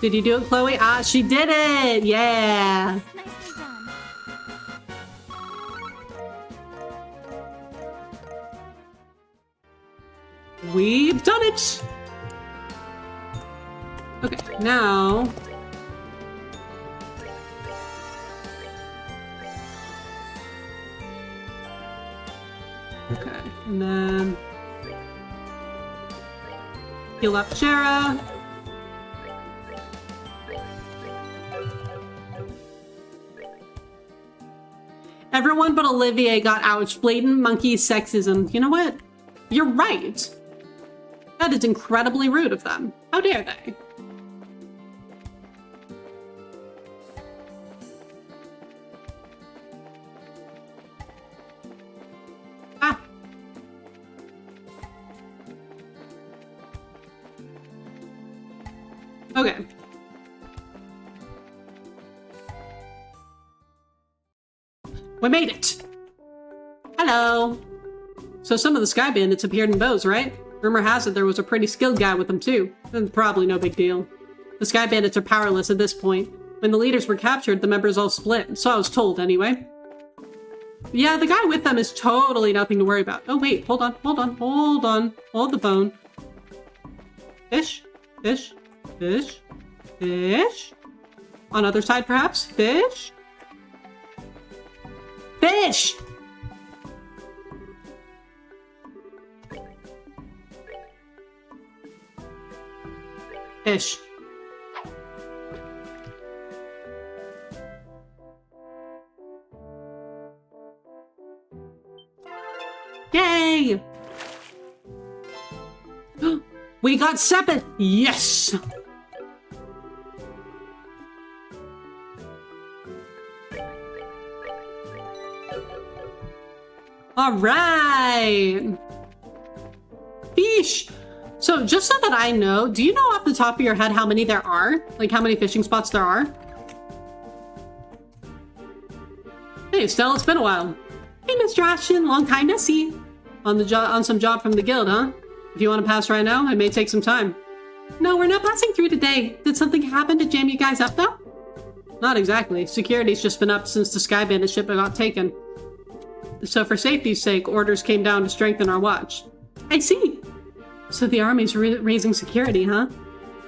Did you do it, Chloe? Ah, she did it! Yeah! Nicely done. We've done it! Okay, now... Okay, and then... heal up Shara. Everyone but Olivier got ouch. Blatant monkey sexism. You know what? You're right. That is incredibly rude of them. How dare they? Ah. Okay. We made it! Hello! So some of the Sky Bandits appeared in bows, right? Rumor has it there was a pretty skilled guy with them too. Probably no big deal. The Sky Bandits are powerless at this point. When the leaders were captured, the members all split. So I was told, anyway. Yeah, the guy with them is totally nothing to worry about. Oh wait, hold on. Hold the phone. Fish? Fish? Fish? Fish? On other side, perhaps? Fish? Fish! Fish. Yay! We got Sepith! Yes! All right! Fish! So, just so that I know, do you know off the top of your head how many there are? Like, how many fishing spots there are? Hey, Stella, it's been a while. Hey, Mr. Ashton, long time no see. On some job from the guild, huh? If you want to pass right now, it may take some time. No, we're not passing through today. Did something happen to jam you guys up, though? Not exactly. Security's just been up since the Sky Bandit ship got taken. So for safety's sake, orders came down to strengthen our watch. I see. So the army's raising security, huh?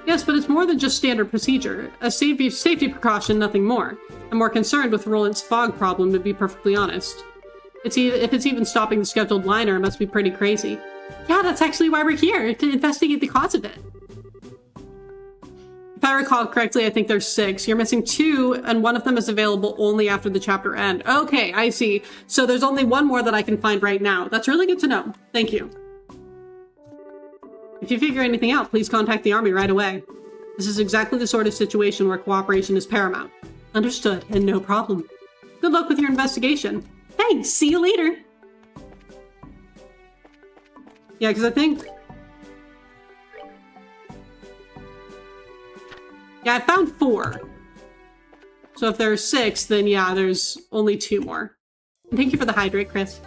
Yes, but it's more than just standard procedure. A safety precaution, nothing more. I'm more concerned with Roland's fog problem, to be perfectly honest. If it's even stopping the scheduled liner, it must be pretty crazy. Yeah, that's actually why we're here, to investigate the cause of it. If I recall correctly, I think there's 6. You're missing 2, and one of them is available only after the chapter end. Okay, I see. So there's only one more that I can find right now. That's really good to know. Thank you. If you figure anything out, please contact the army right away. This is exactly the sort of situation where cooperation is paramount. Understood, and no problem. Good luck with your investigation. Thanks, see you later. Yeah, because I think... Yeah, I found 4. So if there's 6, then yeah, there's only 2 more. Thank you for the hydrate, Chris.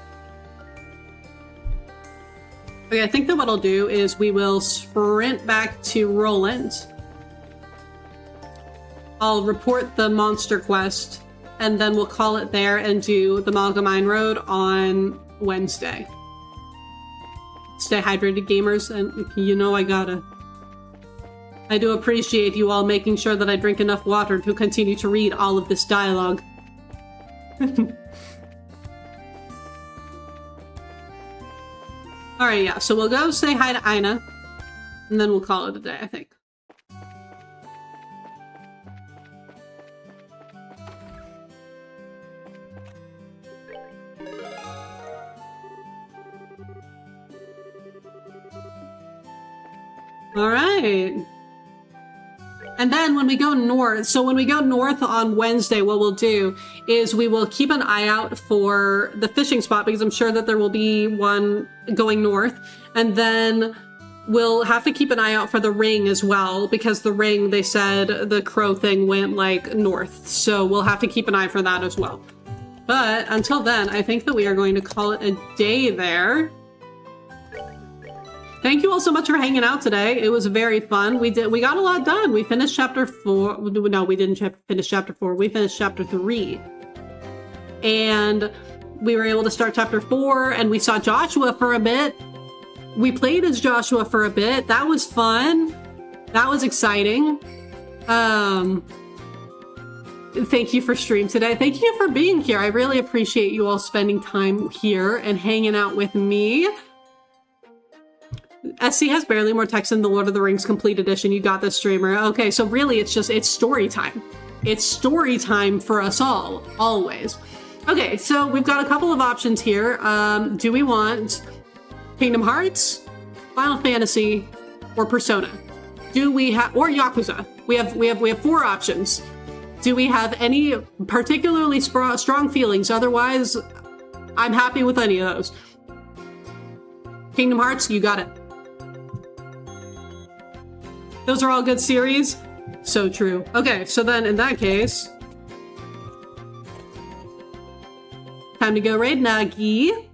Okay, I think that what I'll do is we will sprint back to Roland. I'll report the monster quest, and then we'll call it there and do the Malgamine Road on Wednesday. Stay hydrated, gamers, and you know I gotta. I do appreciate you all making sure that I drink enough water to continue to read all of this dialogue. Alright, yeah, so we'll go say hi to Aina, and then we'll call it a day, I think. Alright. And then when we go north, so when we go north on Wednesday, what we'll do is we will keep an eye out for the fishing spot, because I'm sure that there will be one going north. And then we'll have to keep an eye out for the ring as well, because the ring, they said the crow thing went like north. So we'll have to keep an eye for that as well. But until then, I think that we are going to call it a day there. Thank you all so much for hanging out today. It was very fun. We got a lot done. We finished chapter 4. No, we didn't finish chapter 4. We finished chapter 3. And we were able to start chapter 4, and we saw Joshua for a bit. We played as Joshua for a bit. That was fun. That was exciting. Thank you for stream today. Thank you for being here. I really appreciate you all spending time here and hanging out with me. SC has barely more text than the Lord of the Rings Complete Edition. You got this, streamer. Okay, so really it's story time. It's story time for us all, always. Okay, so we've got a couple of options here. Do we want Kingdom Hearts, Final Fantasy, or Persona? Do we have, or Yakuza? We have 4 options. Do we have any particularly strong feelings? Otherwise, I'm happy with any of those. Kingdom Hearts, you got it. Those are all good series. So true. Okay, so then in that case, time to go raid Nagi.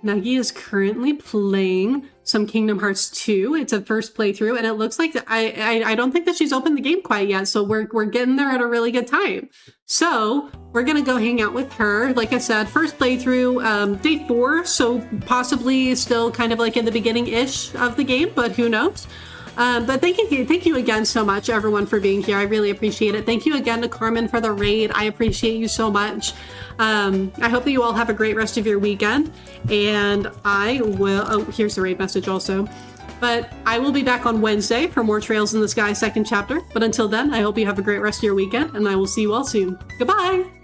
Nagi is currently playing some Kingdom Hearts 2. It's a first playthrough, and it looks like I don't think that she's opened the game quite yet, so we're getting there at a really good time. So we're gonna go hang out with her. Like I said, first playthrough, day 4, so possibly still kind of like in the beginning-ish of the game, but who knows? But thank you again so much, everyone, for being here. I really appreciate it. Thank you again to Carmen for the raid. I appreciate you so much. I hope that you all have a great rest of your weekend. And I will... Oh, here's the raid message also. But I will be back on Wednesday for more Trails in the Sky second chapter. But until then, I hope you have a great rest of your weekend, and I will see you all soon. Goodbye!